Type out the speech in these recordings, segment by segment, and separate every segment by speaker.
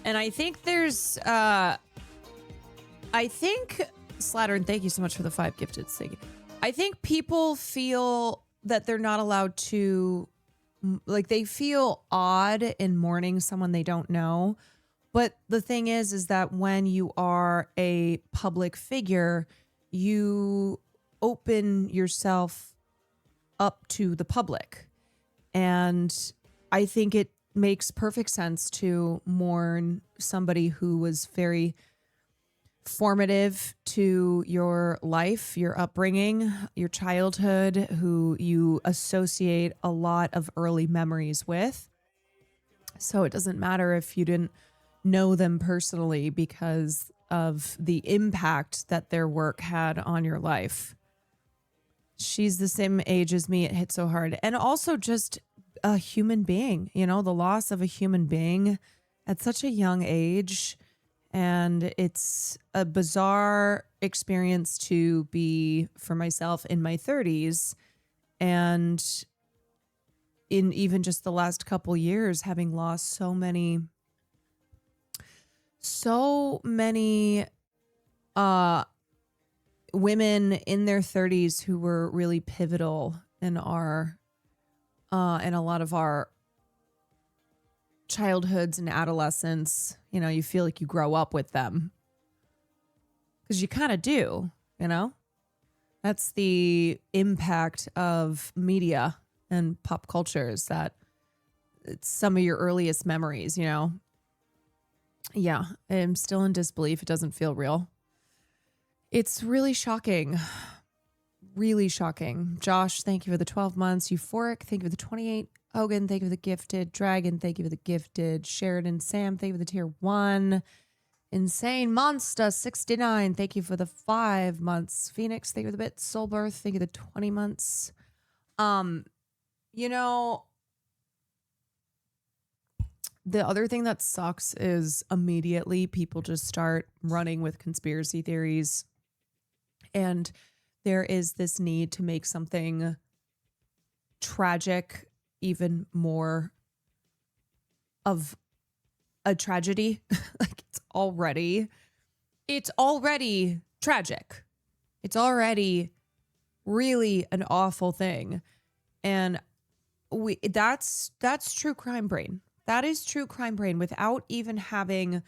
Speaker 1: And I think there's, Slattern, thank you so much for the 5 gifted. I think people feel that they're not allowed to, like, they feel odd in mourning someone they don't know. But the thing is that when you are a public figure, you open yourself up to the public. And I think it makes perfect sense to mourn somebody who was very formative to your life, your upbringing, your childhood, who you associate a lot of early memories with. So it doesn't matter if you didn't know them personally because of the impact that their work had on your life. She's the same age as me. It hit so hard. And also just a human being, you know, the loss of a human being at such a young age. And it's a bizarre experience to be for myself in my 30s. And in even just the last couple years, having lost so many women in their 30s who were really pivotal in our in a lot of our childhoods and adolescence. You know, you feel like you grow up with them because you kind of do, you know. That's the impact of media and pop culture, is that it's some of your earliest memories, you know. Yeah, I'm still in disbelief. It doesn't feel real. It's really shocking. Really shocking. Josh, thank you for the 12 months. Euphoric, thank you for the 28. Hogan, thank you for the gifted. Dragon, thank you for the gifted. Sheridan, Sam, thank you for the tier 1. Insane Monster, 69, thank you for the 5 months. Phoenix, thank you for the bit. Soulbirth, thank you for the 20 months. You know, the other thing that sucks is immediately people just start running with conspiracy theories. And there is this need to make something tragic even more of a tragedy. Like it's already tragic. It's already really an awful thing. And that's true crime brain. That is true crime brain without even having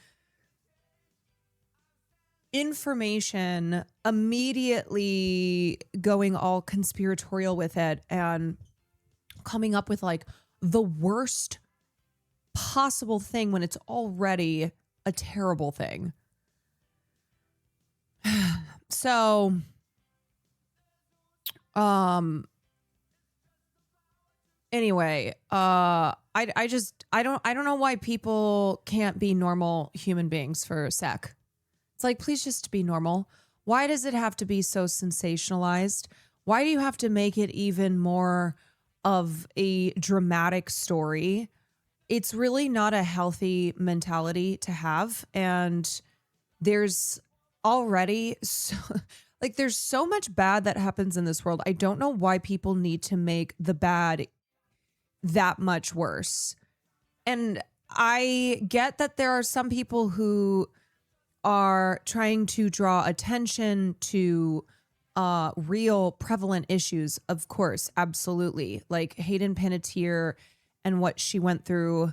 Speaker 1: information, immediately going all conspiratorial with it and coming up with like the worst possible thing when it's already a terrible thing. So, anyway, I don't know why people can't be normal human beings for a sec. It's like, please just be normal. Why does it have to be so sensationalized? Why do you have to make it even more of a dramatic story? It's really not a healthy mentality to have. And there's already there's so much bad that happens in this world. I don't know why people need to make the bad that much worse. And I get that there are some people who are trying to draw attention to real prevalent issues. Of course, absolutely. Like Hayden Panettiere and what she went through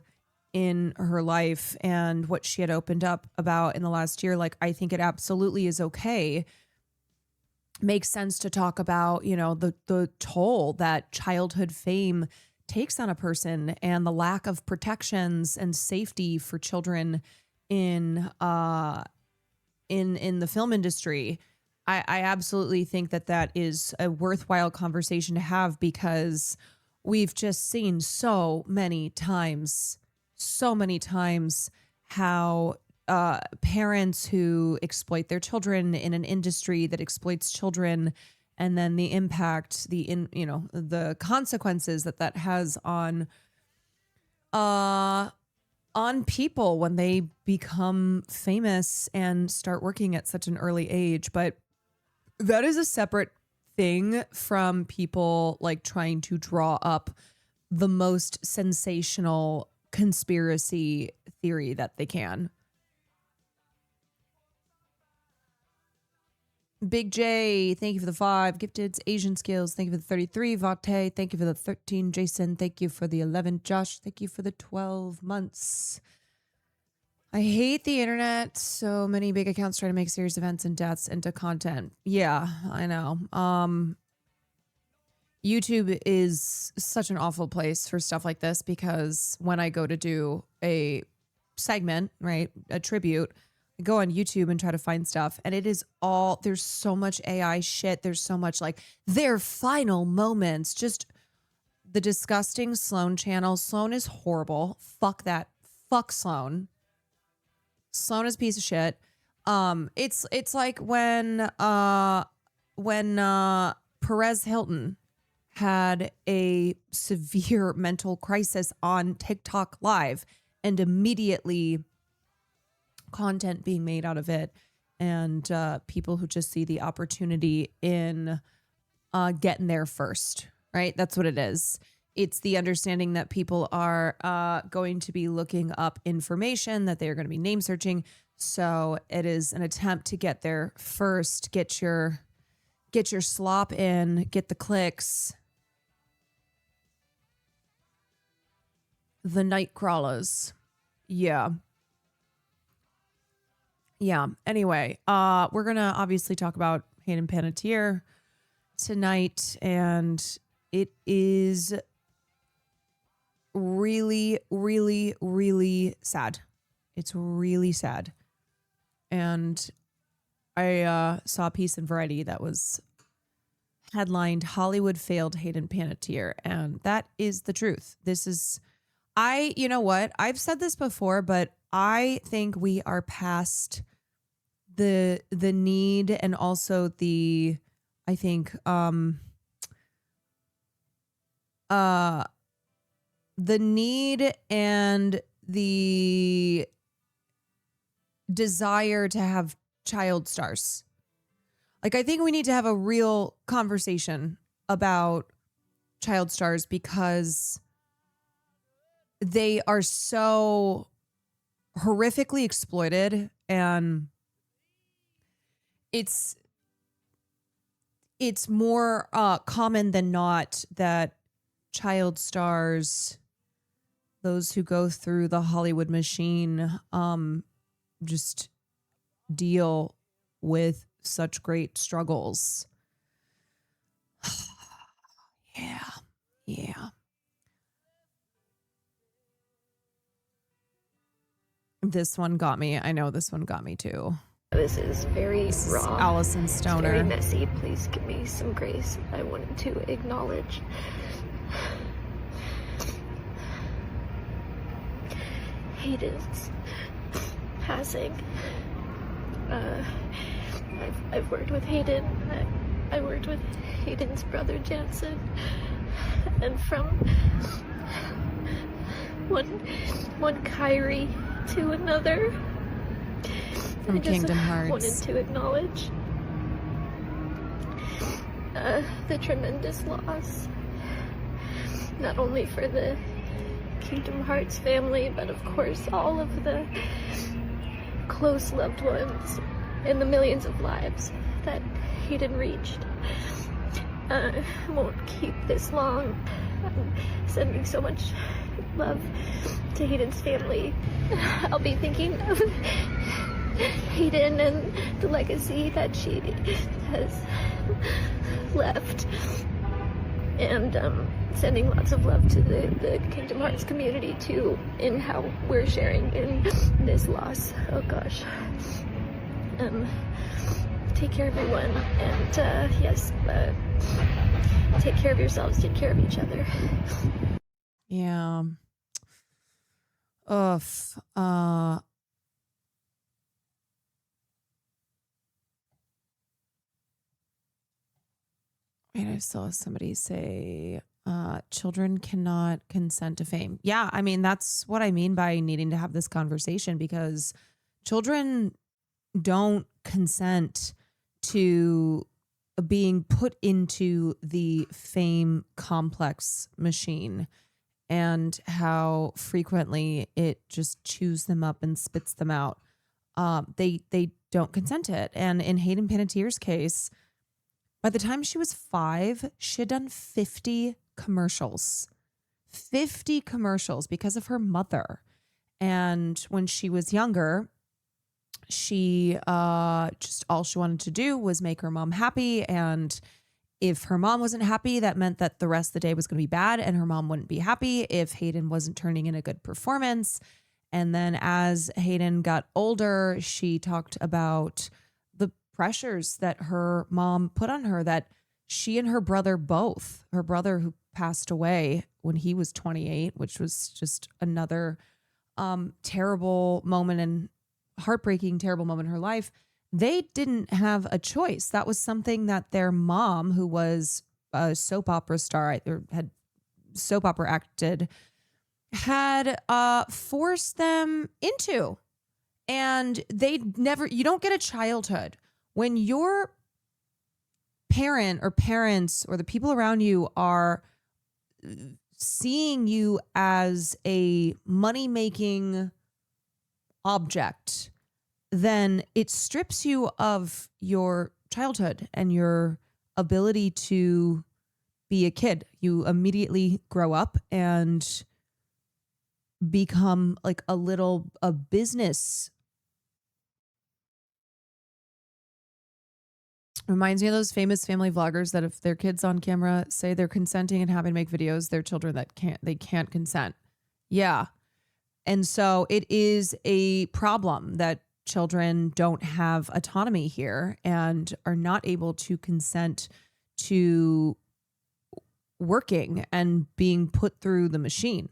Speaker 1: in her life and what she had opened up about in the last year. Like, I think it absolutely is okay. Makes sense to talk about, you know, the toll that childhood fame takes on a person and the lack of protections and safety for children in the film industry. I absolutely think that is a worthwhile conversation to have, because we've just seen so many times how parents who exploit their children in an industry that exploits children, and then the impact, the consequences that has on people when they become famous and start working at such an early age. But that is a separate thing from people like trying to draw up the most sensational conspiracy theory that they can. Big J, thank you for the 5 gifted. Asian Skills, thank you for the 33. Vate, thank you for the 13. Jason, thank you for the 11. Josh, thank you for the 12 months. I hate the internet. So many big accounts try to make serious events and deaths into content. Yeah, I know. YouTube is such an awful place for stuff like this because when I go to do a segment, right, a tribute, I go on YouTube and try to find stuff, and it is all, there's so much AI shit. There's so much like their final moments, just the disgusting Sloan channel. Sloan is horrible. Fuck that. Fuck Sloan. Sloan is a piece of shit. It's like when Perez Hilton had a severe mental crisis on TikTok Live and immediately content being made out of it, and people who just see the opportunity in getting there first, right? That's what it is. It's the understanding that people are going to be looking up information, that they are going to be name searching. So it is an attempt to get there first, get your slop in, get the clicks. The night crawlers. Yeah. Anyway, we're going to obviously talk about Hayden Panettiere tonight, and it is really, really, really sad. It's really sad. And I saw a piece in Variety that was headlined "Hollywood Failed Hayden Panettiere," and that is the truth. This is, you know what? I've said this before, but I think we are past the need, and also the need and the desire to have child stars. Like, I think we need to have a real conversation about child stars because they are so horrifically exploited, and it's more common than not that child stars, those who go through the Hollywood machine, just deal with such great struggles. Yeah. This one got me. I know this one got me too.
Speaker 2: This is very raw.
Speaker 1: Allison Stoner.
Speaker 2: Very messy. Please give me some grace. I wanted to acknowledge Hayden's passing. I've worked with Hayden. I worked with Hayden's brother Jansen, and from one Kyrie to another.
Speaker 1: From Kingdom Hearts.
Speaker 2: Wanted to acknowledge the tremendous loss, not only for the Kingdom Hearts family, but of course all of the close loved ones and the millions of lives that Hayden reached. I won't keep this long. I'm sending so much love to Hayden's family. I'll be thinking of Hayden and the legacy that she has left, and sending lots of love to the Kingdom Hearts community too, in how we're sharing in this loss. Oh gosh. Take care everyone, and yes, take care of yourselves, take care of each other.
Speaker 1: Yeah. Oof. And I saw somebody say, children cannot consent to fame. Yeah, I mean, that's what I mean by needing to have this conversation, because children don't consent to being put into the fame complex machine, and how frequently it just chews them up and spits them out. They don't consent to it. And in Hayden Panettiere's case, by the time she was 5, she had done 50 commercials. 50 commercials because of her mother. And when she was younger, she just all she wanted to do was make her mom happy. And if her mom wasn't happy, that meant that the rest of the day was going to be bad and her mom wouldn't be happy if Hayden wasn't turning in a good performance. And then as Hayden got older, she talked about the pressures that her mom put on her, that she and her brother both, her brother who passed away when he was 28, which was just another terrible moment and heartbreaking, terrible moment in her life. They didn't have a choice. That was something that their mom, who was a soap opera star, or had soap opera acted, had forced them into. And you don't get a childhood when your parent or parents or the people around you are seeing you as a money-making object. Then it strips you of your childhood and your ability to be a kid. You immediately grow up and become like a business. Reminds me of those famous family vloggers that if their kids on camera say they're consenting and happy to make videos, their children that can't consent. Yeah. And so it is a problem that children don't have autonomy here and are not able to consent to working and being put through the machine.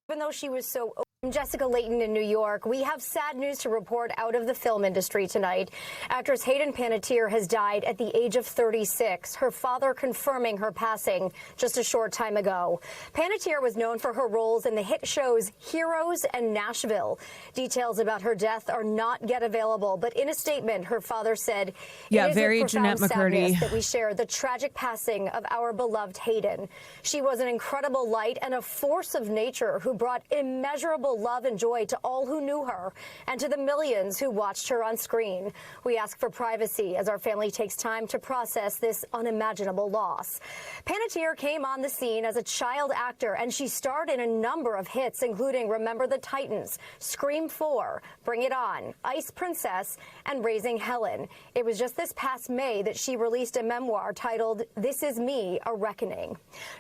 Speaker 3: Even though she was so open. Jessica Layton in New York. We have sad news to report out of the film industry tonight. Actress Hayden Panettiere has died at the age of 36, her father confirming her passing just a short time ago. Panettiere was known for her roles in the hit shows Heroes and Nashville. Details about her death are not yet available, but in a statement, her father said,
Speaker 1: "Yeah,
Speaker 3: it is
Speaker 1: very
Speaker 3: with
Speaker 1: Jeanette
Speaker 3: profound
Speaker 1: McCurdy
Speaker 3: sadness that we share the tragic passing of our beloved Hayden. She was an incredible light and a force of nature who brought immeasurable love and joy to all who knew her and to the millions who watched her on screen. We ask for privacy as our family takes time to process this unimaginable loss." Panettiere came on the scene as a child actor, and she starred in a number of hits, including Remember the Titans, Scream 4, Bring It On, Ice Princess, and Raising Helen. It was just this past May that she released a memoir titled This Is Me, A Reckoning.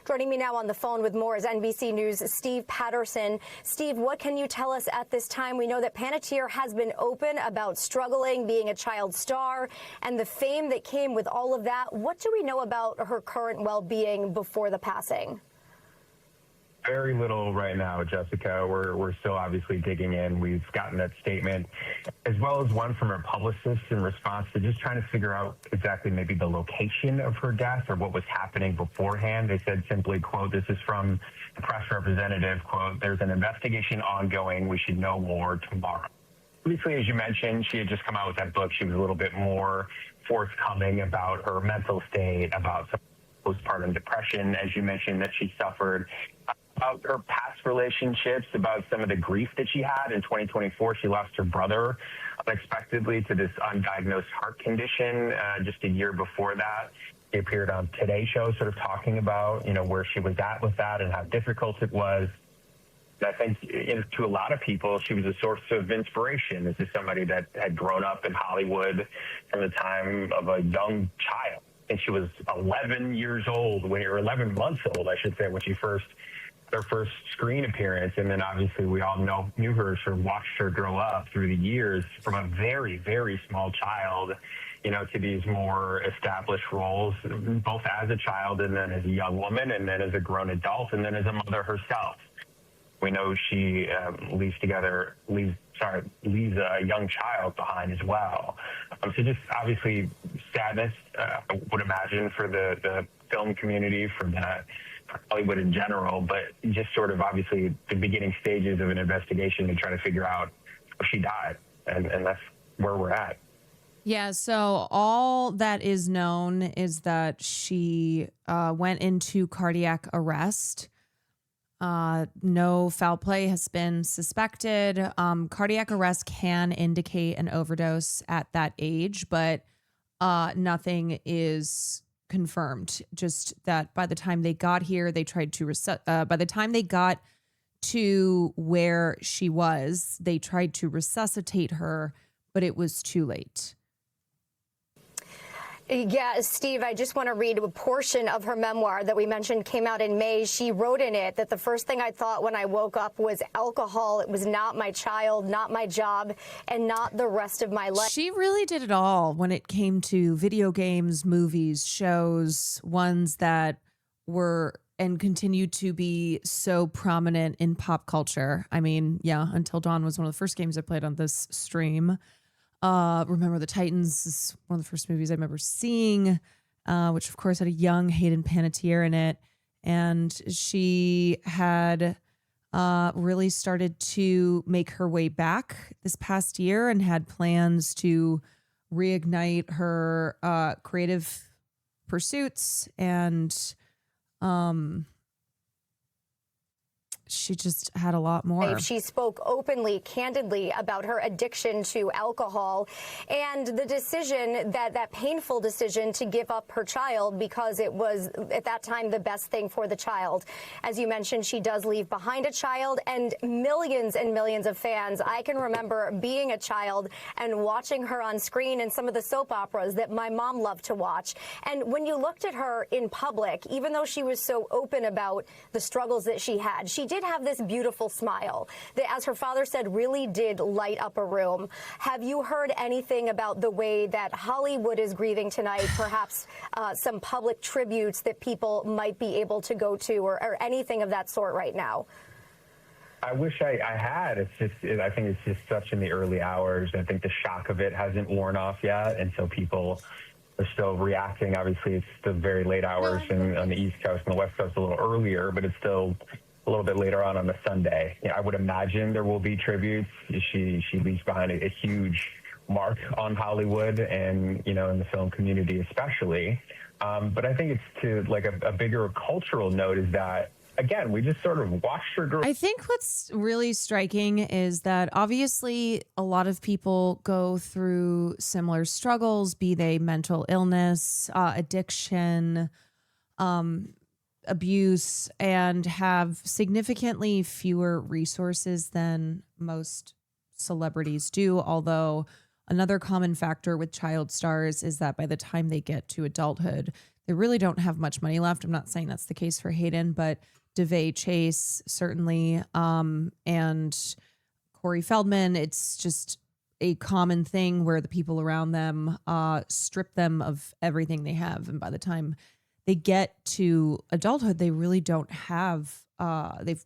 Speaker 3: Joining me now on the phone with more is NBC News' Steve Patterson. Steve, what can you tell us at this time? We know that Panettiere has been open about struggling being a child star and the fame that came with all of that. What do we know about her current well-being before the passing?
Speaker 4: Very little right now, Jessica. We're still obviously digging in. We've gotten that statement, as well as one from her publicist in response to just trying to figure out exactly maybe the location of her death or what was happening beforehand. They said simply, quote, this is from the press representative, quote, there's an investigation ongoing. We should know more tomorrow. Obviously, as you mentioned, she had just come out with that book. She was a little bit more forthcoming about her mental state, about some postpartum depression, as you mentioned, that she suffered, about her past relationships, about some of the grief that she had. In 2024, she lost her brother unexpectedly to this undiagnosed heart condition. Just a year before that, she appeared on Today Show sort of talking about, where she was at with that and how difficult it was. And I think to a lot of people, she was a source of inspiration. This is somebody that had grown up in Hollywood from the time of a young child. And she was 11 years old, or 11 months old, I should say, when she her first screen appearance. And then obviously we all knew her, sort of watched her grow up through the years from a very, very small child, to these more established roles, both as a child and then as a young woman and then as a grown adult and then as a mother herself. We know she leaves a young child behind as well. So just obviously sadness, I would imagine, for the film community, for Hollywood in general, but just sort of obviously the beginning stages of an investigation to try to figure out how she died. And that's where we're at.
Speaker 1: Yeah, so all that is known is that she went into cardiac arrest. No foul play has been suspected. Cardiac arrest can indicate an overdose at that age, but nothing is confirmed. Just that by the time they got here, they tried to by the time they got to where she was, they tried to resuscitate her, but it was too late.
Speaker 3: Yeah, Steve, I just want to read a portion of her memoir that we mentioned came out in May. She wrote in it that the first thing I thought when I woke up was alcohol. It was not my child, not my job, and not the rest of my life.
Speaker 1: She really did it all when it came to video games, movies, shows, ones that were and continue to be so prominent in pop culture. I mean, yeah, Until Dawn was one of the first games I played on this stream. Remember the Titans is one of the first movies I remember seeing, which of course had a young Hayden Panettiere in it. And she had really started to make her way back this past year and had plans to reignite her creative pursuits. And she just had a lot more.
Speaker 3: She spoke openly, candidly about her addiction to alcohol and the decision, that painful decision to give up her child because it was at that time the best thing for the child. As you mentioned, she does leave behind a child and millions of fans. I can remember being a child and watching her on screen in some of the soap operas that my mom loved to watch. And when you looked at her in public, even though she was so open about the struggles that she had, she did have this beautiful smile that, as her father said, really did light up a room. Have you heard anything about the way that Hollywood is grieving tonight, perhaps some public tributes that people might be able to go to or anything of that sort right now?
Speaker 4: I wish I had. I think it's just such in the early hours. I think the shock of it hasn't worn off yet. And so people are still reacting. Obviously, it's the very late hours and on the East Coast and the West Coast a little earlier, but it's still a little bit later on a Sunday. I would imagine there will be tributes. She leaves behind a huge mark on Hollywood and, in the film community especially. But I think it's to like a bigger cultural note is that, again, we just sort of watched her grow.
Speaker 1: I think what's really striking is that obviously a lot of people go through similar struggles, be they mental illness, addiction, abuse, and have significantly fewer resources than most celebrities do. Although another common factor with child stars is that by the time they get to adulthood, they really don't have much money left. I'm not saying that's the case for Hayden, but DeVay Chase certainly, and Corey Feldman, it's just a common thing where the people around them strip them of everything they have. And by the time they get to adulthood, they really don't have, they've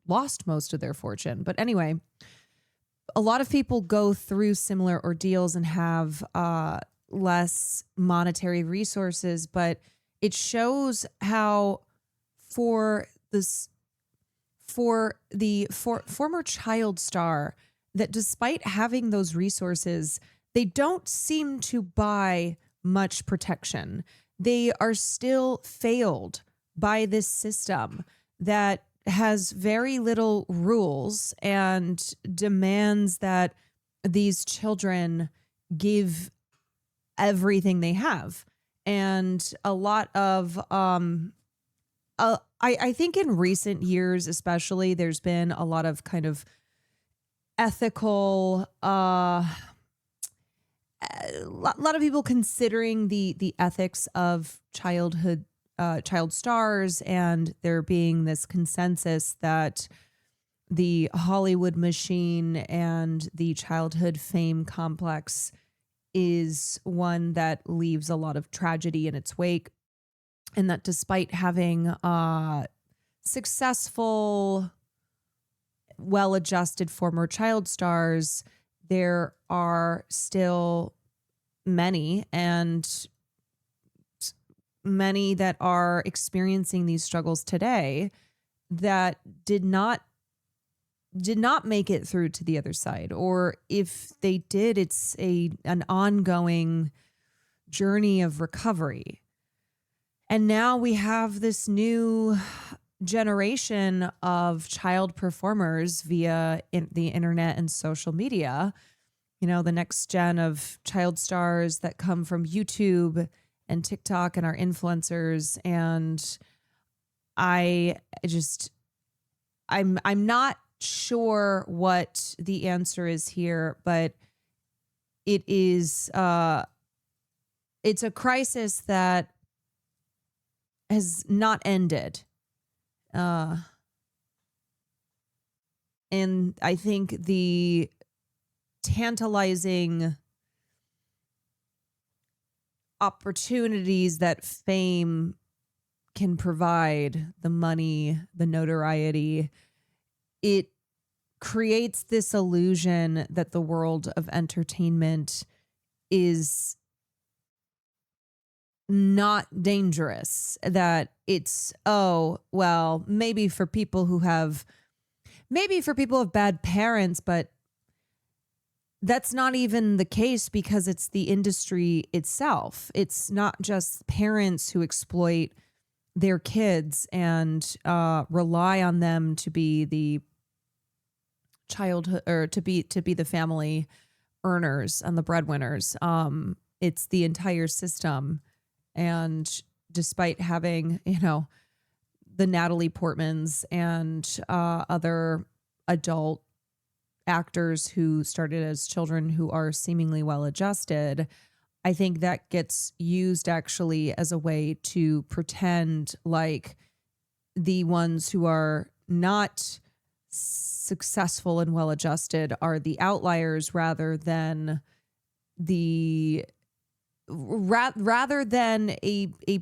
Speaker 1: lost most of their fortune. But anyway, a lot of people go through similar ordeals and have less monetary resources, but it shows how for the former child star, that despite having those resources, they don't seem to buy much protection. They are still failed by this system that has very little rules and demands that these children give everything they have. And a lot of, I think in recent years, especially, there's been a lot of kind of ethical, a lot of people considering the ethics of child stars, and there being this consensus that the Hollywood machine and the childhood fame complex is one that leaves a lot of tragedy in its wake, and that despite having successful, well-adjusted former child stars, there are still many that are experiencing these struggles today that did not make it through to the other side. Or if they did, it's an ongoing journey of recovery. And now we have this new generation of child performers via the internet and social media, the next gen of child stars that come from YouTube and TikTok and are influencers. And I'm not sure what the answer is here, but it is, it's a crisis that has not ended. And I think the tantalizing opportunities that fame can provide, the money, the notoriety, it creates this illusion that the world of entertainment is not dangerous, that it's, maybe for people who have bad parents, but that's not even the case, because it's the industry itself. It's not just parents who exploit their kids and rely on them to be the childhood, or to be the family earners and the breadwinners. It's the entire system. And despite having, the Natalie Portmans and other adult actors who started as children who are seemingly well adjusted, I think that gets used actually as a way to pretend like the ones who are not successful and well adjusted are the outliers, rather than a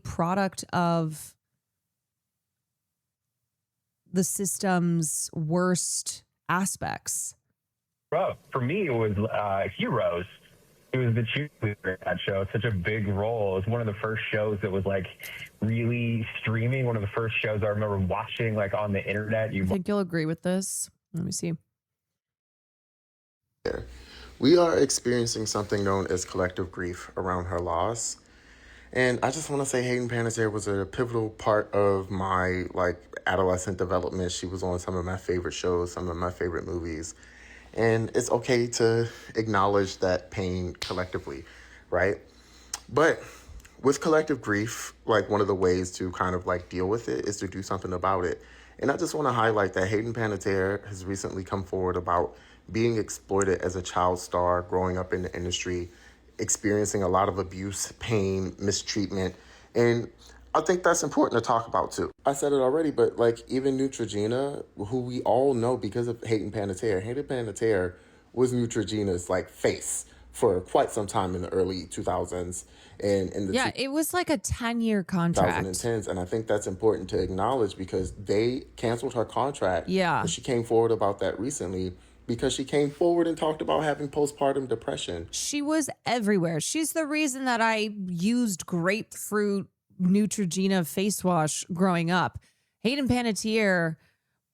Speaker 1: product of the system's worst aspects.
Speaker 4: For me, it was Heroes. It was the cheerleader in that show. Such a big role. It was one of the first shows that was like really streaming. One of the first shows I remember watching like on the internet.
Speaker 1: I think you'll agree with this. Let me see.
Speaker 5: We are experiencing something known as collective grief around her loss. And I just want to say Hayden Panettiere was a pivotal part of my adolescent development. She was on some of my favorite shows, some of my favorite movies. And it's okay to acknowledge that pain collectively, right? But with collective grief, one of the ways to kind of deal with it is to do something about it. And I just want to highlight that Hayden Panettiere has recently come forward about being exploited as a child star, growing up in the industry, experiencing a lot of abuse, pain, mistreatment. And I think that's important to talk about too. I said it already, but even Neutrogena, who we all know because of Hayden Panettiere was Neutrogena's face for quite some time in the early 2000s. And in the
Speaker 1: it was like a 10-year contract.
Speaker 5: 2010s, and I think that's important to acknowledge because they canceled her contract.
Speaker 1: Yeah.
Speaker 5: And she came forward about that recently because she came forward and talked about having postpartum depression.
Speaker 1: She was everywhere. She's the reason that I used grapefruit Neutrogena face wash growing up. Hayden Panettiere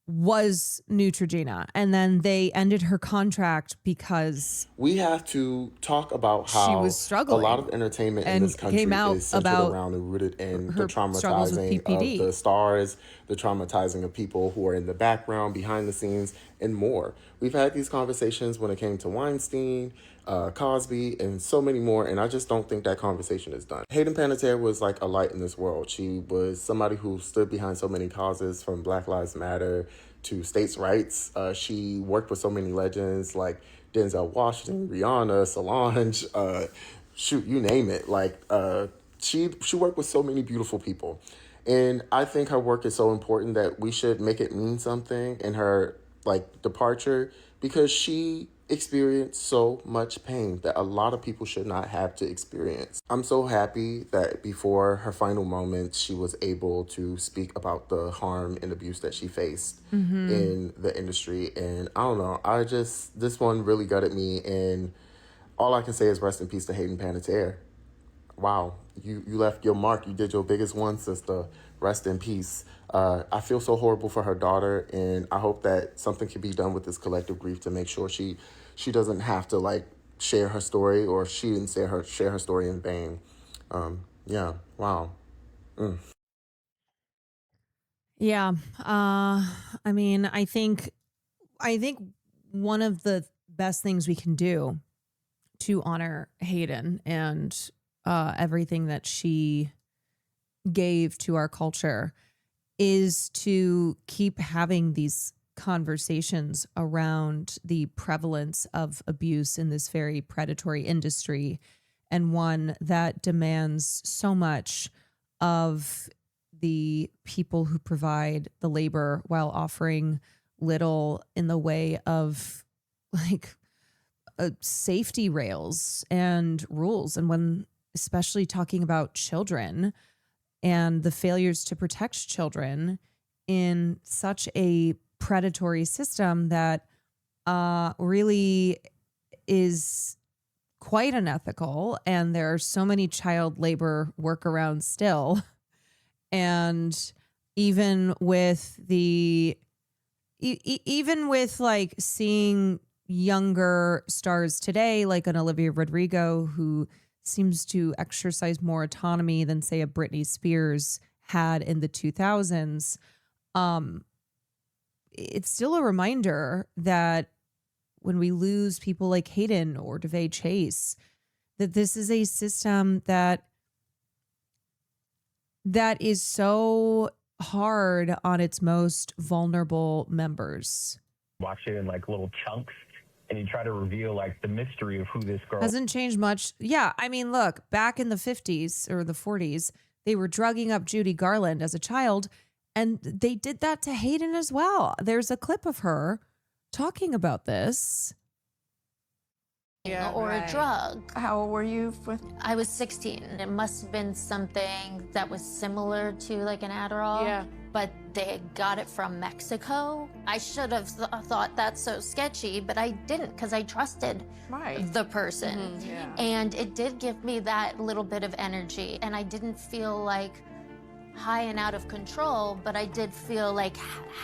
Speaker 1: was Neutrogena, and then they ended her contract because
Speaker 5: we have to talk about how
Speaker 1: she was struggling.
Speaker 5: A lot of entertainment in this country is centered around and rooted in the traumatizing of the stars, the traumatizing of people who are in the background, behind the scenes, and more. We've had these conversations when it came to Weinstein, Cosby, and so many more, and I just don't think that conversation is done. Hayden Panettiere was like a light in this world. She was somebody who stood behind so many causes, from Black Lives Matter to states' rights. She worked with so many legends like Denzel Washington, Rihanna, Solange, you name it. She worked with so many beautiful people. And I think her work is so important that we should make it mean something in her departure, because she experienced so much pain that a lot of people should not have to experience. I'm so happy that before her final moments, she was able to speak about the harm and abuse that she faced in the industry. And I don't know, this one really gutted me. And all I can say is rest in peace to Hayden Panettiere. Wow, you left your mark. You did your biggest one, sister. Rest in peace. I feel so horrible for her daughter, and I hope that something can be done with this collective grief to make sure she doesn't have to share her story, or she didn't share her story in vain. Wow.
Speaker 1: Yeah. I mean, I think one of the best things we can do to honor Hayden and everything that she gave to our culture is to keep having these conversations around the prevalence of abuse in this very predatory industry, and one that demands so much of the people who provide the labor while offering little in the way of like safety rails and rules. And when especially talking about children and the failures to protect children in such a predatory system that really is quite unethical. And there are so many child labor workarounds still. And even with even with like seeing younger stars today, like an Olivia Rodrigo, who seems to exercise more autonomy than, say, a Britney Spears had in the 2000s. It's still a reminder that when we lose people like Hayden or DeVay Chase, that this is a system that is so hard on its most vulnerable members.
Speaker 4: Watch it in like little chunks, and you try to reveal like the mystery of who this girl
Speaker 1: hasn't changed much. Yeah, I mean, look, back in the 50s or the 40s, they were drugging up Judy Garland as a child, and they did that to Hayden as well. There's a clip of her talking about this.
Speaker 6: Yeah,
Speaker 2: or
Speaker 6: right.
Speaker 2: a drug.
Speaker 6: How old were you?
Speaker 2: I was 16. It must have been something that was similar to like an Adderall.
Speaker 6: Yeah.
Speaker 2: But they got it from Mexico. I should have thought that's so sketchy, but I didn't because I trusted the person.
Speaker 6: Mm-hmm, yeah.
Speaker 2: And it did give me that little bit of energy. And I didn't feel like high and out of control, but I did feel like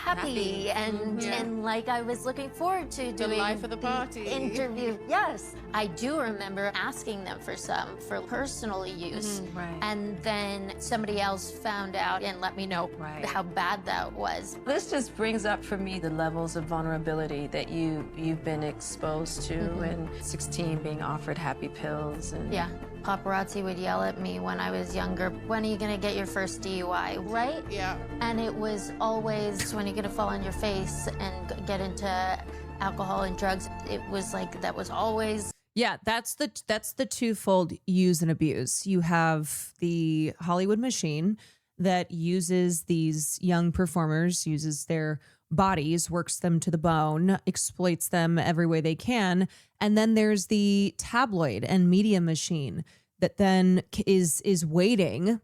Speaker 2: happy. And like I was looking forward to doing
Speaker 6: the life of the party
Speaker 2: interview. Yes, I do remember asking them for some for personal use, and then somebody else found out and let me know how bad that was.
Speaker 7: This just brings up for me the levels of vulnerability that you've been exposed to, and 16 being offered happy pills and
Speaker 2: Paparazzi would yell at me when I was younger, when are you gonna get your first DUI, right?
Speaker 6: Yeah.
Speaker 2: And it was always, when are you gonna fall on your face and get into alcohol and drugs? It was like, that was always.
Speaker 1: Yeah, that's the twofold use and abuse. You have the Hollywood machine that uses these young performers, uses their bodies, works them to the bone, exploits them every way they can. And then there's the tabloid and media machine that then is waiting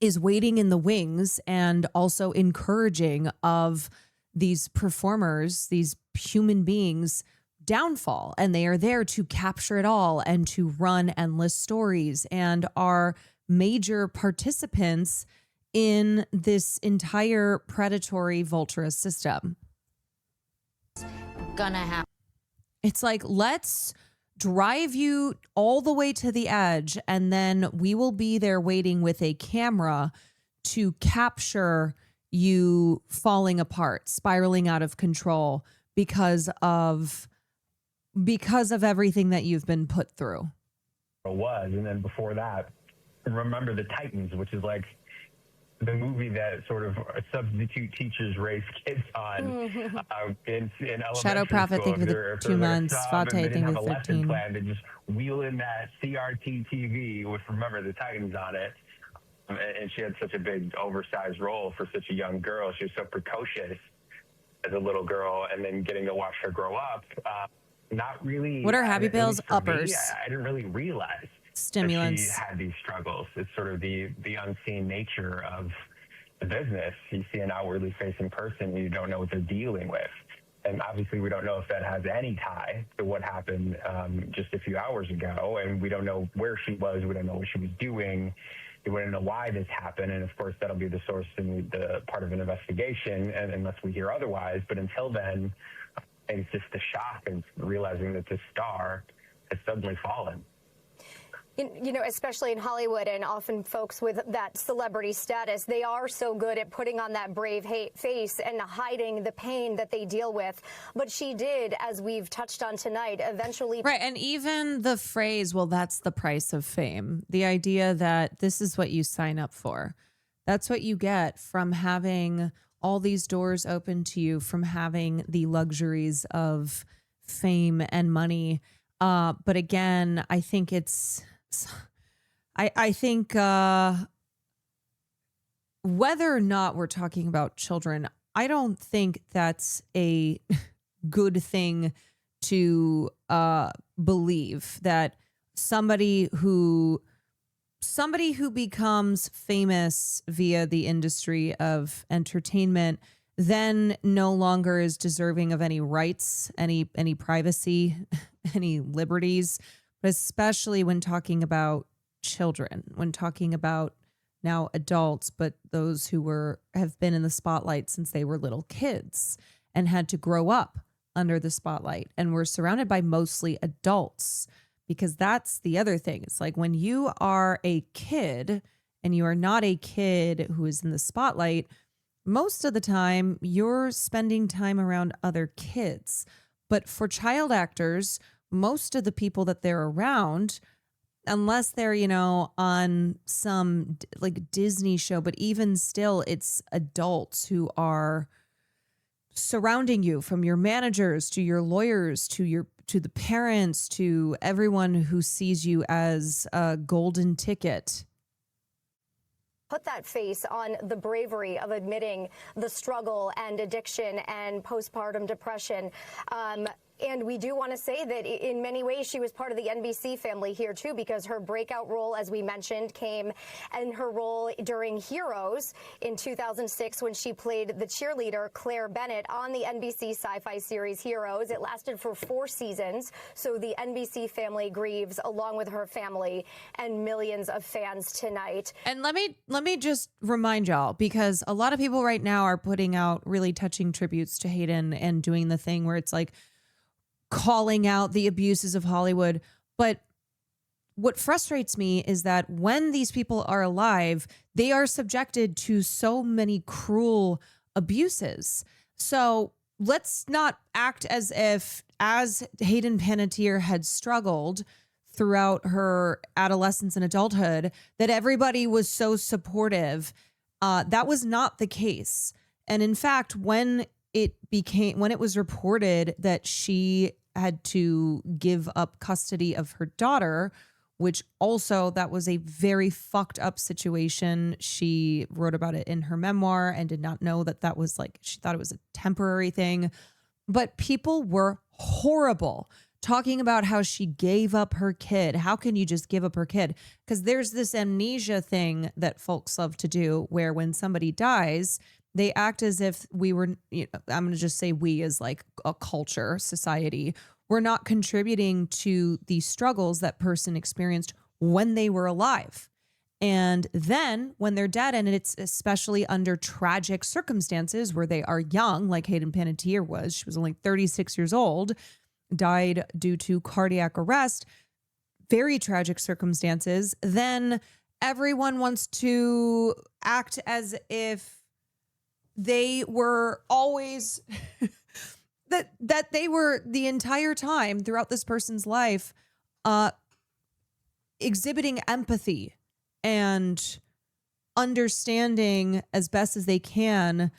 Speaker 1: in the wings and also encouraging of these performers, these human beings' downfall. And they are there to capture it all and to run endless stories and are major participants in this entire predatory vulturous system.
Speaker 2: Gonna happen.
Speaker 1: It's like, let's drive you all the way to the edge, and then we will be there waiting with a camera to capture you falling apart, spiraling out of control because of everything that you've been put through.
Speaker 4: It was, and then before that, remember the Titans, which is like the movie that sort of substitute teachers raise kids on in elementary
Speaker 1: Shadow Prophet,
Speaker 4: school.
Speaker 1: I think for 2 months. Fate, I think with 15.
Speaker 4: Plan to just wheel in that CRT TV with, remember, the Titans on it. And she had such a big, oversized role for such a young girl. She was so precocious as a little girl, and then getting to watch her grow up. Not really.
Speaker 1: What are Happy Pills? Uppers.
Speaker 4: I didn't really realize
Speaker 1: stimulants.
Speaker 4: She had these struggles. It's sort of the unseen nature of the business. You see an outwardly facing person, and you don't know what they're dealing with. And obviously, we don't know if that has any tie to what happened just a few hours ago. And we don't know where she was. We don't know what she was doing. We wouldn't know why this happened. And of course, that'll be the source and the part of an investigation, and unless we hear otherwise. But until then, it's just the shock of realizing that this star has suddenly fallen.
Speaker 3: You know, especially in Hollywood and often folks with that celebrity status, they are so good at putting on that brave face and hiding the pain that they deal with. But she did, as we've touched on tonight, eventually.
Speaker 1: Right. And even the phrase, well, that's the price of fame. The idea that this is what you sign up for. That's what you get from having all these doors open to you, from having the luxuries of fame and money. But again, I think I think whether or not we're talking about children, I don't think that's a good thing to believe, that somebody who becomes famous via the industry of entertainment then no longer is deserving of any rights, any privacy, any liberties, but especially when talking about children, when talking about now adults, but those who have been in the spotlight since they were little kids and had to grow up under the spotlight and were surrounded by mostly adults. Because that's the other thing. It's like when you are a kid and you are not a kid who is in the spotlight, most of the time you're spending time around other kids. But for child actors, most of the people that they're around, unless they're, you know, on some like Disney show, but even still, it's adults who are surrounding you, from your managers to your lawyers to the parents to everyone who sees you as a golden ticket.
Speaker 3: Put that face on the bravery of admitting the struggle and addiction and postpartum depression. And we do want to say that in many ways she was part of the NBC family here too, because her breakout role, as we mentioned, came in her role during Heroes in 2006 when she played the cheerleader Claire Bennett on the NBC sci-fi series Heroes. It lasted for 4 seasons. So the NBC family grieves along with her family and millions of fans tonight.
Speaker 1: And let me just remind y'all, because a lot of people right now are putting out really touching tributes to Hayden and doing the thing where it's like calling out the abuses of Hollywood. But what frustrates me is that when these people are alive, they are subjected to so many cruel abuses. So let's not act as if, as Hayden Panettiere had struggled throughout her adolescence and adulthood, that everybody was so supportive. That was not the case. And in fact, when it was reported that she had to give up custody of her daughter, which also that was a very fucked up situation. She wrote about it in her memoir and did not know that was like, she thought it was a temporary thing. But people were horrible talking about how she gave up her kid. How can you just give up her kid? Because there's this amnesia thing that folks love to do where when somebody dies, they act as if we were, you know, I'm going to just say we as like a culture, society, we're not contributing to the struggles that person experienced when they were alive. And then when they're dead, and it's especially under tragic circumstances where they are young, like Hayden Panettiere was, she was only 36 years old, died due to cardiac arrest, very tragic circumstances, then everyone wants to act as if they were always that they were the entire time throughout this person's life exhibiting empathy and understanding as best as they can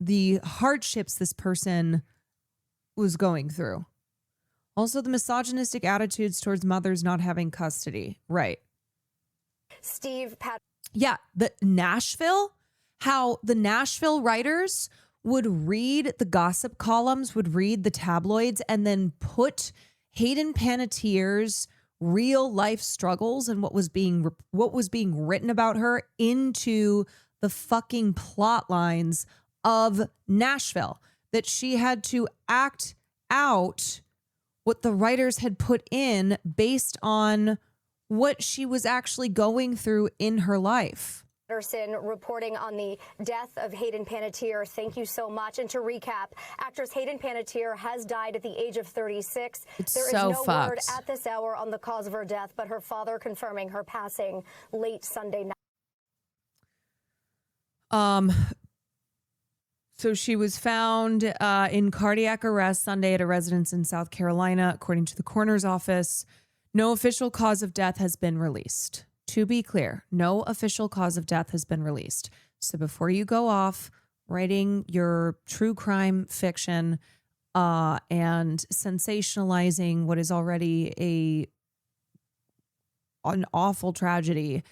Speaker 1: the hardships this person was going through. Also, the misogynistic attitudes towards mothers not having custody. Right. Yeah, the Nashville, how the Nashville writers would read the gossip columns, would read the tabloids, and then put Hayden Panettiere's real life struggles and what was being written about her into the fucking plot lines of Nashville, that she had to act out what the writers had put in based on what she was actually going through in her life.
Speaker 3: Anderson reporting on the death of Hayden Panettiere. Thank you so much. And to recap, actress Hayden Panettiere has died at the age of 36. There is no word at this hour on the cause of her death, but her father confirming her passing late Sunday night.
Speaker 1: So she was found in cardiac arrest Sunday at a residence in South Carolina, according to the coroner's office. No official cause of death has been released. To be clear, no official cause of death has been released. So before you go off writing your true crime fiction and sensationalizing what is already an awful tragedy,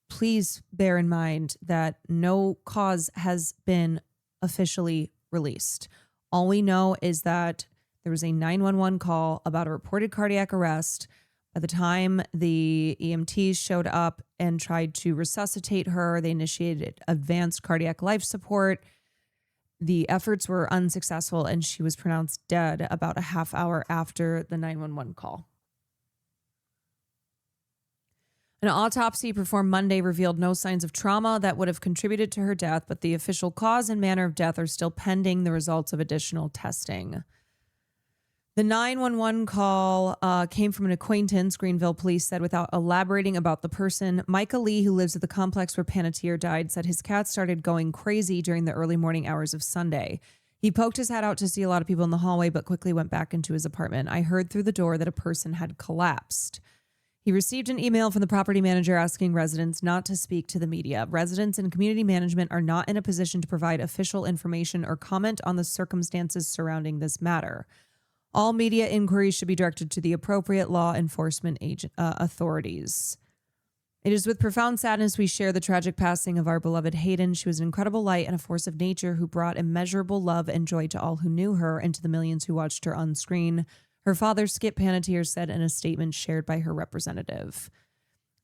Speaker 1: please bear in mind that no cause has been officially released. All we know is that there was a 911 call about a reported cardiac arrest. By the time the EMTs showed up and tried to resuscitate her, they initiated advanced cardiac life support. The efforts were unsuccessful, and she was pronounced dead about a half hour after the 911 call. An autopsy performed Monday revealed no signs of trauma that would have contributed to her death, but the official cause and manner of death are still pending the results of additional testing. The 911 call came from an acquaintance, Greenville police said, without elaborating about the person. Micah Lee, who lives at the complex where Panettiere died, said his cat started going crazy during the early morning hours of Sunday. He poked his head out to see a lot of people in the hallway, but quickly went back into his apartment. I heard through the door that a person had collapsed. He received an email from the property manager asking residents not to speak to the media. Residents and community management are not in a position to provide official information or comment on the circumstances surrounding this matter. All media inquiries should be directed to the appropriate law enforcement authorities. It is with profound sadness we share the tragic passing of our beloved Hayden. She was an incredible light and a force of nature who brought immeasurable love and joy to all who knew her and to the millions who watched her on screen, her father, Skip Panettiere, said in a statement shared by her representative.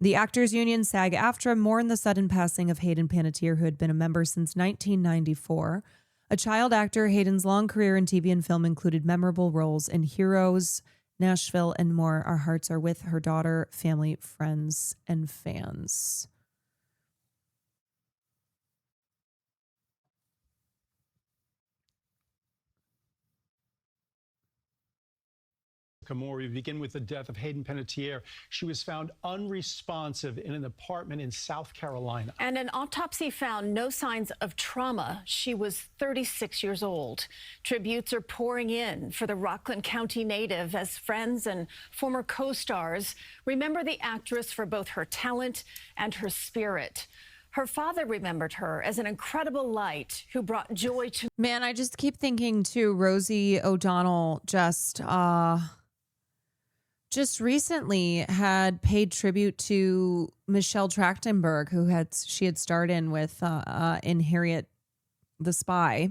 Speaker 1: The Actors Union, SAG-AFTRA, mourned the sudden passing of Hayden Panettiere, who had been a member since 1994. A child actor, Hayden's long career in TV and film included memorable roles in Heroes, Nashville, and more. Our hearts are with her daughter, family, friends, and fans.
Speaker 8: We begin with the death of Hayden Panettiere. She was found unresponsive in an apartment in South Carolina.
Speaker 9: And an autopsy found no signs of trauma. She was 36 years old. Tributes are pouring in for the Rockland County native as friends and former co-stars remember the actress for both her talent and her spirit. Her father remembered her as an incredible light who brought joy to...
Speaker 1: Man, I just keep thinking too, Rosie O'Donnell just recently had paid tribute to Michelle Trachtenberg, who she had starred in with in Harriet the Spy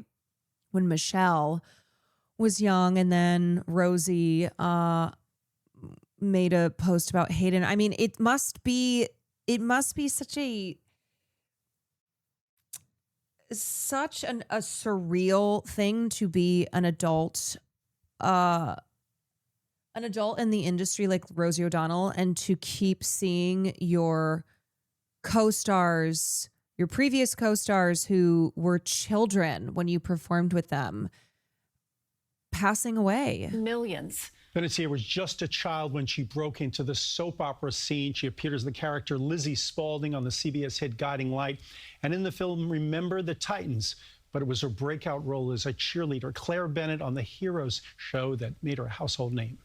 Speaker 1: when Michelle was young, and then Rosie made a post about Hayden. I mean, it must be such a surreal thing to be an adult in the industry like Rosie O'Donnell, and to keep seeing your co-stars, your previous co-stars who were children when you performed with them, passing away.
Speaker 9: Millions.
Speaker 8: Panettiere was just a child when she broke into the soap opera scene. She appeared as the character Lizzie Spaulding on the CBS hit Guiding Light, and in the film Remember the Titans. But it was her breakout role as a cheerleader, Claire Bennett, on the Heroes show that made her a household name.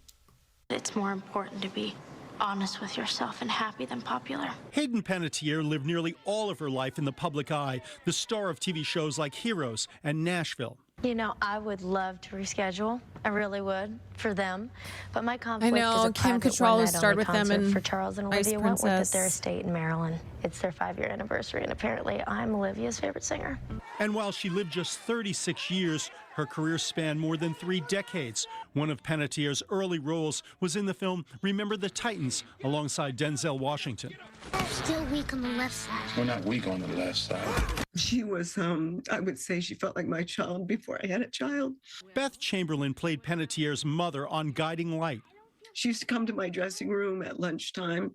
Speaker 10: It's more important to be honest with yourself and happy than popular.
Speaker 8: Hayden Panettiere lived nearly all of her life in the public eye, the star of TV shows like Heroes and Nashville.
Speaker 10: You know, I would love to reschedule. I really would for them, but my conflict
Speaker 1: is a
Speaker 10: Kim
Speaker 1: Cattrall starred with them in
Speaker 10: for Charles and Olivia Wentworth at their estate in Maryland. It's their 5-year anniversary, and apparently I'm Olivia's favorite singer.
Speaker 8: And while she lived just 36 years, her career spanned more than 3 decades. One of Panettiere's early roles was in the film Remember the Titans, alongside Denzel Washington.
Speaker 10: Still weak on the left side.
Speaker 11: We're not weak on the left side.
Speaker 12: She was, I would say she felt like my child before I had a child.
Speaker 8: Beth Chamberlain played Panettiere's mother on Guiding Light.
Speaker 12: She used to come to my dressing room at lunchtime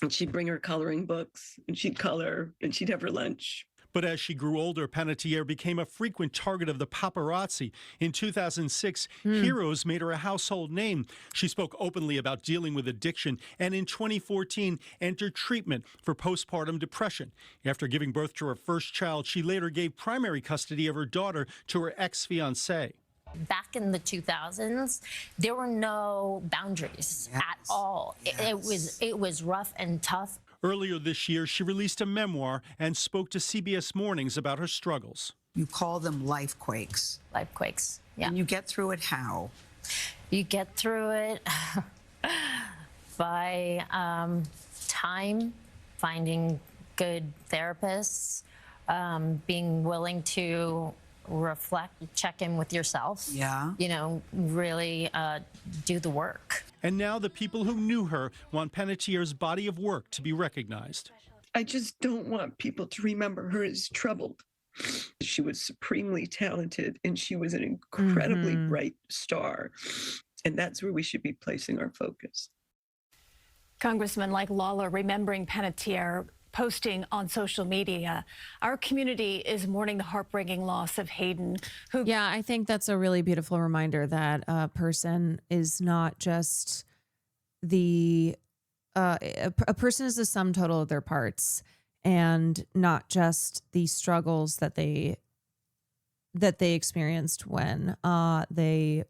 Speaker 12: And she'd bring her coloring books, and she'd color, and she'd have her lunch.
Speaker 8: But as she grew older, Panettiere became a frequent target of the paparazzi. In 2006, Heroes made her a household name. She spoke openly about dealing with addiction, and in 2014 entered treatment for postpartum depression. After giving birth to her first child, she later gave primary custody of her daughter to her ex-fiancé.
Speaker 11: Back in the 2000s, there were no boundaries at all. It was rough and tough.
Speaker 8: Earlier this year, she released a memoir and spoke to CBS Mornings about her struggles.
Speaker 13: You call them life quakes.
Speaker 11: Life quakes, yeah.
Speaker 13: And you get through it how?
Speaker 11: You get through it by time, finding good therapists, being willing to reflect, check in with yourself.
Speaker 13: Yeah.
Speaker 11: You know, really do the work.
Speaker 8: And now the people who knew her want Panettiere's body of work to be recognized.
Speaker 12: I just don't want people to remember her as troubled. She was supremely talented, and she was an incredibly bright star. And that's where we should be placing our focus.
Speaker 9: Congressman like Lawler remembering Panettiere, posting on social media. Our community is mourning the heartbreaking loss of Hayden, who...
Speaker 1: Yeah, I think that's a really beautiful reminder that a person is not just a person is the sum total of their parts, and not just the struggles that they experienced when they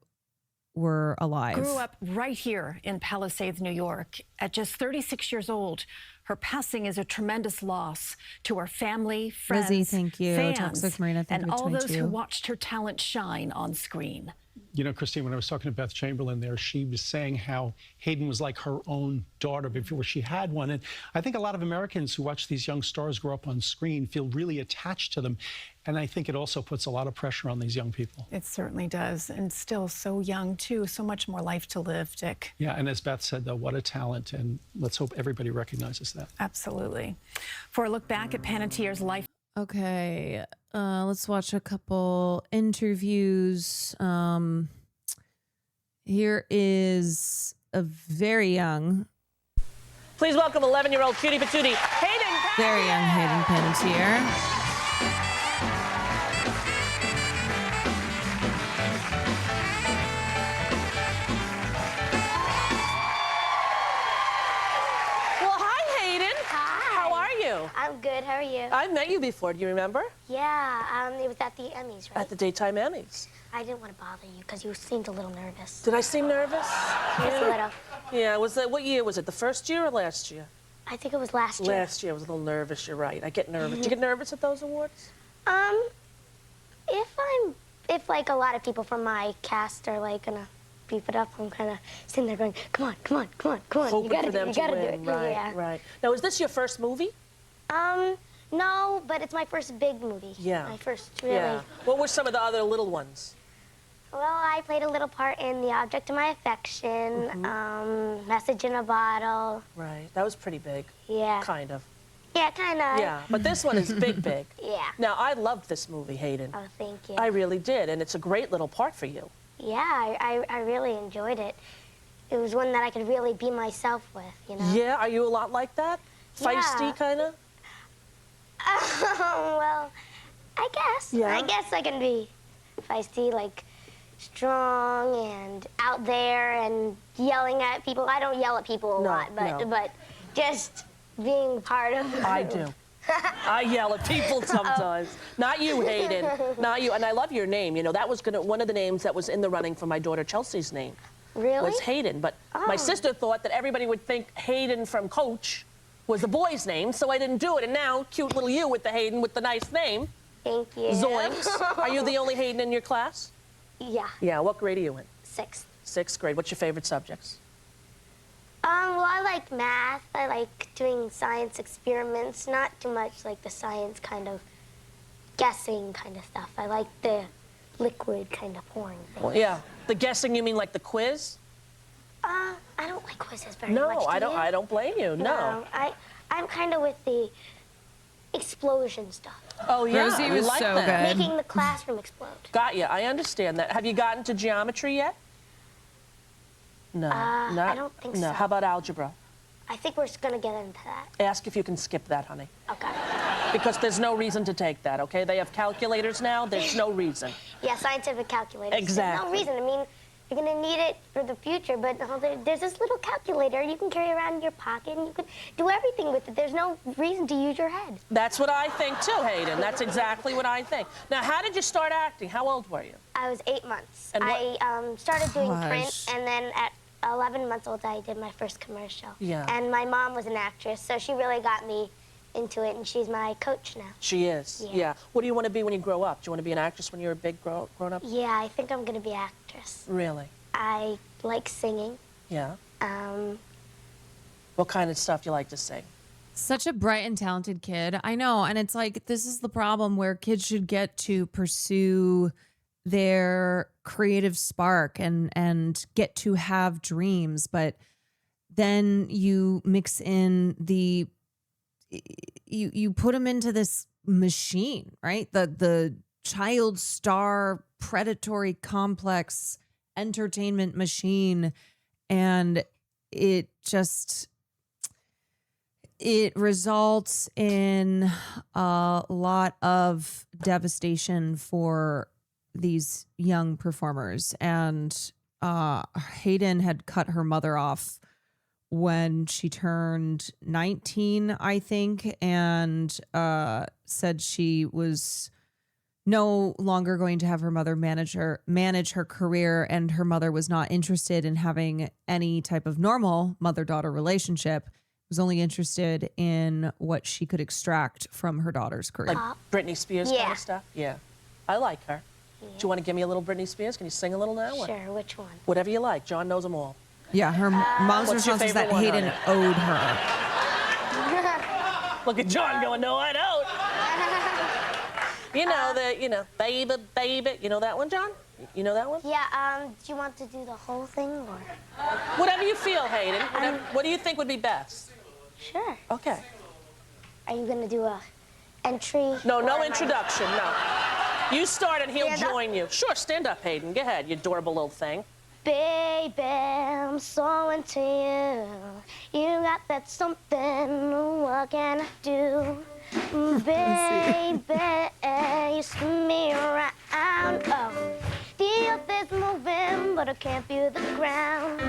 Speaker 1: were alive.
Speaker 9: Grew up right here in Palisades, New York. At just 36 years old, her passing is a tremendous loss to her family, friends,
Speaker 1: Lizzie, thank you.
Speaker 9: fans,
Speaker 1: Toxic Marina, thank
Speaker 9: and
Speaker 1: you.
Speaker 9: all those
Speaker 1: 22.
Speaker 9: who watched her talent shine on screen.
Speaker 8: You know, Christine, when I was talking to Beth Chamberlain there, she was saying how Hayden was like her own daughter before she had one. And I think a lot of Americans who watch these young stars grow up on screen feel really attached to them. And I think it also puts a lot of pressure on these young people.
Speaker 9: It certainly does. And still so young, too. So much more life to live, Dick.
Speaker 8: Yeah, and as Beth said, though, what a talent. And let's hope everybody recognizes that.
Speaker 9: Absolutely. For a look back at Panettiere's life.
Speaker 1: Okay, let's watch a couple interviews. Here is a very young...
Speaker 14: Please welcome 11-year-old cutie patootie, Hayden Panettiere.
Speaker 1: Very young Hayden Panettiere.
Speaker 10: I'm good. How are you?
Speaker 14: I've met you before. Do you remember?
Speaker 10: Yeah. It was at the Emmys, right?
Speaker 14: At the Daytime Emmys.
Speaker 10: I didn't want to bother you because you seemed a little nervous.
Speaker 14: Did I seem nervous?
Speaker 10: Just a little.
Speaker 14: Yeah. What year was it? The first year or last year?
Speaker 10: I think it was last year.
Speaker 14: Last year. I was a little nervous. You're right. I get nervous. Do you get nervous at those awards?
Speaker 10: If like a lot of people from my cast are like gonna beef it up, I'm kind of sitting there going, come on, come on, come on, come on.
Speaker 14: Hoping for them to win.
Speaker 10: Do it.
Speaker 14: Right.
Speaker 10: Yeah.
Speaker 14: Right. Now, is this your first movie?
Speaker 10: No, but it's my first big movie.
Speaker 14: Yeah.
Speaker 10: My first really.
Speaker 14: Yeah. What were some of the other little ones?
Speaker 10: Well, I played a little part in The Object of My Affection, Message in a Bottle.
Speaker 14: Right. That was pretty big.
Speaker 10: Yeah.
Speaker 14: Kind of.
Speaker 10: Yeah, kind of.
Speaker 14: Yeah, but this one is big, big.
Speaker 10: Yeah.
Speaker 14: Now, I loved this movie, Hayden.
Speaker 10: Oh, thank you.
Speaker 14: I really did, and it's a great little part for you.
Speaker 10: Yeah, I really enjoyed it. It was one that I could really be myself with, you know?
Speaker 14: Yeah, are you a lot like that? Feisty,
Speaker 10: Yeah.
Speaker 14: kind of?
Speaker 10: Well, I guess.
Speaker 14: Yeah.
Speaker 10: I guess I can be feisty, like strong and out there and yelling at people. I don't yell at people a lot, but just being part of it.
Speaker 14: I do. I yell at people sometimes. Not you, Hayden. Not you. And I love your name. You know, that was one of the names that was in the running for my daughter Chelsea's name.
Speaker 10: Really?
Speaker 14: Was Hayden. But my sister thought that everybody would think Hayden from Coach was a boy's name, so I didn't do it. And now, cute little you with the Hayden with the nice name.
Speaker 10: Thank you.
Speaker 14: Zoinks. Are you the only Hayden in your class?
Speaker 10: Yeah.
Speaker 14: Yeah. What grade are you in?
Speaker 10: 6th.
Speaker 14: 6th grade. What's your favorite subjects?
Speaker 10: Well, I like math. I like doing science experiments. Not too much like the science kind of guessing kind of stuff. I like the liquid kind of pouring thing.
Speaker 14: Well, yeah. The guessing, you mean like the quiz?
Speaker 10: I don't like quizzes very
Speaker 14: No,
Speaker 10: much.
Speaker 14: I don't blame you. No.
Speaker 10: I'm kind of with the explosion stuff.
Speaker 14: Oh, yeah.
Speaker 1: Rosie was
Speaker 14: like
Speaker 1: so
Speaker 14: that.
Speaker 1: good.
Speaker 10: Making the classroom explode.
Speaker 14: Got you. I understand that. Have you gotten to geometry yet? No.
Speaker 10: I don't think so.
Speaker 14: How about algebra?
Speaker 10: I think we're going to get into that.
Speaker 14: Ask if you can skip that, honey.
Speaker 10: Okay.
Speaker 14: Because there's no reason to take that, okay? They have calculators now. There's no reason.
Speaker 10: Yeah, scientific calculators.
Speaker 14: Exactly.
Speaker 10: There's no reason. I mean, you're going to need it for the future, but there's this little calculator you can carry around in your pocket, and you can do everything with it. There's no reason to use your head.
Speaker 14: That's what I think, too, Hayden. That's exactly what I think. Now, how did you start acting? How old were you?
Speaker 10: I was 8 months.
Speaker 14: And what?
Speaker 10: I started doing print, and then at 11 months old, I did my first commercial.
Speaker 14: Yeah.
Speaker 10: And my mom was an actress, so she really got me into it, and she's my coach now.
Speaker 14: She is, yeah. What do you want to be when you grow up? Do you want to be an actress when you're a big grown up?
Speaker 10: Yeah, I think I'm going to be an actress.
Speaker 14: Really?
Speaker 10: I like singing.
Speaker 14: Yeah. What kind of stuff do you like to sing?
Speaker 1: Such a bright and talented kid. I know. And it's like, this is the problem where kids should get to pursue their creative spark and get to have dreams. But then you mix in you put them into this machine, right? The child star predatory complex entertainment machine. And it results in a lot of devastation for these young performers. And Hayden had cut her mother off when she turned 19, I think, and said she was no longer going to have her mother manage her career, and her mother was not interested in having any type of normal mother-daughter relationship. Was only interested in what she could extract from her daughter's career.
Speaker 14: Like Britney Spears kind of stuff? Yeah. I like her. Yeah. Do you want to give me a little Britney Spears? Can you sing a little now?
Speaker 10: Sure, which one?
Speaker 14: Whatever you like. John knows them all.
Speaker 1: Yeah, her mom's response was that Hayden owed her.
Speaker 14: Look at John going, no, I don't. Baby, baby. You know that one, John? You know that one?
Speaker 10: Yeah, do you want to do the whole thing, or?
Speaker 14: Whatever you feel, Hayden. What do you think would be best?
Speaker 10: Sure.
Speaker 14: Okay.
Speaker 10: Are you going to do a entry?
Speaker 14: No introduction, no. You start and he'll join you. Sure, stand up, Hayden. Go ahead, you adorable little thing.
Speaker 10: Baby, I'm so into you. You got that something, what can I do? Baby, you spin me around. Oh, the earth is moving, but I can't feel the ground.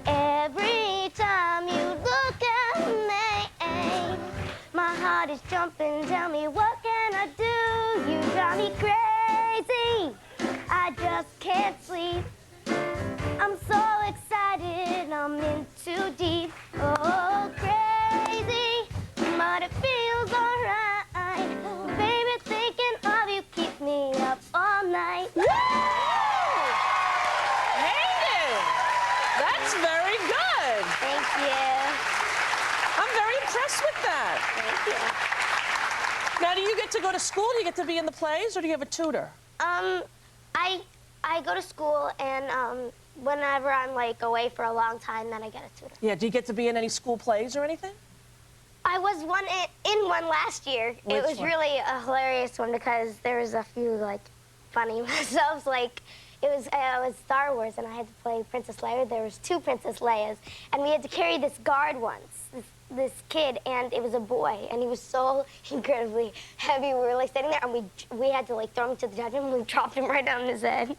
Speaker 10: Every time you look at me, my heart is jumping. Tell me, what can I do? You drive me crazy. I just can't sleep. I'm so excited, I'm in too deep. Oh, crazy, but it feels alright. Baby, thinking of you keeps me up all night.
Speaker 14: Woo! Hayden! That's very good.
Speaker 10: Thank you.
Speaker 14: I'm very impressed with that.
Speaker 10: Thank you.
Speaker 14: Now, do you get to go to school? Do you get to be in the plays, or do you have a tutor?
Speaker 10: I go to school, and whenever I'm like away for a long time, then I get a tutor.
Speaker 14: Yeah, do you get to be in any school plays or anything?
Speaker 10: I was in one last year. It was really a hilarious one because there was a few like funny myself. Like it was Star Wars, and I had to play Princess Leia. There was 2 Princess Leias, and we had to carry this guard once. This kid, and it was a boy, and he was so incredibly heavy. We were like sitting there, and we had to like throw him to the judgment, and we dropped him right on his head.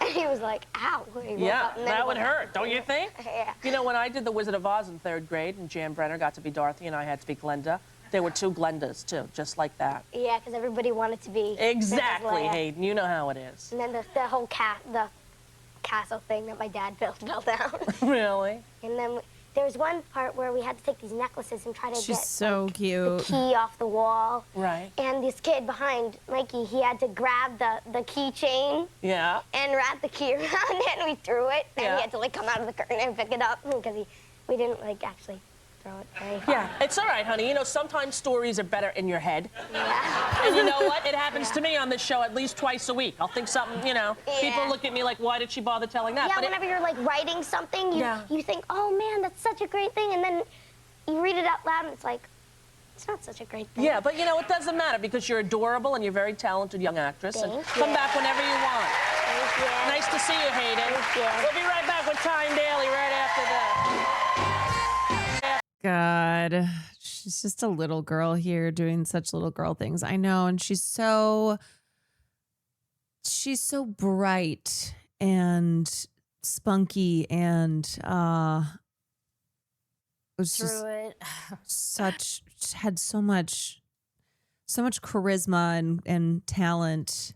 Speaker 10: And he was like, ow.
Speaker 14: Yeah, that would hurt, don't you think?
Speaker 10: Yeah.
Speaker 14: You know, when I did The Wizard of Oz in 3rd grade, and Jan Brenner got to be Dorothy, and I had to be Glenda, there were 2 Glendas, too, just like that.
Speaker 10: Yeah, because everybody wanted to be
Speaker 14: Exactly, Hayden. You know how it is.
Speaker 10: And then the whole castle thing that my dad built fell down.
Speaker 14: Really?
Speaker 10: And then there was one part where we had to take these necklaces and try to get
Speaker 1: so cute.
Speaker 10: The key off the wall.
Speaker 14: Right.
Speaker 10: And this kid behind Mikey, he had to grab the keychain.
Speaker 14: Yeah.
Speaker 10: And wrap the key around it, and we threw it. And
Speaker 14: Yeah.
Speaker 10: he had to like come out of the curtain and pick it up because we didn't like actually throw it very far.
Speaker 14: Yeah, it's all right, honey. You know, sometimes stories are better in your head.
Speaker 10: Yeah.
Speaker 14: And you know what? It happens to me on this show at least twice a week. I'll think something, you know, people look at me like, why did she bother telling that?
Speaker 10: Yeah,
Speaker 14: but
Speaker 10: whenever you're like writing something, you think, oh man, that's such a great thing, and then you read it out loud and it's like, it's not such a great thing.
Speaker 14: Yeah, but you know, it doesn't matter because you're adorable and you're a very talented young actress.
Speaker 10: Thank
Speaker 14: and
Speaker 10: you.
Speaker 14: Come back whenever you want.
Speaker 10: Thank you.
Speaker 14: Nice to see you, Hayden.
Speaker 10: Thank you.
Speaker 14: We'll be right back with Time Daily right after that.
Speaker 1: God. She's just a little girl here doing such little girl things. I know. And she's so bright and spunky and was just had so much charisma and talent.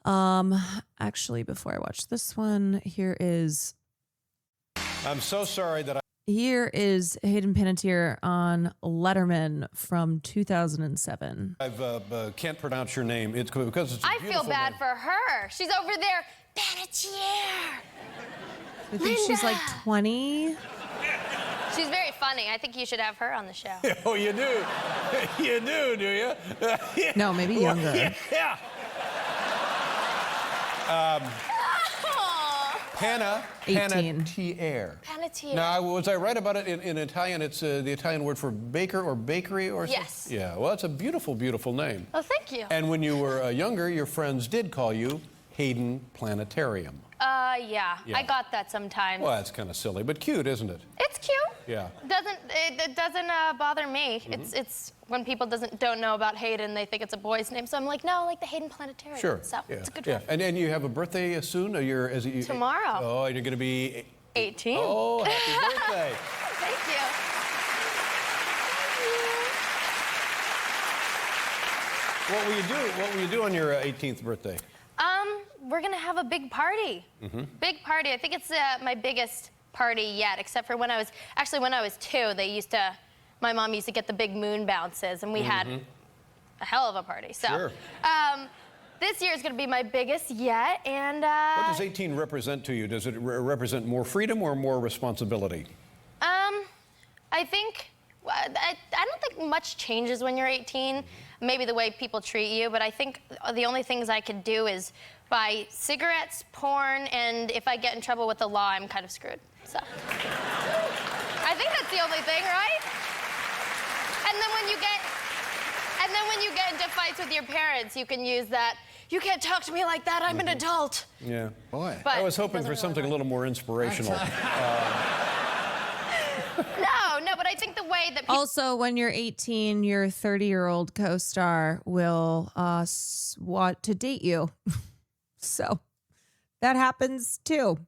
Speaker 1: Actually, before I watch this one,
Speaker 15: I'm so sorry that
Speaker 1: here is Hayden Panettiere on Letterman from 2007.
Speaker 15: I can't pronounce your name. It's because it's a
Speaker 16: I feel bad
Speaker 15: name.
Speaker 16: for her. She's over there, Panettiere.
Speaker 1: I think she's like 20.
Speaker 16: She's very funny. I think you should have her on the show.
Speaker 15: Oh, you do? You do you?
Speaker 1: No, maybe younger.
Speaker 15: Yeah. Panettiere.
Speaker 16: Panettiere.
Speaker 15: Now, was I right about it in Italian? It's the Italian word for baker or bakery or something?
Speaker 16: Yes.
Speaker 15: Yeah, well, it's a beautiful, beautiful name.
Speaker 16: Oh, thank you.
Speaker 15: And when you were younger, your friends did call you Hayden Planetarium.
Speaker 16: Yeah. I got that sometimes.
Speaker 15: Well, that's kind of silly, but cute, isn't it?
Speaker 16: It's cute.
Speaker 15: Yeah.
Speaker 16: It doesn't bother me.
Speaker 15: Mm-hmm.
Speaker 16: It's when people don't know about Hayden, they think it's a boy's name. So I'm like, no, like the Hayden Planetarium.
Speaker 15: Sure.
Speaker 16: So
Speaker 15: yeah.
Speaker 16: it's a good
Speaker 15: yeah.
Speaker 16: one.
Speaker 15: And you have a birthday soon?
Speaker 16: Tomorrow.
Speaker 15: Oh, you're going to be
Speaker 16: 18.
Speaker 15: Oh, happy birthday.
Speaker 16: Thank you.
Speaker 15: What will you do on your 18th birthday?
Speaker 16: We're gonna have a big party.
Speaker 15: Mm-hmm.
Speaker 16: Big party. I think it's my biggest party yet, except for when I was 2. My mom used to get the big moon bounces, and we had a hell of a party. So,
Speaker 15: Sure.
Speaker 16: This year is gonna be my biggest yet, and
Speaker 15: What does 18 represent to you? Does it represent more freedom or more responsibility?
Speaker 16: I think I don't think much changes when you're 18. Maybe the way people treat you, but I think the only things I could do is buy cigarettes, porn, and if I get in trouble with the law, I'm kind of screwed. So I think that's the only thing, right? And then when you get into fights with your parents, you can use that. You can't talk to me like that. I'm an adult.
Speaker 15: Yeah.
Speaker 5: Boy.
Speaker 16: But
Speaker 15: I was hoping for something a little more inspirational.
Speaker 16: No, but I think the way that people
Speaker 1: Also, when you're 18, your 30-year-old co-star will want to date you. So that happens too.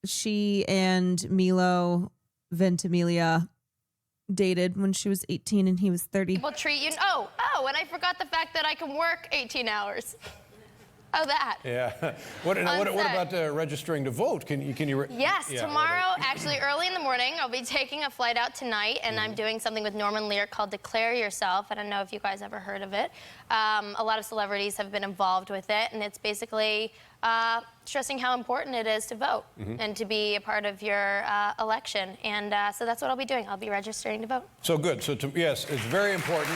Speaker 1: She and Milo Ventimiglia dated when she was 18 and he was 30.
Speaker 16: people treat you. Oh, and I forgot the fact that I can work 18 hours. Oh, that.
Speaker 15: Yeah. What about registering to vote? Can you?
Speaker 16: Yes,
Speaker 15: Yeah,
Speaker 16: tomorrow, actually early in the morning, I'll be taking a flight out tonight, and I'm doing something with Norman Lear called Declare Yourself. I don't know if you guys ever heard of it. A lot of celebrities have been involved with it, and it's basically stressing how important it is to vote and to be a part of your election. And so that's what I'll be doing. I'll be registering to vote.
Speaker 15: So good. So yes, it's very important.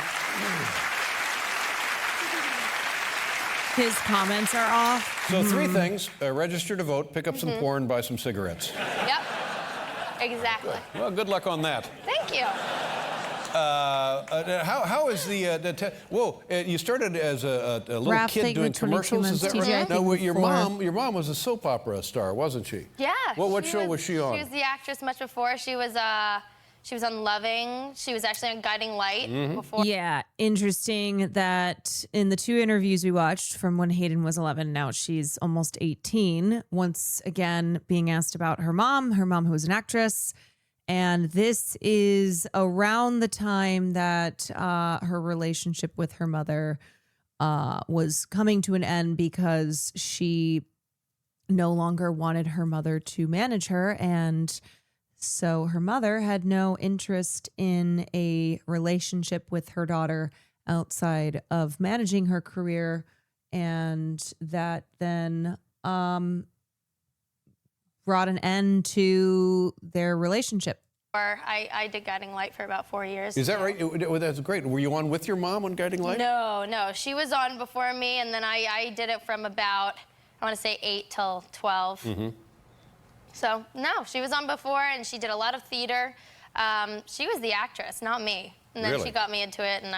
Speaker 1: His comments are off.
Speaker 15: So 3 things: register to vote, pick up some porn, buy some cigarettes.
Speaker 16: Yep, exactly.
Speaker 15: Well, good luck on that.
Speaker 16: Thank you.
Speaker 15: How is you started as a little
Speaker 1: Raph,
Speaker 15: kid
Speaker 1: thank
Speaker 15: doing
Speaker 1: you, 22
Speaker 15: commercials, is that
Speaker 1: months.
Speaker 15: right?
Speaker 1: TJ,
Speaker 15: Now,
Speaker 1: thank you
Speaker 15: your
Speaker 1: for-
Speaker 15: mom was a soap opera star, wasn't she?
Speaker 16: Yeah.
Speaker 15: What show was she on?
Speaker 16: She was the actress much before. She was on Loving. She was actually on Guiding Light before.
Speaker 1: Yeah, interesting that in the 2 interviews we watched from when Hayden was 11, now she's almost 18. Once again, being asked about her mom who was an actress. And this is around the time that her relationship with her mother was coming to an end because she no longer wanted her mother to manage her. And so her mother had no interest in a relationship with her daughter outside of managing her career. And that then brought an end to their relationship.
Speaker 16: I did Guiding Light for about 4 years.
Speaker 15: Is that right? That's great. Were you on with your mom on Guiding Light?
Speaker 16: No. She was on before me, and then I did it from about, I want to say 8 till 12. So, no, she was on before, and she did a lot of theater. She was the actress, not me. And then
Speaker 15: Really?
Speaker 16: she got me into it, and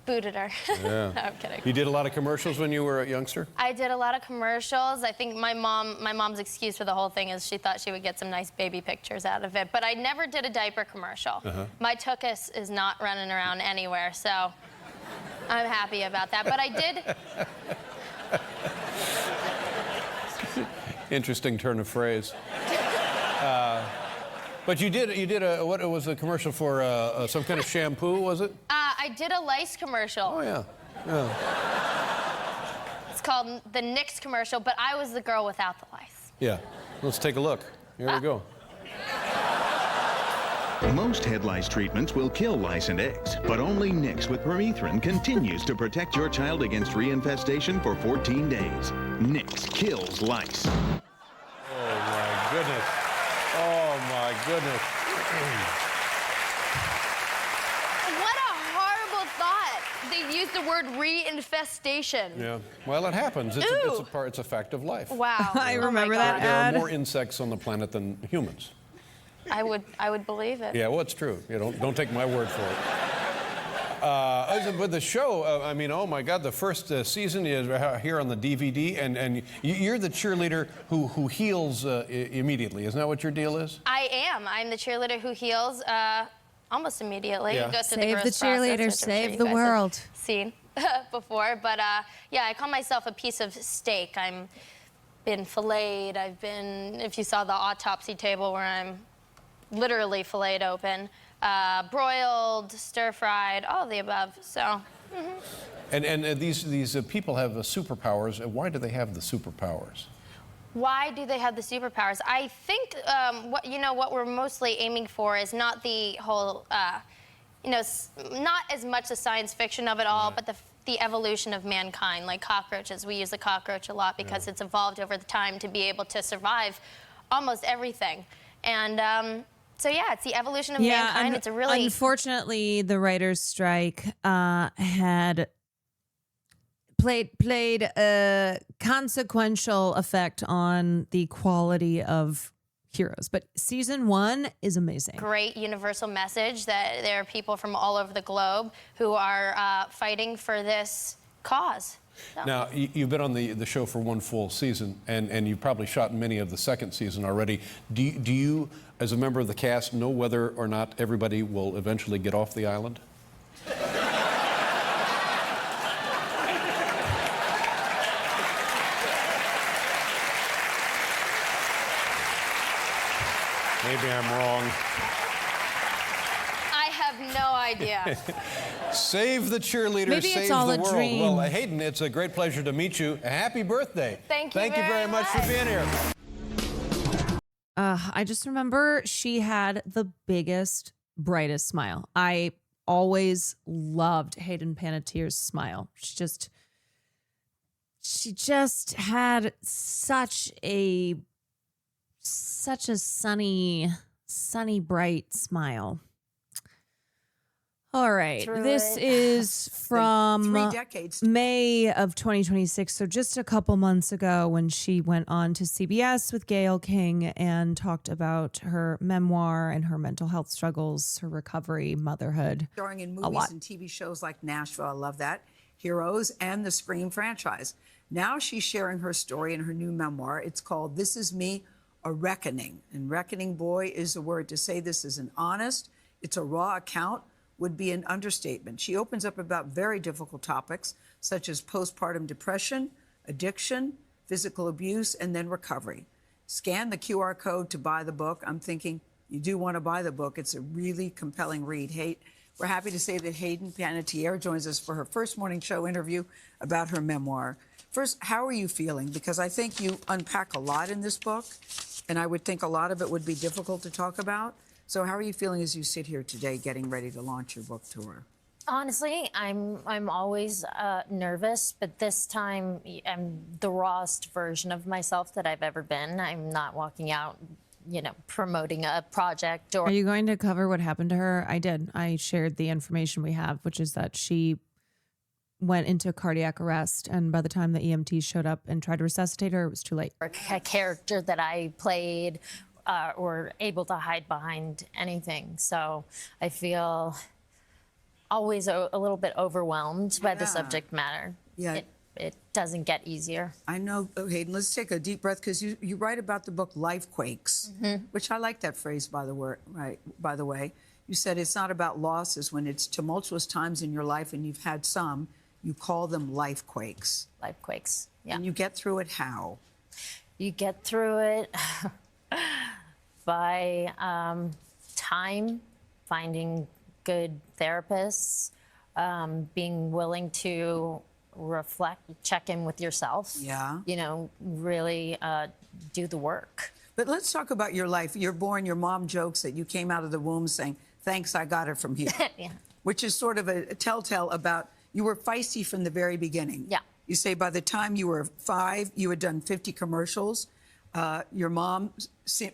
Speaker 16: booted her.
Speaker 15: Yeah.
Speaker 16: No, I'm kidding.
Speaker 15: You did a lot of commercials when you were a youngster?
Speaker 16: I did a lot of commercials. I think my mom's excuse for the whole thing is she thought she would get some nice baby pictures out of it. But I never did a diaper commercial. My tuchus is not running around anywhere, so I'm happy about that. But I did.
Speaker 15: Interesting turn of phrase. But you did what was a commercial for some kind of shampoo, was it?
Speaker 16: I did a lice commercial.
Speaker 15: Oh, yeah.
Speaker 16: It's called the Nix commercial, but I was the girl without the lice.
Speaker 15: Yeah. Let's take a look. Here we go.
Speaker 17: Most head lice treatments will kill lice and eggs, but only Nix with permethrin continues to protect your child against reinfestation for 14 days. Nix kills lice.
Speaker 15: Oh, my goodness. Oh, my goodness.
Speaker 16: What a horrible thought. They used the word reinfestation.
Speaker 15: Yeah. Well, it happens. It's a fact of life.
Speaker 16: Wow.
Speaker 1: I remember that
Speaker 15: There
Speaker 1: ad.
Speaker 15: are more insects on the planet than humans.
Speaker 16: I would believe it.
Speaker 15: Yeah, well, it's true. You don't take my word for it. With the show, I mean, oh my God, the first season is here on the DVD, and you're the cheerleader who heals immediately. Isn't that what your deal is?
Speaker 16: I am. I'm the cheerleader who heals almost immediately.
Speaker 15: Yeah.
Speaker 16: It goes through
Speaker 1: Save
Speaker 16: the
Speaker 1: the
Speaker 16: gross process,
Speaker 1: cheerleader,
Speaker 16: which I'm
Speaker 1: save
Speaker 16: sure you
Speaker 1: the
Speaker 16: guys have
Speaker 1: world.
Speaker 16: Seen before, but yeah, I call myself a piece of steak. I'm been filleted. I've been, if you saw the autopsy table where I'm literally filleted open, broiled, stir-fried, all of the above. So.
Speaker 15: And these people have superpowers. Why do they have the superpowers?
Speaker 16: Why do they have the superpowers? I think what we're mostly aiming for is not the whole, not as much the science fiction of it all, but the evolution of mankind. Like cockroaches, we use the cockroach a lot because it's evolved over the time to be able to survive almost everything. And so yeah, it's the evolution of mankind. It's a really
Speaker 1: unfortunately the writers' strike had played a consequential effect on the quality of Heroes. But season 1 is amazing.
Speaker 16: Great universal message that there are people from all over the globe who are fighting for this cause. So.
Speaker 15: Now, you've been on the show for one full season, and you've probably shot many of the second season already. Do you, as a member of the cast, know whether or not everybody will eventually get off the island? Maybe I'm wrong.
Speaker 16: I have no idea.
Speaker 15: Save the cheerleader,
Speaker 1: Maybe
Speaker 15: save
Speaker 1: it's all
Speaker 15: the
Speaker 1: a
Speaker 15: world.
Speaker 1: dream.
Speaker 15: Well, Hayden, it's a great pleasure to meet you. Happy birthday.
Speaker 16: Thank you
Speaker 15: very much for being here.
Speaker 1: I just remember she had the biggest, brightest smile. I always loved Hayden Panettiere's smile. She just had such a sunny, bright smile. All right. This is from
Speaker 13: 3 decades.
Speaker 1: May of 2026. So just a couple months ago when she went on to CBS with Gayle King and talked about her memoir and her mental health struggles, her recovery, motherhood.
Speaker 13: Starring in movies and TV shows like Nashville, I love that, Heroes, and the Scream franchise. Now she's sharing her story in her new memoir. It's called This Is Me, A Reckoning. And reckoning, boy, is the word. To say this is an honest, it's a raw account would be an understatement. She opens up about very difficult topics such as postpartum depression, addiction, physical abuse, and then recovery. Scan the QR code to buy the book. I'm thinking you do want to buy the book. It's a really compelling read. We're happy to say that Hayden Panettiere joins us for her first morning show interview about her memoir. First, how are you feeling? Because I think you unpack a lot in this book, and I would think a lot of it would be difficult to talk about. So how are you feeling as you sit here today getting ready to launch your book tour?
Speaker 11: Honestly, I'm always nervous, but this time I'm the rawest version of myself that I've ever been. I'm not walking out, promoting a project or...
Speaker 1: Are you going to cover what happened to her? I did. I shared the information we have, which is that she went into cardiac arrest, and by the time the EMTs showed up and tried to resuscitate her, it was too late.
Speaker 11: A character that I played or able to hide behind anything. So I feel always a little bit overwhelmed by the subject matter.
Speaker 13: Yeah.
Speaker 11: It doesn't get easier.
Speaker 13: I know, Hayden, let's take a deep breath, because you write about the book Life Quakes, which I like that phrase, by the way. You said it's not about losses. When it's tumultuous times in your life and you've had some, you call them life quakes.
Speaker 11: Life quakes, yeah.
Speaker 13: And you get through it how?
Speaker 11: You get through it by time, finding good therapists, being willing to reflect, check in with yourself.
Speaker 13: Yeah.
Speaker 11: You know, really do the work.
Speaker 13: But let's talk about your life. You're born, your mom jokes that you came out of the womb saying, thanks, I got it from here.
Speaker 11: Yeah.
Speaker 13: Which is sort of a telltale about, you were feisty from the very beginning.
Speaker 11: Yeah.
Speaker 13: You say by the time you were 5, you had done 50 commercials. Your mom,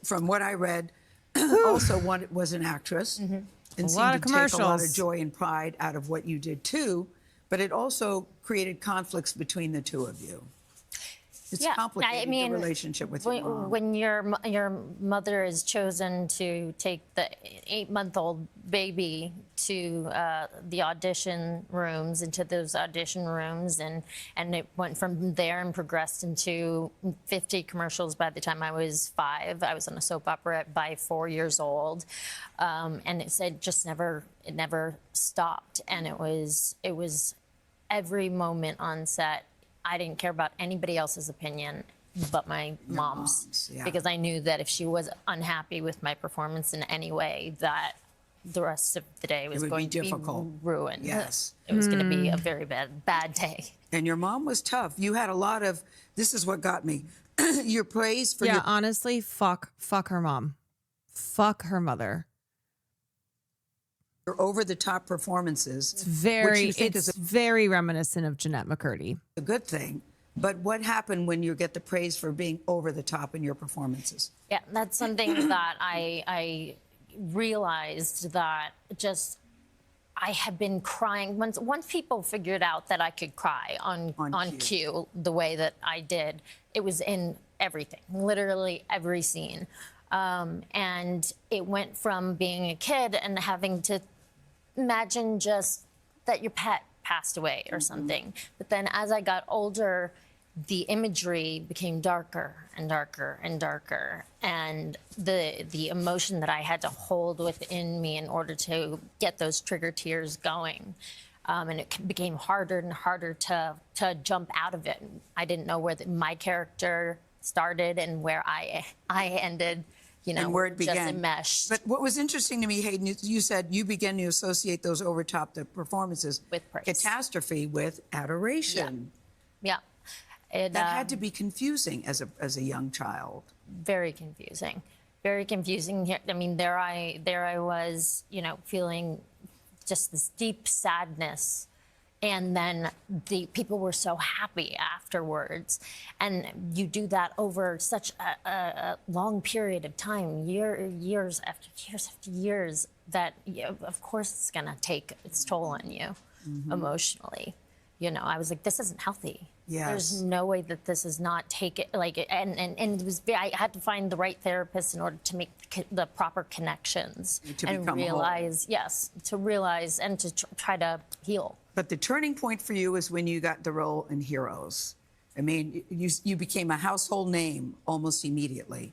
Speaker 13: from what I read, also was an actress. And seemed to take a lot of joy and pride out of what you did too. But it also created conflicts between the two of you. It's complicated, the relationship with your mom.
Speaker 11: When your mother is chosen to take the 8-month-old baby to the audition rooms, into those audition rooms, and it went from there and progressed into 50 commercials by the time I was 5. I was on a soap opera by 4 years old, and it just never stopped. And it was every moment on set. I didn't care about anybody else's opinion but my mom's, because I knew that if she was unhappy with my performance in any way, that the rest of the day was going to be ruined.
Speaker 13: Yes.
Speaker 11: It was going to be a very bad day.
Speaker 13: And your mom was tough. You had a lot of, this is what got me, your praise for your...
Speaker 1: honestly, fuck her mom. Fuck her mother.
Speaker 13: Your over-the-top performances.
Speaker 1: It's very reminiscent of Jeanette McCurdy.
Speaker 13: A good thing. But what happened when you get the praise for being over-the-top in your performances?
Speaker 11: Yeah, that's something that I realized, that just I had been crying. Once people figured out that I could cry on cue the way that I did, it was in everything, literally every scene. And it went from being a kid and having to imagine just that your pet passed away or something. But then as I got older, the imagery became darker and darker and darker. And the emotion that I had to hold within me in order to get those trigger tears going. And it became harder and harder to jump out of it. I didn't know where my character started and where I ended. You know,
Speaker 13: and where it began.
Speaker 11: Just enmeshed.
Speaker 13: But what was interesting to me, Hayden, you said you began to associate those over-top performances
Speaker 11: with praise.
Speaker 13: Catastrophe with adoration.
Speaker 11: Yeah.
Speaker 13: That had to be confusing as a young child.
Speaker 11: Very confusing. Very confusing. I mean, there I was, you know, feeling just this deep sadness. And then the people were so happy afterwards. And you do that over such a long period of time, years after years, that of course it's gonna take its toll on you emotionally. You know, I was like, this isn't healthy.
Speaker 13: Yes.
Speaker 11: There's no way that this is not taken, like, and it was, I had to find the right therapist in order to make the proper connections. And realize, to realize and to try to heal.
Speaker 13: But the turning point for you is when you got the role in Heroes. I mean, you became a household name almost immediately.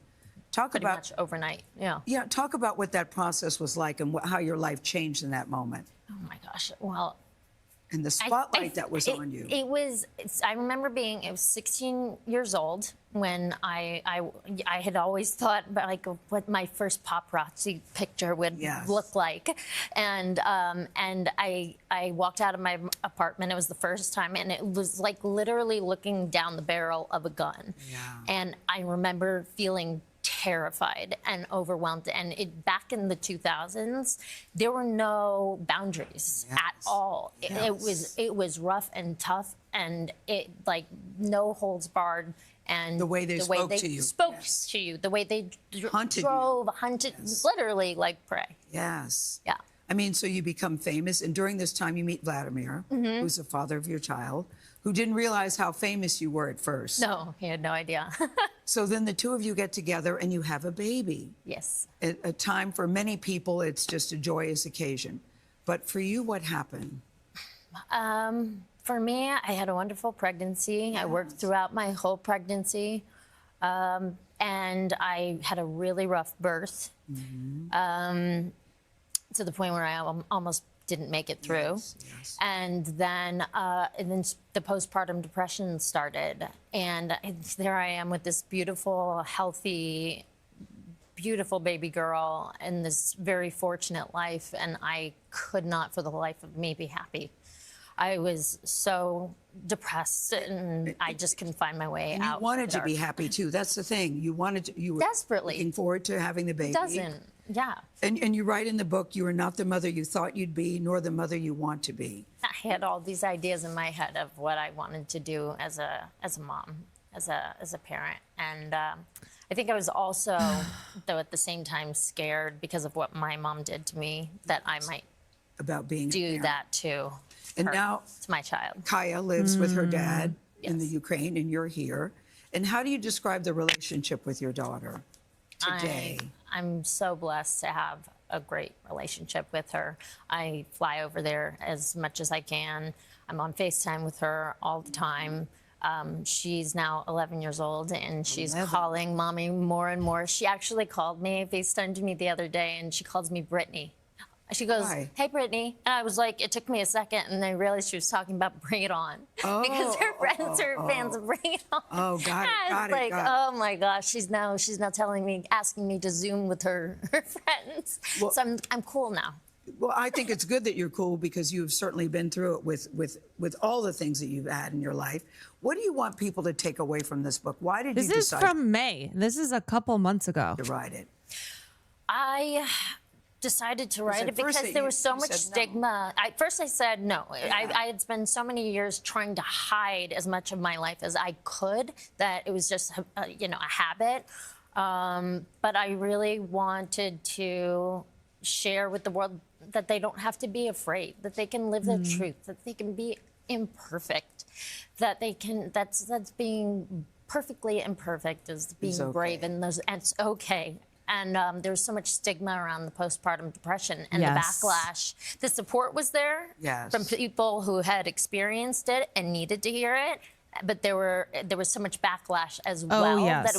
Speaker 11: Pretty much overnight, yeah.
Speaker 13: Yeah, talk about what that process was like and how your life changed in that moment.
Speaker 11: Oh my gosh, well.
Speaker 13: And the spotlight that was on you.
Speaker 11: I remember I was 16 years old when I had always thought about like what my first paparazzi picture would look like. And I walked out of my apartment. It was the first time, and it was like literally looking down the barrel of a gun. Yeah. And I remember feeling terrified and overwhelmed. And back in the 2000s, there were no boundaries at all. It was rough and tough, and it like no holds barred. And
Speaker 13: the way they spoke to you,
Speaker 11: the way they hunted, literally like prey.
Speaker 13: Yes.
Speaker 11: Yeah.
Speaker 13: I mean, so you become famous, and during this time you meet Vladimir, who's the father of your child, who didn't realize how famous you were at first.
Speaker 11: No, he had no idea.
Speaker 13: So then the two of you get together and you have a baby.
Speaker 11: Yes.
Speaker 13: At a time for many people, it's just a joyous occasion. But for you, what happened?
Speaker 11: For me, I had a wonderful pregnancy. I worked throughout my whole pregnancy. And I had a really rough birth, to the point where I almost didn't make it through.
Speaker 13: Yes.
Speaker 11: And then the postpartum depression started. And there I am with this beautiful, healthy, beautiful baby girl in this very fortunate life. And I could not, for the life of me, be happy. I was so depressed, and I just couldn't find my way
Speaker 13: and
Speaker 11: out.
Speaker 13: You wanted to be happy too. That's the thing. You wanted to. You were
Speaker 11: desperately
Speaker 13: looking forward to having the baby.
Speaker 11: Yeah.
Speaker 13: And you write in the book, you were not the mother you thought you'd be, nor the mother you want to be.
Speaker 11: I had all these ideas in my head of what I wanted to do as a mom, as a parent, and I think I was also, though, at the same time scared because of what my mom did to me, that I might do that too.
Speaker 13: And now
Speaker 11: it's my child.
Speaker 13: Kaya lives with her dad in the Ukraine, and you're here. And how do you describe the relationship with your daughter today?
Speaker 11: I'm so blessed to have a great relationship with her. I fly over there as much as I can. I'm on FaceTime with her all the time. She's now 11 years old, and she's calling mommy more and more. She actually called me, FaceTimed me the other day, and she calls me Brittany. She goes, "Hey, Brittany." And I was like, it took me a second, and I realized she was talking about Bring It On. Because her friends are fans of Bring It On.
Speaker 13: Oh, got it.
Speaker 11: Oh my gosh, she's now telling me, asking me to Zoom with her friends. Well, so I'm cool now.
Speaker 13: Well, I think it's good that you're cool, because you've certainly been through it with all the things that you've had in your life. What do you want people to take away from this book? Why did you decide?
Speaker 1: This is from May. This is a couple months ago.
Speaker 13: To write it.
Speaker 11: I decided to write it because there was so much stigma. At first I said no. Yeah. I had spent so many years trying to hide as much of my life as I could, that it was just a habit. But I really wanted to share with the world that they don't have to be afraid, that they can live their truth, that they can be imperfect, that they can, that's being perfectly imperfect is being brave, and it's okay. And there's so much stigma around the postpartum depression and the backlash. The support was there from people who had experienced it and needed to hear it. But there was so much backlash as well that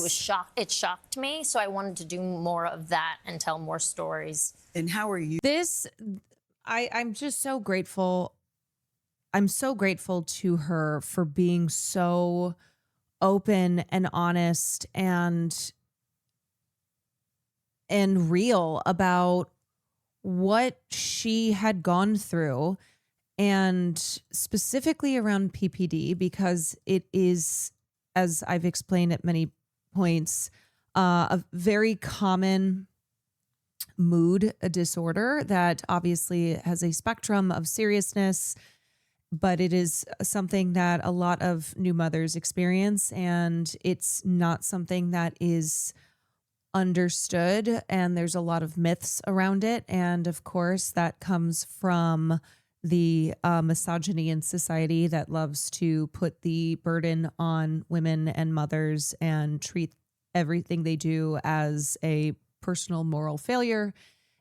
Speaker 11: it shocked me. So I wanted to do more of that and tell more stories.
Speaker 13: And how are you?
Speaker 1: I'm just so grateful. I'm so grateful to her for being so open and honest and real about what she had gone through, and specifically around PPD, because it is, as I've explained at many points, a very common mood disorder that obviously has a spectrum of seriousness, but it is something that a lot of new mothers experience, and it's not something that is understood, and there's a lot of myths around it. And of course that comes from the misogyny in society that loves to put the burden on women and mothers and treat everything they do as a personal moral failure,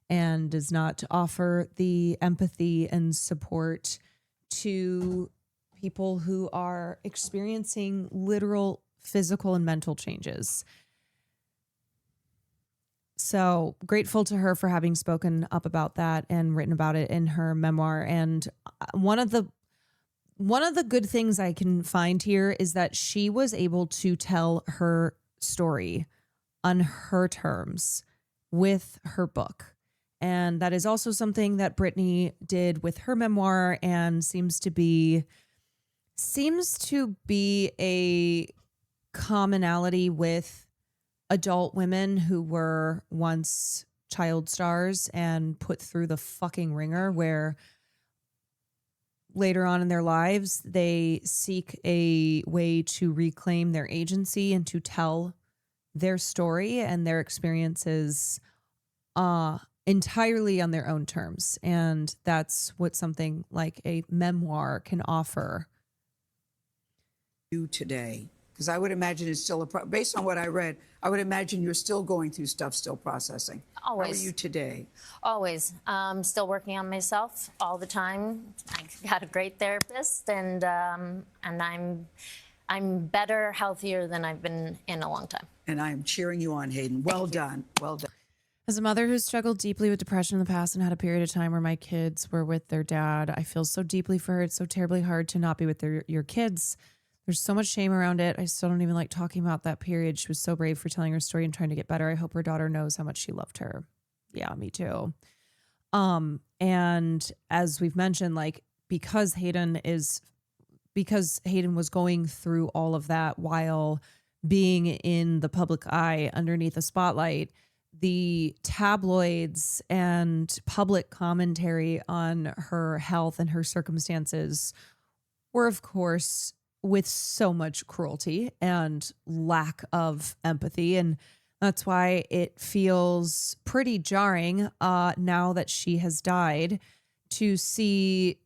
Speaker 1: and does not offer the empathy and support to people who are experiencing literal physical and mental changes. So grateful to her for having spoken up about that and written about it in her memoir. And one of the good things I can find here is that she was able to tell her story on her terms with her book. And that is also something that Brittany did with her memoir, and seems to be a commonality with adult women who were once child stars and put through the fucking ringer, where later on in their lives, they seek a way to reclaim their agency and to tell their story and their experiences entirely on their own terms. And that's what something like a memoir can offer.
Speaker 13: You today, Because I would imagine it's still based on what I read, I would imagine you're still going through stuff, still processing.
Speaker 11: Always.
Speaker 13: How are you today? Always.
Speaker 11: Still working on myself all the time. I got a great therapist, and I'm better, healthier than I've been in a long time.
Speaker 13: And I am cheering you on, Hayden. Well done. Well done.
Speaker 1: As a mother who's struggled deeply with depression in the past and had a period of time where my kids were with their dad, I feel so deeply for her. It's so terribly hard to not be with your kids. There's so much shame around it. I still don't even like talking about that period. She was so brave for telling her story and trying to get better. I hope her daughter knows how much she loved her. Yeah, me too. And as we've mentioned, like, because Hayden was going through all of that while being in the public eye underneath the spotlight, the tabloids and public commentary on her health and her circumstances were, of course, with so much cruelty and lack of empathy. And that's why it feels pretty jarring now that she has died to see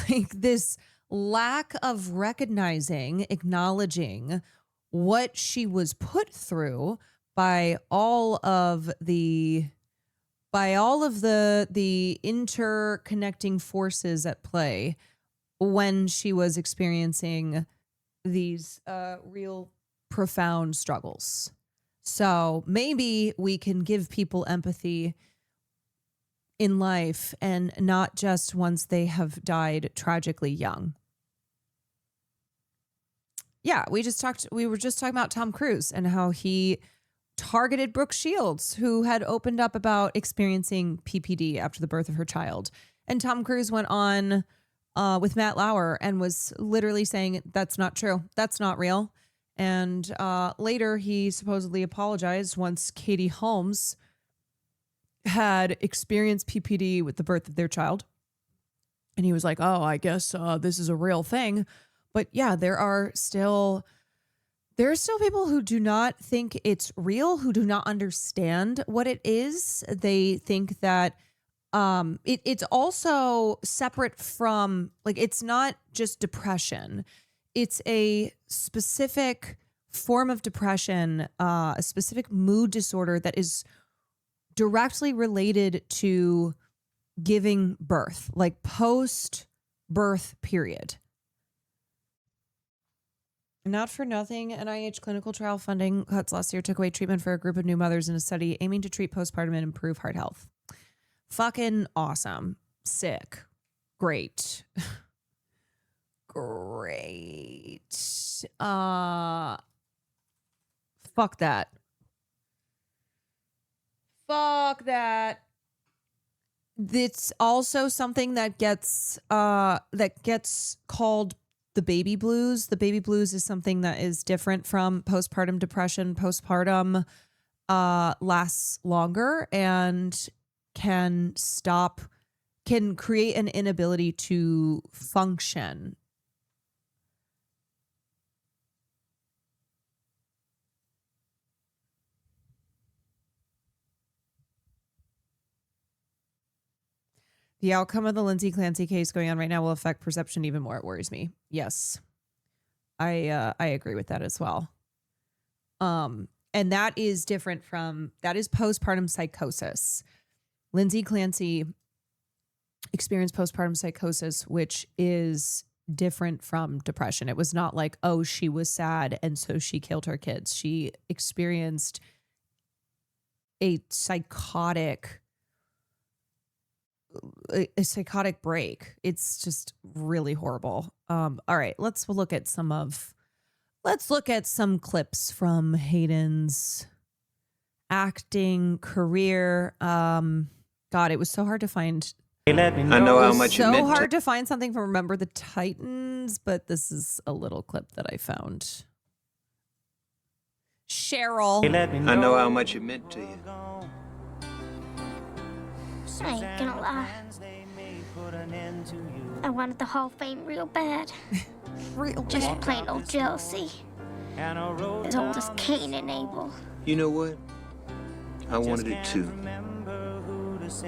Speaker 1: like this lack of recognizing, acknowledging what she was put through by all of the interconnecting forces at play when she was experiencing these real profound struggles. So maybe we can give people empathy in life and not just once they have died tragically young. Yeah, we were just talking about Tom Cruise and how he targeted Brooke Shields, who had opened up about experiencing PPD after the birth of her child. And Tom Cruise went on with Matt Lauer and was literally saying, that's not true. That's not real. And later he supposedly apologized once Katie Holmes had experienced PPD with the birth of their child. And he was like, oh, I guess this is a real thing. But yeah, there are still people who do not think it's real, who do not understand what it is. They think that it's also separate from, like, it's not just depression. It's a specific form of depression, a specific mood disorder that is directly related to giving birth, like post-birth period. Not for nothing, NIH clinical trial funding cuts last year took away treatment for a group of new mothers in a study aiming to treat postpartum and improve heart health. Fucking awesome. Sick. Great. Great. Fuck that. Fuck that. It's also something that gets called the baby blues. The baby blues is something that is different from postpartum depression. Postpartum lasts longer and can create an inability to function. The outcome of the Lindsay Clancy case going on right now will affect perception even more. It worries me. Yes. I agree with that as well. And that is different from, that is postpartum psychosis. Lindsay Clancy experienced postpartum psychosis, which is different from depression. It was not like, oh, she was sad and so she killed her kids. She experienced a psychotic break. It's just really horrible. All right, let's look at some clips from Hayden's acting career. God, it was so hard to find.
Speaker 18: I know how much
Speaker 1: so hard to find something from Remember the Titans, but this is a little clip that I found. Cheryl.
Speaker 18: I know how much it meant to you.
Speaker 10: I ain't gonna lie. I wanted the Hall of Fame real bad. Just plain old jealousy. As old as Cain and Abel.
Speaker 18: You know what? I wanted it too.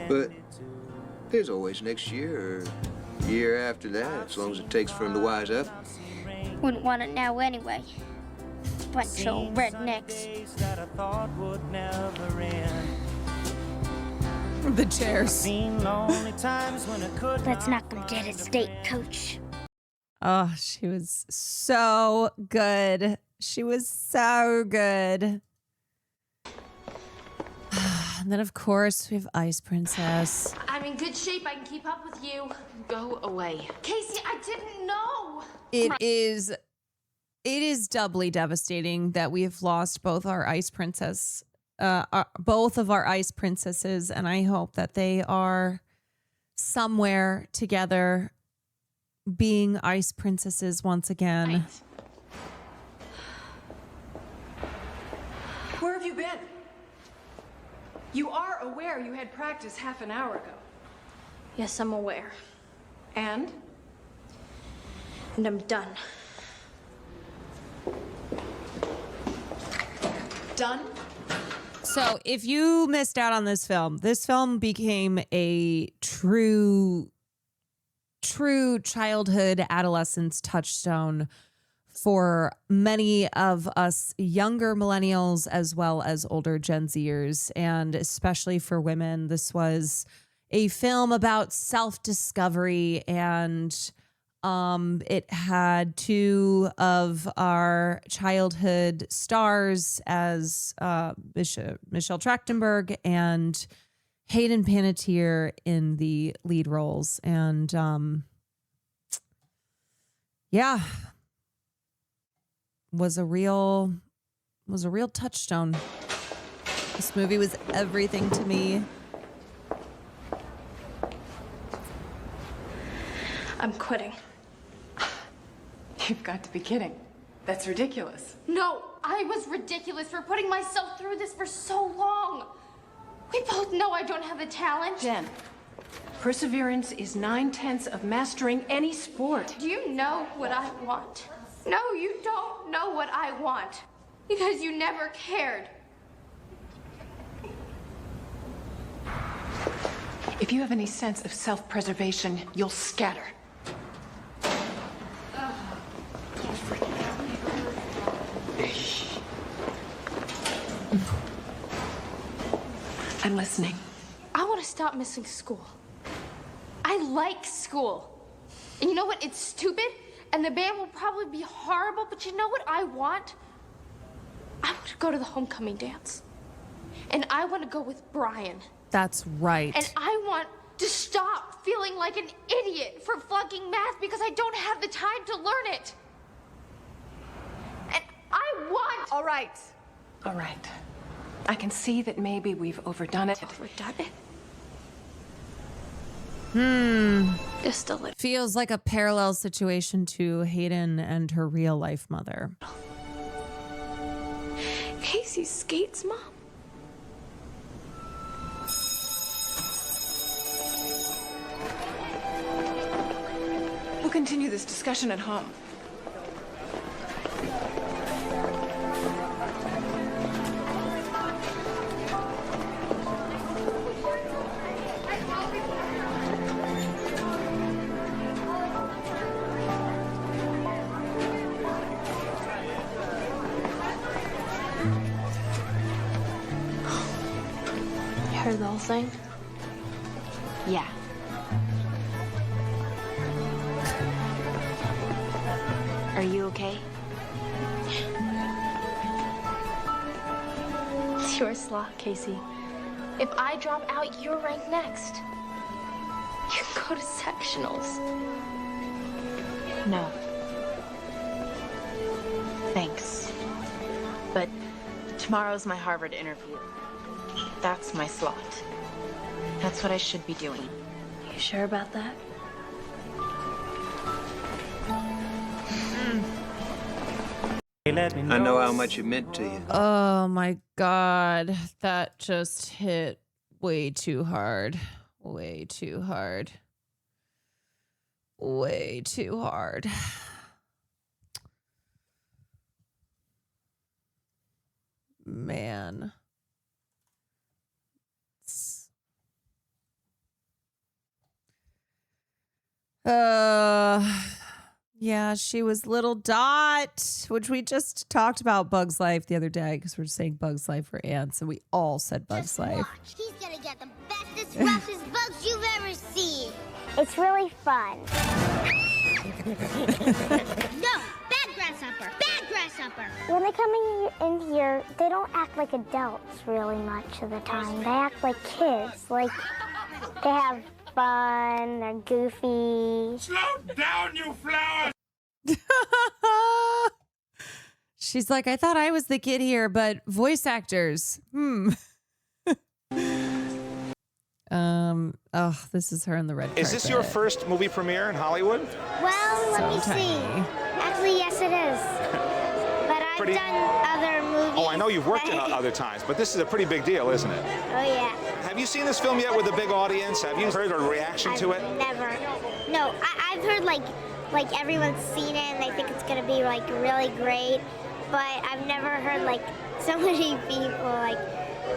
Speaker 18: But there's always next year or year after that, as long as it takes for him to wise up.
Speaker 10: Wouldn't want it now anyway. Bunch of rednecks.
Speaker 1: The chairs.
Speaker 10: Let's knock them dead at state, Coach.
Speaker 1: Oh, she was so good. She was so good. And then, of course, we have Ice Princess.
Speaker 19: I'm in good shape. I can keep up with you. Go away. Casey, I didn't know.
Speaker 1: It is doubly devastating that we have lost both our Ice Princess, both of our Ice Princesses, and I hope that they are somewhere together being Ice Princesses once again.
Speaker 19: Nice.
Speaker 6: Where have you been? You are aware you had practice half an hour ago.
Speaker 2: Yes, I'm aware.
Speaker 6: And?
Speaker 2: And I'm done.
Speaker 6: Done?
Speaker 1: So if you missed out on this film became a true childhood adolescence touchstone for many of us younger millennials as well as older Gen Zers, and especially for women. This was a film about self-discovery, and it had two of our childhood stars as Michelle Trachtenberg and Hayden Panettiere in the lead roles. And yeah, was a real touchstone. This movie was everything to me.
Speaker 2: I'm quitting.
Speaker 6: You've got to be kidding. That's ridiculous.
Speaker 19: No, I was ridiculous for putting myself through this for so long. We both know I don't have the talent.
Speaker 6: Jen, perseverance is 9/10 of mastering any sport.
Speaker 19: Do you know what I want? No, you don't know what I want. Because you never cared.
Speaker 6: If you have any sense of self-preservation, you'll scatter. I'm listening.
Speaker 19: I want to stop missing school. I like school. And you know what? It's stupid, and the band will probably be horrible, but you know what I want? I want to go to the homecoming dance. And I want to go with Brian.
Speaker 1: That's right.
Speaker 19: And I want to stop feeling like an idiot for flunking math because I don't have the time to learn it. And I want...
Speaker 6: All right. All right. I can see that maybe we've overdone it.
Speaker 19: Overdone it?
Speaker 1: Just a little. Feels like a parallel situation to Hayden and her real life mother.
Speaker 19: Casey skates, Mom.
Speaker 6: We'll continue this discussion at home.
Speaker 2: You heard the whole thing?
Speaker 19: Yeah.
Speaker 2: Are you okay?
Speaker 19: It's your slot, Casey. If I drop out, you're ranked next. You can go to sectionals.
Speaker 2: No. Thanks. But tomorrow's my Harvard interview. That's my slot. That's what I should be doing. You sure about that?
Speaker 18: I know how much it meant to you.
Speaker 1: Oh my God. That just hit way too hard. Way too hard. Way too hard. Man. Yeah, she was Little Dot, which we just talked about Bug's Life the other day because we're saying Bug's Life for ants, and we all said Bug's Life.
Speaker 10: Watch. He's gonna get the bestest, roughest bugs you've ever seen. It's really fun. No, bad grasshopper, bad grasshopper. When they come in here, they don't act like adults really much of the time. They act like kids, like they have fun, they're goofy.
Speaker 20: Slow down, you flowers!
Speaker 1: She's like, I thought I was the kid here, but voice actors. Oh, this is her in the red carpet.
Speaker 20: Is this your first movie premiere in Hollywood?
Speaker 10: Well, let me see. Actually, yes, it is. But I've done other movies.
Speaker 20: Oh, I know you've worked in other times, but this is a pretty big deal, isn't it?
Speaker 10: Oh, yeah.
Speaker 20: Have you seen this film yet with a big audience? Have you heard a reaction to it?
Speaker 10: Never. No, I've heard like everyone's seen it and they think it's gonna be like really great, but I've never heard like so many people like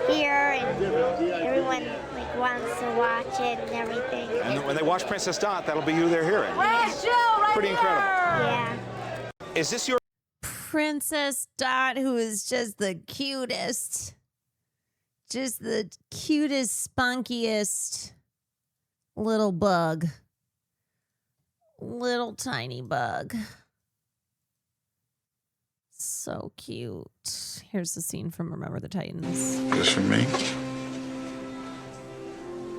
Speaker 10: here and everyone like wants to watch it and everything.
Speaker 20: And when they watch Princess Dot, that'll be you they're hearing. Pretty incredible.
Speaker 10: Yeah.
Speaker 20: Is this your
Speaker 1: Princess Dot, who is just the cutest. Just the cutest, spunkiest little bug. Little tiny bug. So cute. Here's the scene from Remember the Titans.
Speaker 21: Just for me?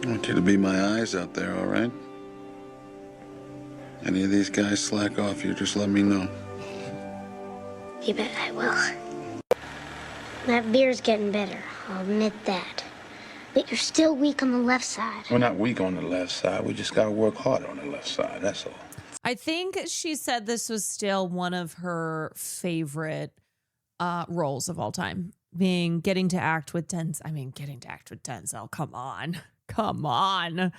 Speaker 21: I want you to be my eyes out there, all right? Any of these guys slack off, you just let me know.
Speaker 10: You bet I will. That beer's getting better, I'll admit that. But you're still weak on the left side.
Speaker 21: We're not weak on the left side. We just got to work hard on the left side, that's all.
Speaker 1: I think she said this was still one of her favorite roles of all time. Getting to act with Denzel. Come on. Come on.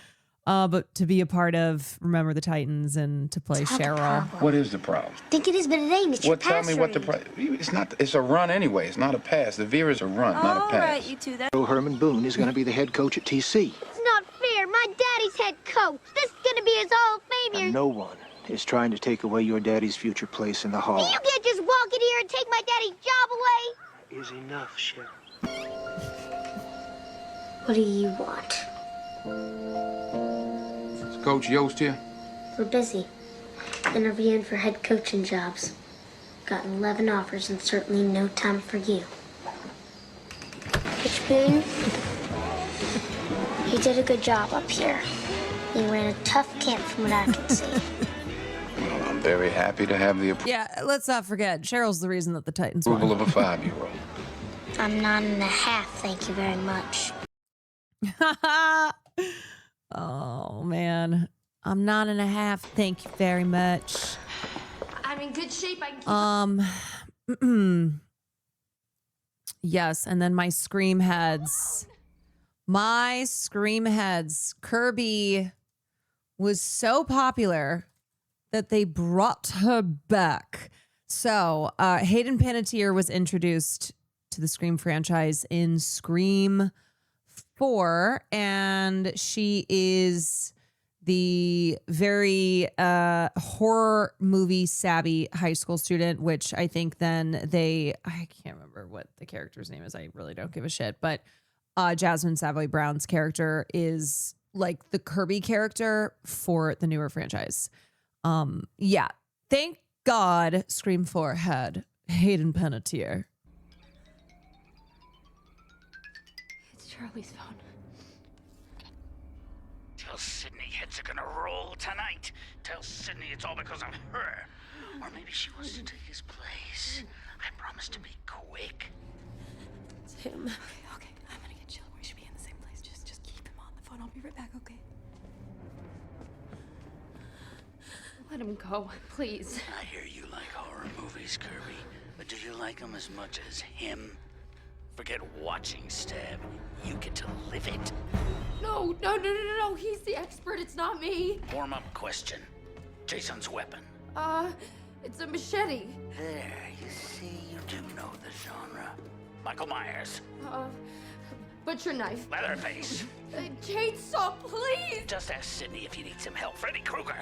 Speaker 1: But to be a part of Remember the Titans and to play Cheryl.
Speaker 21: What is the problem?
Speaker 10: I think it is, but it ain't. It's your pass
Speaker 21: tell me what the problem. It's not. It's a run anyway. It's not a pass. The veer is a run, not a pass.
Speaker 22: All right, you two. Herman Boone is going to be the head coach at TC.
Speaker 10: It's not fair. My daddy's head coach. This is going to be his Hall of Fame year.
Speaker 22: And no one is trying to take away your daddy's future place in the Hall.
Speaker 10: You can't just walk in here and take my daddy's job away.
Speaker 22: Is enough, Cheryl.
Speaker 10: What do you want?
Speaker 21: Is Coach Yost here?
Speaker 10: We're busy. Interviewing for head coaching jobs. Gotten 11 offers and certainly no time for you. Coach Boone, he did a good job up here. He ran a tough camp from what I can see.
Speaker 21: Well, I'm very happy to have the
Speaker 1: Yeah, let's not forget, Cheryl's the reason that the Titans
Speaker 21: approval
Speaker 1: won.
Speaker 21: of a 5-year-old.
Speaker 10: I'm 9.5, thank you very much.
Speaker 1: Oh, man. I'm 9.5. Thank you very much.
Speaker 19: I'm in good shape. I can keep
Speaker 1: Yes, and then my scream heads. Kirby was so popular that they brought her back. So Hayden Panettiere was introduced to the Scream franchise in Scream 4, and she is the very horror movie savvy high school student, which I think then I can't remember what the character's name is. I really don't give a shit. But Jasmine Savoy Brown's character is like the Kirby character for the newer franchise. Yeah. Thank God Scream 4 had Hayden Panettiere.
Speaker 19: It's Charlie's phone.
Speaker 23: Tell Sydney heads are gonna roll tonight. Tell Sydney it's all because of her. Or maybe she wants to take his place. I promise to be quick.
Speaker 19: It's him. Okay, I'm gonna get chill. We should be in the same place. Just keep him on the phone. I'll be right back, okay? Let him go, please.
Speaker 23: I hear you like horror movies, Kirby. But do you like them as much as him? Forget watching Stab. You get to live it.
Speaker 19: No. He's the expert. It's not me.
Speaker 23: Warm up question. Jason's weapon.
Speaker 19: It's a machete.
Speaker 23: There, you see, you do know the genre. Michael Myers.
Speaker 19: Butcher knife.
Speaker 23: Leatherface.
Speaker 19: Chainsaw, please!
Speaker 23: Just ask Sydney if you need some help. Freddy Krueger.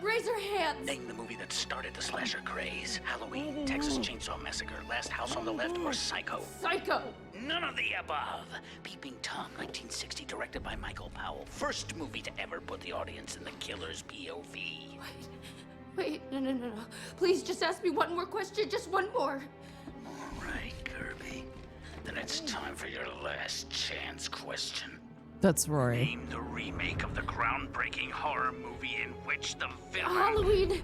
Speaker 19: Razor hands.
Speaker 23: Name the movie that started the slasher craze. Halloween, Texas Chainsaw Massacre, Last House on the Left, or Psycho.
Speaker 19: Psycho.
Speaker 23: None of the above. Peeping Tom, 1960, directed by Michael Powell. First movie to ever put the audience in the killer's POV.
Speaker 19: Wait, no. Please, just ask me one more question, just one more.
Speaker 23: All right, Kirby. Then it's time for your last chance question.
Speaker 1: That's Rory.
Speaker 23: Name the remake of the groundbreaking horror movie in which the villain...
Speaker 19: Halloween,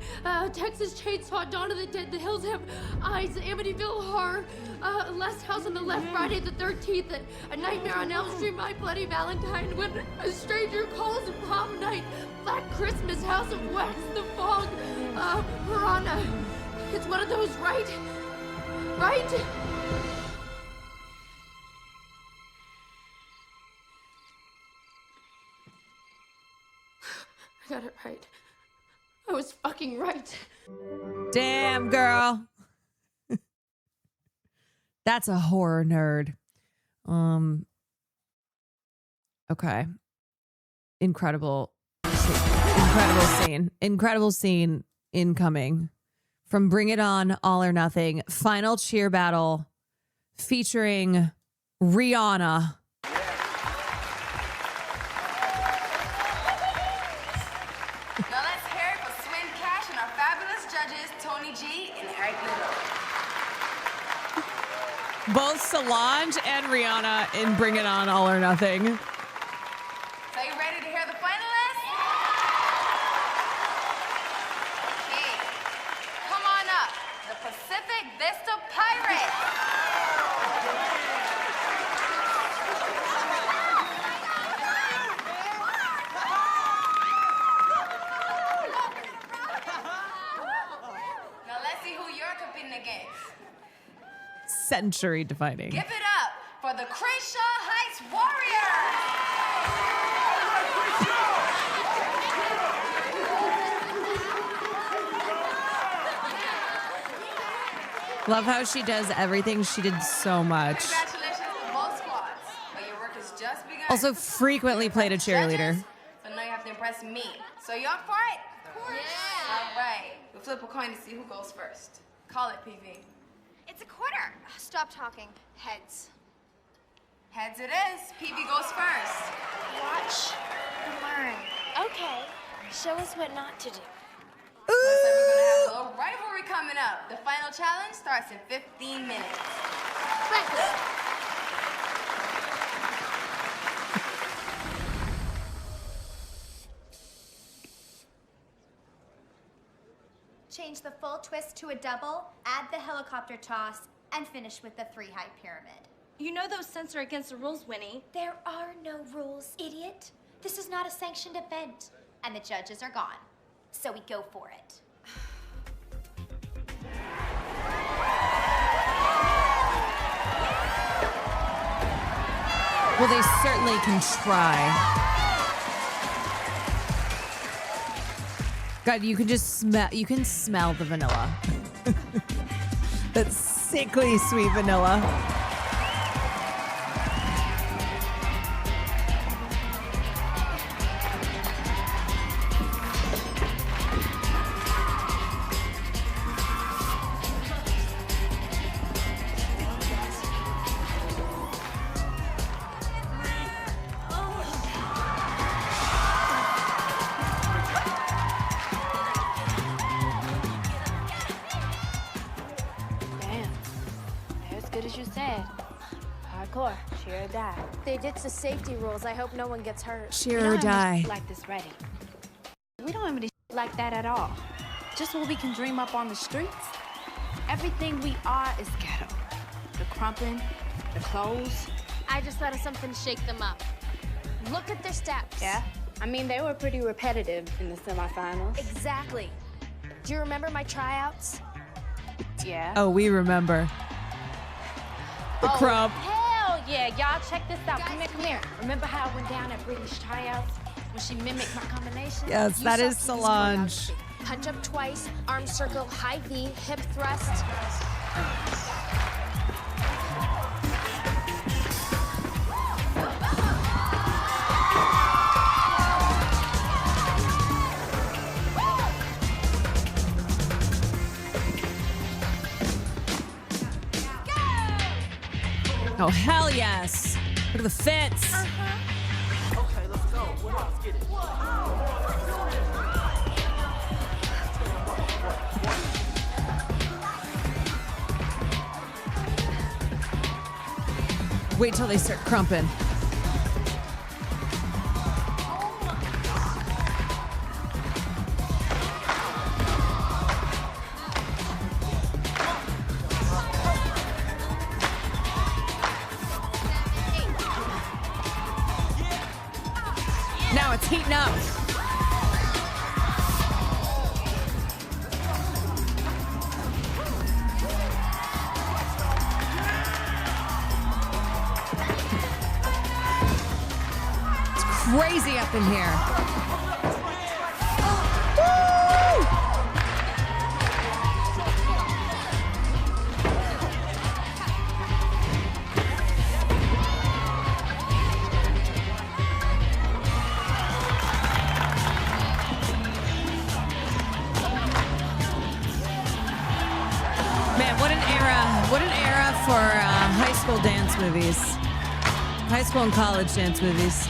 Speaker 19: Texas Chainsaw, Dawn of the Dead, The Hills Have Eyes, Amityville Horror, Last House on the Left, Friday the 13th, A Nightmare on Elm Street, My Bloody Valentine, When a Stranger Calls, Prom Night, Black Christmas, House of Wax, The Fog, Piranha. It's one of those, right? Right? I got it right. I was fucking right.
Speaker 1: Damn, girl. That's a horror nerd. Okay. Incredible scene incoming from Bring It On, All or Nothing. Final cheer battle featuring Rihanna.
Speaker 3: Now let's hear it for Swin Cash and our fabulous judges, Tony G and Eric Little.
Speaker 1: Both Solange and Rihanna in Bring It On, All or Nothing.
Speaker 3: So you ready to hear the finalists? Okay, come on up, the Pacific Vista Pirates. Now let's see who you're competing against.
Speaker 1: Century defining.
Speaker 3: Give it up for the Crenshaw Heights Warriors!
Speaker 1: Love how she does everything. She did so much.
Speaker 3: Congratulations to both squads, but your work has just begun.
Speaker 1: Also frequently played a cheerleader.
Speaker 3: So now you have to impress me. So you up for it? Of course. Yeah. All right. We'll flip a coin to see who goes first. Call it, PV.
Speaker 4: It's a quarter. Stop talking. Heads.
Speaker 3: Heads it is. PV goes first.
Speaker 4: Watch and learn. Okay. Show us what not to do.
Speaker 3: Looks like we're gonna have a little rivalry coming up. The final challenge starts in 15 minutes.
Speaker 4: Change the full twist to a double, add the helicopter toss, and finish with the 3 high pyramid.
Speaker 19: You know those cents are against the rules, Winnie.
Speaker 4: There are no rules, idiot. This is not a sanctioned event. And the judges are gone. So we go for it.
Speaker 1: Well, they certainly can try. God, you can just smell the vanilla. That sickly sweet vanilla.
Speaker 4: It's the safety rules. I hope no one gets hurt.
Speaker 1: Cheer or die.
Speaker 7: Like this ready. We don't have any like that at all. Just what we can dream up on the streets. Everything we are is ghetto. The crumping, the clothes.
Speaker 16: I just thought of something to shake them up. Look at their steps.
Speaker 7: Yeah? I mean, they were pretty repetitive in the semifinals.
Speaker 16: Exactly. Do you remember my tryouts?
Speaker 7: Yeah.
Speaker 1: Oh, we remember. The crump.
Speaker 7: Hell yeah, y'all check this out. Guys, come here. Remember how I went down at British tryouts when she mimicked my combination?
Speaker 1: Yes, that is Solange.
Speaker 16: Punch up twice, arm circle, high V, hip thrust.
Speaker 1: Oh, hell yes. Look at the fits.
Speaker 14: Okay, let's go. Let's get it.
Speaker 1: Wait till they start crumping. Now it's heating up. Crazy up in here. Woo! Man, what an era. What an era for high school dance movies. High school and college dance movies.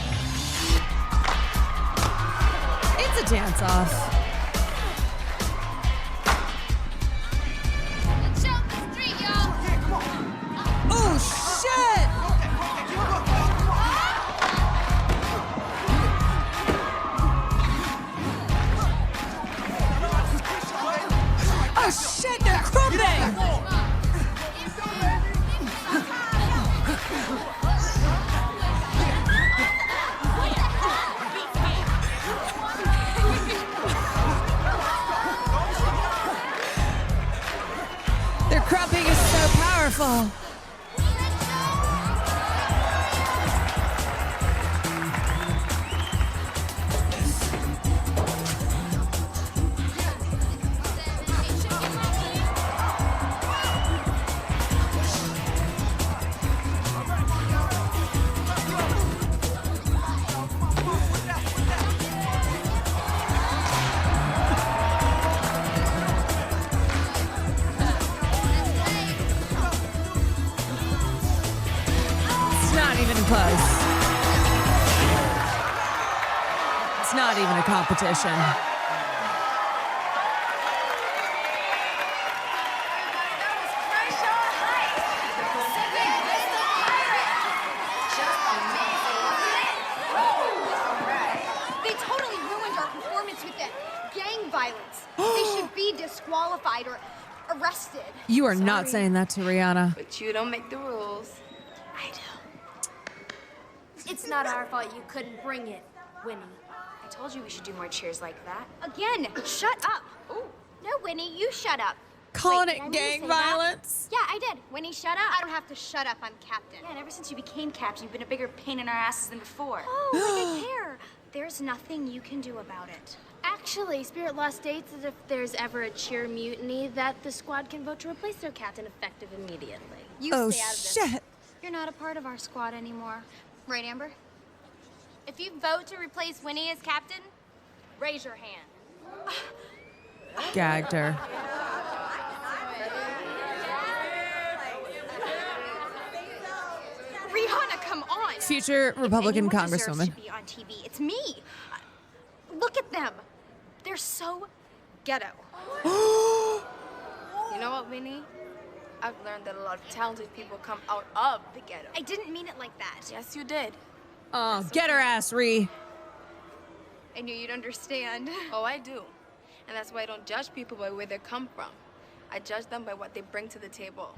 Speaker 1: It's a dance off. Oh shit! Oh shit, they're crumping! Their crumping is so powerful. It's not even a competition.
Speaker 8: They totally ruined our performance with that gang violence. They should be disqualified or arrested.
Speaker 1: You are not saying that to Rihanna.
Speaker 3: But you don't make the rules.
Speaker 8: I do. It's not our fault you couldn't bring it, Winnie.
Speaker 9: I told you we should do more cheers like that.
Speaker 8: Again, shut up. Ooh. No, Winnie, you shut up.
Speaker 1: Calling
Speaker 8: Wait,
Speaker 1: it gang violence?
Speaker 8: Yeah, I did. Winnie, shut up. I don't have to shut up. I'm captain.
Speaker 9: Yeah, and ever since you became captain, you've been a bigger pain in our asses than before.
Speaker 8: Oh, like I care. There's nothing you can do about it.
Speaker 2: Actually, Spirit Law states that if there's ever a cheer mutiny, that the squad can vote to replace their captain effective immediately.
Speaker 8: You stay out of this.
Speaker 1: Shit.
Speaker 8: You're not a part of our squad anymore. Right, Amber? If you vote to replace Winnie as captain, raise your hand.
Speaker 1: Gagged her.
Speaker 8: Rihanna, come on.
Speaker 1: Future Republican
Speaker 8: If anyone deserves
Speaker 1: Congresswoman.
Speaker 8: to be on TV, it's me. Look at them. They're so ghetto.
Speaker 3: You know what, Winnie? I've learned that a lot of talented people come out of the ghetto.
Speaker 8: I didn't mean it like that.
Speaker 3: Yes, you did.
Speaker 1: Oh, get her ass, Ree.
Speaker 8: I knew you'd understand.
Speaker 3: Oh, I do. And that's why I don't judge people by where they come from. I judge them by what they bring to the table.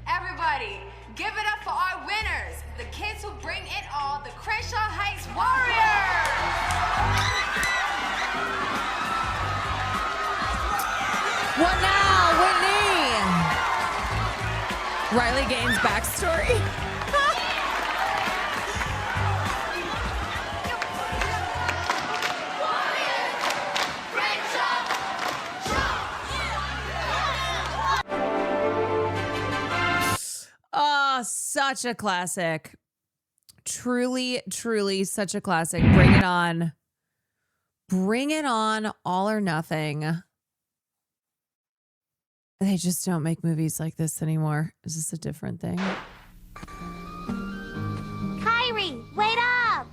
Speaker 3: Everybody, give it up for our winners, the kids who bring it all, the Crenshaw Heights Warriors!
Speaker 1: What now, Whitney? Riley Gaines' backstory. Oh, such a classic. Truly, truly such a classic. Bring it on. Bring it on, All or Nothing. They just don't make movies like this anymore. Is this a different thing?
Speaker 4: Kyrie, wait up!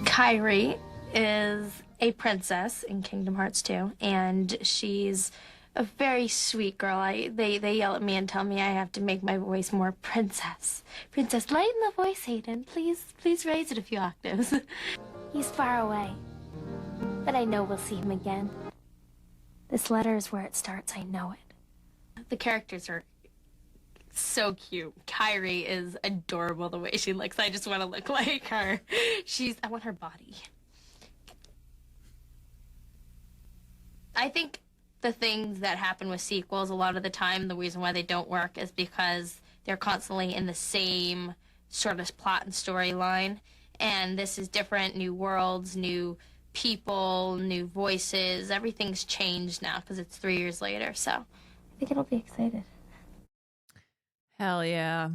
Speaker 16: Kyrie is a princess in Kingdom Hearts 2, and she's a very sweet girl. They yell at me and tell me I have to make my voice more princess. Princess, lighten the voice, Hayden. Please raise it a few octaves.
Speaker 2: He's far away, but I know we'll see him again. This letter is where it starts, I know it.
Speaker 16: The characters are so cute. Kyrie is adorable the way she looks. I just want to look like her. I want her body. I think the things that happen with sequels, a lot of the time, the reason why they don't work is because they're constantly in the same sort of plot and storyline. And this is different, new worlds, new people, new voices. Everything's changed now because it's 3 years later. So I think it'll be excited.
Speaker 1: Hell yeah.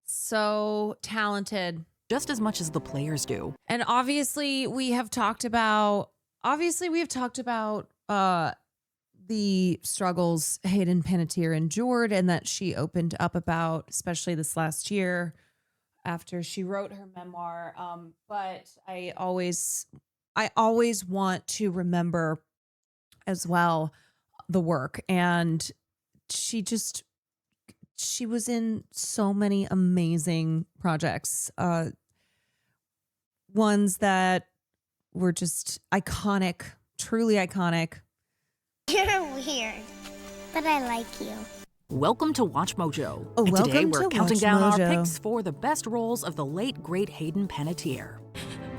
Speaker 1: So talented.
Speaker 5: Just as much as the players do.
Speaker 1: And obviously we have talked about the struggles Hayden Panettiere endured and that she opened up about, especially this last year after she wrote her memoir. But I always want to remember as well the work. And she was in so many amazing projects. Ones that were just iconic, truly iconic.
Speaker 10: You're weird, but I like you.
Speaker 5: Welcome to Watch Mojo.
Speaker 1: Oh,
Speaker 5: and today
Speaker 1: welcome
Speaker 5: we're
Speaker 1: to
Speaker 5: counting
Speaker 1: Watch
Speaker 5: down our
Speaker 1: Mojo.
Speaker 5: picks for the best roles of the late, great Hayden Panettiere.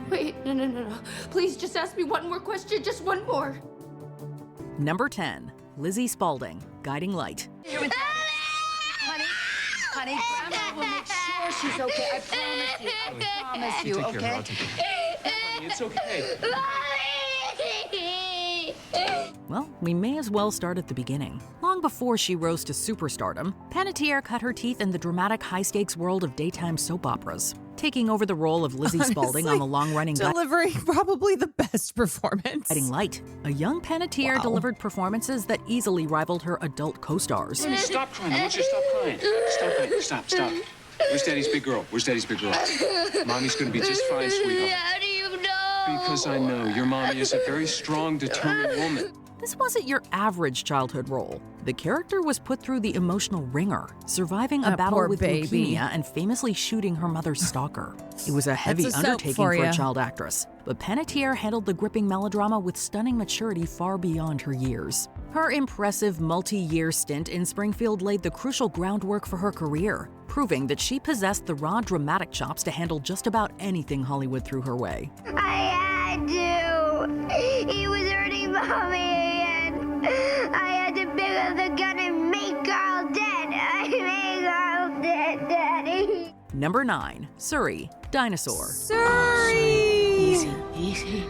Speaker 19: Wait, no. Please just ask me one more question, just one more.
Speaker 5: Number 10, Lizzie Spaulding, Guiding Light.
Speaker 12: Honey, Grandma will make sure she's okay. I promise you, okay?
Speaker 20: Honey, it's okay.
Speaker 5: Well, we may as well start at the beginning. Long before she rose to superstardom, Panettiere cut her teeth in the dramatic high-stakes world of daytime soap operas, taking over the role of Lizzie Spaulding on the long-running
Speaker 1: delivering probably the best performance.
Speaker 5: Guiding Light. A young Panettiere delivered performances that easily rivaled her adult co-stars.
Speaker 20: Honey, stop crying. I want you to stop crying. Stop crying. Stop. Where's Daddy's big girl? Mommy's gonna be just fine, sweetheart.
Speaker 16: How do you know?
Speaker 20: Because I know your mommy is a very strong, determined woman.
Speaker 5: This wasn't your average childhood role. The character was put through the emotional ringer, surviving a
Speaker 1: That
Speaker 5: battle
Speaker 1: poor
Speaker 5: with
Speaker 1: baby.
Speaker 5: leukemia and famously shooting her mother's stalker. It was a heavy
Speaker 1: That's a soap
Speaker 5: undertaking
Speaker 1: for
Speaker 5: for a
Speaker 1: ya.
Speaker 5: child actress, but Panettiere handled the gripping melodrama with stunning maturity far beyond her years. Her impressive multi-year stint in Springfield laid the crucial groundwork for her career, proving that she possessed the raw dramatic chops to handle just about anything Hollywood threw her way.
Speaker 10: I had to. He was hurting Mommy, and I had to pick up the gun and make Carl dead. I made Carl dead, Daddy.
Speaker 5: Number 9, Suri, Dinosaur.
Speaker 1: Suri!
Speaker 12: Easy.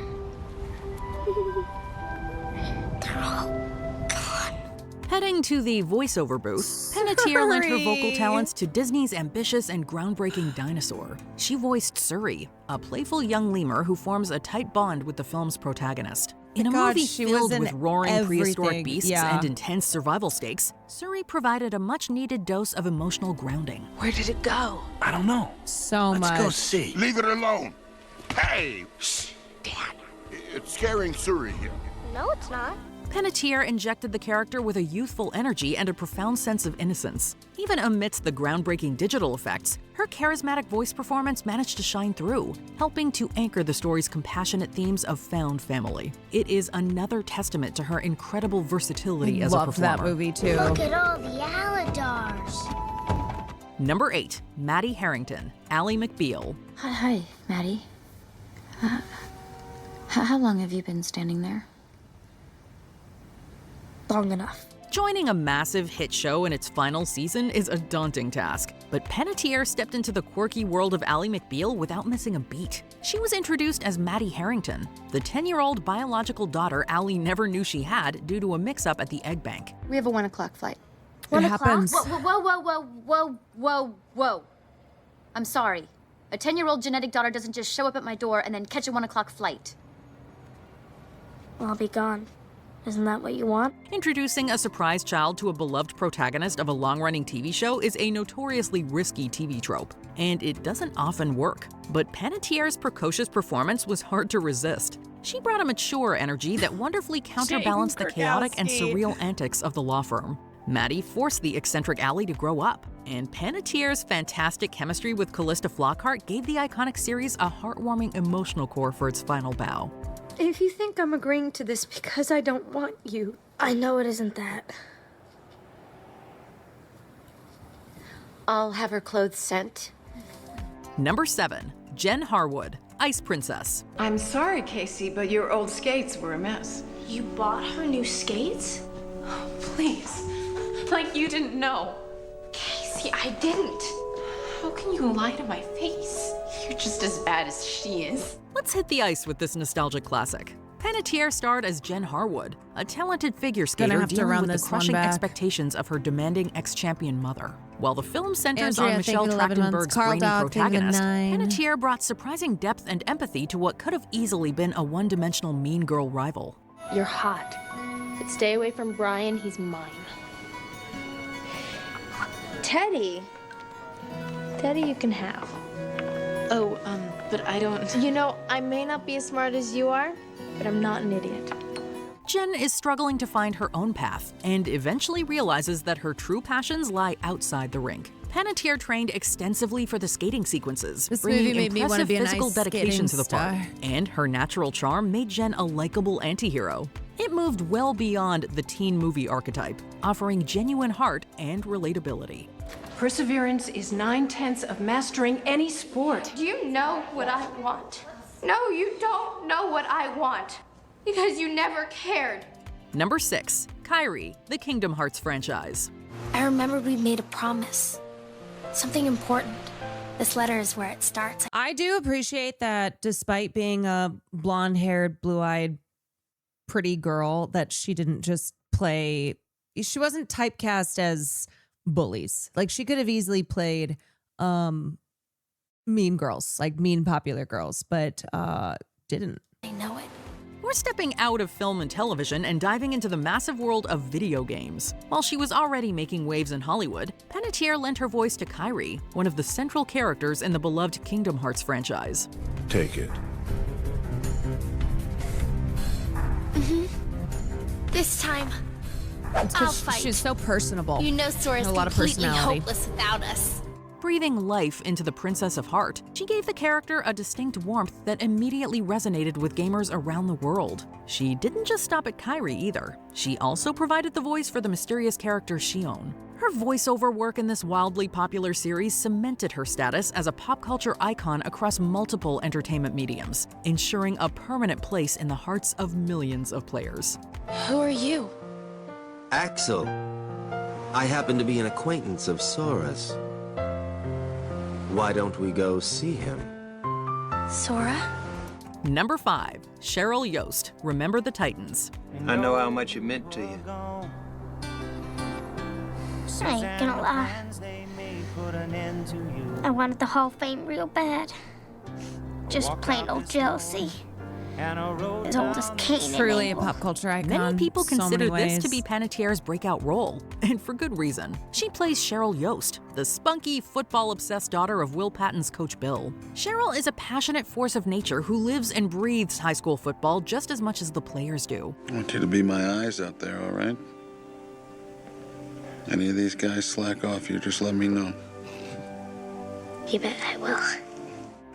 Speaker 5: Heading to the voiceover booth, Panettiere lent her vocal talents to Disney's ambitious and groundbreaking Dinosaur. She voiced Suri, a playful young lemur who forms a tight bond with the film's protagonist. In a
Speaker 1: God,
Speaker 5: movie
Speaker 1: she was
Speaker 5: filled
Speaker 1: in
Speaker 5: with roaring prehistoric
Speaker 1: everything,
Speaker 5: beasts
Speaker 1: yeah.
Speaker 5: and intense survival stakes, Suri provided a much-needed dose of emotional grounding.
Speaker 12: Where did it go?
Speaker 21: I don't know.
Speaker 1: So
Speaker 21: Let's go
Speaker 1: much.
Speaker 21: see.
Speaker 18: Leave it alone. Hey! Shh, Dad. It's scaring Suri here.
Speaker 10: No, it's not.
Speaker 5: Panettiere injected the character with a youthful energy and a profound sense of innocence. Even amidst the groundbreaking digital effects, her charismatic voice performance managed to shine through, helping to anchor the story's compassionate themes of found family. It is another testament to her incredible versatility as a
Speaker 1: Loved
Speaker 5: performer.
Speaker 1: that movie too.
Speaker 10: Look at all the Aladars.
Speaker 5: Number 8, Maddie Harrington, Ally McBeal.
Speaker 7: Hi, Maddie. How long have you been standing there? Long enough.
Speaker 5: Joining a massive hit show in its final season is a daunting task, but Panettiere stepped into the quirky world of Ally McBeal without missing a beat. She was introduced as Maddie Harrington, the 10-year-old biological daughter Ally never knew she had due to a mix-up at the egg bank.
Speaker 7: We have a 1 o'clock flight.
Speaker 1: It happens.
Speaker 7: Whoa. I'm sorry. A 10-year-old genetic daughter doesn't just show up at my door and then catch a 1 o'clock flight.
Speaker 10: I'll be gone. Isn't that what you want?
Speaker 5: Introducing a surprise child to a beloved protagonist of a long-running TV show is a notoriously risky TV trope, and it doesn't often work. But Panettiere's precocious performance was hard to resist. She brought a mature energy that wonderfully counterbalanced the chaotic and surreal antics of the law firm. Maddie forced the eccentric Allie to grow up, and Panettiere's fantastic chemistry with Callista Flockhart gave the iconic series a heartwarming emotional core for its final bow.
Speaker 2: If you think I'm agreeing to this because I don't want you...
Speaker 10: I know it isn't that.
Speaker 2: I'll have her clothes sent.
Speaker 5: Number 7. Jen Harwood, Ice Princess.
Speaker 6: I'm sorry, Casey, but your old skates were a mess.
Speaker 2: You bought her new skates?
Speaker 6: Oh, please. Like you didn't know.
Speaker 2: Casey, I didn't.
Speaker 6: How can you lie to my face? You're just as bad as she is.
Speaker 5: Let's hit the ice with this nostalgic classic. Panettiere starred as Jen Harwood, a talented figure skater dealing with the crushing expectations of her demanding ex-champion mother. While the film centers on Michelle Trachtenberg's brainy protagonist, Panettiere brought surprising depth and empathy to what could have easily been a one-dimensional mean girl rival.
Speaker 2: You're hot. But stay away from Brian, he's mine. Teddy you can have.
Speaker 6: Oh, but I don't...
Speaker 2: You know, I may not be as smart as you are, but I'm not an idiot.
Speaker 5: Jen is struggling to find her own path and eventually realizes that her true passions lie outside the rink. Panettiere trained extensively for the skating sequences, bringing impressive physical dedication to the part, and her natural charm made Jen a likable anti-hero. It moved well beyond the teen movie archetype, offering genuine heart and relatability.
Speaker 6: Perseverance is 9/10 of mastering any sport.
Speaker 2: Do you know what I want? No, you don't know what I want. Because you never cared.
Speaker 5: Number 6. Kairi, the Kingdom Hearts franchise.
Speaker 10: I remember we made a promise. Something important. This letter is where it starts.
Speaker 1: I do appreciate that despite being a blonde-haired, blue-eyed, pretty girl, that she didn't just play... She wasn't typecast as bullies. Like, she could have easily played mean girls, like mean popular girls, but didn't.
Speaker 10: I know it.
Speaker 5: We're stepping out of film and television and diving into the massive world of video games. While she was already making waves in Hollywood, Panettiere lent her voice to Kairi, one of the central characters in the beloved Kingdom Hearts franchise.
Speaker 21: Take it.
Speaker 4: This time,
Speaker 1: It's
Speaker 4: I'll
Speaker 1: because
Speaker 4: fight.
Speaker 1: she's so personable.
Speaker 4: You know Sora's
Speaker 1: a lot of
Speaker 4: completely
Speaker 1: personality.
Speaker 4: hopeless without us.
Speaker 5: Breathing life into the Princess of Heart, she gave the character a distinct warmth that immediately resonated with gamers around the world. She didn't just stop at Kairi either. She also provided the voice for the mysterious character Xion. Her voiceover work in this wildly popular series cemented her status as a pop culture icon across multiple entertainment mediums, ensuring a permanent place in the hearts of millions of players.
Speaker 2: Who are you?
Speaker 11: Axel. I happen to be an acquaintance of Sora's. Why don't we go see him?
Speaker 10: Sora?
Speaker 5: Number 5. Cheryl Yost, Remember the Titans.
Speaker 18: I know how much it meant to you.
Speaker 10: I ain't gonna lie. I wanted the Hall of Fame real bad. Just plain old jealousy. As old as Cain.
Speaker 1: Truly a pop culture icon.
Speaker 5: Many people
Speaker 1: so
Speaker 5: consider
Speaker 1: many
Speaker 5: this
Speaker 1: ways.
Speaker 5: to be Panettiere's breakout role, and for good reason. She plays Cheryl Yost, the spunky, football-obsessed daughter of Will Patton's Coach Bill. Cheryl is a passionate force of nature who lives and breathes high school football just as much as the players do.
Speaker 21: I want you to be my eyes out there, all right? Any of these guys slack off, you just let me know.
Speaker 10: You bet I will.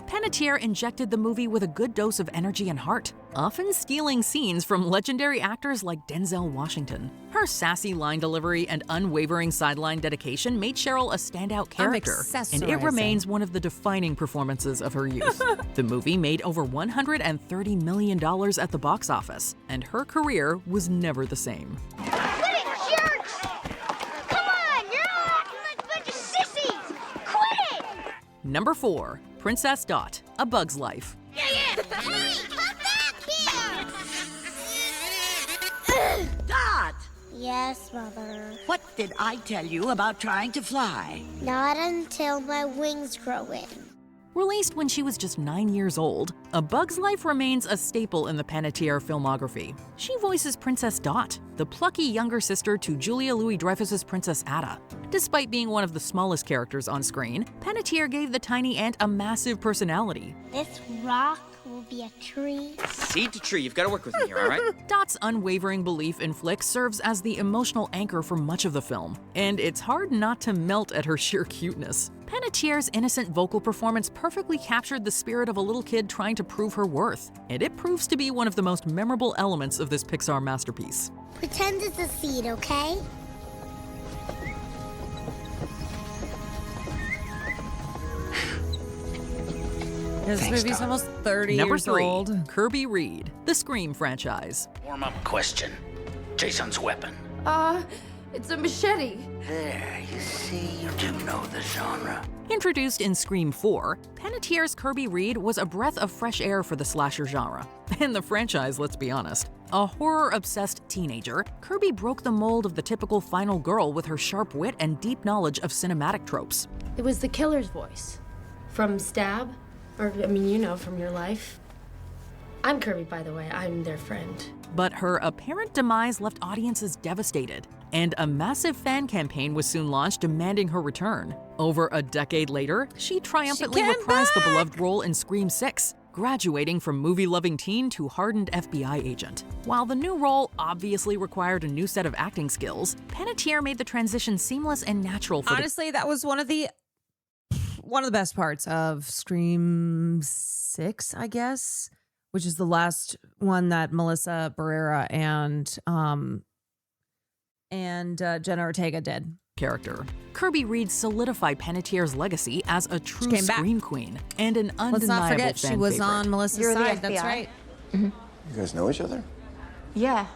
Speaker 5: Panettiere injected the movie with a good dose of energy and heart, often stealing scenes from legendary actors like Denzel Washington. Her sassy line delivery and unwavering sideline dedication made Cheryl a standout character, and it remains one of the defining performances of her youth. The movie made over $130 million at the box office, and her career was never the same.
Speaker 8: Quit it, jerks! Come on, you're all acting like a bunch of sissies! Quit it!
Speaker 5: Number 4. Princess Dot, A Bug's Life.
Speaker 8: Hey, come back here!
Speaker 12: Dot!
Speaker 10: Yes, Mother.
Speaker 12: What did I tell you about trying to fly?
Speaker 10: Not until my wings grow in.
Speaker 5: Released when she was just 9 years old, A Bug's Life remains a staple in the Panettiere filmography. She voices Princess Dot, the plucky younger sister to Julia Louis-Dreyfus's Princess Ada. Despite being one of the smallest characters on screen, Panettiere gave the tiny ant a massive personality.
Speaker 10: This rock will be a tree.
Speaker 13: Seed to tree, you've got to work with me here, all right?
Speaker 5: Dot's unwavering belief in Flick serves as the emotional anchor for much of the film, and it's hard not to melt at her sheer cuteness. Panettiere's innocent vocal performance perfectly captured the spirit of a little kid trying to prove her worth, and it proves to be one of the most memorable elements of this Pixar masterpiece.
Speaker 10: Pretend it's a seed, okay?
Speaker 1: This movie's almost 30
Speaker 5: Number
Speaker 1: years
Speaker 5: 3,
Speaker 1: old.
Speaker 5: Kirby Reed, the Scream franchise.
Speaker 23: Warm up question. Jason's weapon.
Speaker 19: It's a machete.
Speaker 23: There, you see, you do know the genre.
Speaker 5: Introduced in Scream 4, Panettiere's Kirby Reed was a breath of fresh air for the slasher genre. And the franchise, let's be honest. A horror-obsessed teenager, Kirby broke the mold of the typical final girl with her sharp wit and deep knowledge of cinematic tropes.
Speaker 2: It was the killer's voice. From Stab, or, I mean, you know, from your life. I'm Kirby, by the way. I'm their friend.
Speaker 5: But her apparent demise left audiences devastated, and a massive fan campaign was soon launched demanding her return. Over a decade later, she triumphantly reprised the beloved role in Scream 6, graduating from movie-loving teen to hardened FBI agent. While the new role obviously required a new set of acting skills, Panettiere made the transition seamless and natural for
Speaker 1: Honestly, that was one of the best parts of Scream 6, I guess, which is the last one that Melissa Barrera and Jenna Ortega did.
Speaker 5: Character. Kirby Reed solidified Panettiere's legacy as a true Scream queen and an undeniable
Speaker 1: Let's not forget,
Speaker 5: fan
Speaker 1: she was
Speaker 5: favorite.
Speaker 1: on Melissa's side. That's right.
Speaker 15: You guys know each other?
Speaker 17: Yeah.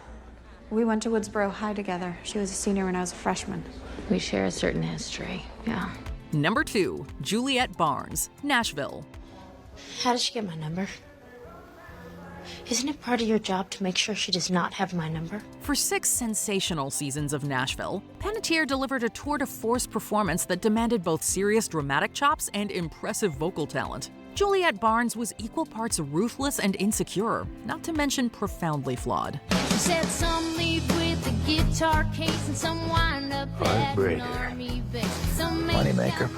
Speaker 17: We went to Woodsboro High together. She was a senior when I was a freshman.
Speaker 2: We share a certain history, yeah.
Speaker 5: Number 2, Juliette Barnes, Nashville.
Speaker 2: How did she get my number? Isn't it part of your job to make sure she does not have my number?
Speaker 5: For 6 sensational seasons of Nashville, Panettiere delivered a tour de force performance that demanded both serious dramatic chops and impressive vocal talent. Juliette Barnes was equal parts ruthless and insecure, not to mention profoundly flawed.
Speaker 24: She said some leave with a guitar case and some wind up at an army base. Some make
Speaker 15: Moneymaker.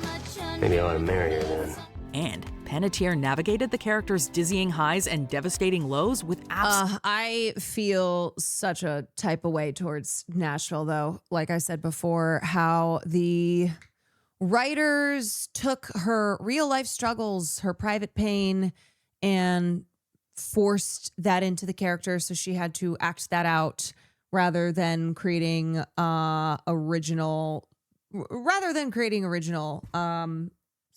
Speaker 15: Maybe I ought to marry her then.
Speaker 5: And Panettiere navigated the character's dizzying highs and devastating lows with
Speaker 1: I feel such a type of way towards Nashville, though. Like I said before, how the writers took her real life struggles, her private pain, and forced that into the character. So she had to act that out rather than creating original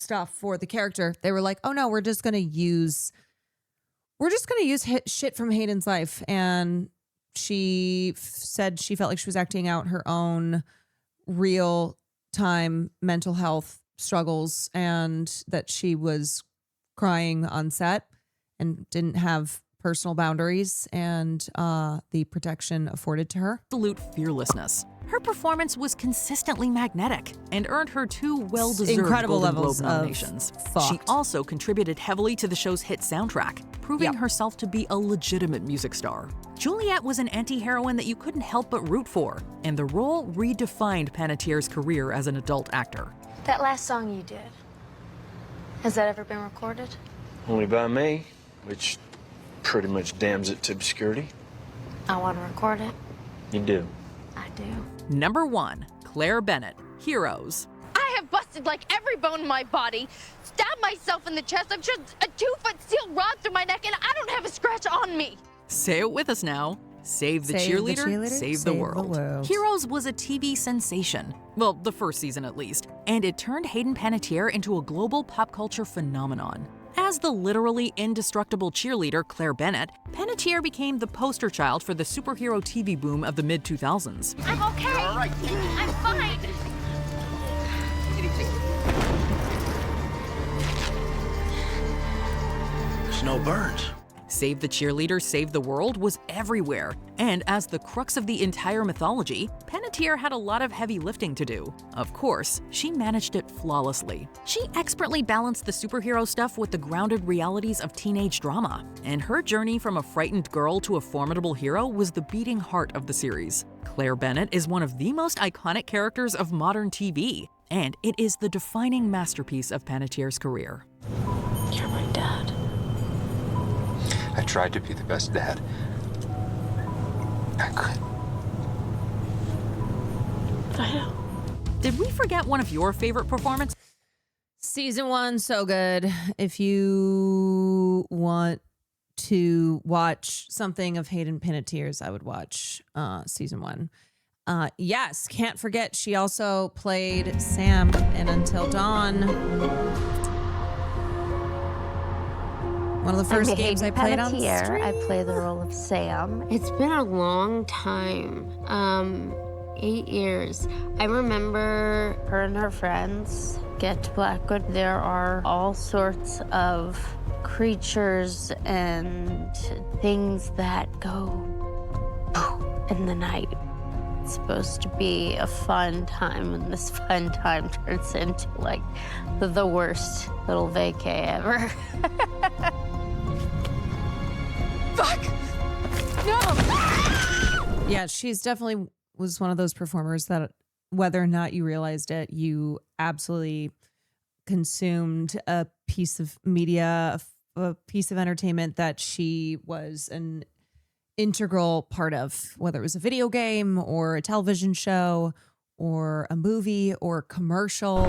Speaker 1: stuff for the character. They were like, oh no, we're just gonna use shit from Hayden's life. And she said she felt like she was acting out her own real time mental health struggles, and that she was crying on set and didn't have personal boundaries and the protection afforded to her.
Speaker 5: Absolute fearlessness. Her performance was consistently magnetic and earned her 2 well-deserved
Speaker 1: incredible
Speaker 5: Golden
Speaker 1: levels
Speaker 5: Globe
Speaker 1: of
Speaker 5: nominations.
Speaker 1: fucked.
Speaker 5: She also contributed heavily to the show's hit soundtrack, proving herself to be a legitimate music star. Juliette was an anti-heroine that you couldn't help but root for, and the role redefined Panettiere's career as an adult actor.
Speaker 2: That last song you did, has that ever been recorded?
Speaker 15: Only by me, which pretty much damns it to obscurity.
Speaker 2: I want to record it.
Speaker 15: You do.
Speaker 2: I do.
Speaker 5: Number 1, Claire Bennett, Heroes.
Speaker 19: I have busted like every bone in my body, stabbed myself in the chest. I've just a 2-foot steel rod through my neck, and I don't have a scratch on me.
Speaker 5: Say it with us now. Save the cheerleader, save the world. Heroes was a TV sensation. Well, the first season at least. And it turned Hayden Panettiere into a global pop culture phenomenon. As the literally indestructible cheerleader Claire Bennett, Panettiere became the poster child for the superhero TV boom of the mid-2000s.
Speaker 19: I'm okay.
Speaker 23: You're all right.
Speaker 19: I'm fine.
Speaker 23: There's no burns.
Speaker 5: Save the cheerleader, save the world was everywhere. And as the crux of the entire mythology, Panettiere had a lot of heavy lifting to do. Of course, she managed it flawlessly. She expertly balanced the superhero stuff with the grounded realities of teenage drama. And her journey from a frightened girl to a formidable hero was the beating heart of the series. Claire Bennett is one of the most iconic characters of modern TV, and it is the defining masterpiece of Panettiere's career.
Speaker 3: You're my dad. I tried to be the best dad I could.
Speaker 5: I know. Did we forget one of your favorite performances?
Speaker 1: Season 1, so good. If you want to watch something of Hayden Panettiere's, I would watch season 1. Yes, can't forget she also played Sam in Until Dawn. One of the first games I played on stream.
Speaker 9: I play the role of Sam. It's been a long time, 8 years. I remember her and her friends get to Blackwood. There are all sorts of creatures and things that go in the night. It's supposed to be a fun time, and this fun time turns into like the worst little vacay ever.
Speaker 1: Fuck! No! Yeah, she's definitely was one of those performers that whether or not you realized it, you absolutely consumed a piece of media, a piece of entertainment that she was an integral part of, whether it was a video game or a television show or a movie or commercial.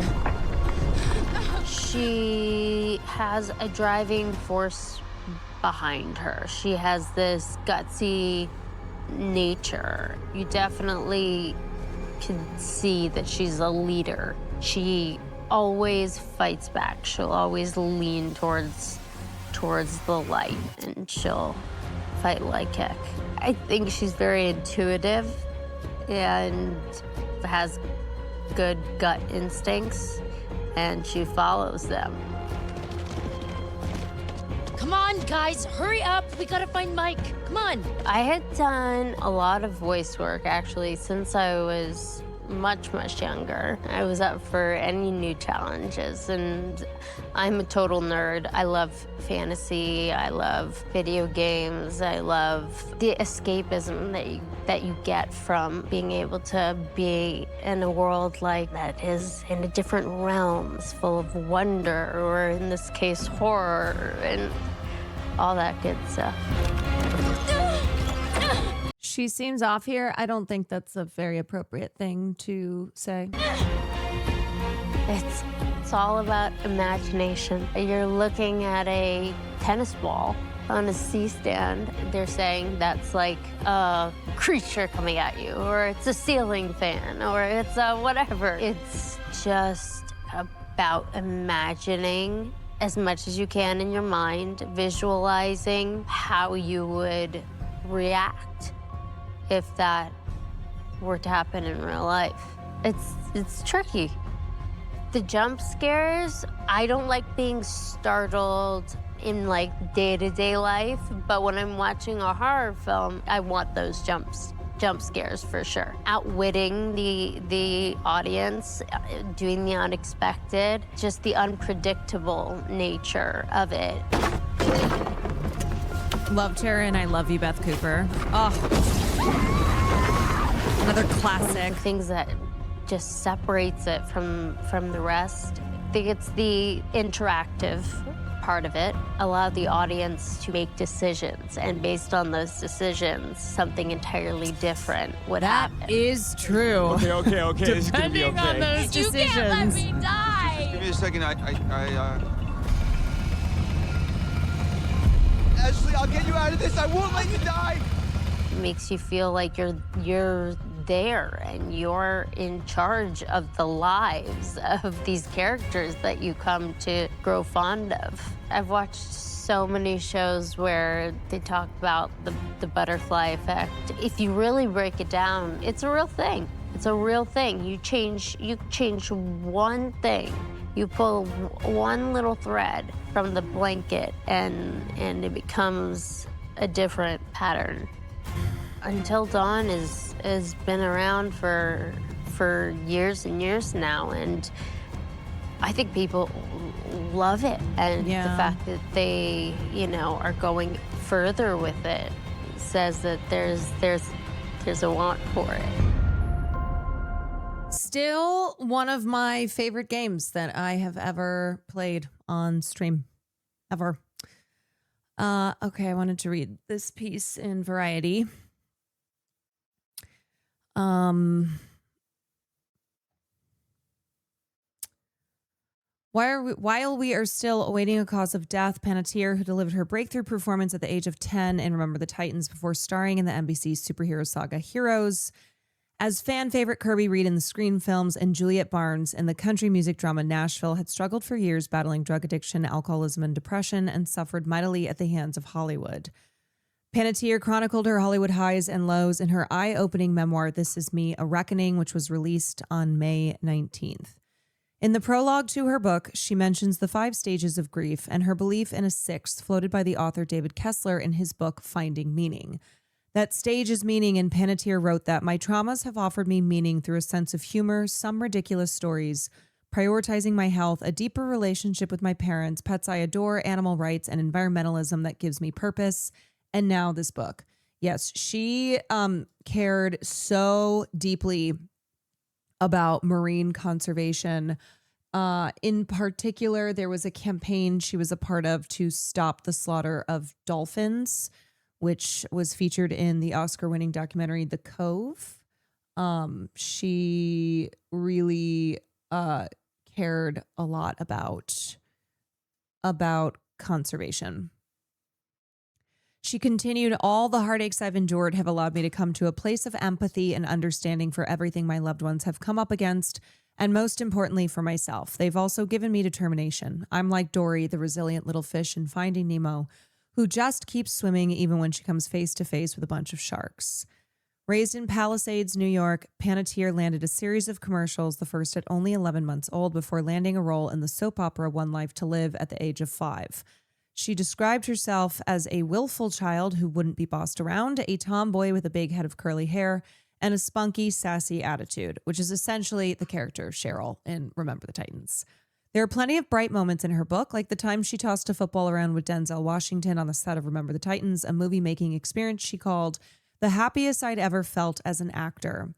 Speaker 9: She has a driving force behind her. She has this gutsy nature. You definitely can see that she's a leader. She always fights back. She'll always lean towards the light, and she'll fight like heck. I think she's very intuitive and has good gut instincts, and she follows them.
Speaker 12: Come on, guys, hurry up. We gotta find Mike. Come on.
Speaker 9: I had done a lot of voice work, actually, since I was much, much younger. I was up for any new challenges, and I'm a total nerd. I love fantasy. I love video games. I love the escapism that you get from being able to be in a world like that is in a different realms, full of wonder, or in this case, horror, and all that good stuff.
Speaker 1: She seems off here. I don't think that's a very appropriate thing to say.
Speaker 9: It's all about imagination. You're looking at a tennis ball on a C-stand. They're saying that's like a creature coming at you, or it's a ceiling fan, or it's a whatever. It's just about imagining as much as you can in your mind, visualizing how you would react if that were to happen in real life. It's tricky. The jump scares, I don't like being startled in like day-to-day life, but when I'm watching a horror film, I want those jump scares for sure. Outwitting the audience, doing the unexpected, just the unpredictable nature of it.
Speaker 1: Loved her, and I love you, Beth Cooper. Oh, another classic.
Speaker 9: Things that just separates it from the rest. I think it's the interactive part of it. Allow the audience to make decisions, and based on those decisions, something entirely different would happen.
Speaker 1: That is true.
Speaker 15: Okay. This is gonna be
Speaker 1: Depending
Speaker 15: okay.
Speaker 1: on those decisions.
Speaker 12: You can't let me die.
Speaker 18: Just give me a second. Ashley, I'll get you out of this. I won't let you die.
Speaker 9: It makes you feel like you're there and you're in charge of the lives of these characters that you come to grow fond of. I've watched so many shows where they talk about the butterfly effect. If you really break it down, it's a real thing. It's a real thing. You change one thing You pull one little thread from the blanket and it becomes a different pattern. Until Dawn has been around for years and years now, and I think people love it. And the fact that they, are going further with it says that there's a want for it.
Speaker 1: Still one of my favorite games that I have ever played on stream. Ever. Okay, I wanted to read this piece in Variety. While we are still awaiting a cause of death, Panettiere, who delivered her breakthrough performance at the age of 10 in Remember the Titans before starring in the NBC superhero saga Heroes, as fan favorite Kirby Reed in the Scream films, and Juliet Barnes in the country music drama Nashville, had struggled for years battling drug addiction, alcoholism, and depression, and suffered mightily at the hands of Hollywood. Panettiere chronicled her Hollywood highs and lows in her eye-opening memoir, This Is Me, A Reckoning, which was released on May 19th. In the prologue to her book, she mentions the 5 stages of grief and her belief in a 6th floated by the author David Kessler in his book, Finding Meaning. That stage is meaning, and Panettiere wrote that my traumas have offered me meaning through a sense of humor, some ridiculous stories, prioritizing my health, a deeper relationship with my parents, pets I adore, animal rights, and environmentalism that gives me purpose. And now this book. Yes, she cared so deeply about marine conservation. In particular, there was a campaign she was a part of to stop the slaughter of dolphins, which was featured in the Oscar-winning documentary The Cove. She really cared a lot about conservation. She continued, all the heartaches I've endured have allowed me to come to a place of empathy and understanding for everything my loved ones have come up against, and most importantly for myself. They've also given me determination. I'm like Dory, the resilient little fish in Finding Nemo, who just keeps swimming even when she comes face to face with a bunch of sharks. Raised in Palisades, New York, Panettiere landed a series of commercials, the first at only 11 months old, before landing a role in the soap opera One Life to Live at the age of 5. She described herself as a willful child who wouldn't be bossed around, a tomboy with a big head of curly hair, and a spunky, sassy attitude, which is essentially the character of Cheryl in Remember the Titans. There are plenty of bright moments in her book, like the time she tossed a football around with Denzel Washington on the set of Remember the Titans, a movie-making experience she called the happiest I'd ever felt as an actor.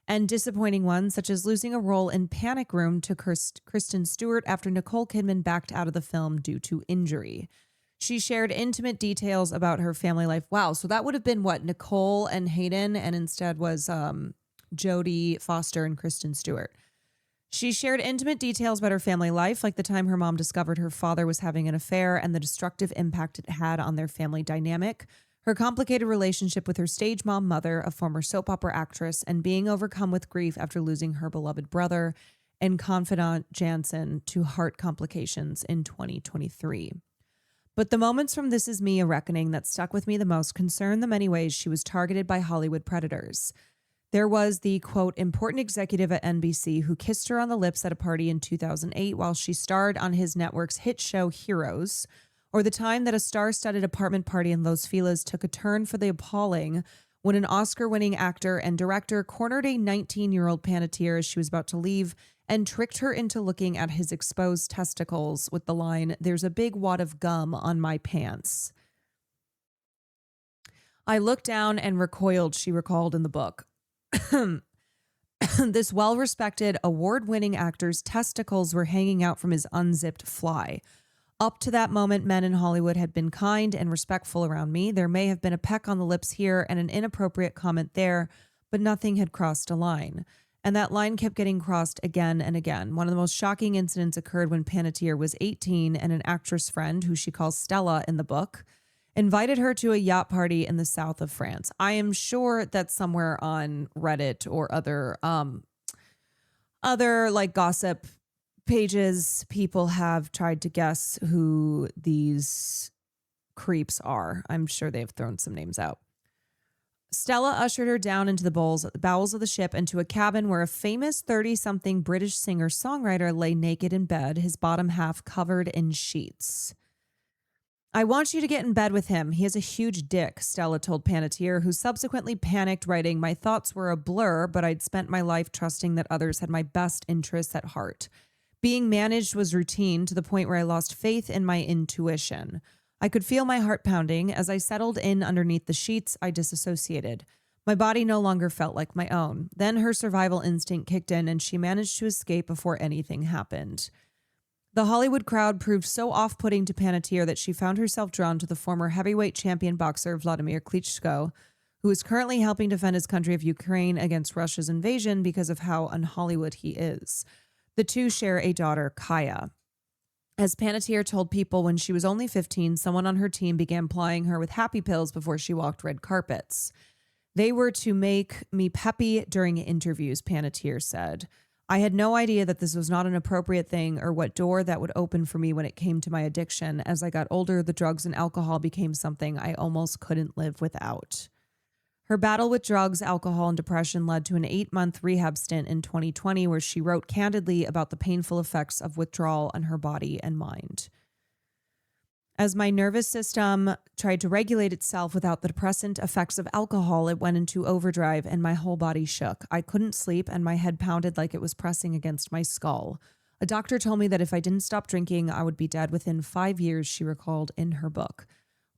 Speaker 1: And disappointing ones, such as losing a role in Panic Room to Kristen Stewart after Nicole Kidman backed out of the film due to injury. She shared intimate details about her family life. Wow, so that would have been what, Nicole and Hayden, and instead was Jodie Foster and Kristen Stewart. She shared intimate details about her family life, like the time her mom discovered her father was having an affair and the destructive impact it had on their family dynamic, her complicated relationship with her stage mom mother, a former soap opera actress, and being overcome with grief after losing her beloved brother and confidant Jansen to heart complications in 2023. But the moments from This Is Me, A Reckoning that stuck with me the most concern the many ways she was targeted by Hollywood predators. There was the, quote, important executive at NBC who kissed her on the lips at a party in 2008 while she starred on his network's hit show Heroes, or the time that a star-studded apartment party in Los Feliz took a turn for the appalling when an Oscar-winning actor and director cornered a 19-year-old Panettiere as she was about to leave and tricked her into looking at his exposed testicles with the line, "There's a big wad of gum on my pants." I looked down and recoiled, she recalled in the book. This well-respected, award-winning actor's testicles were hanging out from his unzipped fly. Up to that moment, men in Hollywood had been kind and respectful around me. There may have been a peck on the lips here and an inappropriate comment there, but nothing had crossed a line. And that line kept getting crossed again and again. One of the most shocking incidents occurred when Panettiere was 18 and an actress friend, who she calls Stella in the book, invited her to a yacht party in the south of France. I am sure that somewhere on Reddit or other like gossip pages, people have tried to guess who these creeps are. I'm sure they've thrown some names out. Stella ushered her down into the bowels of the ship into a cabin where a famous 30-something British singer-songwriter lay naked in bed, his bottom half covered in sheets. I want you to get in bed with him. He has a huge dick, Stella told Panettiere, who subsequently panicked, writing, my thoughts were a blur, but I'd spent my life trusting that others had my best interests at heart. Being managed was routine to the point where I lost faith in my intuition. I could feel my heart pounding. As I settled in underneath the sheets, I disassociated. My body no longer felt like my own. Then her survival instinct kicked in and she managed to escape before anything happened. The Hollywood crowd proved so off-putting to Panettiere that she found herself drawn to the former heavyweight champion boxer Vladimir Klitschko, who is currently helping defend his country of Ukraine against Russia's invasion because of how un-Hollywood he is. The two share a daughter, Kaya. As Panettiere told People, when she was only 15, someone on her team began plying her with happy pills before she walked red carpets. They were to make me peppy during interviews, Panettiere said. I had no idea that this was not an appropriate thing or what door that would open for me when it came to my addiction. As I got older, the drugs and alcohol became something I almost couldn't live without. Her battle with drugs, alcohol, and depression led to an 8-month rehab stint in 2020 where she wrote candidly about the painful effects of withdrawal on her body and mind. As my nervous system tried to regulate itself without the depressant effects of alcohol, it went into overdrive and my whole body shook. I couldn't sleep and my head pounded like it was pressing against my skull. A doctor told me that if I didn't stop drinking, I would be dead within 5 years, she recalled in her book.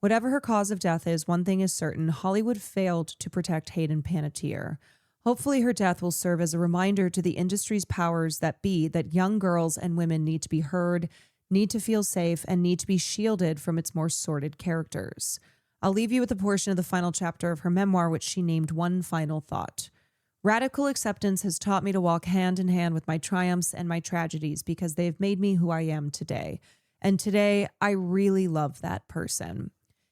Speaker 1: Whatever her cause of death is, one thing is certain: Hollywood failed to protect Hayden Panettiere. Hopefully her death will serve as a reminder to the industry's powers that be that young girls and women need to be heard, need to feel safe, and need to be shielded from its more sordid characters. I'll leave you with a portion of the final chapter of her memoir, which she named One Final Thought. Radical acceptance has taught me to walk hand in hand with my triumphs and my tragedies because they've made me who I am today. And today, I really love that person.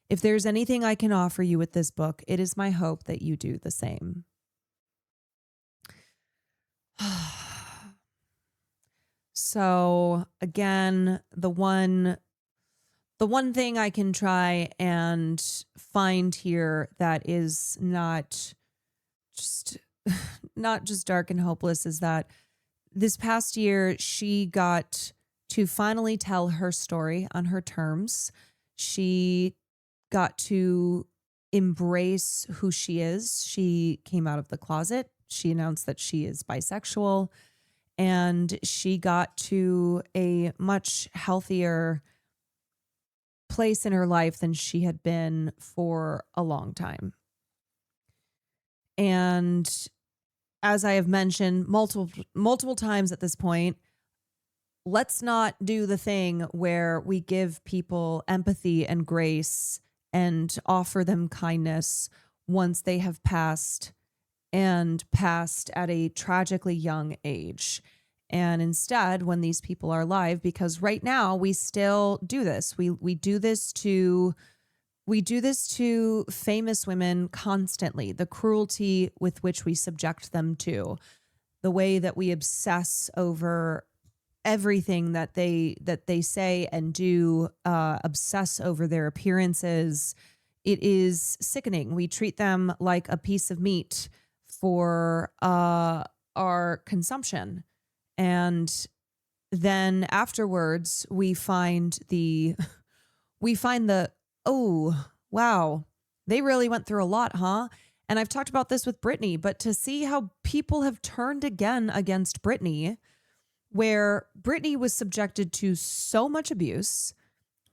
Speaker 1: If there's anything I can offer you with this book, it is my hope that you do the same. So again, the one thing I can try and find here that is not just dark and hopeless is that this past year she got to finally tell her story on her terms. She got to embrace who she is. She came out of the closet. She announced that she is bisexual, and she got to a much healthier place in her life than she had been for a long time. And as I have mentioned multiple times at this point, let's not do the thing where we give people empathy and grace and offer them kindness once they have passed at a tragically young age. And instead, when these people are alive, because right now we still do this. We do this to famous women constantly. The cruelty with which we subject them to, the way that we obsess over everything that they say and do, obsess over their appearances. It is sickening. We treat them like a piece of meat for our consumption. And then afterwards we find the oh, wow, they really went through a lot, huh? And I've talked about this with Britney, but to see how people have turned again against Britney, where Britney was subjected to so much abuse,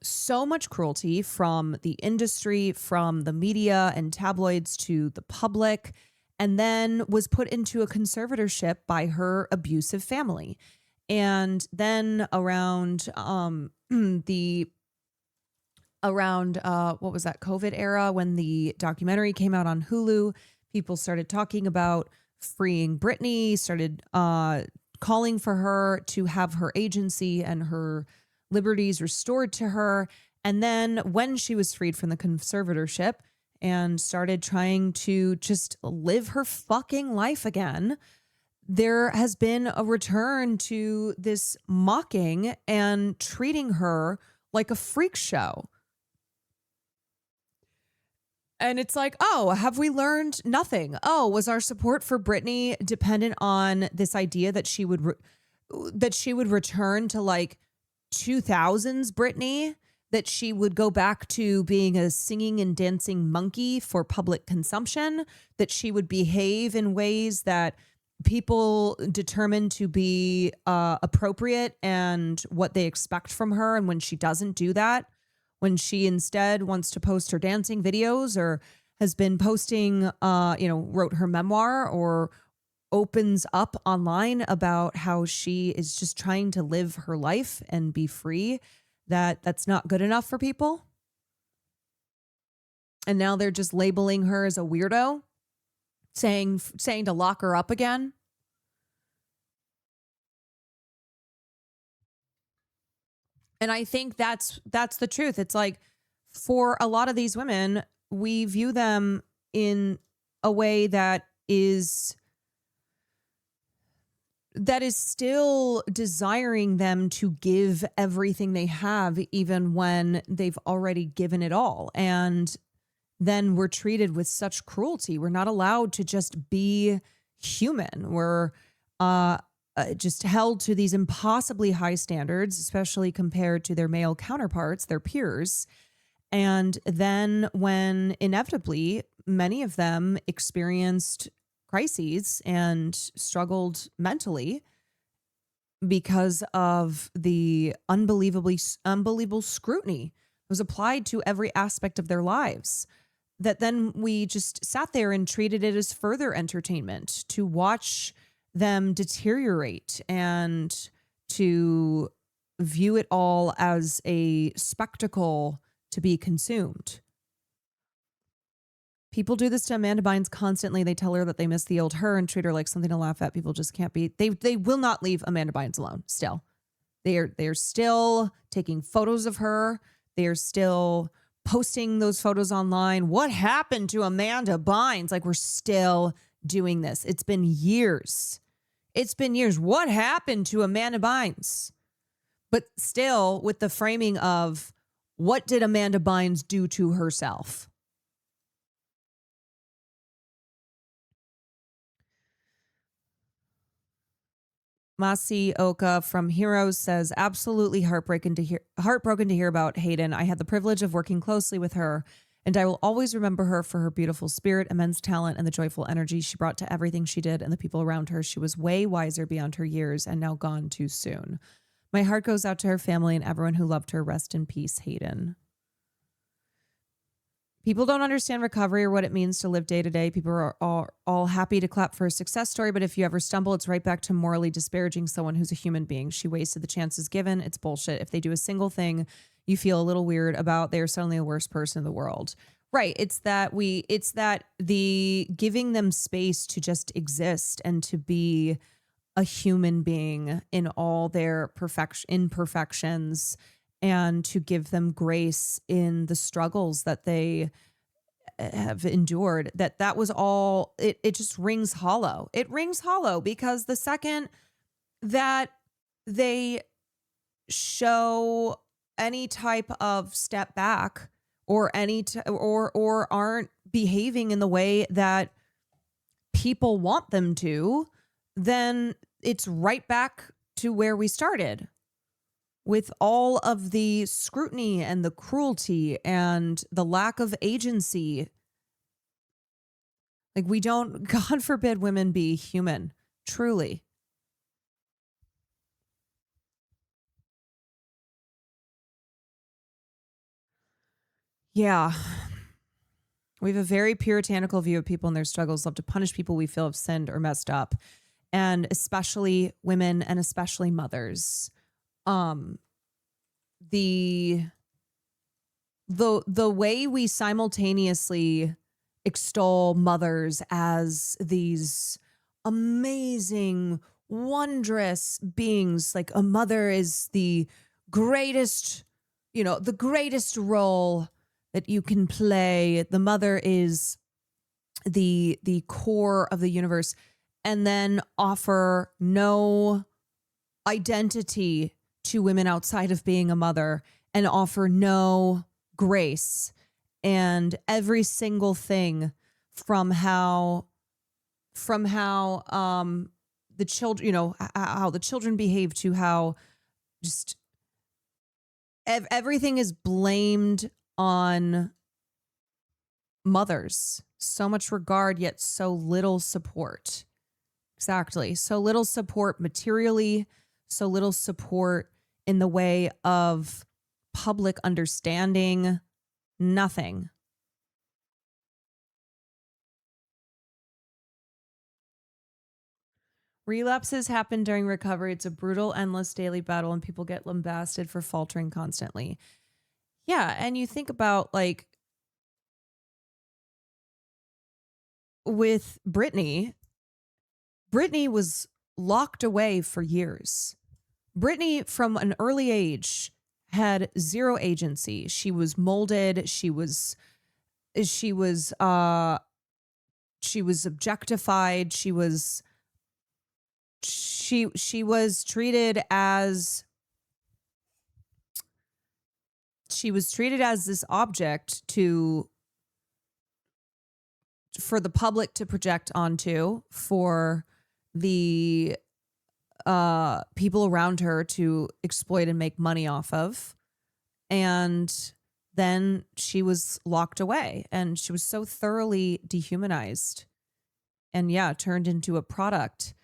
Speaker 1: so much cruelty from the industry, from the media and tabloids to the public, and then was put into a conservatorship by her abusive family. And then around what was that, COVID era, when the documentary came out on Hulu, people started talking about freeing Britney, started calling for her to have her agency and her liberties restored to her. And then when she was freed from the conservatorship and started trying to just live her fucking life again, there has been a return to this mocking and treating her like a freak show. And it's like, oh, have we learned nothing? Oh, was our support for Britney dependent on this idea that she would return to like 2000s Britney, that she would go back to being a singing and dancing monkey for public consumption, that she would behave in ways that people determine to be appropriate and what they expect from her. And when she doesn't do that, when she instead wants to post her dancing videos or has been posting, wrote her memoir or opens up online about how she is just trying to live her life and be free, that's not good enough for people. And now they're just labeling her as a weirdo, saying to lock her up again. And I think that's the truth. It's like, for a lot of these women, we view them in a way that is still desiring them to give everything they have, even when they've already given it all. And then we're treated with such cruelty. We're not allowed to just be human. We're just held to these impossibly high standards, especially compared to their male counterparts, their peers. And then when inevitably many of them experienced crises and struggled mentally because of the unbelievable scrutiny that was applied to every aspect of their lives, that then we just sat there and treated it as further entertainment to watch them deteriorate and to view it all as a spectacle to be consumed. People do this to Amanda Bynes constantly. They tell her that they miss the old her and treat her like something to laugh at. People just can't be. They will not leave Amanda Bynes alone. Still, they are still taking photos of her. They are still posting those photos online. What happened to Amanda Bynes? Like, we're still doing this. It's been years. It's been years. What happened to Amanda Bynes? But still, with the framing of, what did Amanda Bynes do to herself? Masi Oka from Heroes says, absolutely heartbroken to hear about Hayden. I had the privilege of working closely with her, and I will always remember her for her beautiful spirit, immense talent, and the joyful energy she brought to everything she did and the people around her. She was way wiser beyond her years and now gone too soon. My heart goes out to her family and everyone who loved her. Rest in peace, Hayden. People don't understand recovery or what it means to live day to day. People are all happy to clap for a success story, but if you ever stumble, it's right back to morally disparaging someone who's a human being. She wasted the chances given. It's bullshit. If they do a single thing you feel a little weird about, they are suddenly the worst person in the world. Right. It's that the giving them space to just exist and to be a human being in all their imperfections, and to give them grace in the struggles that they have endured, that was all, it just rings hollow. It rings hollow because the second that they show any type of step back or or aren't behaving in the way that people want them to, then it's right back to where we started, with all of the scrutiny and the cruelty and the lack of agency. Like, we don't, God forbid women be human, truly. Yeah. We have a very puritanical view of people and their struggles, love to punish people we feel have sinned or messed up, and especially women and especially mothers. The way we simultaneously extol mothers as these amazing, wondrous beings, like a mother is the greatest, the greatest role that you can play. The mother is the core of the universe, and then offer no identity to women outside of being a mother, and offer no grace and every single thing from how the children, you know, how the children behave to how just everything is blamed on mothers. So much regard, yet so little support. Exactly. So little support materially, so little support in the way of public understanding, nothing. Relapses happen during recovery. It's a brutal, endless daily battle, and people get lambasted for faltering constantly. Yeah, and you think about, like, with Brittany was locked away for years. Brittany, from an early age, had zero agency. She was molded. She was objectified. She was treated as this object for the public to project onto, for the people around her to exploit and make money off of. And then she was locked away, and she was so thoroughly dehumanized and turned into a product,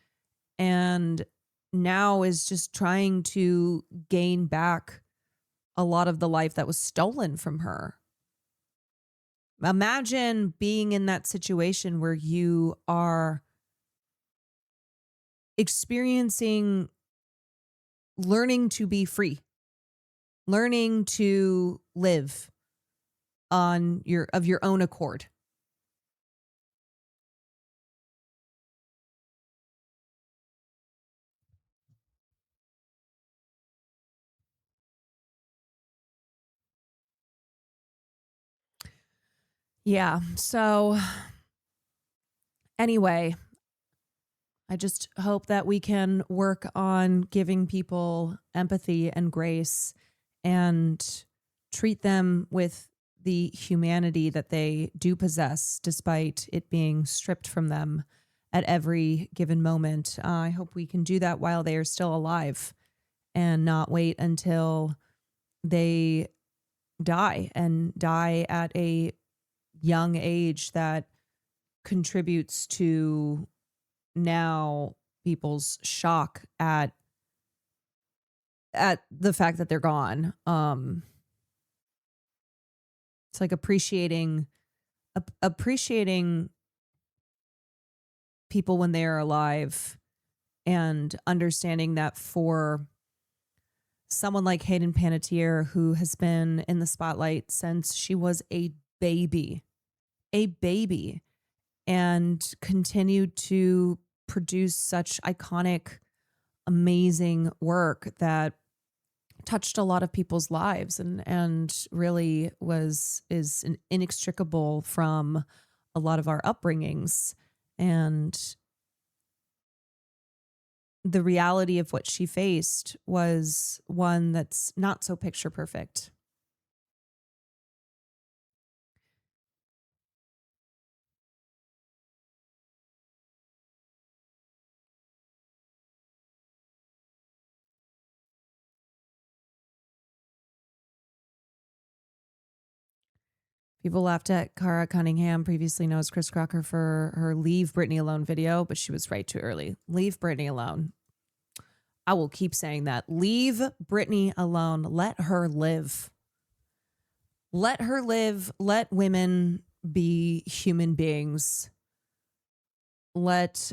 Speaker 1: and now is just trying to gain back a lot of the life that was stolen from her. Imagine being in that situation where you are experiencing learning to be free, learning to live of your own accord. Yeah. So anyway, I just hope that we can work on giving people empathy and grace and treat them with the humanity that they do possess, despite it being stripped from them at every given moment. I hope we can do that while they are still alive and not wait until they die, and die at a young age that contributes to now people's shock at the fact that they're gone. It's like appreciating people when they are alive, and understanding that for someone like Hayden Panettiere, who has been in the spotlight since she was a baby, and continued to produce such iconic, amazing work that touched a lot of people's lives, and really is inextricable from a lot of our upbringings. And the reality of what she faced was one that's not so picture perfect. People laughed at Cara Cunningham, previously known as Chris Crocker, for her Leave Britney Alone video, but she was right too early. Leave Britney alone. I will keep saying that. Leave Britney alone. Let her live. Let her live. Let women be human beings. Let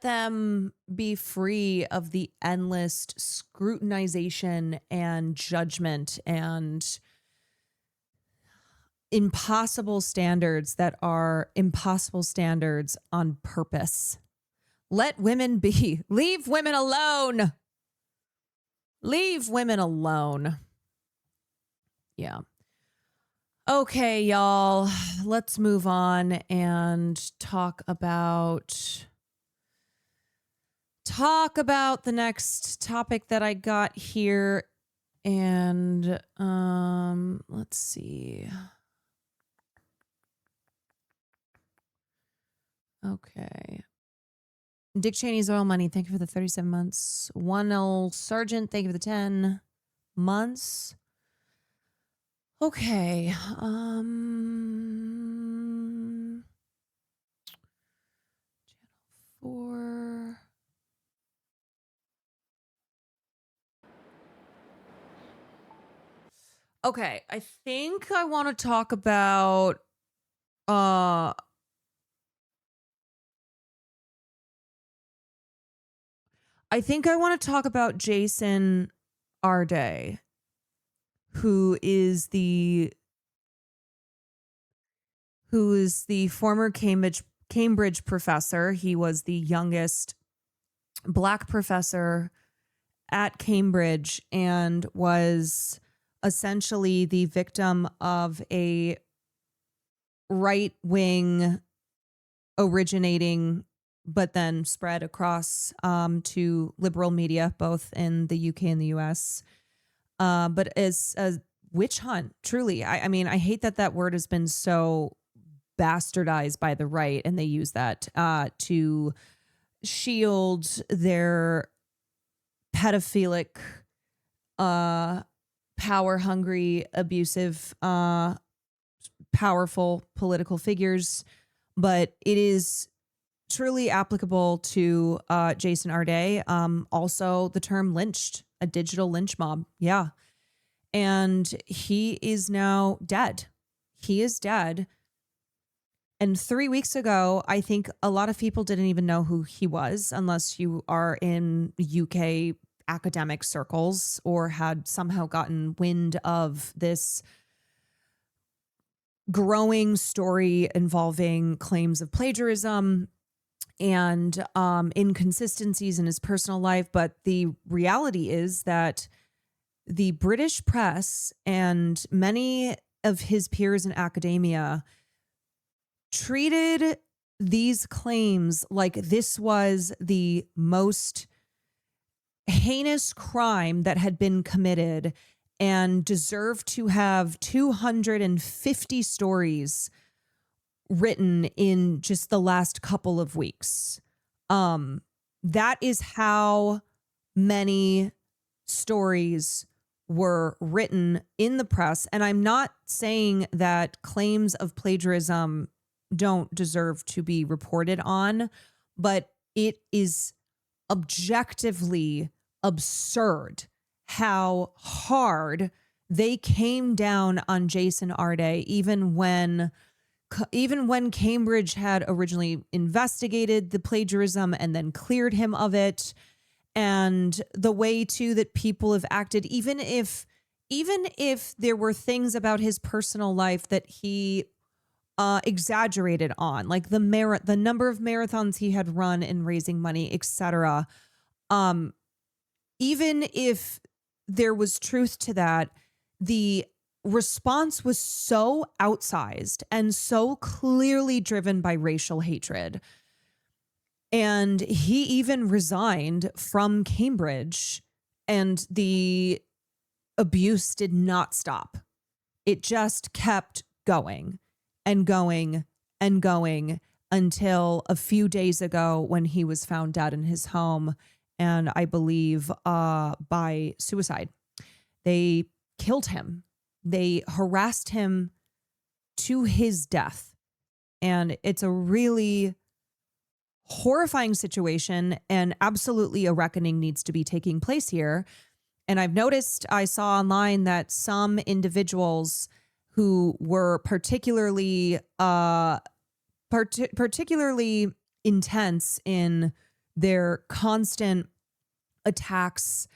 Speaker 1: them be free of the endless scrutinization and judgment and impossible standards that are impossible standards on purpose. Let women be. Leave women alone. Leave women alone. Yeah. Okay, y'all. Let's move on and talk about the next topic that I got here. And let's see. Okay. Dick Cheney's oil money, thank you for the 37 months. 1L Sergeant, thank you for the 10 months. Okay. Channel 4. Okay, I think I want to talk about Jason Arday, who is the former Cambridge professor. He was the youngest Black professor at Cambridge and was essentially the victim of a right-wing originating but then spread across to liberal media, both in the UK and the US. But as a witch hunt, truly. I mean, I hate that word has been so bastardized by the right, and they use that to shield their pedophilic, power-hungry, abusive, powerful political figures. But it is truly applicable to Jason Arday. Also, the term lynched, a digital lynch mob. Yeah. And he is now dead. He is dead. And 3 weeks ago, I think a lot of people didn't even know who he was unless you are in UK academic circles or had somehow gotten wind of this growing story involving claims of plagiarism and inconsistencies in his personal life. But the reality is that the British press and many of his peers in academia treated these claims like this was the most heinous crime that had been committed and deserved to have 250 stories written in just the last couple of weeks. That is how many stories were written in the press. And I'm not saying that claims of plagiarism don't deserve to be reported on, but it is objectively absurd how hard they came down on Jason Arday, even when Cambridge had originally investigated the plagiarism and then cleared him of it. And the way too that people have acted, even if there were things about his personal life that he exaggerated on, like the number of marathons he had run in raising money, etc. Even if there was truth to that, the response was so outsized and so clearly driven by racial hatred. And he even resigned from Cambridge, and the abuse did not stop. It just kept going and going and going until a few days ago when he was found dead in his home, and I believe by suicide. They killed him. They harassed him to his death. And it's a really horrifying situation, and absolutely a reckoning needs to be taking place here. And I saw online that some individuals who were particularly intense in their constant attacks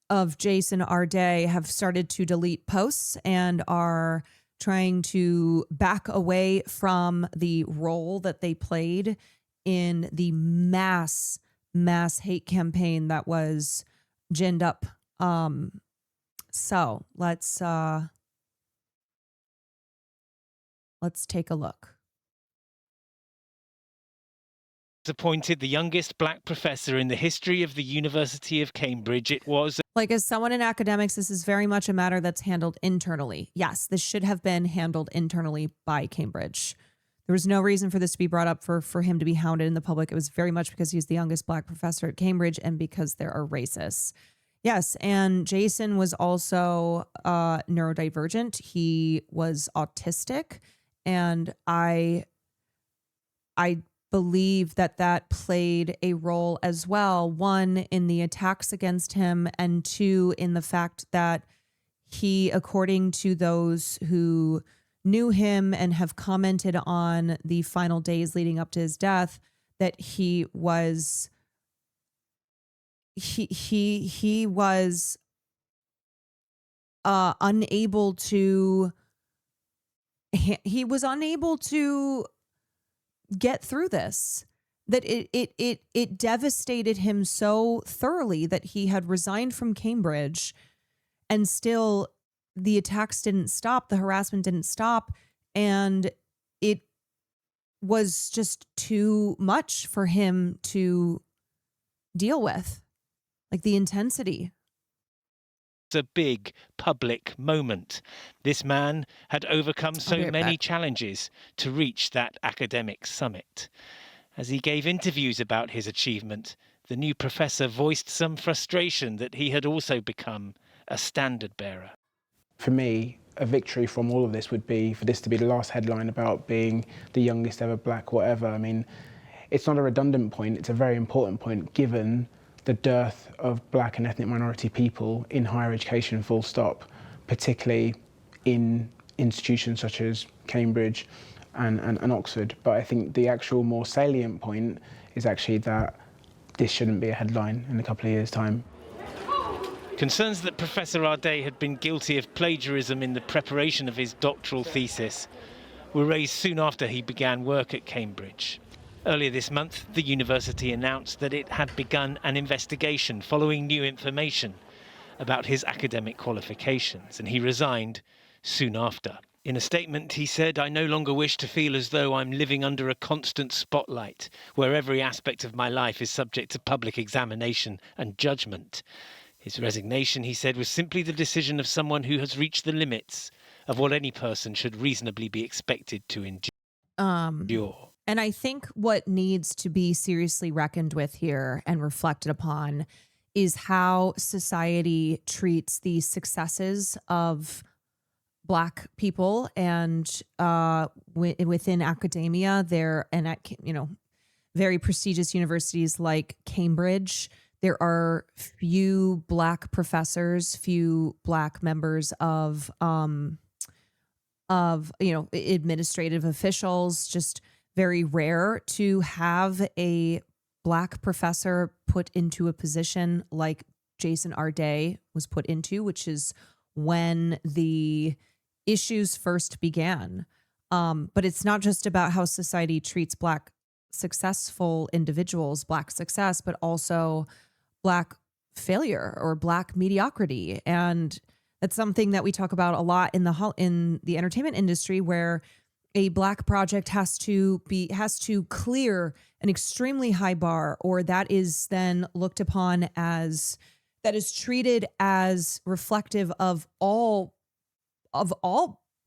Speaker 1: of Jason Arday have started to delete posts and are trying to back away from the role that they played in the mass hate campaign that was ginned up. So let's take a look.
Speaker 14: appointed the youngest black professor in the history of the University of Cambridge. It was...
Speaker 1: Like, as someone in academics, this is very much a matter that's handled internally. Yes, this should have been handled internally by Cambridge. There was no reason for this to be brought up for him to be hounded in the public. It was very much because he's the youngest black professor at Cambridge and because there are racists. Yes, and Jason was also neurodivergent. He was autistic, and I believe that played a role as well. One, in the attacks against him, and two, in the fact that he, according to those who knew him and have commented on the final days leading up to his death, that he was unable to get through this, that it devastated him so thoroughly that he had resigned from Cambridge, and still the attacks didn't stop, the harassment didn't stop, and it was just too much for him to deal with, like the intensity.
Speaker 14: It's a big public moment. This man had overcome so many challenges to reach that academic summit. As he gave interviews about his achievement, the new professor voiced some frustration that he had also become a standard bearer.
Speaker 16: For me, a victory from all of this would be for this to be the last headline about being the youngest ever black whatever. I mean, it's not a redundant point, it's a very important point given the dearth of black and ethnic minority people in higher education, full stop, particularly in institutions such as Cambridge and Oxford. But I think the actual more salient point is actually that this shouldn't be a headline in a couple of years' time.
Speaker 14: Concerns that Professor Arday had been guilty of plagiarism in the preparation of his doctoral thesis were raised soon after he began work at Cambridge. Earlier this month, the university announced that it had begun an investigation following new information about his academic qualifications, and he resigned soon after. In a statement, he said, "I no longer wish to feel as though I'm living under a constant spotlight, where every aspect of my life is subject to public examination and judgment." His resignation, he said, was simply the decision of someone who has reached the limits of what any person should reasonably be expected to endure.
Speaker 1: And I think what needs to be seriously reckoned with here and reflected upon is how society treats the successes of Black people, and within academia, and at very prestigious universities like Cambridge, there are few Black professors, few Black members of administrative officials. Just very rare to have a Black professor put into a position like Jason Arday was put into, which is when the issues first began. But it's not just about how society treats Black successful individuals, Black success, but also Black failure or Black mediocrity. And that's something that we talk about a lot in the entertainment industry, where a Black project has to clear an extremely high bar, or that is then looked upon as, that is treated as reflective of all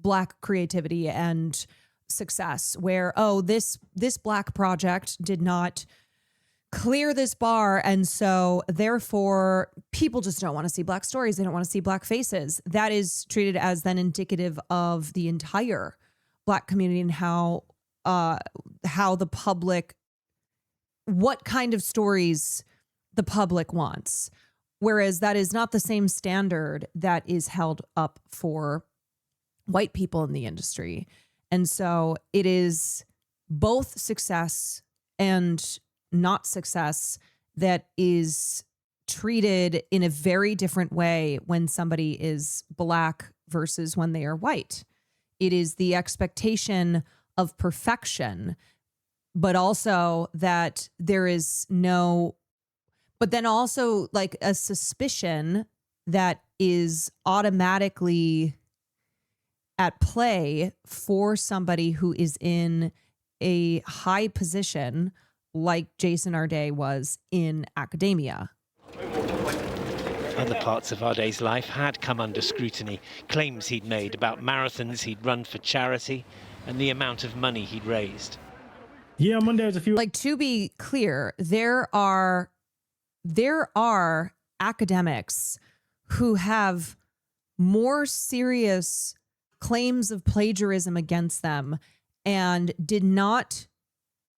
Speaker 1: Black creativity and success, where, oh, this Black project did not clear this bar, and so therefore people just don't want to see Black stories, they don't want to see Black faces. That is treated as then indicative of the entire Black community and how the public, what kind of stories the public wants. Whereas that is not the same standard that is held up for white people in the industry. And so it is both success and not success that is treated in a very different way when somebody is Black versus when they are white. It is the expectation of perfection, but also that there is no, but then also like a suspicion that is automatically at play for somebody who is in a high position like Jason Arday was in academia.
Speaker 14: Other parts of Arday's life had come under scrutiny. Claims he'd made about marathons he'd run for charity and the amount of money he'd raised.
Speaker 6: Yeah, on Monday there's a few.
Speaker 1: Like, to be clear, there are academics who have more serious claims of plagiarism against them and did not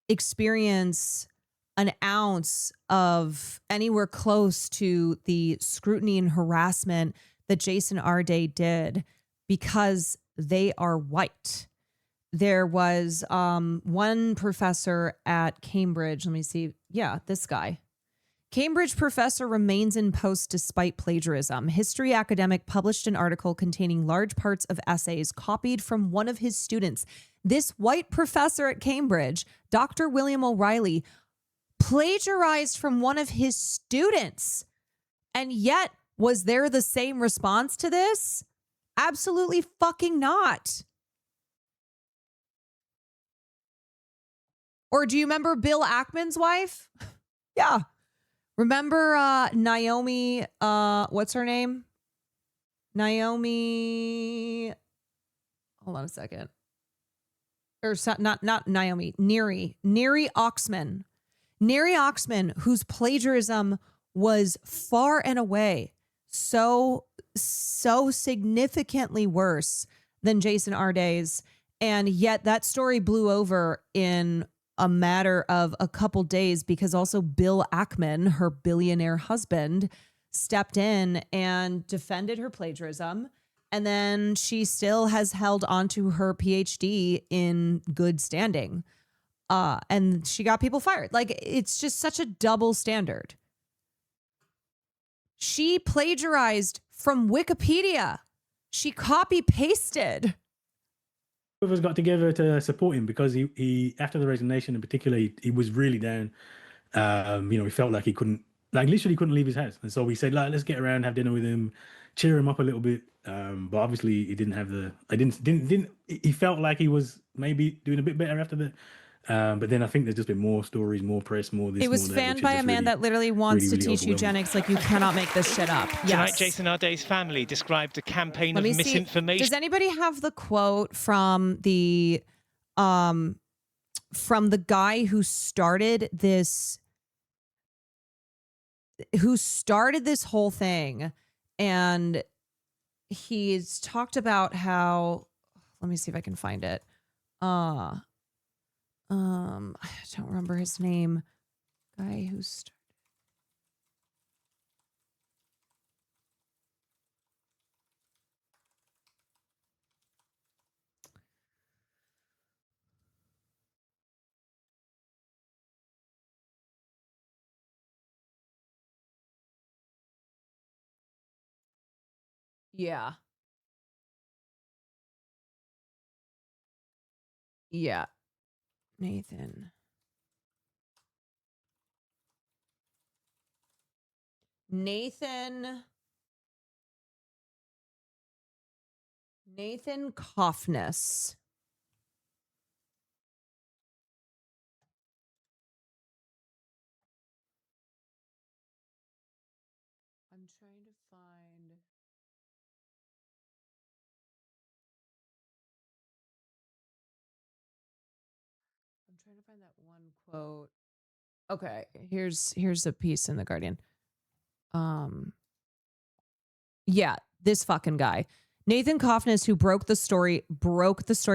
Speaker 1: experience an ounce of anywhere close to the scrutiny and harassment that Jason Arday did because they are white. There was one professor at Cambridge. Let me see. Yeah, this guy. Cambridge professor remains in post despite plagiarism. History academic published an article containing large parts of essays copied from one of his students. This white professor at Cambridge, Dr. William O'Reilly, plagiarized from one of his students. And yet, was there the same response to this? Absolutely fucking not. Or do you remember Bill Ackman's wife? Yeah. Remember Naomi, what's her name? Naomi, hold on a second. Or not Naomi, Neri Oxman. Neri Oxman, whose plagiarism was far and away so significantly worse than Jason Arday's. And yet that story blew over in a matter of a couple days because also Bill Ackman, her billionaire husband, stepped in and defended her plagiarism. And then she still has held onto her PhD in good standing. And she got people fired. Like, it's just such a double standard. She plagiarized from Wikipedia. She copy pasted.
Speaker 6: Of us got together to support him because he after the resignation in particular, he was really down. He felt like he literally couldn't leave his house. And so we said, like, let's get around, have dinner with him, cheer him up a little bit. But obviously he didn't have he felt like he was maybe doing a bit better after that. But then I think there's just been more stories, more press, more this.
Speaker 1: It was
Speaker 6: more
Speaker 1: fanned
Speaker 6: that,
Speaker 1: by a man that literally wants to teach eugenics. Like, you cannot make this shit up. Yes.
Speaker 14: Tonight, Jason Arday's family described a campaign of misinformation.
Speaker 1: Does anybody have the quote from the guy who started this whole thing? And he's talked about how, let me see if I can find it. I don't remember his name. Guy who started. Yeah. Yeah. Nathan Koffness. I'm trying to find. I'm trying to find that one quote. Okay, here's a piece in The Guardian. Yeah, this fucking guy. Nathan Koffness, who broke the story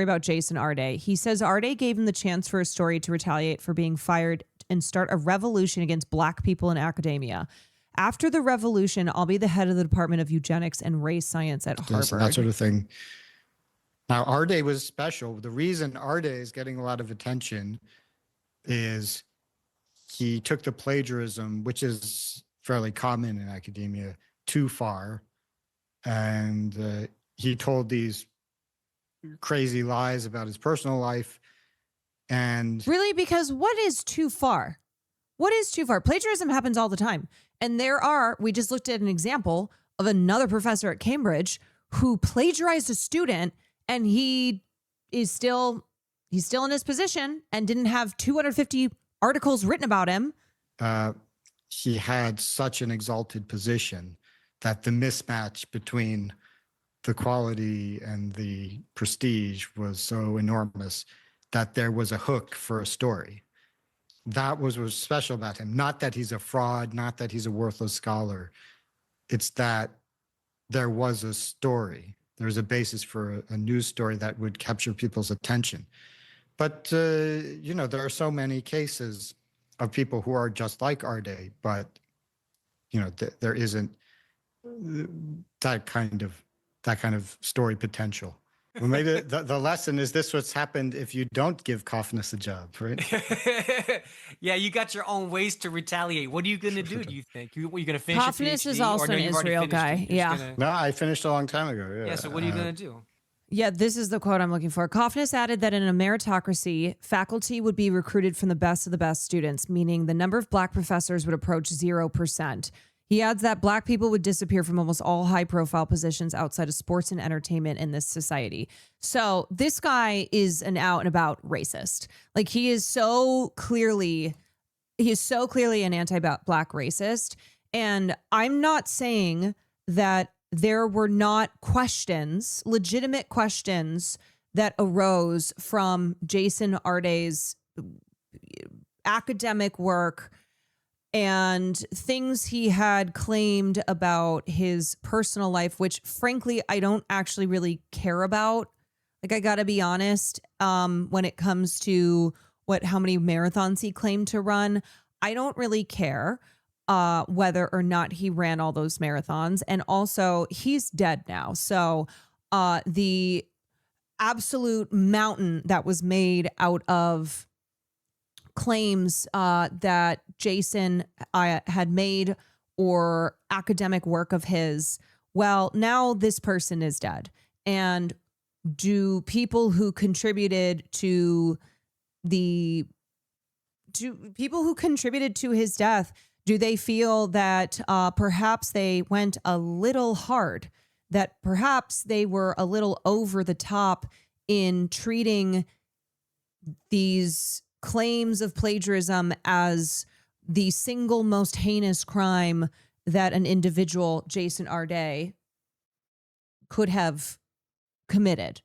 Speaker 1: about Jason Arday. He says Arday gave him the chance for a story to retaliate for being fired and start a revolution against black people in academia. After the revolution, I'll be the head of the Department of Eugenics and Race Science at Harvard.
Speaker 7: That sort of thing. Now, Arday was special. The reason Arday is getting a lot of attention is he took the plagiarism, which is fairly common in academia, too far. And he told these crazy lies about his personal life. And
Speaker 1: really, because what is too far? What is too far? Plagiarism happens all the time. And we just looked at an example of another professor at Cambridge who plagiarized a student, and he's still in his position and didn't have 250 articles written about him.
Speaker 7: He had such an exalted position that the mismatch between the quality and the prestige was so enormous that there was a hook for a story. That was what was special about him. Not that he's a fraud, not that he's a worthless scholar. It's that there was a story. There was a basis for a news story that would capture people's attention. But, there are so many cases of people who are just like Arday, but, there isn't that kind of story potential. Well, maybe the lesson is this: what's happened if you don't give Kaufness a job, right?
Speaker 4: Yeah, you got your own ways to retaliate. What are you going to do, do you think? You going to finish
Speaker 1: Kaufness
Speaker 4: your PhD?
Speaker 1: is also
Speaker 4: or no,
Speaker 1: an
Speaker 4: you've already
Speaker 1: Israel
Speaker 4: finished
Speaker 1: guy.
Speaker 4: it? You're
Speaker 1: Yeah.
Speaker 4: just gonna...
Speaker 7: No, I finished a long time ago.
Speaker 4: Yeah, so what are you going to do?
Speaker 1: Yeah, this is the quote I'm looking for. Kaufness added that in a meritocracy, faculty would be recruited from the best of the best students, meaning the number of black professors would approach 0%. He adds that black people would disappear from almost all high-profile positions outside of sports and entertainment in this society. So this guy is an out-and-about racist. Like, he is so clearly an anti-black racist. And I'm not saying that there were not questions, legitimate questions, that arose from Jason Arday's academic work and things he had claimed about his personal life, which frankly, I don't actually really care about. Like, I gotta be honest, when it comes to how many marathons he claimed to run, I don't really care whether or not he ran all those marathons. And also, he's dead now. So the absolute mountain that was made out of claims that Jason had made or academic work of his, well, now this person is dead. And do people who contributed to his death, do they feel that perhaps they went a little hard, that perhaps they were a little over the top in treating these claims of plagiarism as the single most heinous crime that an individual, Jason Arday, could have committed?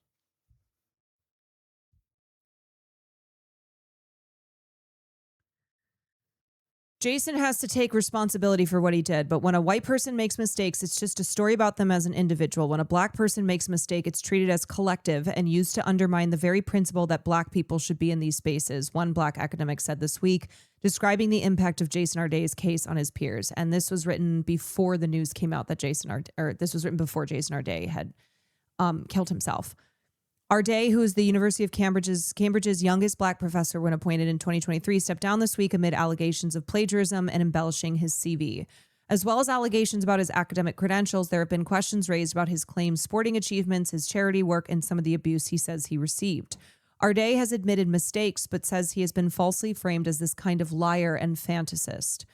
Speaker 1: Jason has to take responsibility for what he did, but when a white person makes mistakes, it's just a story about them as an individual. When a black person makes a mistake, it's treated as collective and used to undermine the very principle that black people should be in these spaces, one black academic said this week, describing the impact of Jason Arday's case on his peers. And this was written before the news came out that this was written before Jason Arday had killed himself. Arday, who is the University of Cambridge's youngest black professor when appointed in 2023, stepped down this week amid allegations of plagiarism and embellishing his CV. As well as allegations about his academic credentials, there have been questions raised about his claimed sporting achievements, his charity work, and some of the abuse he says he received. Arday has admitted mistakes, but says he has been falsely framed as this kind of liar and fantasist.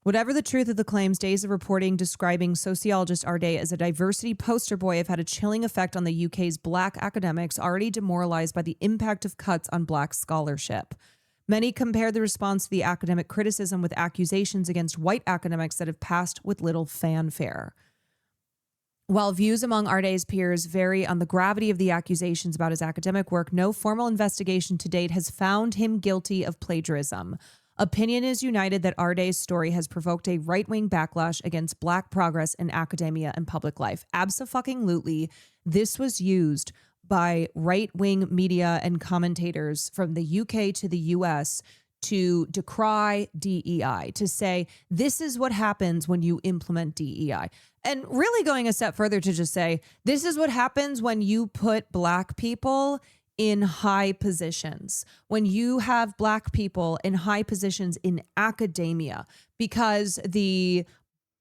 Speaker 1: Whatever the truth of the claims, days of reporting describing sociologist Arday as a diversity poster boy have had a chilling effect on the UK's black academics already demoralized by the impact of cuts on black scholarship. Many compare the response to the academic criticism with accusations against white academics that have passed with little fanfare. While views among Arday's peers vary on the gravity of the accusations about his academic work, no formal investigation to date has found him guilty of plagiarism. Opinion is united that Arday's story has provoked a right-wing backlash against black progress in academia and public life. Abso-fucking-lutely, this was used by right-wing media and commentators from the UK to the US to decry DEI, to say, this is what happens when you implement DEI. And really going a step further to just say, this is what happens when you put black people in high positions, when you have black people in high positions in academia, because the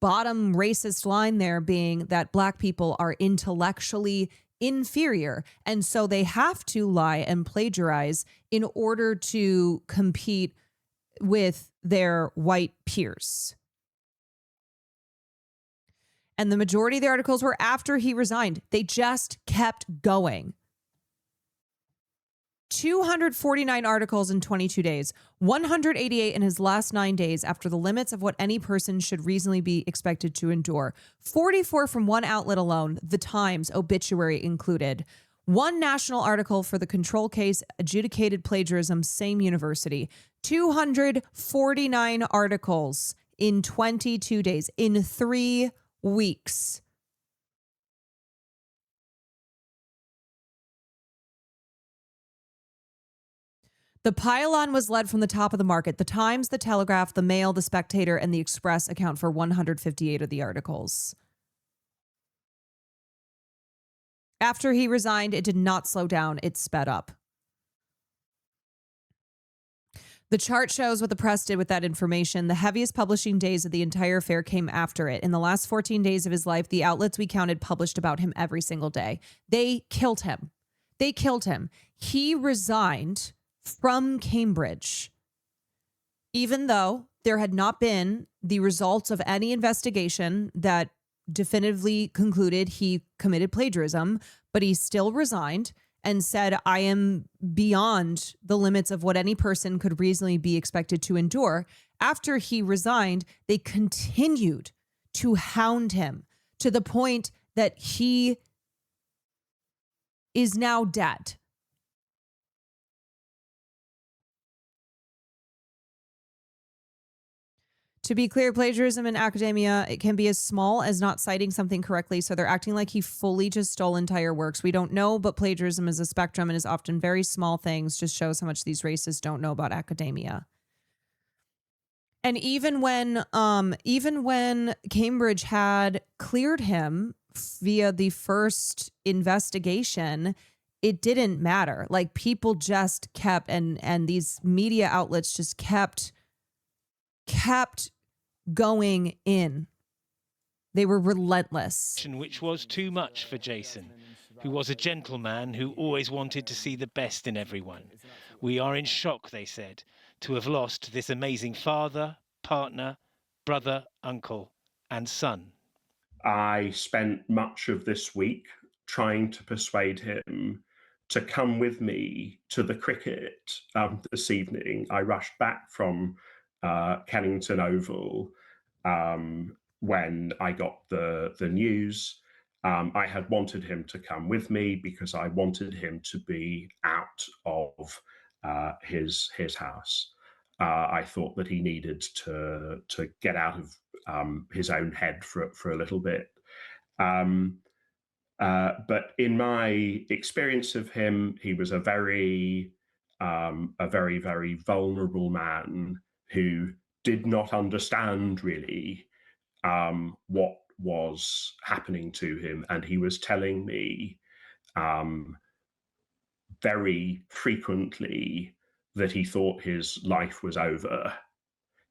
Speaker 1: bottom racist line there being that black people are intellectually inferior. And so they have to lie and plagiarize in order to compete with their white peers. And the majority of the articles were after he resigned. They just kept going. 249 articles in 22 days, 188 in his last 9 days after the limits of what any person should reasonably be expected to endure. 44 from one outlet alone, The Times, obituary included. One national article for the control case, adjudicated plagiarism, same university. 249 articles in 22 days, in 3 weeks. The pile-on was led from the top of the market. The Times, The Telegraph, The Mail, The Spectator, and The Express account for 158 of the articles. After he resigned, it did not slow down. It sped up. The chart shows what the press did with that information. The heaviest publishing days of the entire affair came after it. In the last 14 days of his life, the outlets we counted published about him every single day. They killed him. They killed him. He resigned from Cambridge, even though there had not been the results of any investigation that definitively concluded he committed plagiarism, but he still resigned and said, I am beyond the limits of what any person could reasonably be expected to endure. After he resigned, they continued to hound him to the point that he is now dead. To be clear, plagiarism in academia, it can be as small as not citing something correctly. So they're acting like he fully just stole entire works. We don't know, but plagiarism is a spectrum and is often very small things. Just shows how much these racists don't know about academia. And even when Cambridge had cleared him via the first investigation, it didn't matter. Like, people just kept, and these media outlets just kept going in. They were relentless.
Speaker 14: Which was too much for Jason, who was a gentleman who always wanted to see the best in everyone. We are in shock, they said, to have lost this amazing father, partner, brother, uncle, and son.
Speaker 11: I spent much of this week trying to persuade him to come with me to the cricket this evening. I rushed back from Kennington Oval when I got the news. I had wanted him to come with me because I wanted him to be out of his house. I thought that he needed to get out of his own head for a little bit. But in my experience of him, he was a very, very vulnerable man who did not understand really what was happening to him. And he was telling me very frequently that he thought his life was over.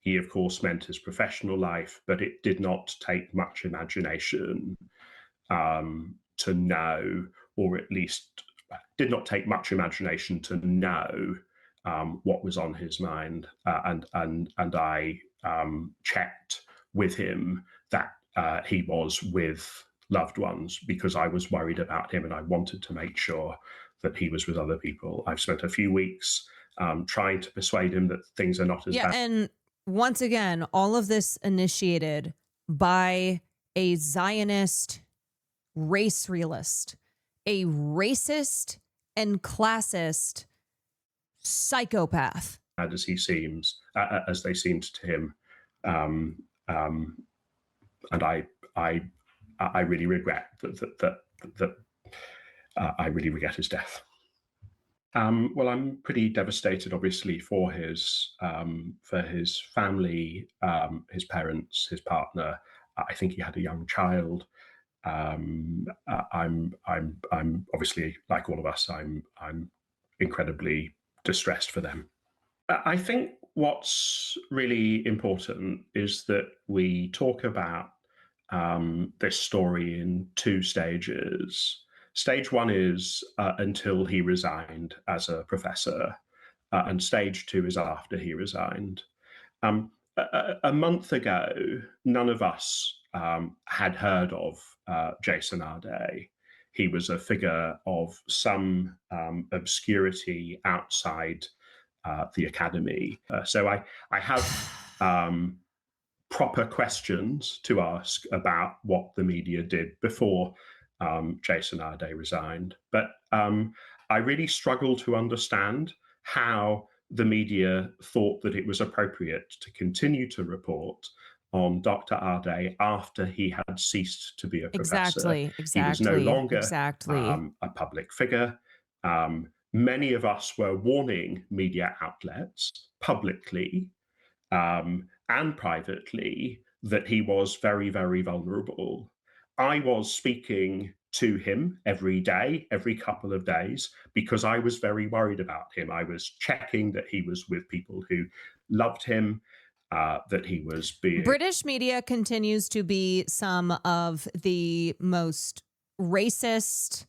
Speaker 11: He, of course, meant his professional life, but it did not take much imagination to know, or at least did not take much imagination to know what was on his mind, and I checked with him that he was with loved ones because I was worried about him and I wanted to make sure that he was with other people. I've spent a few weeks trying to persuade him that things are not as bad.
Speaker 1: And once again, all of this initiated by a Zionist race realist, a racist and classist psychopath.
Speaker 11: As he seems, as they seemed to him, and I really regret that I really regret his death. Well, I'm pretty devastated, obviously, for his family, his parents, his partner. I think he had a young child. I'm obviously, like all of us, I'm incredibly distressed for them. I think what's really important is that we talk about this story in two stages. Stage one is until he resigned as a professor, and stage two is after he resigned. A month ago, none of us had heard of Jason Arday. he was a figure of some obscurity outside the academy. So I have proper questions to ask about what the media did before Jason Arday resigned. But I really struggle to understand how the media thought that it was appropriate to continue to report on Dr. Arday after he had ceased to be a professor.
Speaker 1: Exactly.
Speaker 11: He was no longer
Speaker 1: Exactly.
Speaker 11: a public figure. Many of us were warning media outlets publicly and privately that he was very, very vulnerable. I was speaking to him every day, every couple of days, because I was very worried about him. I was checking that he was with people who loved him, that he was being...
Speaker 1: British media continues to be some of the most racist,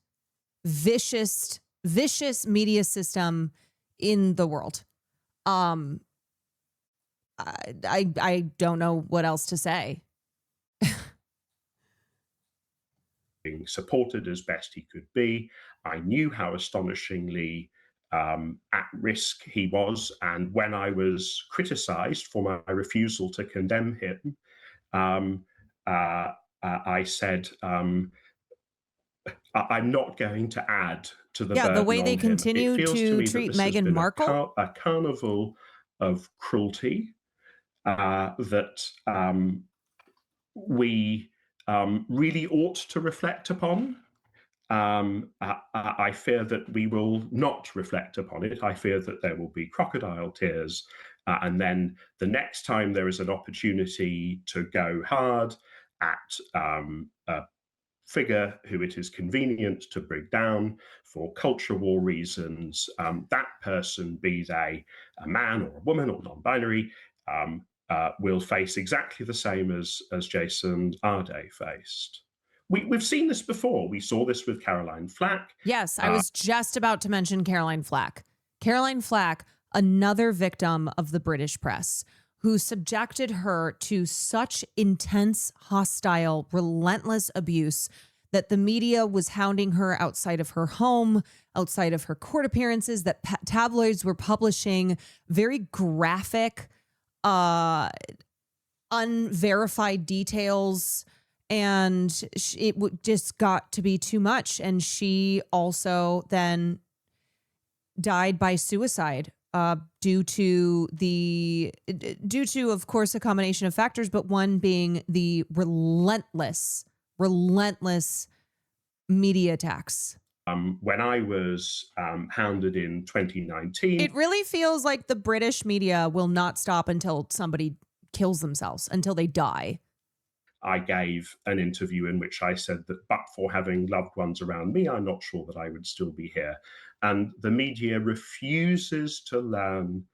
Speaker 1: vicious media system in the world. I don't know what else to say.
Speaker 11: Being supported as best he could be. I knew how astonishingly at risk he was, and when I was criticized for my refusal to condemn him, I said, I'm not going to add to the burden
Speaker 1: the way they
Speaker 11: on him.
Speaker 1: continue
Speaker 11: It feels
Speaker 1: to
Speaker 11: me
Speaker 1: treat
Speaker 11: that this has
Speaker 1: Meghan
Speaker 11: been
Speaker 1: Markle.
Speaker 11: a carnival of cruelty that we really ought to reflect upon. I fear that we will not reflect upon it. I fear that there will be crocodile tears. And then the next time there is an opportunity to go hard at a figure who it is convenient to bring down for culture war reasons, that person, be they a man or a woman or non-binary, will face exactly the same as Jason Arday faced. We've seen this before. We saw this with Caroline Flack.
Speaker 1: Yes, I was just about to mention Caroline Flack. Caroline Flack, another victim of the British press, who subjected her to such intense, hostile, relentless abuse that the media was hounding her outside of her home, outside of her court appearances, that tabloids were publishing very graphic, unverified details, and it just got to be too much. And she also then died by suicide due to, of course, a combination of factors, but one being the relentless media attacks.
Speaker 11: When I was hounded in 2019...
Speaker 1: It really feels like the British media will not stop until somebody kills themselves, until they die.
Speaker 11: I gave an interview in which I said that but for having loved ones around me, I'm not sure that I would still be here. And the media refuses to learn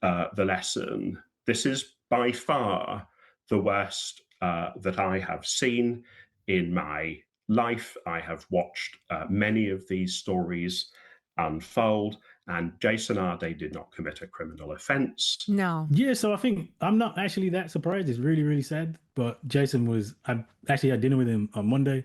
Speaker 11: the lesson. This is by far the worst that I have seen in my life. I have watched many of these stories unfold, and Jason Arday did not commit a criminal offense.
Speaker 1: No.
Speaker 6: Yeah, so I think I'm not actually that surprised. It's really, really sad. But Jason I actually had dinner with him on Monday.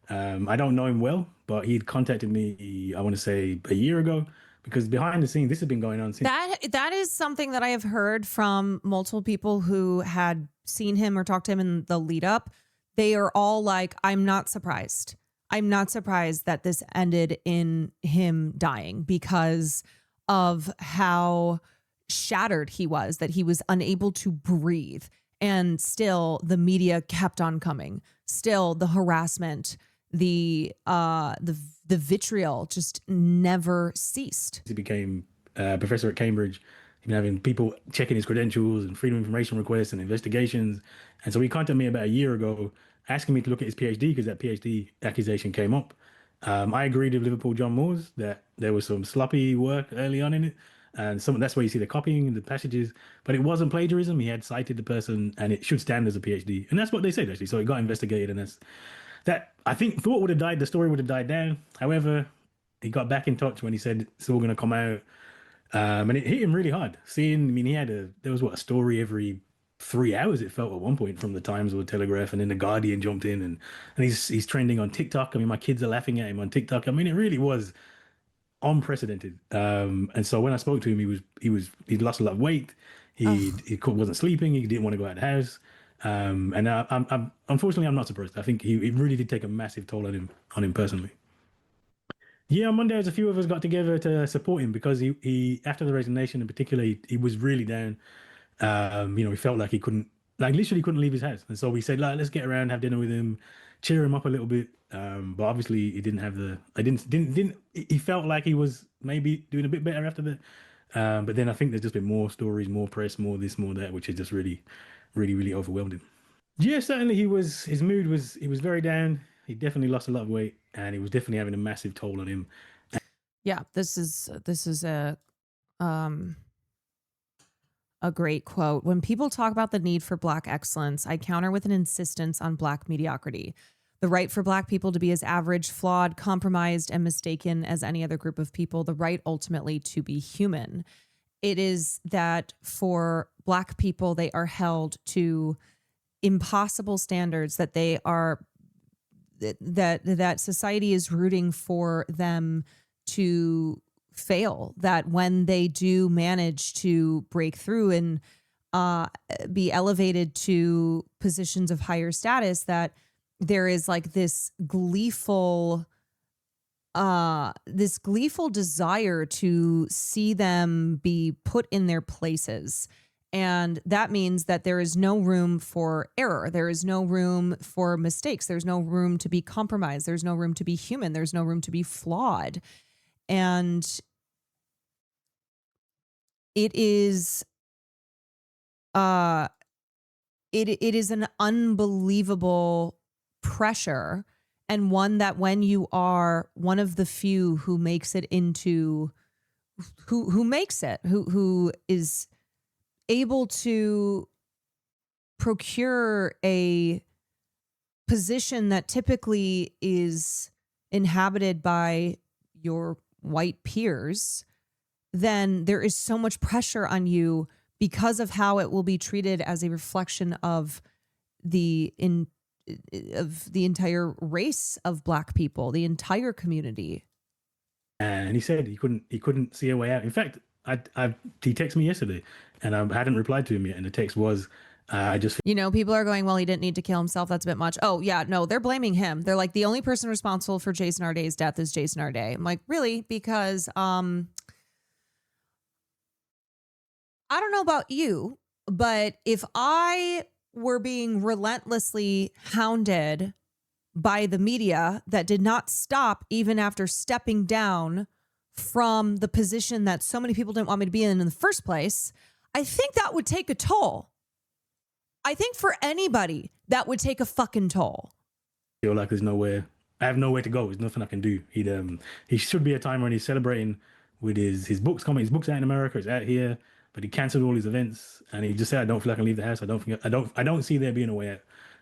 Speaker 6: I don't know him well, but he'd contacted me, I want to say, a year ago, because behind the scenes, this has been going on since.
Speaker 1: That is something that I have heard from multiple people who had seen him or talked to him in the lead up. They are all like, I'm not surprised. I'm not surprised that this ended in him dying because of how shattered he was, that he was unable to breathe. And still the media kept on coming. Still the harassment, the vitriol just never ceased.
Speaker 6: He became a professor at Cambridge. He's been having people checking his credentials and freedom of information requests and investigations. And so he contacted me about a year ago, asking me to look at his PhD because that PhD accusation came up. I agreed with Liverpool John Moores that there was some sloppy work early on in it. And that's where you see the copying, the passages. But it wasn't plagiarism. He had cited the person and it should stand as a PhD. And that's what they said, actually. So it got investigated. And that I think thought would have died. The story would have died down. However, he got back in touch when he said it's all going to come out. And it hit him really hard. There was a story every 3 hours, it felt at one point, from the Times or the Telegraph, and then the Guardian jumped in, and he's trending on TikTok. I mean, my kids are laughing at him on TikTok. I mean, it really was unprecedented. And so when I spoke to him, he'd lost a lot of weight. He wasn't sleeping. He didn't want to go out of the house. And I'm unfortunately, I'm not surprised. I think it really did take a massive toll on him personally. Yeah, on Monday, a few of us got together to support him because he after the resignation in particular, he was really down. He felt like he couldn't, like literally couldn't leave his house. And so we said, like, let's get around, have dinner with him, cheer him up a little bit. But obviously he didn't have he felt like he was maybe doing a bit better after that. But then I think there's just been more stories, more press, more this, more that, which has just really, really, really overwhelmed him. Yeah, certainly he was very down. He definitely lost a lot of weight, and he was definitely having a massive toll on him.
Speaker 1: Yeah, this is a great quote. When people talk about the need for Black excellence, I counter with an insistence on Black mediocrity. The right for Black people to be as average, flawed, compromised, and mistaken as any other group of people. The right ultimately to be human. It is that for Black people, they are held to impossible standards, that they are that society is rooting for them to fail, that when they do manage to break through and be elevated to positions of higher status, that there is like this gleeful desire to see them be put in their places. And that means that there is no room for error. There is no room for mistakes. There's no room to be compromised. There's no room to be human. There's no room to be flawed. And it is it is an unbelievable pressure, and one that when you are one of the few who makes it into who is able to procure a position that typically is inhabited by your white peers, then there is so much pressure on you because of how it will be treated as a reflection of the entire race of Black people, the entire community.
Speaker 6: And he said he couldn't see a way out. In fact, he texted me yesterday, and I hadn't replied to him yet. And the text was,
Speaker 1: people are going, well, he didn't need to kill himself. That's a bit much. Oh yeah, no, they're blaming him. They're like, the only person responsible for Jason Arday's death is Jason Arday. I'm like, really? Because I don't know about you, but if I were being relentlessly hounded by the media that did not stop even after stepping down from the position that so many people didn't want me to be in the first place, I think that would take a toll. I think for anybody, that would take a fucking toll.
Speaker 6: I feel like there's nowhere. I have nowhere to go. There's nothing I can do. He should be a time when he's celebrating with his books coming. His books out in America. It's out here, but he cancelled all his events, and he just said, "I don't feel like I can leave the house. I don't see there being a way out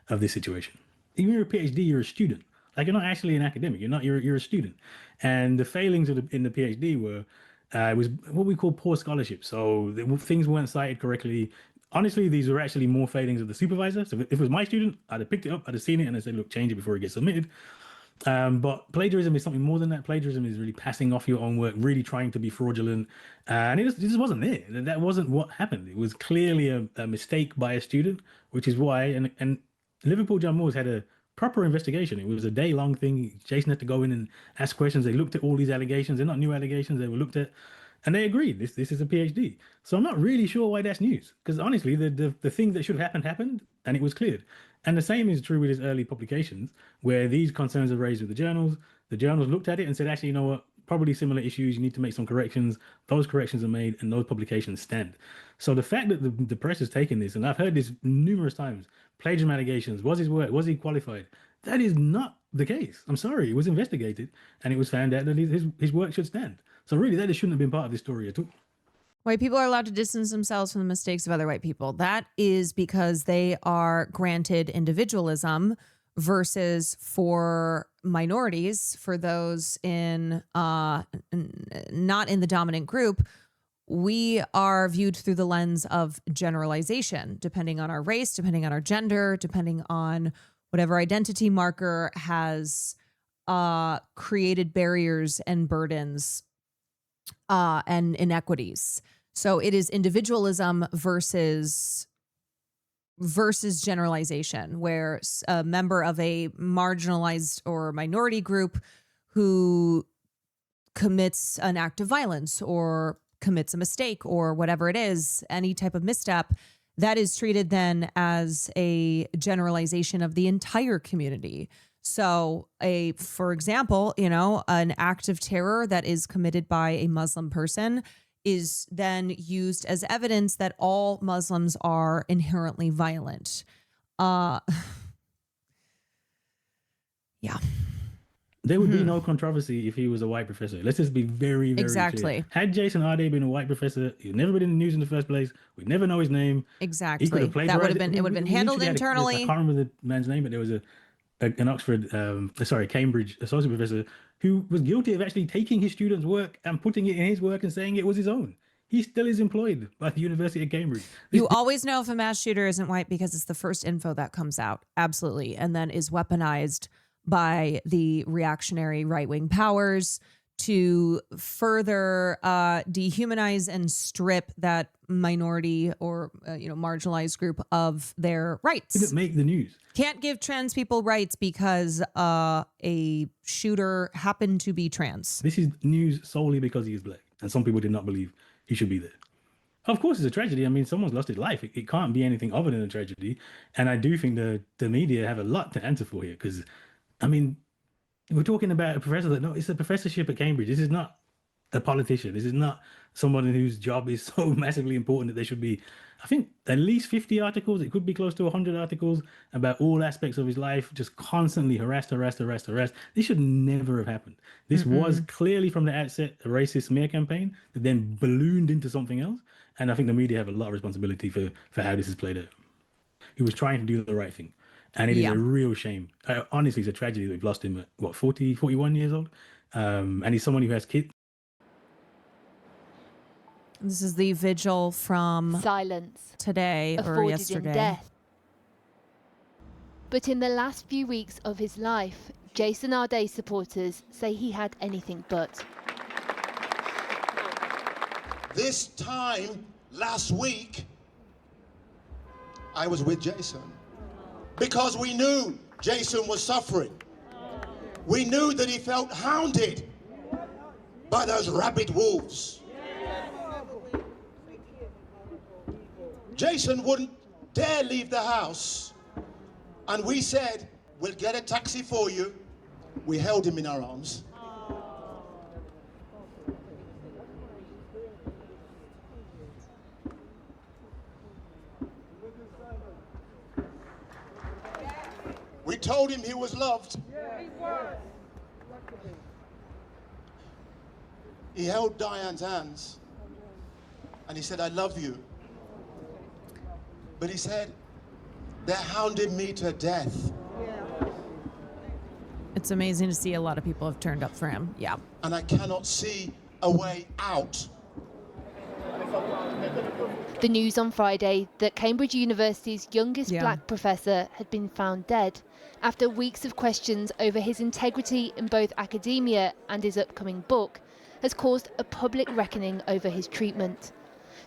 Speaker 6: of this situation." Even you're a PhD, you're a student. Like, you're not actually an academic. You're a student. And the failings in the PhD were it was what we call poor scholarship. So things weren't cited correctly. Honestly, these were actually more failings of the supervisor. So if it was my student, I'd have picked it up, I'd have seen it, and I'd said, look, change it before it gets submitted. But plagiarism is something more than that. Plagiarism is really passing off your own work, really trying to be fraudulent. And it just wasn't there. That wasn't what happened. It was clearly a mistake by a student, which is why, and Liverpool John Moores had a proper investigation. It was a day-long thing. Jason had to go in and ask questions. They looked at all these allegations. They're not new allegations. They were looked at, and they agreed this is a PhD. So I'm not really sure why that's news, because honestly, the things that should have happened, and it was cleared. And the same is true with his early publications, where these concerns are raised with the journals. The journals looked at it and said, actually, you know what? Probably similar issues. You need to make some corrections. Those corrections are made, and those publications stand. So the fact that the press has taken this, and I've heard this numerous times, plagiarism allegations, was his work, was he qualified? That is not the case. I'm sorry. It was investigated, and it was found out that his work should stand. So really, that shouldn't have been part of this story at all.
Speaker 1: White people are allowed to distance themselves from the mistakes of other white people. That is because they are granted individualism, versus for minorities, for those in not in the dominant group, we are viewed through the lens of generalization, depending on our race, depending on our gender, depending on whatever identity marker has created barriers and burdens and inequities. So it is individualism versus generalization, where a member of a marginalized or minority group who commits an act of violence or commits a mistake or whatever it is, any type of misstep, that is treated then as a generalization of the entire community. So for example, an act of terror that is committed by a Muslim person is then used as evidence that all Muslims are inherently violent. Yeah.
Speaker 6: There would be no controversy if he was a white professor. Let's just be very, very
Speaker 1: Exactly.
Speaker 6: clear. Had Jason Arday been a white professor, he'd never been in the news in the first place. We'd never know his name.
Speaker 1: Exactly.
Speaker 6: He could have played.
Speaker 1: That would have been, it would have been handled internally.
Speaker 6: I can't remember the man's name, but there was an Cambridge associate professor who was guilty of actually taking his students' work and putting it in his work and saying it was his own. He still is employed by the University of Cambridge.
Speaker 1: You always know if a mass shooter isn't white because it's the first info that comes out. Absolutely. And then is weaponized by the reactionary right-wing powers to further dehumanize and strip that minority or marginalized group of their rights.
Speaker 6: Didn't make the news.
Speaker 1: Can't give trans people rights because a shooter happened to be trans.
Speaker 6: This is news solely because he is black, and some people did not believe he should be there. Of course, it's a tragedy. I mean, someone's lost his life. It can't be anything other than a tragedy. And I do think the media have a lot to answer for here because, I mean, we're talking about a professor it's a professorship at Cambridge. This is not a politician. This is not someone whose job is so massively important that there should be, I think, at least 50 articles. It could be close to 100 articles about all aspects of his life, just constantly harassed. This should never have happened. This was clearly from the outset a racist smear campaign that then ballooned into something else. And I think the media have a lot of responsibility for how this is played out. He was trying to do the right thing. And it is a real shame. Honestly, it's a tragedy that we've lost him at, 41 years old? And he's someone who has kids.
Speaker 1: This is the vigil from
Speaker 2: silence
Speaker 1: today or
Speaker 2: afforded
Speaker 1: yesterday.
Speaker 2: in death. But in the last few weeks of his life, Jason Arday supporters say he had anything but.
Speaker 8: This time last week, I was with Jason because we knew Jason was suffering. We knew that he felt hounded by those rabid wolves. Jason wouldn't dare leave the house, and we said, we'll get a taxi for you. We held him in our arms. We told him he was loved. He held Diane's hands and he said, I love you. But he said, they're hounding me to death.
Speaker 1: It's amazing to see a lot of people have turned up for him. Yeah.
Speaker 8: And I cannot see a way out.
Speaker 2: The news on Friday that Cambridge University's youngest black professor had been found dead after weeks of questions over his integrity in both academia and his upcoming book has caused a public reckoning over his treatment.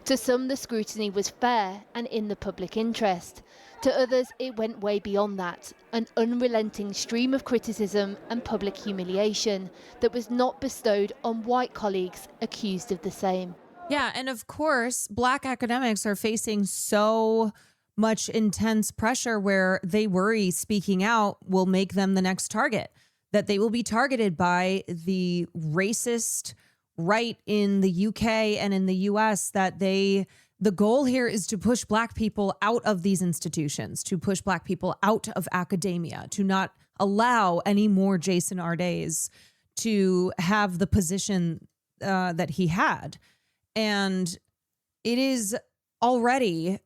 Speaker 2: To some, the scrutiny was fair and in the public interest. To others, it went way beyond that, an unrelenting stream of criticism and public humiliation that was not bestowed on white colleagues accused of the same.
Speaker 1: Yeah, and of course, black academics are facing so much intense pressure where they worry speaking out will make them the next target, that they will be targeted by the racist right in the UK and in the US, that the goal here is to push black people out of these institutions, to push black people out of academia, to not allow any more Jason Ardays to have the position that he had. And it is already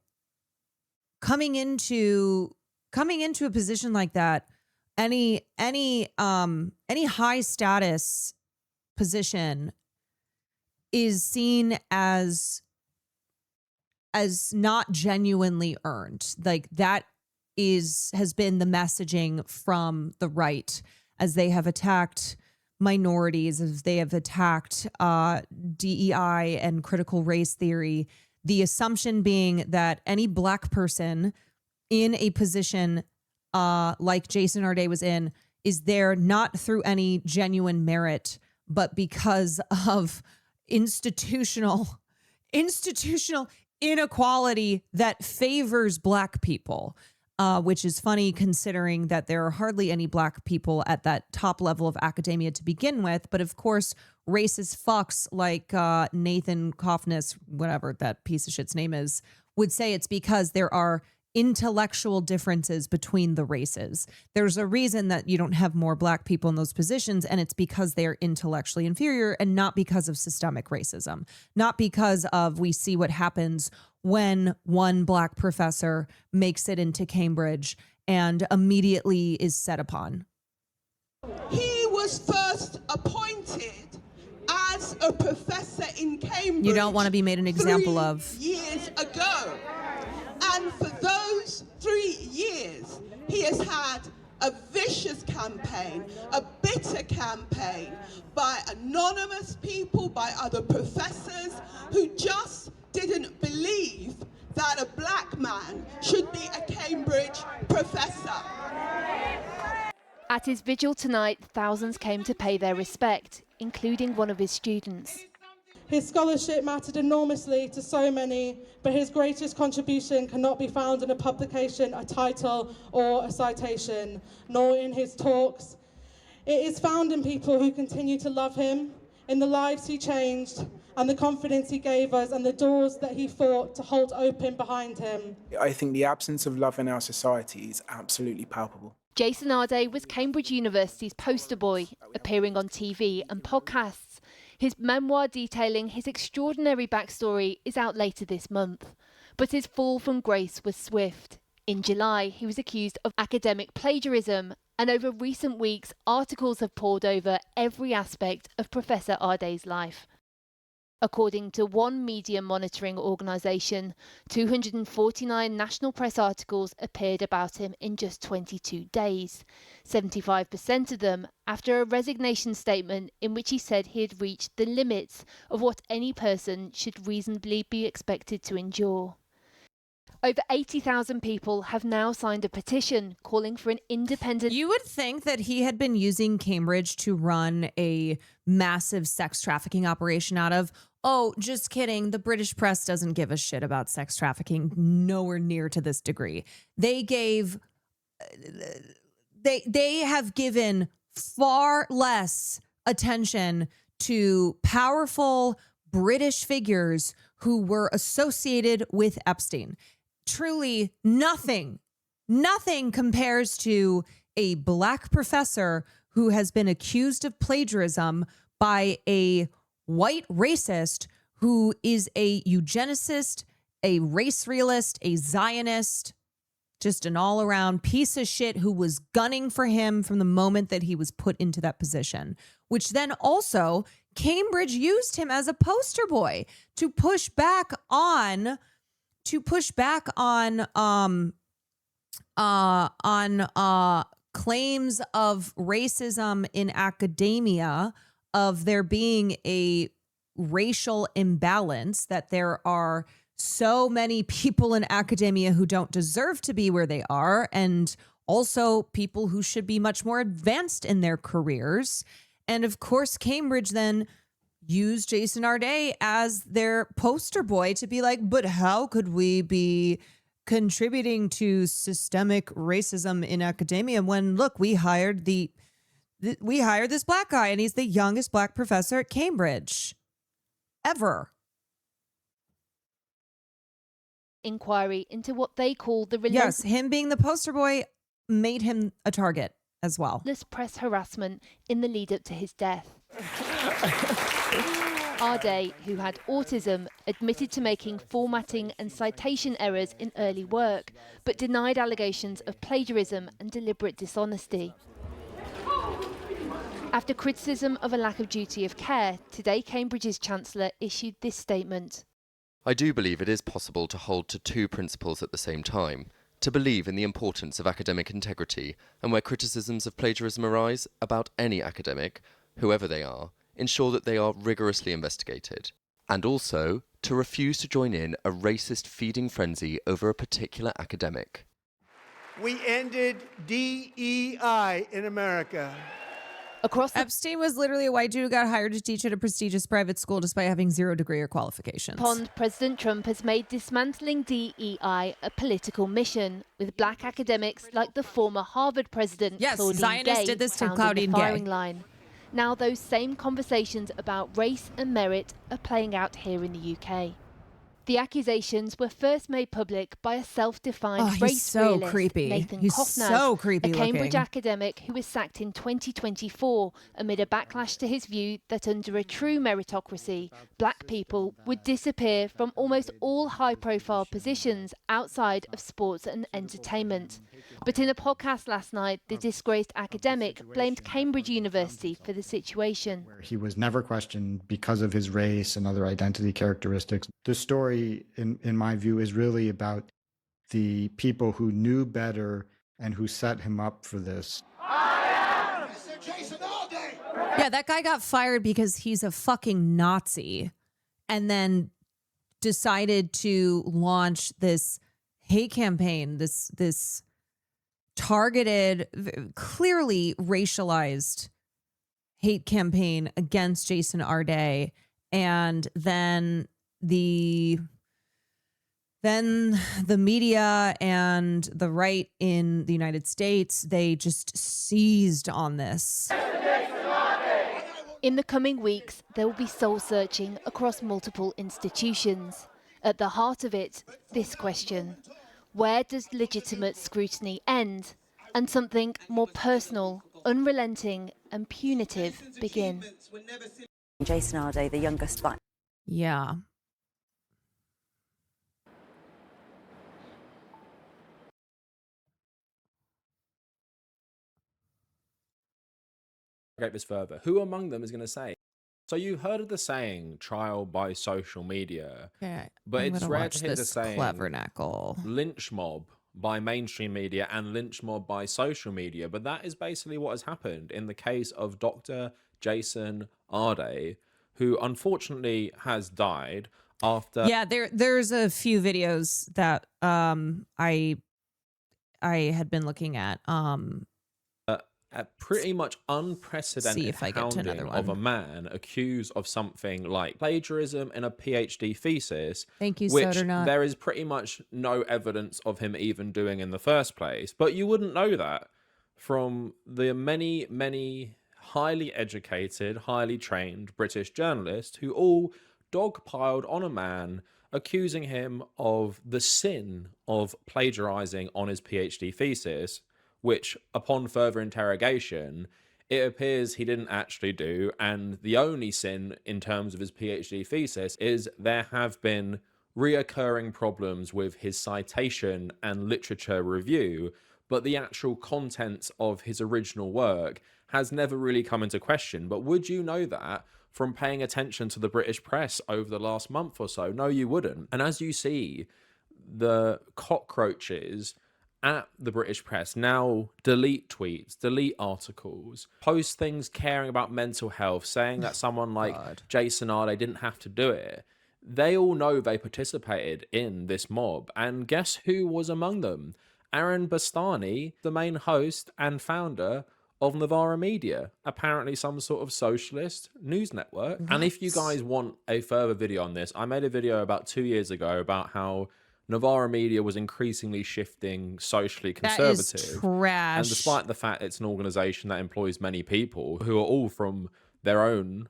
Speaker 1: coming into a position like that. Any high status position is seen as not genuinely earned. Like that has been the messaging from the right as they have attacked minorities, as they have attacked DEI and critical race theory. The assumption being that any Black person in a position like Jason Arday was in is there not through any genuine merit, but because of institutional inequality that favors Black people, which is funny considering that there are hardly any Black people at that top level of academia to begin with. But of course, racist fucks like Nathan Kaufness, whatever that piece of shit's name is, would say it's because there are intellectual differences between the races. There's a reason that you don't have more Black people in those positions, and it's because they are intellectually inferior and not because of systemic racism, not because of we see what happens when one Black professor makes it into Cambridge and immediately is set upon.
Speaker 13: He was first appointed as a professor in Cambridge.
Speaker 1: You don't want to be made an example of.
Speaker 13: 3 years ago. And for those 3 years, he has had a vicious campaign, a bitter campaign by anonymous people, by other professors who just didn't believe that a Black man should be a Cambridge professor.
Speaker 20: At his vigil tonight, thousands came to pay their respect, including one of his students.
Speaker 21: His scholarship mattered enormously to so many, but his greatest contribution cannot be found in a publication, a title, or a citation, nor in his talks. It is found in people who continue to love him, in the lives he changed, and the confidence he gave us, and the doors that he fought to hold open behind him.
Speaker 16: I think the absence of love in our society is absolutely palpable.
Speaker 20: Jason Arday was Cambridge University's poster boy, appearing on TV and podcasts. His memoir detailing his extraordinary backstory is out later this month. But his fall from grace was swift. In July, he was accused of academic plagiarism, and over recent weeks, articles have poured over every aspect of Professor Arday's life. According to one media monitoring organisation, 249 national press articles appeared about him in just 22 days, 75% of them after a resignation statement in which he said he had reached the limits of what any person should reasonably be expected to endure. Over 80,000 people have now signed a petition calling for an independent...
Speaker 1: You would think that he had been using Cambridge to run a massive sex trafficking operation out of. Oh, just kidding. The British press doesn't give a shit about sex trafficking, nowhere near to this degree. They have given far less attention to powerful British figures who were associated with Epstein. Truly nothing compares to a Black professor who has been accused of plagiarism by a white racist who is a eugenicist, a race realist, a Zionist, just an all-around piece of shit who was gunning for him from the moment that he was put into that position, which then also Cambridge used him as a poster boy to push back on claims of racism in academia, of there being a racial imbalance, that there are so many people in academia who don't deserve to be where they are, and also people who should be much more advanced in their careers. And of course, Cambridge then used Jason Arday as their poster boy to be like, but how could we be contributing to systemic racism in academia when, look, we hired this Black guy and he's the youngest Black professor at Cambridge ever.
Speaker 20: Inquiry into what they call the
Speaker 1: Yes, him being the poster boy made him a target as well.
Speaker 20: Relentless press harassment in the lead up to his death. Arday, who had autism, admitted to making formatting and citation errors in early work, but denied allegations of plagiarism and deliberate dishonesty. After criticism of a lack of duty of care, today Cambridge's Chancellor issued this statement.
Speaker 10: I do believe it is possible to hold to two principles at the same time, to believe in the importance of academic integrity, and where criticisms of plagiarism arise about any academic, whoever they are, ensure that they are rigorously investigated, and also to refuse to join in a racist feeding frenzy over a particular academic.
Speaker 17: We ended DEI in America.
Speaker 1: Epstein was literally a white dude who got hired to teach at a prestigious private school despite having 0 degree or qualifications.
Speaker 20: President Trump has made dismantling DEI a political mission, with black academics like the former Harvard president Claudine
Speaker 1: Zionists
Speaker 20: Gay
Speaker 1: did this to
Speaker 20: found in
Speaker 1: Claudine
Speaker 20: the
Speaker 1: Gay.
Speaker 20: firing line. Now those same conversations about race and merit are playing out here in the UK. The accusations were first made public by a self-defined race
Speaker 1: so
Speaker 20: realist,
Speaker 1: creepy.
Speaker 20: Nathan
Speaker 1: He's
Speaker 20: Kofnaz,
Speaker 1: so creepy
Speaker 20: a Cambridge
Speaker 1: looking.
Speaker 20: academic who was sacked in 2024 amid a backlash to his view that under a true meritocracy, black people would disappear from almost all high-profile positions outside of sports and entertainment. But in a podcast last night, the disgraced academic blamed Cambridge University for the situation.
Speaker 7: He was never questioned because of his race and other identity characteristics. The story, in my view, is really about the people who knew better and who set him up for this.
Speaker 1: Yeah, that guy got fired because he's a fucking Nazi and then decided to launch this hate campaign, this targeted, clearly racialized hate campaign against Jason Arday. And then the media and the right in the United States, they just seized on this.
Speaker 20: In the coming weeks, there will be soul-searching across multiple institutions. At the heart of it, this question: where does legitimate scrutiny end and something more personal, unrelenting and punitive begin?
Speaker 22: Jason Arday, the youngest black.
Speaker 1: Yeah.
Speaker 24: This further. Who among them is going to say? So you heard of the saying "trial by social media," but
Speaker 1: I'm
Speaker 24: it's
Speaker 1: gonna
Speaker 24: rare
Speaker 1: watch
Speaker 24: to hear the
Speaker 1: this
Speaker 24: saying
Speaker 1: clever knuckle.
Speaker 24: "lynch mob" by mainstream media and "lynch mob" by social media. But that is basically what has happened in the case of Dr. Jason Arday, who unfortunately has died after.
Speaker 1: Yeah, there's a few videos that I had been looking at.
Speaker 24: A pretty much unprecedented
Speaker 1: See if I get to another
Speaker 24: hounding of a
Speaker 1: one.
Speaker 24: man accused of something like plagiarism in a PhD thesis.
Speaker 1: Thank you,
Speaker 24: which
Speaker 1: Sodernut.
Speaker 24: there is pretty much no evidence of him even doing in the first place. But you wouldn't know that from the many, many highly educated, highly trained British journalists who all dogpiled on a man, accusing him of the sin of plagiarizing on his PhD thesis, which, upon further interrogation, it appears he didn't actually do. And the only sin in terms of his PhD thesis is there have been reoccurring problems with his citation and literature review, but the actual contents of his original work has never really come into question. But would you know that from paying attention to the British press over the last month or so? No, you wouldn't. And as you see, the cockroaches at the British press now delete tweets, delete articles, post things caring about mental health, saying that someone like Jason Arday didn't have to do it. They all know they participated in this mob. And guess who was among them? Aaron Bastani, the main host and founder of Novara Media, apparently some sort of socialist news network. And if you guys want a further video on this, I made a video about 2 years ago about how Novara Media was increasingly shifting socially conservative.
Speaker 1: That is trash.
Speaker 24: And despite the fact it's an organization that employs many people who are all from their own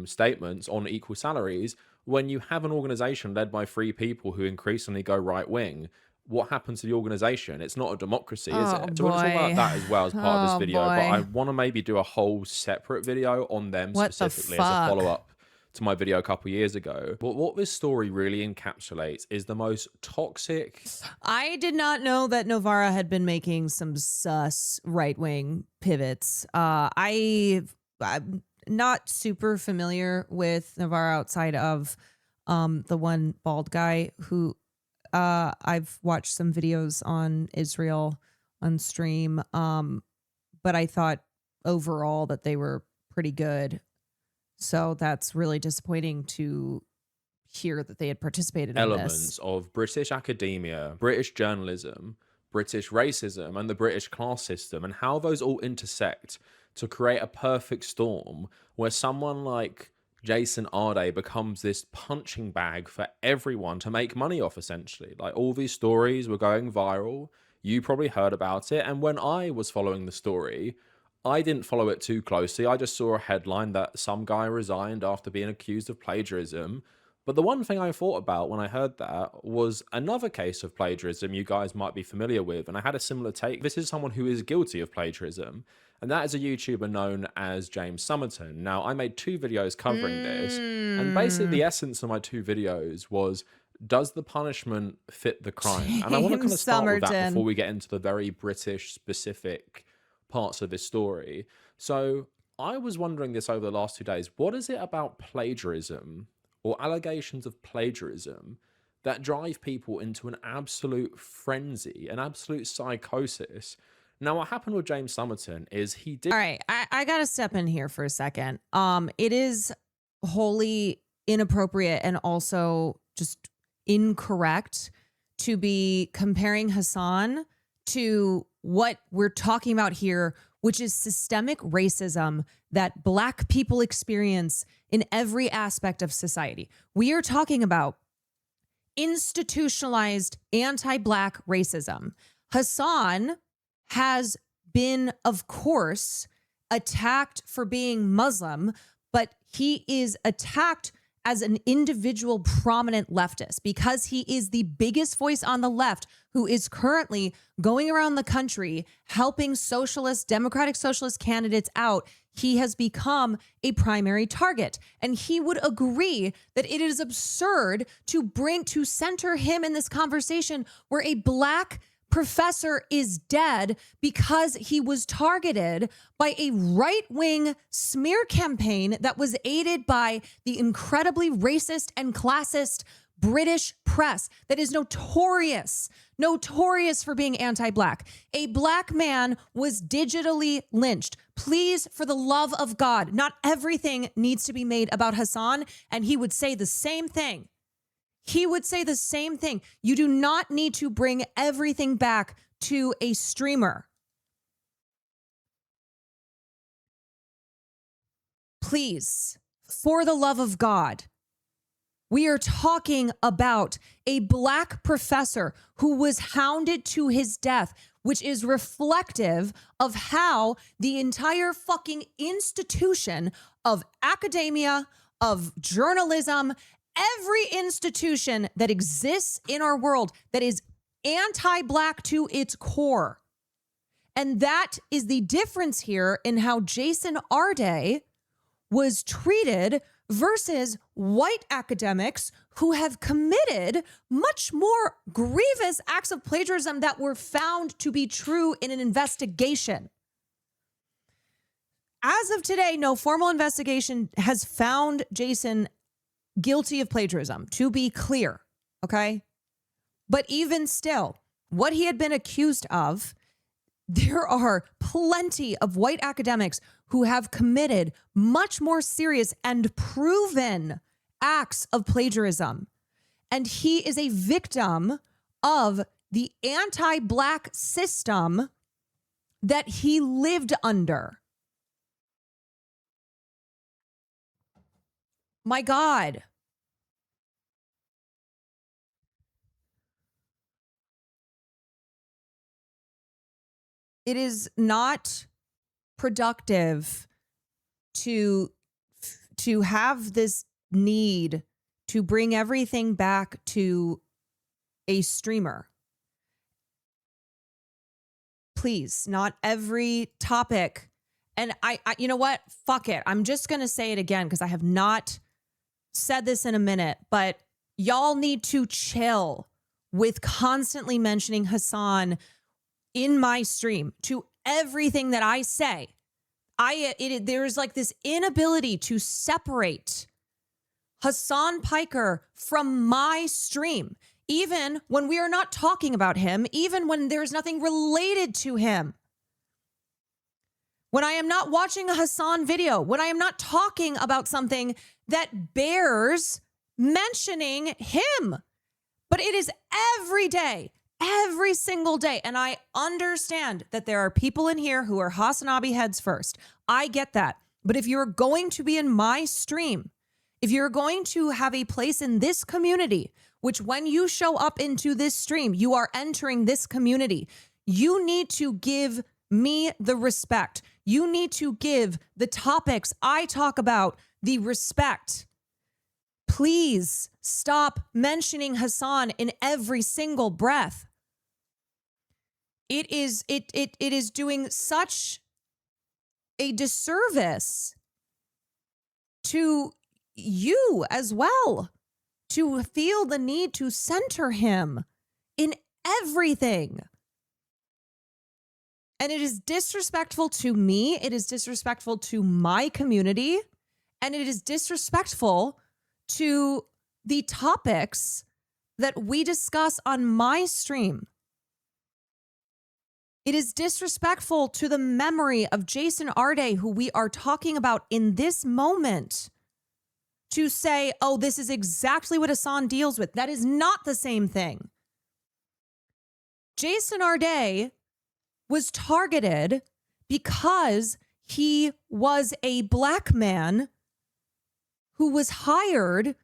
Speaker 24: statements on equal salaries, when you have an organization led by 3 people who increasingly go right wing, what happens to the organization? It's not a democracy, is it? So we're going to talk about that as well as part of this video. But I want to maybe do a whole separate video on them
Speaker 1: What
Speaker 24: specifically
Speaker 1: the
Speaker 24: as a
Speaker 1: fuck?
Speaker 24: follow-up to my video a couple years ago. But what this story really encapsulates is the most toxic.
Speaker 1: I did not know that Novara had been making some sus right-wing pivots. I'm not super familiar with Novara outside of the one bald guy who I've watched some videos on Israel on stream. But I thought overall that they were pretty good. So that's really disappointing to hear that they had participated in
Speaker 24: Elements
Speaker 1: this.
Speaker 24: of British academia, British journalism, British racism, and the British class system, and how those all intersect to create a perfect storm where someone like Jason Arday becomes this punching bag for everyone to make money off, essentially. Like, all these stories were going viral. You probably heard about it. And when I was following the story, I didn't follow it too closely. I just saw a headline that some guy resigned after being accused of plagiarism. But the one thing I thought about when I heard that was another case of plagiarism you guys might be familiar with. And I had a similar take. This is someone who is guilty of plagiarism. And that is a YouTuber known as James Somerton. Now, I made 2 videos covering this. And basically the essence of my 2 videos was, does the punishment fit the crime? And I want to kind of start with that before we get into the very British specific parts of this story. So I was wondering this over the last 2 days. What is it about plagiarism or allegations of plagiarism that drive people into an absolute frenzy, an absolute psychosis? Now, what happened with James Somerton is he did...
Speaker 1: All right, I got to step in here for a second. It is wholly inappropriate and also just incorrect to be comparing Hassan to what we're talking about here, which is systemic racism that Black people experience in every aspect of society. We are talking about institutionalized anti-Black racism. Hassan has been, of course, attacked for being Muslim, but he is attacked as an individual prominent leftist because he is the biggest voice on the left who is currently going around the country helping democratic socialist candidates out. He has become a primary target. And he would agree that it is absurd to center him in this conversation where a Black professor is dead because he was targeted by a right-wing smear campaign that was aided by the incredibly racist and classist British press that is notorious for being anti-Black. A Black man was digitally lynched. Please, for the love of God, not everything needs to be made about Hassan, and he would say the same thing. He would say the same thing. You do not need to bring everything back to a streamer. Please, for the love of God, we are talking about a Black professor who was hounded to his death, which is reflective of how the entire fucking institution of academia, of journalism, every institution that exists in our world that is anti-Black to its core. And that is the difference here in how Jason Arday was treated versus white academics who have committed much more grievous acts of plagiarism that were found to be true in an investigation. As of today, no formal investigation has found Jason guilty of plagiarism, to be clear, okay? But even still, what he had been accused of, there are plenty of white academics who have committed much more serious and proven acts of plagiarism. And he is a victim of the anti-Black system that he lived under. My God. It is not productive to have this need to bring everything back to a streamer. Please, not every topic. And I you know what? Fuck it. I'm just going to say it again because I have not said this in a minute, but y'all need to chill with constantly mentioning Hassan in my stream to everything that I say. There's like this inability to separate Hassan Piker from my stream, even when we are not talking about him, even when there's nothing related to him. When I am not watching a Hassan video, when I am not talking about something that bears mentioning him. But it is every day, every single day. And I understand that there are people in here who are Hassanabi heads first. I get that. But if you're going to be in my stream, if you're going to have a place in this community, which when you show up into this stream, you are entering this community, you need to give me the respect. You need to give the topics I talk about the respect. Please stop mentioning Hassan in every single breath. It is doing such a disservice to you as well to feel the need to center him in everything. And it is disrespectful to me. It is disrespectful to my community. And it is disrespectful to the topics that we discuss on my stream. It is disrespectful to the memory of Jason Arday, who we are talking about in this moment, to say, oh, this is exactly what Hassan deals with. That is not the same thing. Jason Arday was targeted because he was a black man who was hired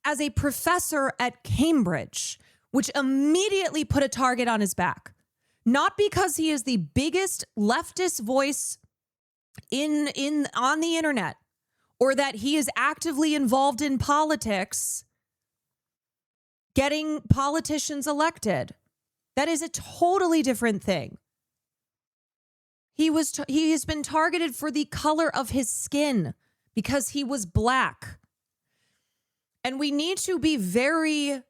Speaker 1: as a professor at Cambridge, which immediately put a target on his back. Not because he is the biggest leftist voice on the internet, or that he is actively involved in politics, getting politicians elected. That is a totally different thing. He has been targeted for the color of his skin because he was black. And we need to be very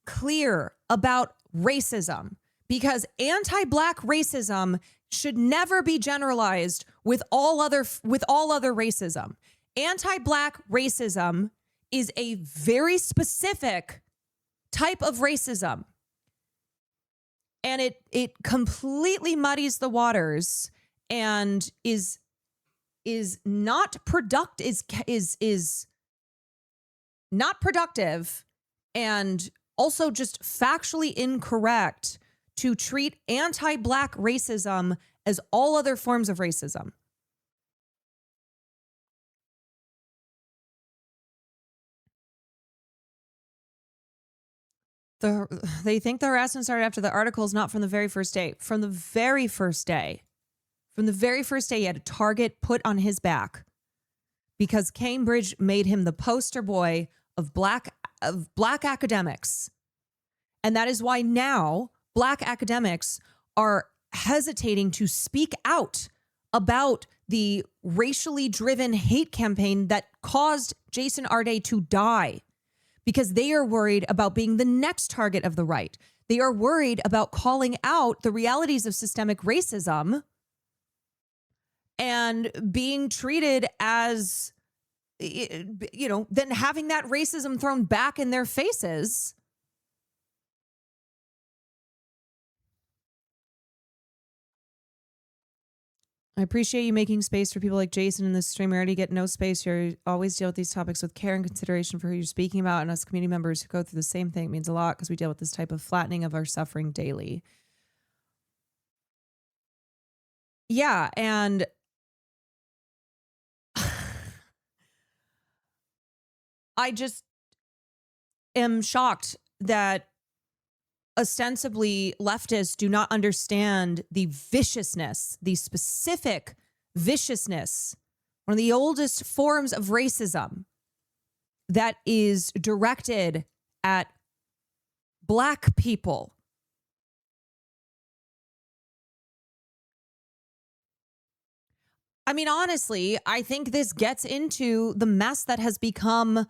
Speaker 1: clear about racism, because anti-black racism should never be generalized with all other racism. Anti-black racism is a very specific type of racism. And it completely muddies the waters and is not is not productive, and also just factually incorrect to treat anti-black racism as all other forms of racism. They think the harassment started after the article is not from the very first day. From the very first day. From the very first day, he had a target put on his back because Cambridge made him the poster boy of black academics. And that is why now black academics are hesitating to speak out about the racially driven hate campaign that caused Jason Arday to die, because they are worried about being the next target of the right. They are worried about calling out the realities of systemic racism and being treated as, then having that racism thrown back in their faces. I appreciate you making space for people like Jason in this stream. We already get no space here. You always deal with these topics with care and consideration for who you're speaking about, and us community members who go through the same thing. It means a lot because we deal with this type of flattening of our suffering daily. Yeah, and I just am shocked that ostensibly leftists do not understand the viciousness, the specific viciousness, one of the oldest forms of racism that is directed at black people. I mean, honestly, I think this gets into the mess that has become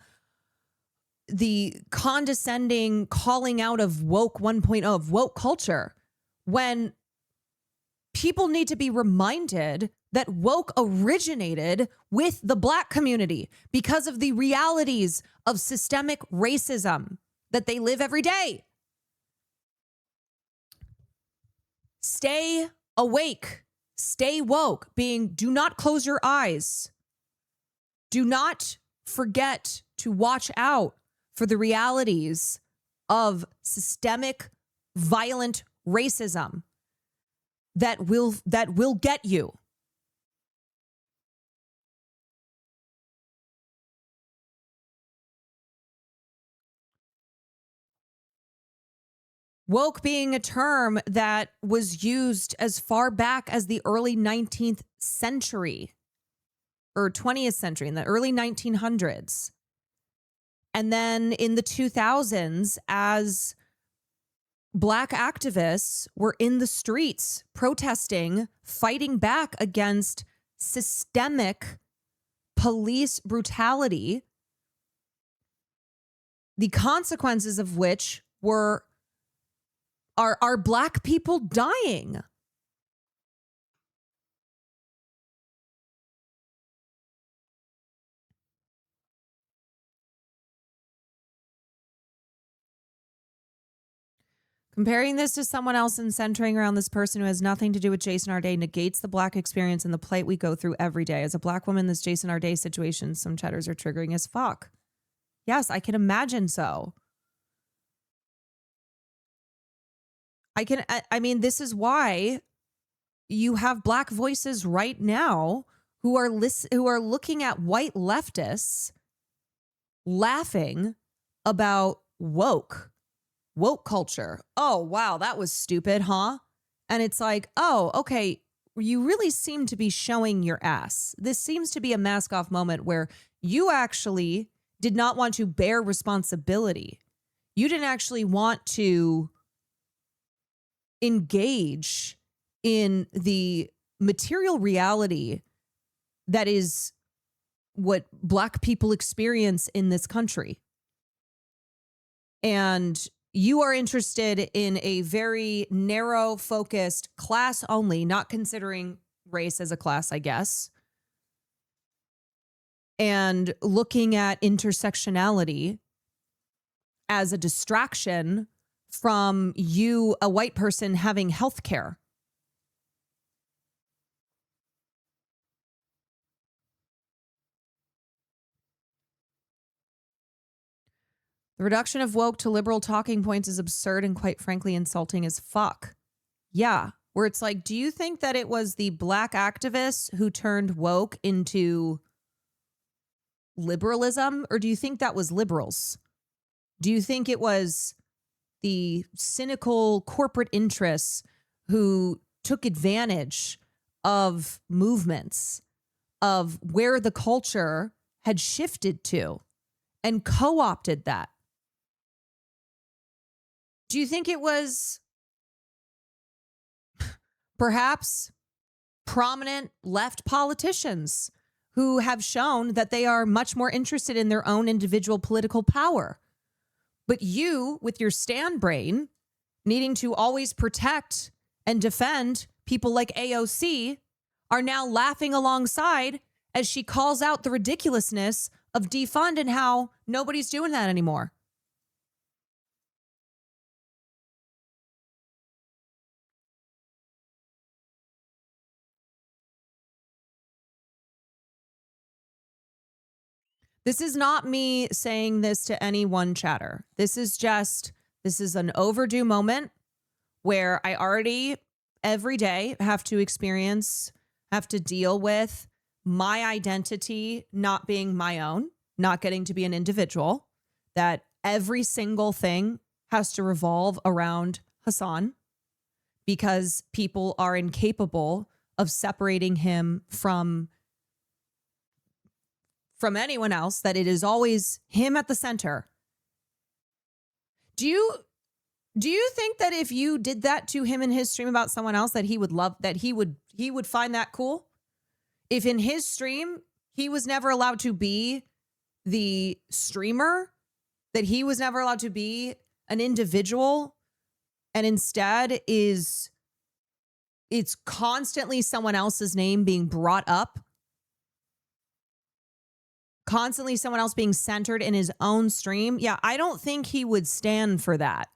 Speaker 1: the condescending calling out of woke 1.0, of woke culture, when people need to be reminded that woke originated with the Black community because of the realities of systemic racism that they live every day. Stay awake, stay woke, being do not close your eyes. Do not forget to watch out for the realities of systemic violent racism that will get you. Woke being a term that was used as far back as the early 19th century or 20th century, in the early 1900s. And then in the 2000s, as Black activists were in the streets protesting, fighting back against systemic police brutality, the consequences of which are Black people dying. Comparing this to someone else and centering around this person who has nothing to do with Jason Arday negates the Black experience and the plight we go through every day. As a Black woman, this Jason Arday situation, some cheddars are triggering as fuck. Yes, I can imagine so. I mean, this is why you have Black voices right now who are looking at white leftists laughing about woke culture. Oh, wow, that was stupid, huh? And it's like, oh, okay, you really seem to be showing your ass. This seems to be a mask off moment where you actually did not want to bear responsibility. You didn't actually want to engage in the material reality that is what Black people experience in this country. And you are interested in a very narrow focused class only, not considering race as a class, I guess, and looking at intersectionality as a distraction from you, a white person, having health care. The reduction of woke to liberal talking points is absurd and quite frankly insulting as fuck. Yeah, where it's like, do you think that it was the Black activists who turned woke into liberalism, or do you think that was liberals? Do you think it was the cynical corporate interests who took advantage of movements of where the culture had shifted to and co-opted that? Do you think it was perhaps prominent left politicians who have shown that they are much more interested in their own individual political power? But you, with your stand brain, needing to always protect and defend people like AOC, are now laughing alongside as she calls out the ridiculousness of defund and how nobody's doing that anymore. This is not me saying this to any one chatter. This is an overdue moment where I already every day have to deal with my identity not being my own, not getting to be an individual, that every single thing has to revolve around Hassan because people are incapable of separating him from anyone else, that it is always him at the center. Do you think that if you did that to him in his stream about someone else that he would love, that he would find that cool? If in his stream he was never allowed to be the streamer that he was never allowed to be an individual and instead it's constantly someone else's name being brought up, constantly someone else being centered in his own stream. Yeah, I don't think he would stand for that.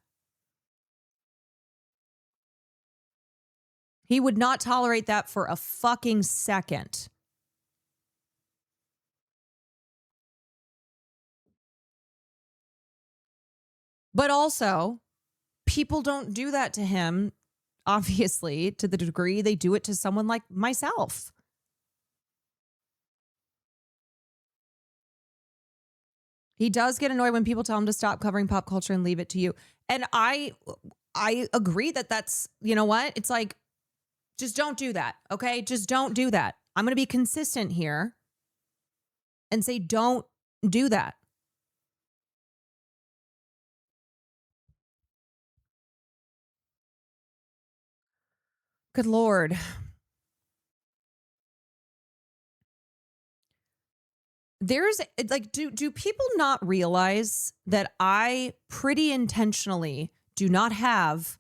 Speaker 1: He would not tolerate that for a fucking second. But also, people don't do that to him, obviously, to the degree they do it to someone like myself. He does get annoyed when people tell him to stop covering pop culture and leave it to you. And I agree that that's, you know what? It's like, just don't do that, okay? Just don't do that. I'm going to be consistent here and say don't do that. Good Lord. There's like, do people not realize that I pretty intentionally do not have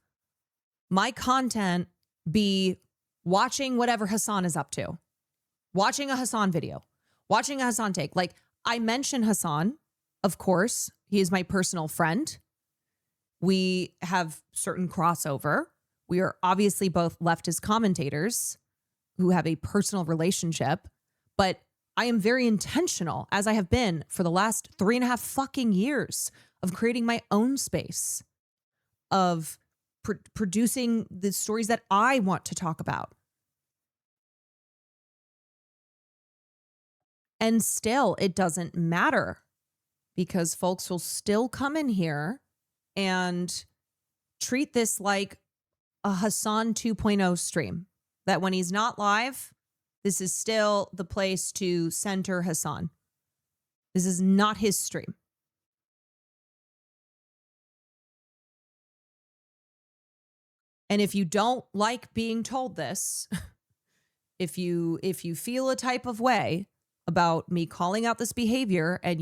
Speaker 1: my content be watching whatever Hassan is up to, watching a Hassan video, watching a Hassan take? Like, I mention Hassan, of course, he is my personal friend. We have certain crossover. We are obviously both leftist commentators who have a personal relationship, but I am very intentional, as I have been for the last 3.5 fucking years, of creating my own space, of producing the stories that I want to talk about. And still, it doesn't matter because folks will still come in here and treat this like a Hassan 2.0 stream, that when he's not live, this is still the place to center Hassan. This is not his stream. And if you don't like being told this, if you feel a type of way about me calling out this behavior and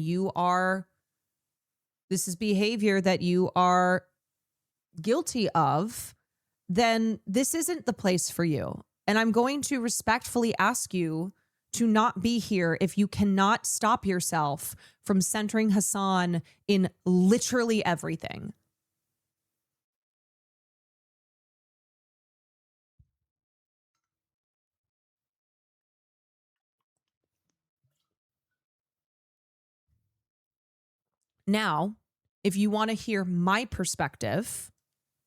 Speaker 1: this is behavior that you are guilty of, then this isn't the place for you. And I'm going to respectfully ask you to not be here if you cannot stop yourself from centering Hassan in literally everything. Now, if you want to hear my perspective,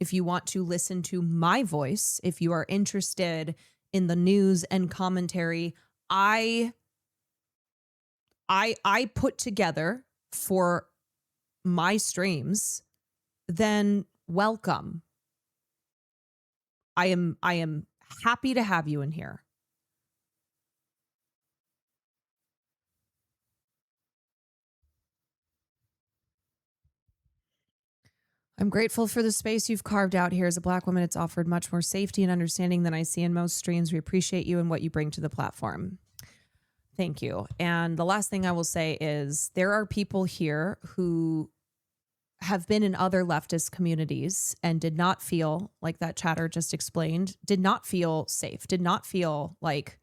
Speaker 1: if you want to listen to my voice, if you are interested in the news and commentary I put together for my streams, then welcome. I am happy to have you in here. I'm grateful for the space you've carved out here. As a Black woman, it's offered much more safety and understanding than I see in most streams. We appreciate you and what you bring to the platform. Thank you. And the last thing I will say is there are people here who have been in other leftist communities and did not feel, like that chatter just explained, did not feel safe, did not feel like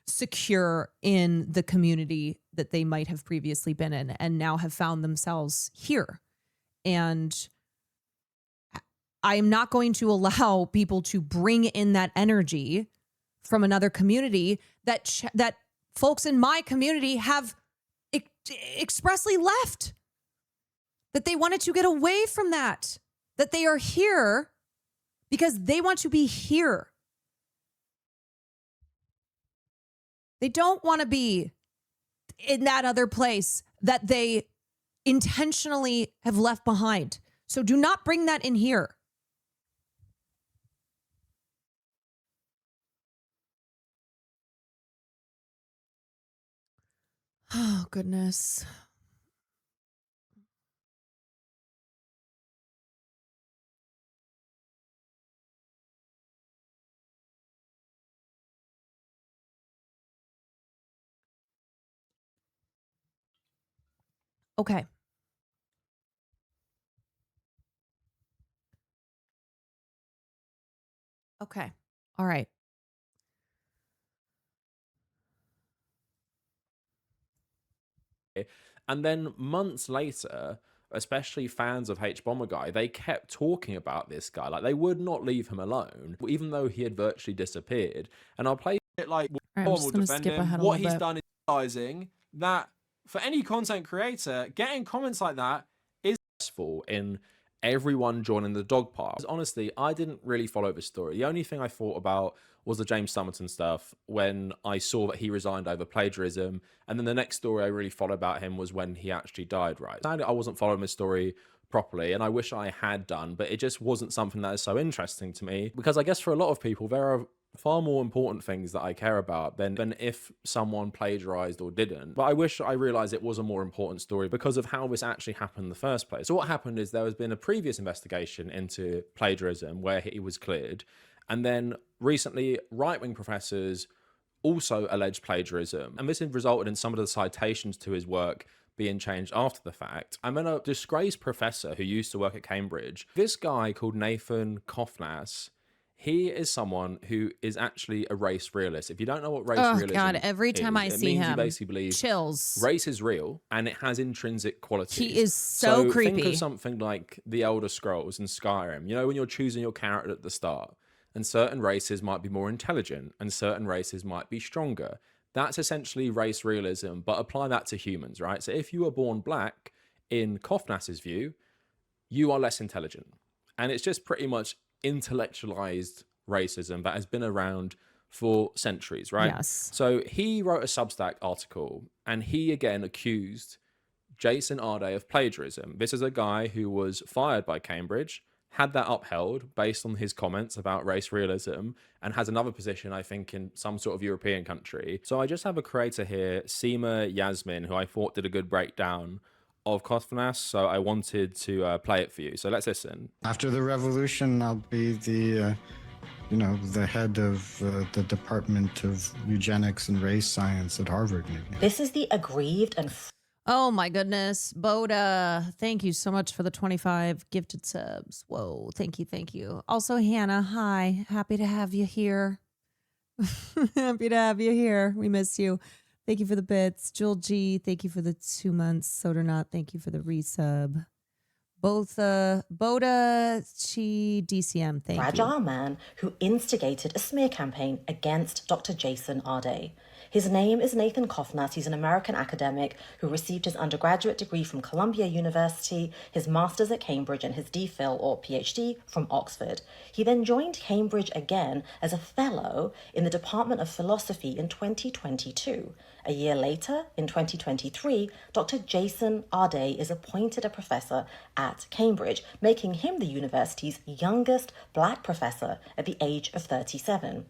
Speaker 1: secure in the community that they might have previously been in, and now have found themselves here. And I am not going to allow people to bring in that energy from another community that folks in my community have expressly left, that they wanted to get away from that they are here because they want to be here. They don't want to be in that other place that they intentionally have left behind. So do not bring that in here. Oh, goodness. Okay. Okay. All right.
Speaker 24: And then months later, especially fans of H Bomber Guy, they kept talking about this guy. Like, they would not leave him alone, even though he had virtually disappeared. And I'll play it like,
Speaker 1: I'm
Speaker 24: no one
Speaker 1: just
Speaker 24: will
Speaker 1: gonna
Speaker 24: defend
Speaker 1: skip
Speaker 24: him.
Speaker 1: ahead a
Speaker 24: What
Speaker 1: little
Speaker 24: he's
Speaker 1: bit.
Speaker 24: done is realizing that for any content creator, getting comments like that is stressful in everyone joining the dog pile. Honestly, I didn't really follow the story. The only thing I thought about was the James Summerton stuff when I saw that he resigned over plagiarism. And then the next story I really followed about him was when he actually died, right? I wasn't following his story properly, and I wish I had done, but it just wasn't something that is so interesting to me, because I guess for a lot of people, there are far more important things that I care about than if someone plagiarized or didn't. But I wish I realized it was a more important story because of how this actually happened in the first place. So what happened is there has been a previous investigation into plagiarism where he was cleared, and then recently right-wing professors also alleged plagiarism, and this had resulted in some of the citations to his work being changed after the fact. And then a disgraced professor who used to work at Cambridge, this guy called Nathan Kofnas, he is someone who is actually a race realist. If you don't know what race realism
Speaker 1: God, every time I
Speaker 24: it
Speaker 1: see
Speaker 24: means
Speaker 1: him,
Speaker 24: you basically believe
Speaker 1: chills.
Speaker 24: race is real and it has intrinsic qualities.
Speaker 1: He is so creepy.
Speaker 24: Think of something like the Elder Scrolls and Skyrim. You know, when you're choosing your character at the start, and certain races might be more intelligent and certain races might be stronger. That's essentially race realism, but apply that to humans, right? So if you were born black, in Kofnas's view, you are less intelligent. And it's just pretty much intellectualized racism that has been around for centuries, right?
Speaker 1: Yes.
Speaker 24: So he wrote a Substack article and he again accused Jason Arday of plagiarism. This is a guy who was fired by Cambridge, had that upheld based on his comments about race realism, and has another position, I think, in some sort of European country. So I just have a creator here, Seema Yasmin, who I thought did a good breakdown of Kofnas, so I wanted to play it for you. So let's listen.
Speaker 7: After the revolution, I'll be the head of the Department of Eugenics and Race Science at Harvard. Maybe.
Speaker 3: This is the aggrieved and...
Speaker 1: Oh my goodness. Boda, thank you so much for the 25 gifted subs. Whoa, thank you, thank you. Also, Hannah, hi. Happy to have you here. Happy to have you here. We miss you. Thank you for the bits. Jewel G, thank you for the 2 months. Sodernot, thank you for the resub. Both Boda, Chi, DCM, thank you.
Speaker 3: Fragile man who instigated a smear campaign against Dr. Jason Arday. His name is Nathan Kofnas. He's an American academic who received his undergraduate degree from Columbia University, his master's at Cambridge, and his DPhil or PhD from Oxford. He then joined Cambridge again as a fellow in the Department of Philosophy in 2022. A year later, in 2023, Dr. Jason Arday is appointed a professor at Cambridge, making him the university's youngest black professor at the age of 37.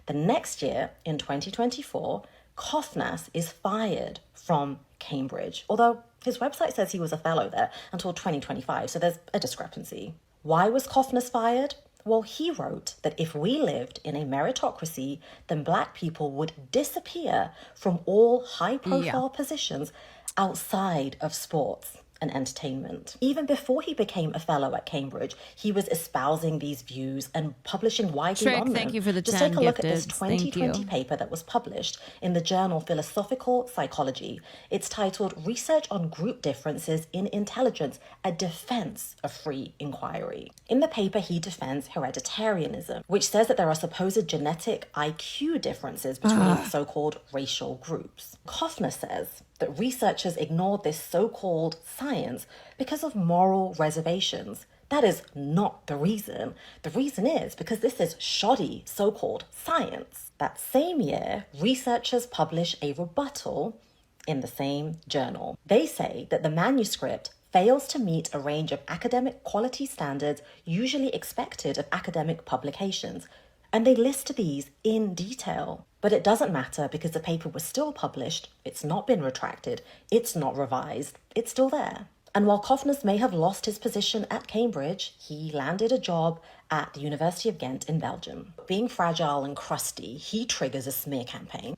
Speaker 3: The next year, in 2024, Kofnas is fired from Cambridge, although his website says he was a fellow there until 2025, so there's a discrepancy. Why was Kofnas fired? Well, he wrote that if we lived in a meritocracy, then black people would disappear from all high-profile positions outside of sports and entertainment. Even before he became a fellow at Cambridge, he was espousing these views and publishing widely on them.
Speaker 1: Thank you for the
Speaker 3: Just
Speaker 1: 10
Speaker 3: take a look at this
Speaker 1: gifted.
Speaker 3: 2020 paper that was published in the journal Philosophical Psychology. It's titled Research on Group Differences in Intelligence, a Defense of Free Inquiry. In the paper, he defends hereditarianism, which says that there are supposed genetic IQ differences between so-called racial groups. Kofnas says that researchers ignored this so-called science because of moral reservations. That is not the reason. The reason is because this is shoddy so-called science. That same year, researchers publish a rebuttal in the same journal. They say that the manuscript fails to meet a range of academic quality standards usually expected of academic publications, and they list these in detail. But it doesn't matter because the paper was still published, it's not been retracted, it's not revised, it's still there. And while Kofnas may have lost his position at Cambridge, he landed a job at the University of Ghent in Belgium. Being fragile and crusty, he triggers a smear campaign.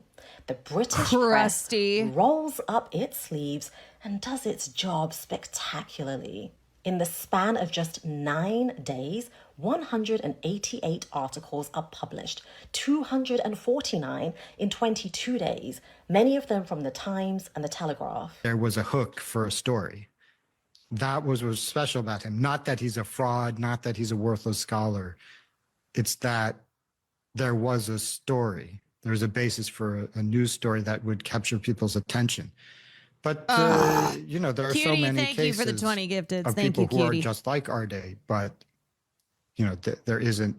Speaker 3: The British press rolls up its sleeves and does its job spectacularly. In the span of just 9 days, 188 articles are published, 249 in 22 days, many of them from the Times and the Telegraph.
Speaker 7: There was a hook for a story. That was what was special about him. Not that he's a fraud, not that he's a worthless scholar. It's that there was a story. There's a basis for a news story that would capture people's attention. But, you know, there are so
Speaker 1: Cutie,
Speaker 7: many
Speaker 1: thank
Speaker 7: cases
Speaker 1: you for the 20 gifted.
Speaker 7: of
Speaker 1: Thank
Speaker 7: people
Speaker 1: you,
Speaker 7: who
Speaker 1: Cutie.
Speaker 7: are just like Arday, but, you know, there isn't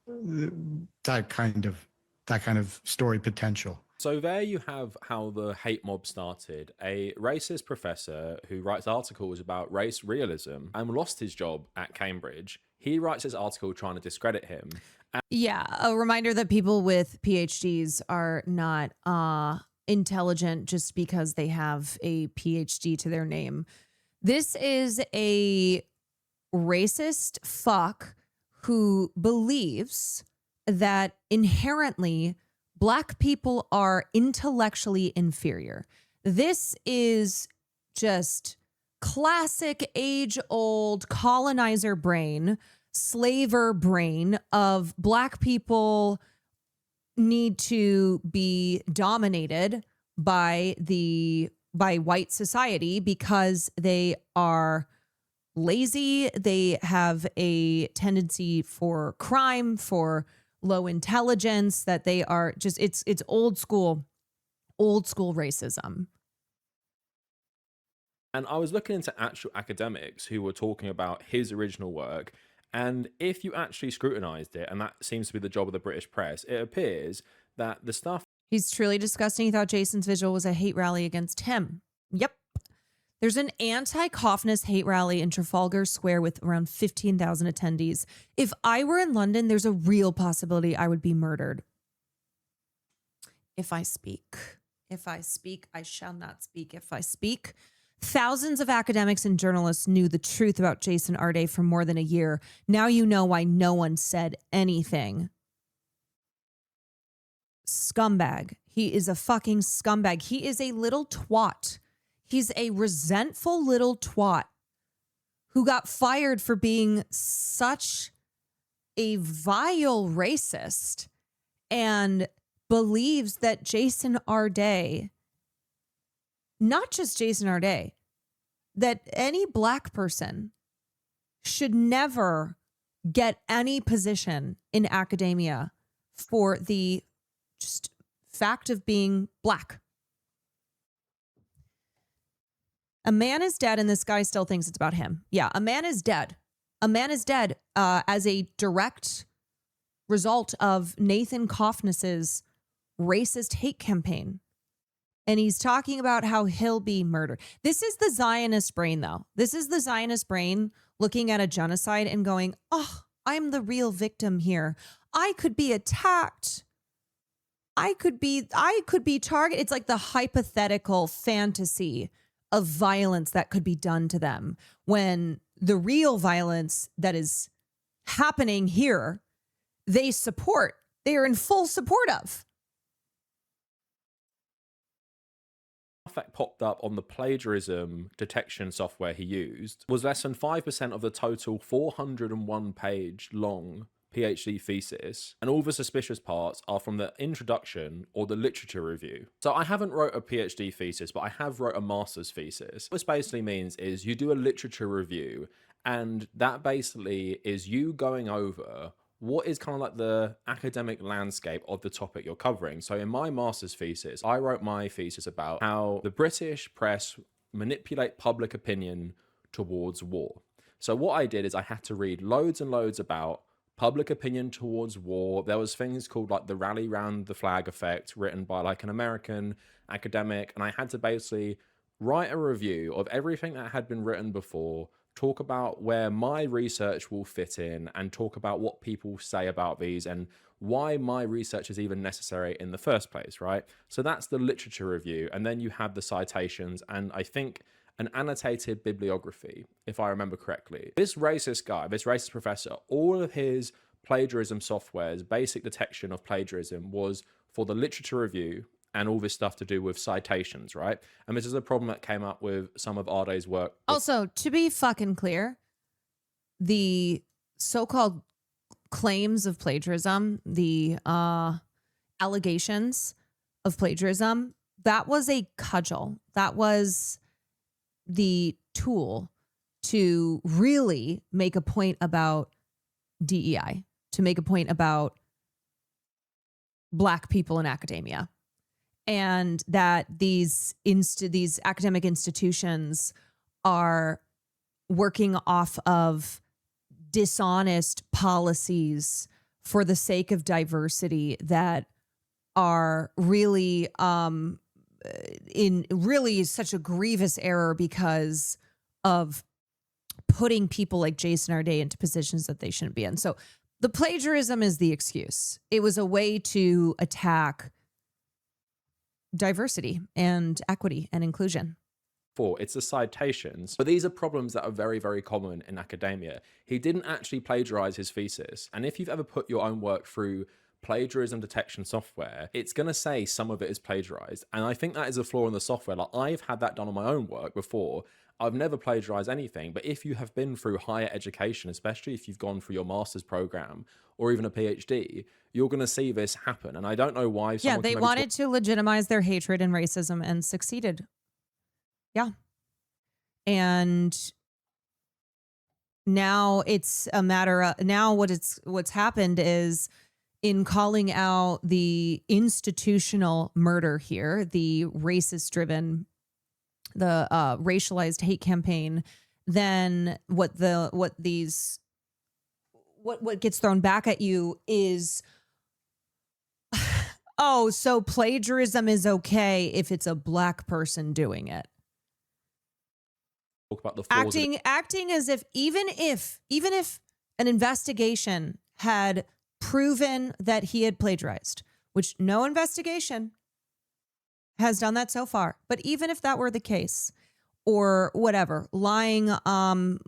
Speaker 7: that kind of story potential.
Speaker 24: So there you have how the hate mob started. A racist professor who writes articles about race realism and lost his job at Cambridge. He writes his article trying to discredit him.
Speaker 1: Yeah, a reminder that people with PhDs are not intelligent just because they have a PhD to their name. This is a racist fuck who believes that inherently Black people are intellectually inferior. This is just classic age-old colonizer brain, slaver brain of Black people need to be dominated by white society because they are lazy, they have a tendency for crime, for low intelligence, that they are just it's old school racism.
Speaker 24: And I was looking into actual academics who were talking about his original work. And if you actually scrutinized it, and that seems to be the job of the British press, it appears that the stuff...
Speaker 1: He's truly disgusting. He thought Jason's visual was a hate rally against him. Yep. There's an anti-Coughness hate rally in Trafalgar Square with around 15,000 attendees. If I were in London, there's a real possibility I would be murdered. If I speak, I shall not speak. If I speak. Thousands of academics and journalists knew the truth about Jason Arday for more than a year. Now you know why no one said anything. Scumbag. He is a fucking scumbag. He is a little twat. He's a resentful little twat who got fired for being such a vile racist and believes that Jason Arday, not just Jason Arday, that any Black person should never get any position in academia for the just fact of being Black. A man is dead and this guy still thinks it's about him. Yeah, a man is dead. A man is dead as a direct result of Nathan Coughness's racist hate campaign. And he's talking about how he'll be murdered. This is the Zionist brain, though. This is the Zionist brain looking at a genocide and going, oh, I'm the real victim here. I could be attacked. I could be targeted. It's like the hypothetical fantasy of violence that could be done to them when the real violence that is happening here, they are in full support of.
Speaker 24: That popped up on the plagiarism detection software he used was less than 5% of the total 401 page long PhD thesis, and all the suspicious parts are from the introduction or the literature review. So I haven't wrote a PhD thesis, but I have wrote a master's thesis. What this basically means is you do a literature review, and that basically is you going over what is kind of like the academic landscape of the topic you're covering. So in my master's thesis, I wrote my thesis about how the British press manipulate public opinion towards war. So what I did is I had to read loads and loads about public opinion towards war. There was things called like the rally round the flag effect written by like an American academic. And I had to basically write a review of everything that had been written before, talk about where my research will fit in, and talk about what people say about these and why my research is even necessary in the first place, right? So that's the literature review. And then you have the citations and I think an annotated bibliography, if I remember correctly. This racist guy, this racist professor, all of his plagiarism software's basic detection of plagiarism was for the literature review and all this stuff to do with citations, right? And this is a problem that came up with some of Arday's work.
Speaker 1: Also, to be fucking clear, the so-called claims of plagiarism, the allegations of plagiarism, that was a cudgel. That was the tool to really make a point about DEI, to make a point about Black people in academia, and that these academic institutions are working off of dishonest policies for the sake of diversity that are really in really such a grievous error because of putting people like Jason Arday into positions that they shouldn't be in. So the plagiarism is the excuse. It was a way to attack diversity and equity and inclusion.
Speaker 24: It's the citations. But these are problems that are very, very common in academia. He didn't actually plagiarize his thesis. And if you've ever put your own work through plagiarism detection software, it's going to say some of it is plagiarized. And I think that is a flaw in the software. Like, I've had that done on my own work before. I've never plagiarized anything, but if you have been through higher education, especially if you've gone through your master's program or even a PhD, you're going to see this happen. And I don't know why.
Speaker 1: Yeah, they wanted to legitimize their hatred and racism and succeeded. Yeah. And now it's a matter of, now what's happened is, in calling out the institutional murder here, the racist driven, the racialized hate campaign, then what gets thrown back at you is, oh, so plagiarism is okay if it's a Black person doing it.
Speaker 24: Talk about the
Speaker 1: acting as if even if an investigation had proven that he had plagiarized, which no investigation has done that so far, but even if that were the case, or whatever, lying on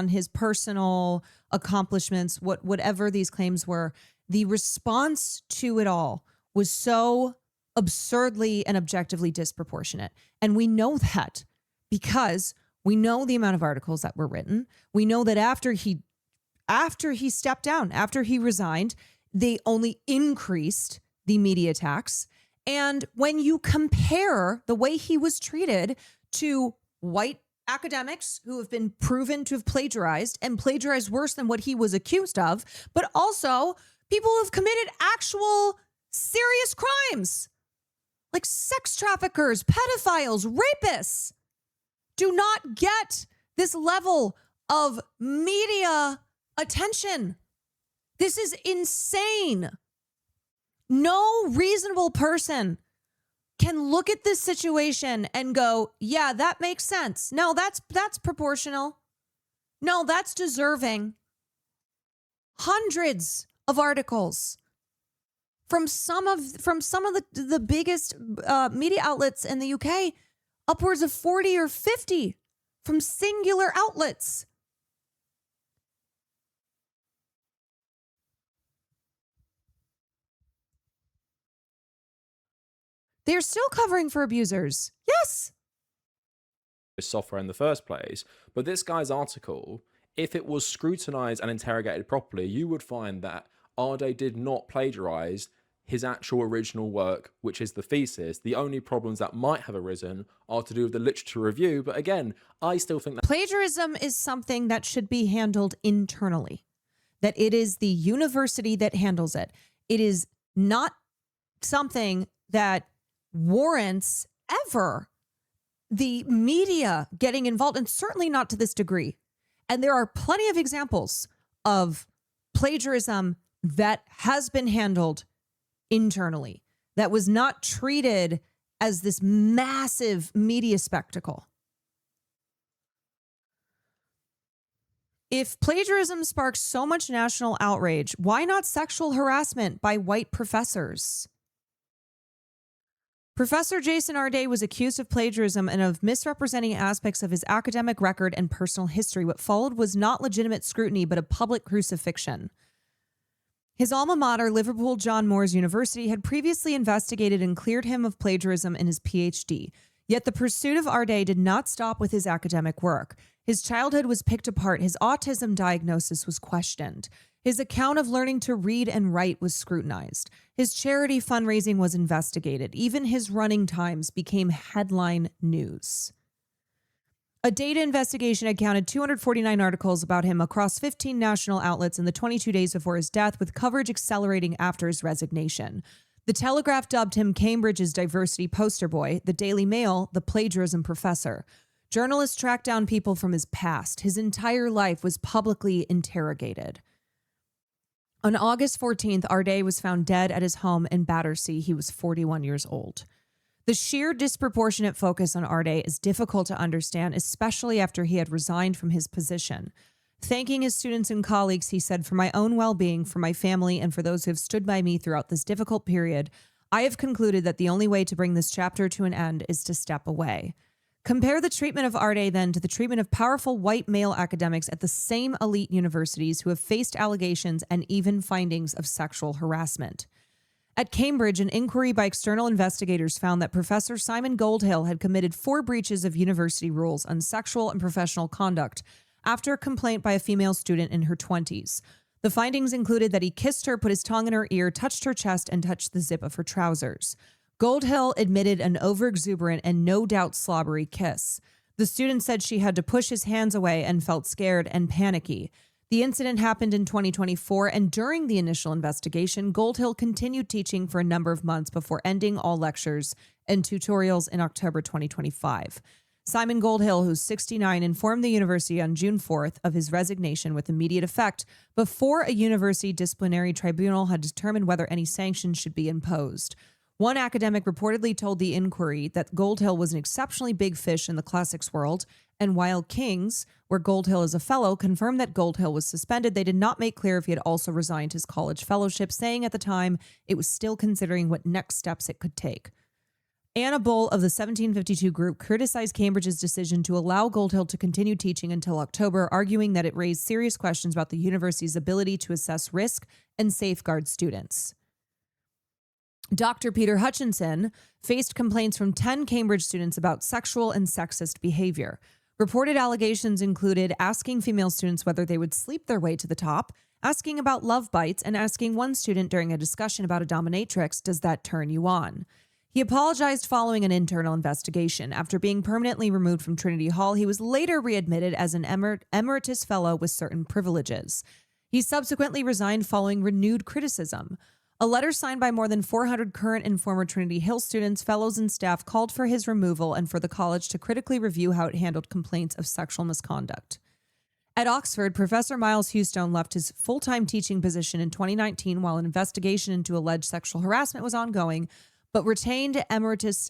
Speaker 1: his personal accomplishments, whatever these claims were, the response to it all was so absurdly and objectively disproportionate. And we know that because we know the amount of articles that were written. We know that after he stepped down, after he resigned, they only increased the media attacks. And when you compare the way he was treated to white academics who have been proven to have plagiarized and plagiarized worse than what he was accused of, but also people who have committed actual serious crimes, like sex traffickers, pedophiles, rapists, do not get this level of media attention. This is insane. No reasonable person can look at this situation and go, yeah, that makes sense. No, that's proportional. No, that's deserving. Hundreds of articles from some of the biggest media outlets in the UK, upwards of 40 or 50 from singular outlets. They're still covering for abusers. Yes.
Speaker 24: Software in the first place. But this guy's article, if it was scrutinized and interrogated properly, you would find that Arday did not plagiarize his actual original work, which is the thesis. The only problems that might have arisen are to do with the literature review. But again, I still think that
Speaker 1: plagiarism is something that should be handled internally, that it is the university that handles it. It is not something that warrants ever the media getting involved, and certainly not to this degree. And there are plenty of examples of plagiarism that has been handled internally, that was not treated as this massive media spectacle. If plagiarism sparks so much national outrage, why not sexual harassment by white professors? Professor Jason Arday was accused of plagiarism and of misrepresenting aspects of his academic record and personal history. What followed was not legitimate scrutiny, but a public crucifixion. His alma mater, Liverpool John Moores University, had previously investigated and cleared him of plagiarism in his PhD. Yet the pursuit of Arday did not stop with his academic work. His childhood was picked apart. His autism diagnosis was questioned. His account of learning to read and write was scrutinized. His charity fundraising was investigated. Even his running times became headline news. A data investigation had counted 249 articles about him across 15 national outlets in the 22 days before his death, with coverage accelerating after his resignation. The Telegraph dubbed him Cambridge's diversity poster boy, the Daily Mail, the plagiarism professor. Journalists tracked down people from his past. His entire life was publicly interrogated. On August 14th, Arday was found dead at his home in Battersea. He was 41 years old. The sheer disproportionate focus on Arday is difficult to understand, especially after he had resigned from his position. Thanking his students and colleagues, he said, "For my own well-being, for my family, and for those who have stood by me throughout this difficult period, I have concluded that the only way to bring this chapter to an end is to step away." Compare the treatment of Arday then to the treatment of powerful white male academics at the same elite universities who have faced allegations and even findings of sexual harassment. At Cambridge, an inquiry by external investigators found that Professor Simon Goldhill had committed 4 breaches of university rules on sexual and professional conduct after a complaint by a female student in her 20s. The findings included that he kissed her, put his tongue in her ear, touched her chest, and touched the zip of her trousers. Goldhill admitted an overexuberant and no doubt slobbery kiss. The student said she had to push his hands away and felt scared and panicky. The incident happened in 2024, and during the initial investigation, Goldhill continued teaching for a number of months before ending all lectures and tutorials in October 2025. Simon Goldhill, who's 69, informed the university on June 4th of his resignation with immediate effect before a university disciplinary tribunal had determined whether any sanctions should be imposed. One academic reportedly told the inquiry that Goldhill was an exceptionally big fish in the classics world, and while King's, where Goldhill is a fellow, confirmed that Goldhill was suspended, they did not make clear if he had also resigned his college fellowship, saying at the time it was still considering what next steps it could take. Anna Bull of the 1752 group criticized Cambridge's decision to allow Goldhill to continue teaching until October, arguing that it raised serious questions about the university's ability to assess risk and safeguard students. Dr. Peter Hutchinson faced complaints from 10 Cambridge students about sexual and sexist behavior. Reported allegations included asking female students whether they would sleep their way to the top, asking about love bites, and asking one student during a discussion about a dominatrix, "Does that turn you on?" He apologized following an internal investigation. After being permanently removed from Trinity Hall, he was later readmitted as an emeritus fellow with certain privileges. He subsequently resigned following renewed criticism. A letter signed by more than 400 current and former Trinity Hill students, fellows, and staff called for his removal and for the college to critically review how it handled complaints of sexual misconduct. At Oxford, Professor Miles Hugstone left his full-time teaching position in 2019 while an investigation into alleged sexual harassment was ongoing, but retained emeritus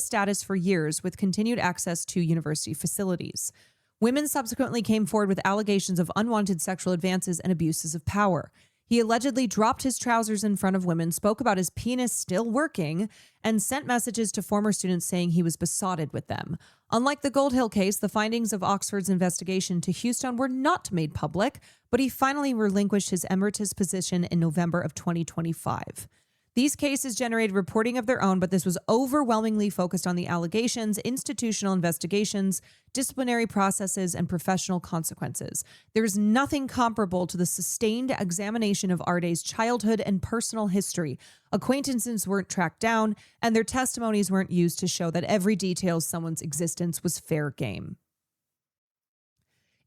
Speaker 1: status for years with continued access to university facilities. Women subsequently came forward with allegations of unwanted sexual advances and abuses of power. He allegedly dropped his trousers in front of women, spoke about his penis still working, and sent messages to former students saying he was besotted with them. Unlike the Goldhill case, the findings of Oxford's investigation to Hugstone were not made public, but he finally relinquished his emeritus position in November of 2025. These cases generated reporting of their own, but this was overwhelmingly focused on the allegations, institutional investigations, disciplinary processes, and professional consequences. There is nothing comparable to the sustained examination of Arday's childhood and personal history. Acquaintances weren't tracked down, and their testimonies weren't used to show that every detail of someone's existence was fair game.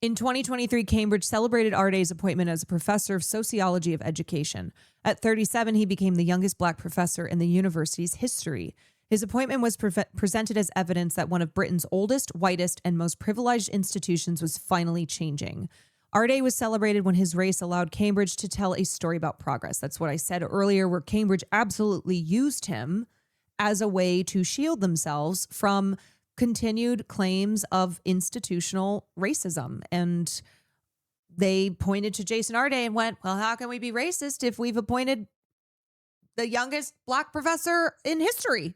Speaker 1: In 2023, Cambridge celebrated Arday's appointment as a professor of sociology of education. At 37, he became the youngest Black professor in the university's history. His appointment was presented as evidence that one of Britain's oldest, whitest, and most privileged institutions was finally changing. Arday was celebrated when his race allowed Cambridge to tell a story about progress. That's what I said earlier, where Cambridge absolutely used him as a way to shield themselves from continued claims of institutional racism. And they pointed to Jason Arday and went, well, how can we be racist if we've appointed the youngest Black professor in history?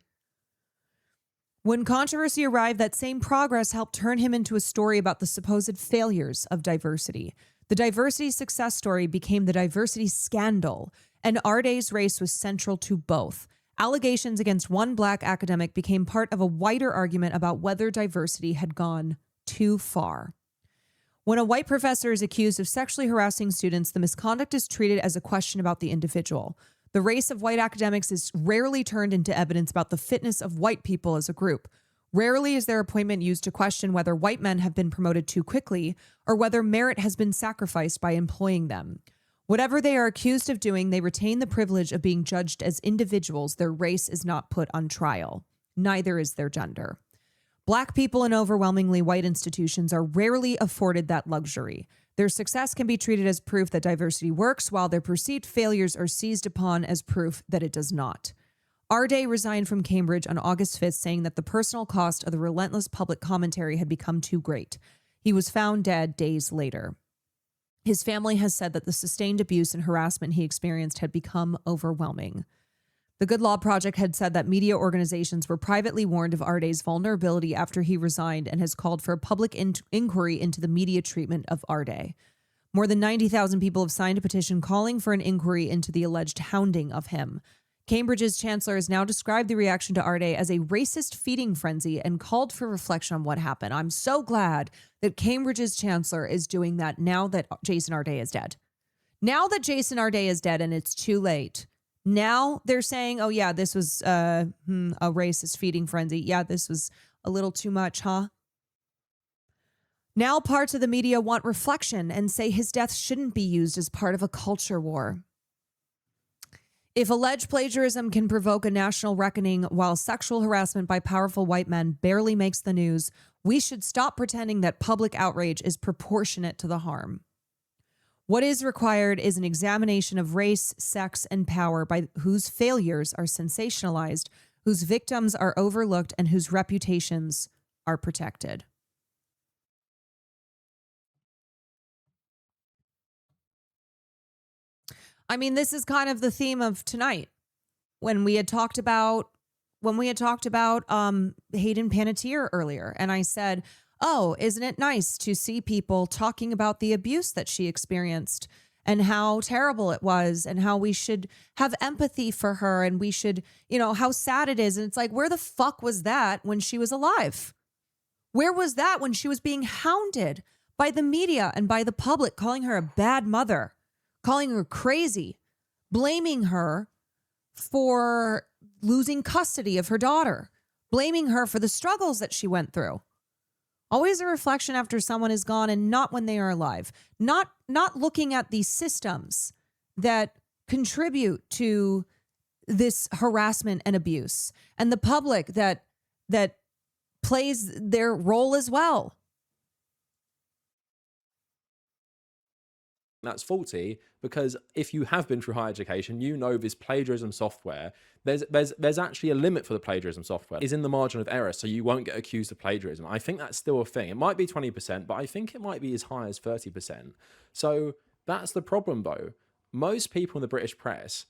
Speaker 1: When controversy arrived, that same progress helped turn him into a story about the supposed failures of diversity. The diversity success story became the diversity scandal, and Arday's race was central to both. Allegations against one black academic became part of a wider argument about whether diversity had gone too far. When a white professor is accused of sexually harassing students, the misconduct is treated as a question about the individual. The race of white academics is rarely turned into evidence about the fitness of white people as a group. Rarely is their appointment used to question whether white men have been promoted too quickly or whether merit has been sacrificed by employing them. Whatever they are accused of doing, they retain the privilege of being judged as individuals. Their race is not put on trial. Neither is their gender. Black people in overwhelmingly white institutions are rarely afforded that luxury. Their success can be treated as proof that diversity works, while their perceived failures are seized upon as proof that it does not. Arday resigned from Cambridge on August 5th, saying that the personal cost of the relentless public commentary had become too great. He was found dead days later. His family has said that the sustained abuse and harassment he experienced had become overwhelming. The Good Law Project had said that media organizations were privately warned of Arday's vulnerability after he resigned and has called for a public inquiry into the media treatment of Arday. More than 90,000 people have signed a petition calling for an inquiry into the alleged hounding of him. Cambridge's chancellor has now described the reaction to Arday as a racist feeding frenzy and called for reflection on what happened. I'm so glad that Cambridge's chancellor is doing that now that Jason Arday is dead. Now that Jason Arday is dead and it's too late, now they're saying, oh yeah, this was a racist feeding frenzy. Yeah, this was a little too much, huh? Now parts of the media want reflection and say his death shouldn't be used as part of a culture war. If alleged plagiarism can provoke a national reckoning while sexual harassment by powerful white men barely makes the news, we should stop pretending that public outrage is proportionate to the harm. What is required is an examination of race, sex, and power by whose failures are sensationalized, whose victims are overlooked, and whose reputations are protected. I mean, this is kind of the theme of tonight. When we had talked about Hayden Panettiere earlier, and I said, oh, isn't it nice to see people talking about the abuse that she experienced and how terrible it was and how we should have empathy for her and we should, how sad it is. And it's like, where the fuck was that when she was alive? Where was that when she was being hounded by the media and by the public, calling her a bad mother, calling her crazy, blaming her for losing custody of her daughter, blaming her for the struggles that she went through? Always a reflection after someone is gone and not when they are alive. Not looking at the systems that contribute to this harassment and abuse and the public that plays their role as well.
Speaker 24: That's faulty because if you have been through higher education, you know this plagiarism software, there's actually a limit for the plagiarism software. It's in the margin of error, so you won't get accused of plagiarism. I think that's still a thing. It might be 20%, but I think it might be as high as 30%. So that's the problem though. Most people in the British press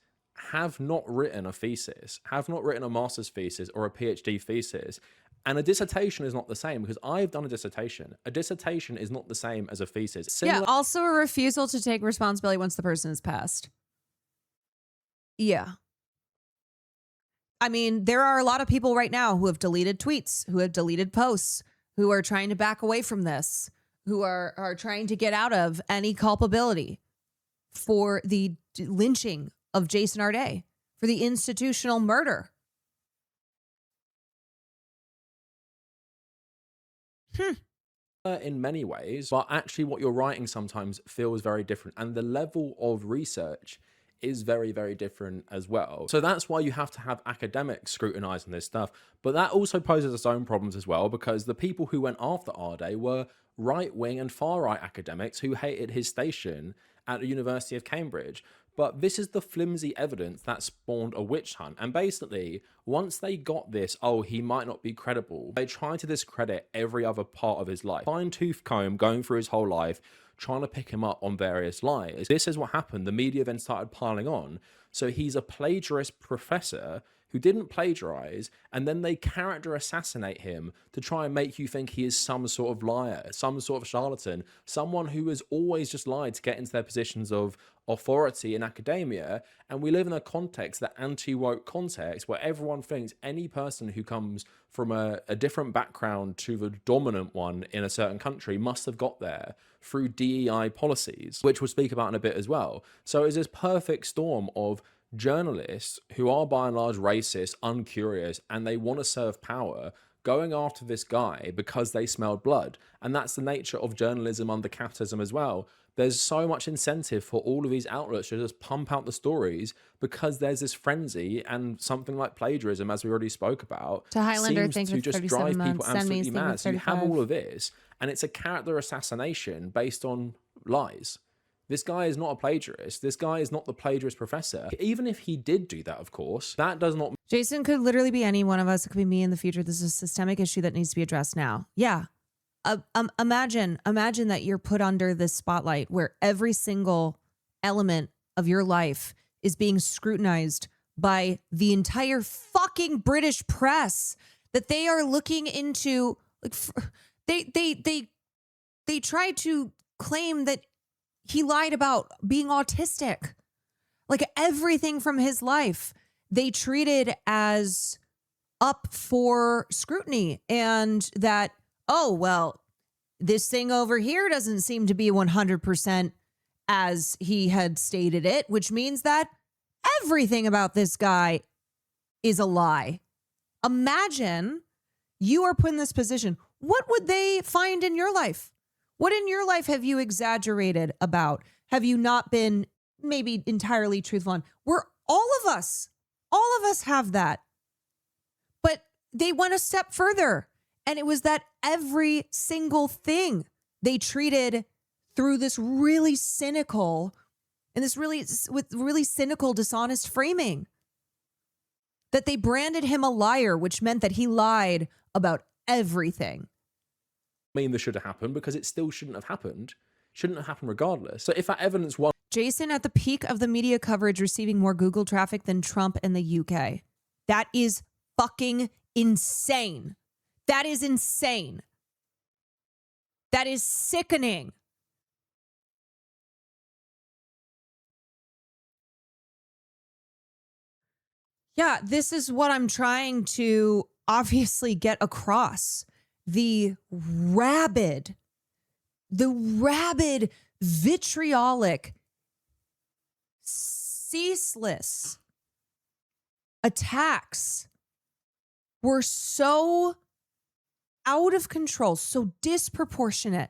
Speaker 24: have not written a thesis, have not written a master's thesis or a PhD thesis. And a dissertation is not the same because I've done a dissertation. A dissertation is not the same as a thesis.
Speaker 1: Yeah, also a refusal to take responsibility once the person is passed. Yeah. I mean, there are a lot of people right now who have deleted tweets, who have deleted posts, who are trying to back away from this, who are trying to get out of any culpability for the lynching of Jason Arday, for the institutional murder.
Speaker 24: In many ways, but actually what you're writing sometimes feels very different, and the level of research is very, very different as well. So that's why you have to have academics scrutinizing this stuff. But that also poses its own problems as well, because the people who went after Arday were right-wing and far-right academics who hated his station at the University of Cambridge. But this is the flimsy evidence that spawned a witch hunt. And basically, once they got this, oh, he might not be credible, they tried to discredit every other part of his life. Fine-tooth comb going through his whole life, trying to pick him up on various lies. This is what happened. The media then started piling on. So he's a plagiarist professor who didn't plagiarize, and then they character assassinate him to try and make you think he is some sort of liar, some sort of charlatan, someone who has always just lied to get into their positions of authority in academia. And we live in a context, that anti-woke context, where everyone thinks any person who comes from a different background to the dominant one in a certain country must have got there through DEI policies, which we'll speak about in a bit as well. So it's this perfect storm of journalists who are by and large racist, uncurious, and they want to serve power, going after this guy because they smelled blood. And that's the nature of journalism under capitalism as well. There's so much incentive for all of these outlets to just pump out the stories because there's this frenzy, and something like plagiarism, as we already spoke about,
Speaker 1: To Highlander,
Speaker 24: seems
Speaker 1: thank
Speaker 24: to
Speaker 1: you for
Speaker 24: just
Speaker 1: 37
Speaker 24: drive people
Speaker 1: months. Send me
Speaker 24: absolutely
Speaker 1: Steve with
Speaker 24: mad. So you have
Speaker 1: 35.
Speaker 24: all of this, and it's a character assassination based on lies. This guy is not a plagiarist. This guy is not the plagiarist professor. Even if he did do that, of course, that does not...
Speaker 1: Jason could literally be any one of us. It could be me in the future. This is a systemic issue that needs to be addressed now. Yeah. Imagine that you're put under this spotlight where every single element of your life is being scrutinized by the entire fucking British press, that they are looking into, like, they try to claim that he lied about being autistic. Like, everything from his life, they treated as up for scrutiny, and that, oh, well, this thing over here doesn't seem to be 100% as he had stated it, which means that everything about this guy is a lie. Imagine you are put in this position. What would they find in your life? What in your life have you exaggerated about? Have you not been maybe entirely truthful on? We're all of us have that. But they went a step further. And it was that every single thing they treated through this really cynical and with really cynical, dishonest framing. That they branded him a liar, which meant that he lied about everything.
Speaker 24: I mean, this should have happened because it still shouldn't have happened. Shouldn't have happened regardless. So if that evidence was...
Speaker 1: Jason at the peak of the media coverage receiving more Google traffic than Trump in the UK. That is fucking insane. That is insane. That is sickening. Yeah, this is what I'm trying to obviously get across. The rabid, vitriolic, ceaseless attacks were so out of control, so disproportionate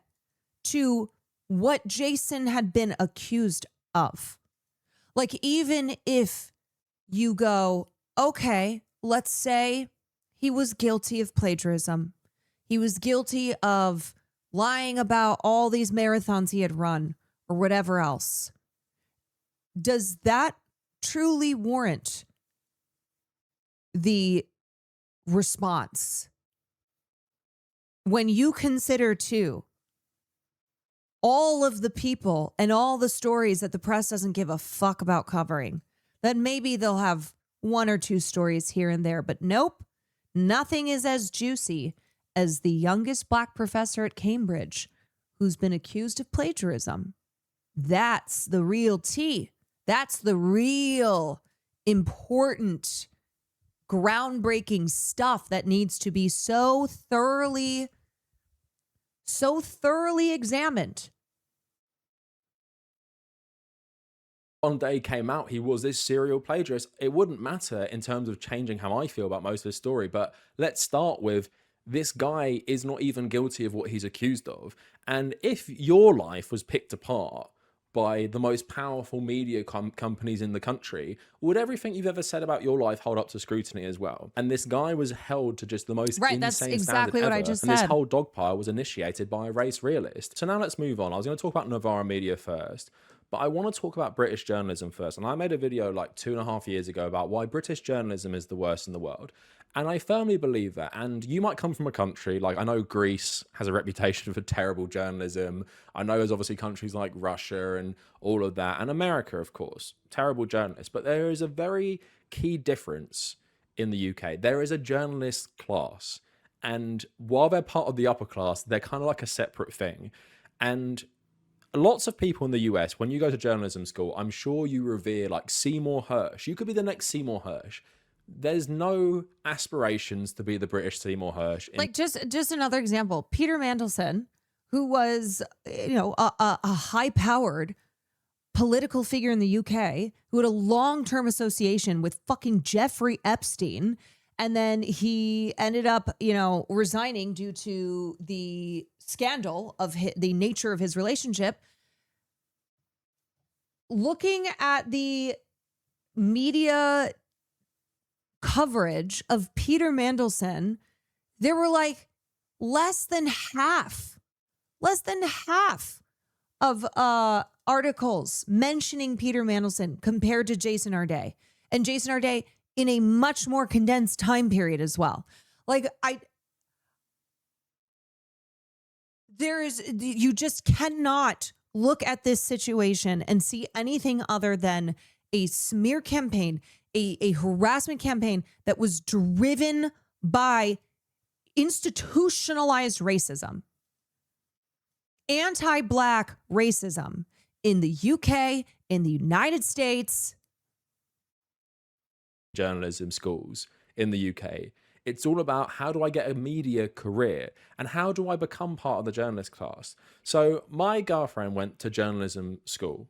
Speaker 1: to what Jason had been accused of. Like, even if you go, okay, let's say he was guilty of plagiarism. He was guilty of lying about all these marathons he had run or whatever else. Does that truly warrant the response? When you consider, too, all of the people and all the stories that the press doesn't give a fuck about covering, then maybe they'll have one or two stories here and there. But nope, nothing is as juicy as the youngest black professor at Cambridge who's been accused of plagiarism. That's the real tea. That's the real important, groundbreaking stuff that needs to be so thoroughly examined.
Speaker 24: Arday came out, he was this serial plagiarist. It wouldn't matter in terms of changing how I feel about most of his story, but let's start with this guy is not even guilty of what he's accused of. And if your life was picked apart by the most powerful media companies in the country, would everything you've ever said about your life hold up to scrutiny as well? And this guy was held to just the most insane
Speaker 1: that's exactly
Speaker 24: standard
Speaker 1: what
Speaker 24: ever.
Speaker 1: I just
Speaker 24: and this
Speaker 1: said.
Speaker 24: whole dogpile was initiated by a race realist. So now let's move on. I was going to talk about Novara Media first, but I want to talk about British journalism first. And I made a video like 2.5 years ago about why British journalism is the worst in the world. And I firmly believe that. And you might come from a country, like I know Greece has a reputation for terrible journalism. I know there's obviously countries like Russia and all of that. And America, of course, terrible journalists. But there is a very key difference in the UK. There is a journalist class. And while they're part of the upper class, they're kind of like a separate thing. And lots of people in the US, when you go to journalism school, I'm sure you revere like Seymour Hersh. You could be the next Seymour Hersh. There's no aspirations to be the British Seymour Hersh.
Speaker 1: Like just another example, Peter Mandelson, who was, you know, a high-powered political figure in the UK, who had a long-term association with fucking Jeffrey Epstein. And then he ended up, you know, resigning due to the scandal of the nature of his relationship. Looking at the media coverage of Peter Mandelson, there were like less than half of articles mentioning Peter Mandelson compared to Jason Arday. And Jason Arday in a much more condensed time period as well. Like you just cannot look at this situation and see anything other than a smear campaign, a harassment campaign that was driven by institutionalized racism, anti-Black racism in the UK, in the United States.
Speaker 24: Journalism schools in the UK. It's all about how do I get a media career and how do I become part of the journalist class. So my girlfriend went to journalism school,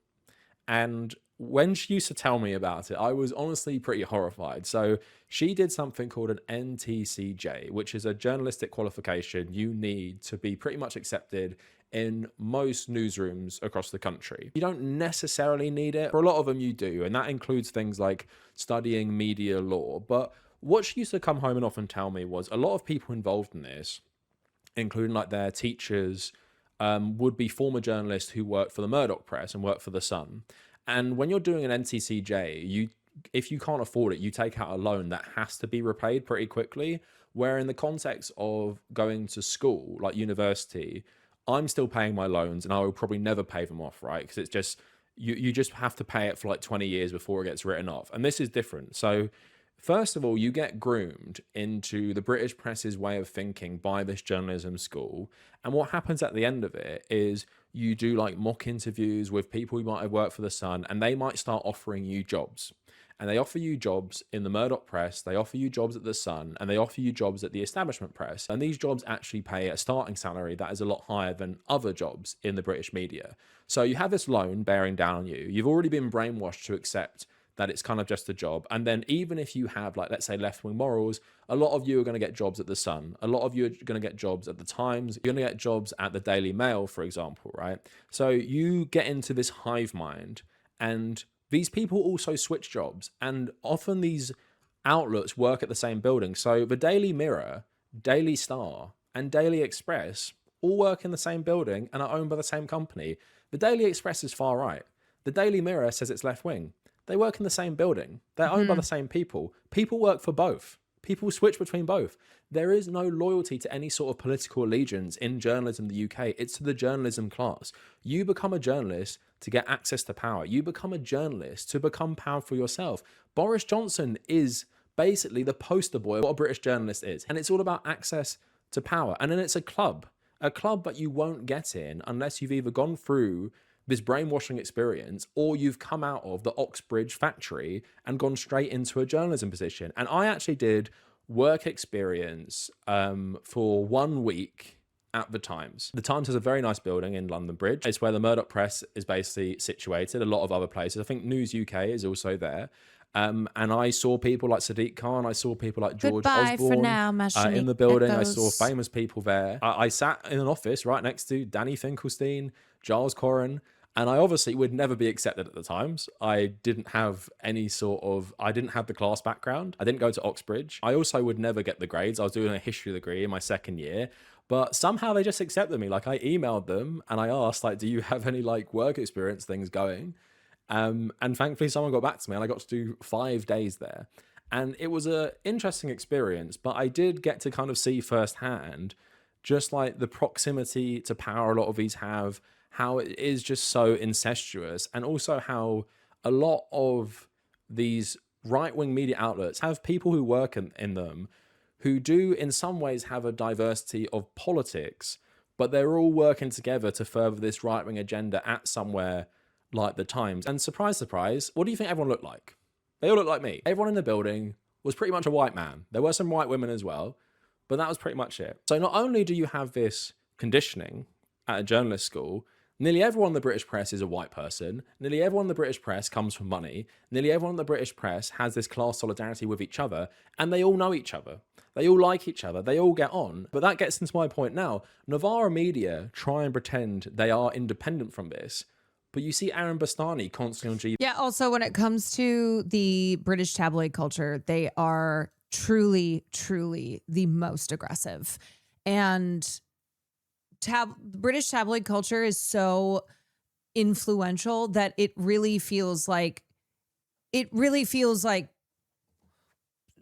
Speaker 24: and when she used to tell me about it, I was honestly pretty horrified. So she did something called an NTCJ, which is a journalistic qualification you need to be pretty much accepted in most newsrooms across the country. You don't necessarily need it. For a lot of them you do, and that includes things like studying media law. But what she used to come home and often tell me was a lot of people involved in this, including like their teachers, would be former journalists who worked for the Murdoch Press and worked for The Sun. And when you're doing an NTCJ, if you can't afford it, you take out a loan that has to be repaid pretty quickly. Where in the context of going to school, like university, I'm still paying my loans and I will probably never pay them off, right? Because it's just, you just have to pay it for like 20 years before it gets written off. And this is different. So first of all, you get groomed into the British press's way of thinking by this journalism school. And what happens at the end of it is you do like mock interviews with people who might have worked for The Sun, and they might start offering you jobs. And they offer you jobs in the Murdoch Press, they offer you jobs at The Sun, and they offer you jobs at the establishment press. And these jobs actually pay a starting salary that is a lot higher than other jobs in the British media. So you have this loan bearing down on you. You've already been brainwashed to accept that it's kind of just a job. And then even if you have, like, let's say left-wing morals, a lot of you are going to get jobs at The Sun. A lot of you are going to get jobs at The Times. You're going to get jobs at the Daily Mail, for example, right? So you get into this hive mind, and these people also switch jobs, and often these outlets work at the same building. So the Daily Mirror, Daily Star, and Daily Express all work in the same building and are owned by the same company. The Daily Express is far right. The Daily Mirror says it's left wing. They work in the same building. They're owned by the same people. People work for both. People switch between both. There is no loyalty to any sort of political allegiance in journalism in the UK. It's to the journalism class. You become a journalist to get access to power. You become a journalist to become powerful yourself. Boris Johnson is basically the poster boy of what a British journalist is. And it's all about access to power. And then it's a club that you won't get in unless you've either gone through this brainwashing experience or you've come out of the Oxbridge factory and gone straight into a journalism position. And I actually did work experience for 1 week at the Times. The Times has a very nice building in London Bridge. It's where the Murdoch Press is basically situated. A lot of other places. I think News UK is also there. And I saw people like Sadiq Khan. I saw people like George
Speaker 1: Goodbye
Speaker 24: Osborne
Speaker 1: for now,
Speaker 24: in the building.
Speaker 1: Echoes.
Speaker 24: I saw famous people there. I sat in an office right next to Danny Finkelstein, Giles Corran, and I obviously would never be accepted at the Times. I didn't have the class background. I didn't go to Oxbridge. I also would never get the grades. I was doing a history degree in my second year. But somehow they just accepted me. Like, I emailed them and I asked, like, do you have any like work experience things going? And thankfully someone got back to me and I got to do 5 days there. And it was an interesting experience, but I did get to kind of see firsthand just like the proximity to power a lot of these have, how it is just so incestuous, and also how a lot of these right-wing media outlets have people who work in them who do in some ways have a diversity of politics, but they're all working together to further this right-wing agenda at somewhere like the Times. And surprise, surprise, what do you think everyone looked like? They all looked like me. Everyone in the building was pretty much a white man. There were some white women as well, but that was pretty much it. So not only do you have this conditioning at a journalist school, nearly everyone in the British press is a white person. Nearly everyone in the British press comes from money. Nearly everyone in the British press has this class solidarity with each other, and they all know each other. They all like each other. They all get on. But that gets into my point now. Novara media try and pretend they are independent from this, but you see Aaron Bastani constantly on GB.
Speaker 1: Yeah, also when it comes to the British tabloid culture, they are truly, truly the most aggressive. And British tabloid culture is so influential that it really feels like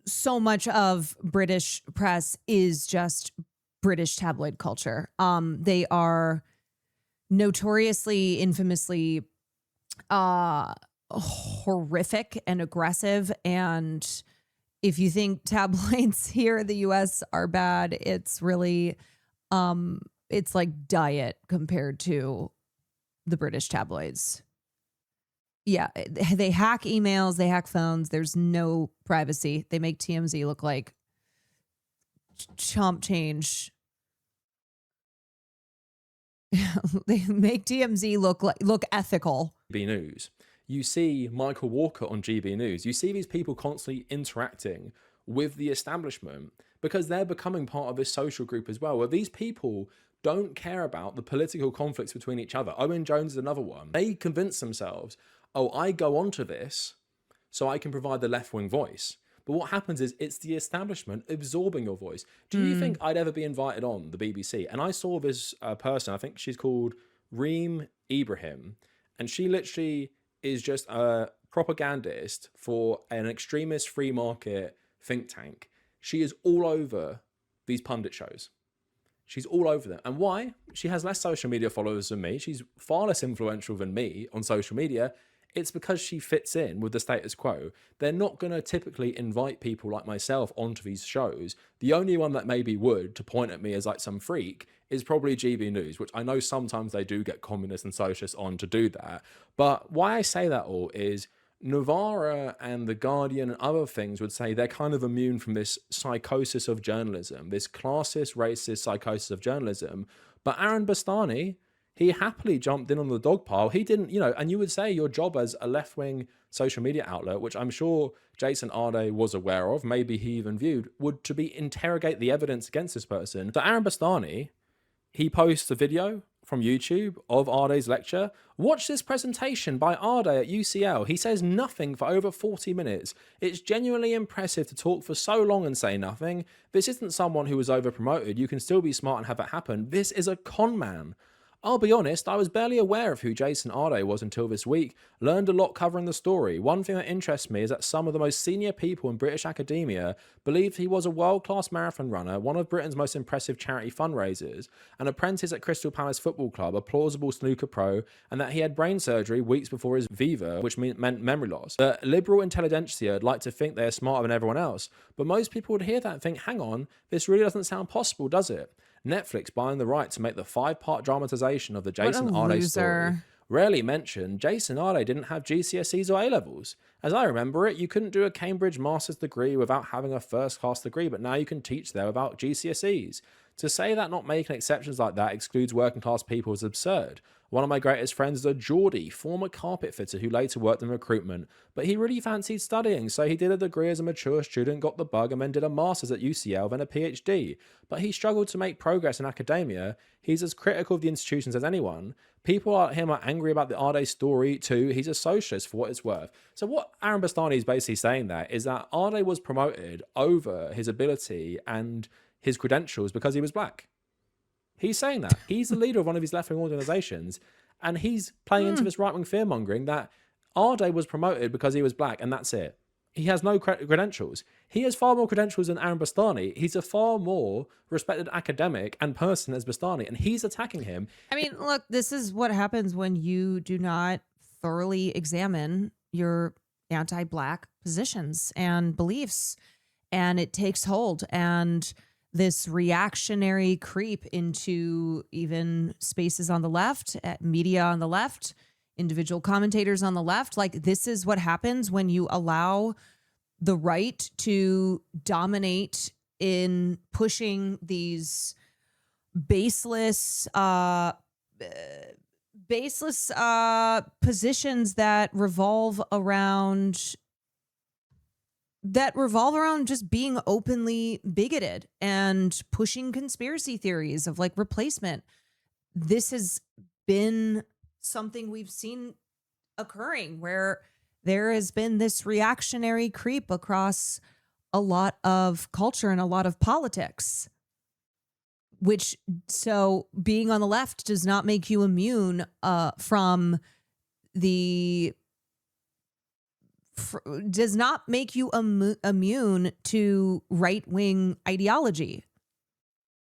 Speaker 1: so much of British press is just British tabloid culture. They are notoriously, infamously horrific and aggressive. And if you think tabloids here in the US are bad, it's really it's like diet compared to the British tabloids. Yeah, they hack emails, they hack phones. There's no privacy. They make TMZ look like chump change. They make TMZ look ethical.
Speaker 24: GB News. You see Michael Walker on GB News. You see these people constantly interacting with the establishment because they're becoming part of this social group as well, where these people don't care about the political conflicts between each other. Owen Jones is another one. They convince themselves, oh, I go onto this so I can provide the left-wing voice. But what happens is it's the establishment absorbing your voice. Do you think I'd ever be invited on the BBC? And I saw this person, I think she's called Reem Ibrahim, and she literally is just a propagandist for an extremist free market think tank. She is all over these pundit shows. She's all over them. And why? She has less social media followers than me. She's far less influential than me on social media. It's because she fits in with the status quo. They're not going to typically invite people like myself onto these shows. The only one that maybe would, to point at me as like some freak, is probably GB News, which I know sometimes they do get communists and socialists on to do that. But why I say that all is Novara and The Guardian and other things would say they're kind of immune from this psychosis of journalism, this classist, racist psychosis of journalism. But Aaron Bastani, he happily jumped in on the dog pile. He didn't, and you would say your job as a left-wing social media outlet, which I'm sure Jason Arday was aware of, maybe he even viewed, would to be interrogate the evidence against this person. So Aaron Bastani, he posts a video from YouTube of Arday's lecture. Watch this presentation by Arday at UCL. He says nothing for over 40 minutes. It's genuinely impressive to talk for so long and say nothing. This isn't someone who was over-promoted. You can still be smart and have it happen. This is a con man. I'll be honest, I was barely aware of who Jason Arday was until this week. Learned a lot covering the story. One thing that interests me is that some of the most senior people in British academia believed he was a world-class marathon runner, one of Britain's most impressive charity fundraisers, an apprentice at Crystal Palace Football Club, a plausible snooker pro, and that he had brain surgery weeks before his Viva, which meant memory loss. The liberal intelligentsia would like to think they are smarter than everyone else, but most people would hear that and think, hang on, this really doesn't sound possible, does it? Netflix buying the right to make the 5-part dramatization of the Jason Arday story. Rarely mentioned, Jason Arday didn't have GCSEs or A-levels. As I remember it, you couldn't do a Cambridge master's degree without having a first-class degree, but now you can teach there without GCSEs. To say that not making exceptions like that excludes working-class people is absurd. One of my greatest friends is a Geordie, former carpet fitter who later worked in recruitment, but he really fancied studying, so he did a degree as a mature student, got the bug, and then did a master's at UCL, then a PhD. But he struggled to make progress in academia. He's as critical of the institutions as anyone. People like him are angry about the Arday story too. He's a socialist for what it's worth. So what Aaron Bastani is basically saying there is that Arday was promoted over his ability and his credentials because he was black. He's saying that. He's the leader of one of his left-wing organisations, and he's playing into this right-wing fear-mongering that Arday was promoted because he was black, and that's it. He has no credentials. He has far more credentials than Aaron Bastani. He's a far more respected academic and person as Bastani, and he's attacking him.
Speaker 1: I mean, look, this is what happens when you do not thoroughly examine your anti-Black positions and beliefs, and it takes hold. And this reactionary creep into even spaces on the left, media on the left, individual commentators on the left, like this is what happens when you allow the right to dominate in pushing these baseless positions that revolve around just being openly bigoted and pushing conspiracy theories of like replacement. This has been something we've seen occurring where there has been this reactionary creep across a lot of culture and a lot of politics, which, so being on the left does not make you immune does not make you immune to right-wing ideology,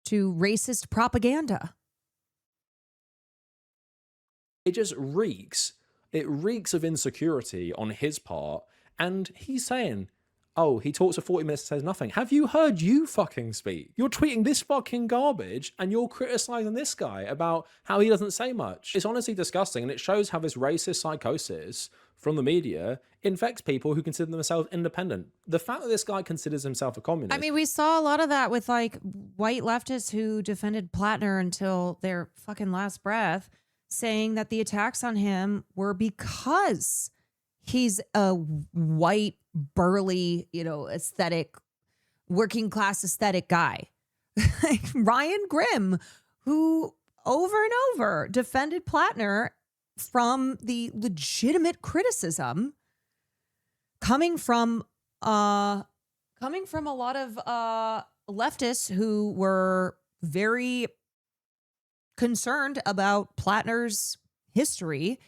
Speaker 1: to racist propaganda.
Speaker 24: It just reeks. It reeks of insecurity on his part. And he's saying, oh, he talks for 40 minutes and says nothing. Have you heard you fucking speak? You're tweeting this fucking garbage and you're criticizing this guy about how he doesn't say much. It's honestly disgusting, and it shows how this racist psychosis from the media infects people who consider themselves independent. The fact that this guy considers himself a communist.
Speaker 1: I mean, we saw a lot of that with like white leftists who defended Plattner until their fucking last breath, saying that the attacks on him were because he's a white, burly, aesthetic, working class aesthetic guy. Like Ryan Grimm, who over and over defended Plattner from the legitimate criticism coming from a lot of leftists who were very concerned about Plattner's history,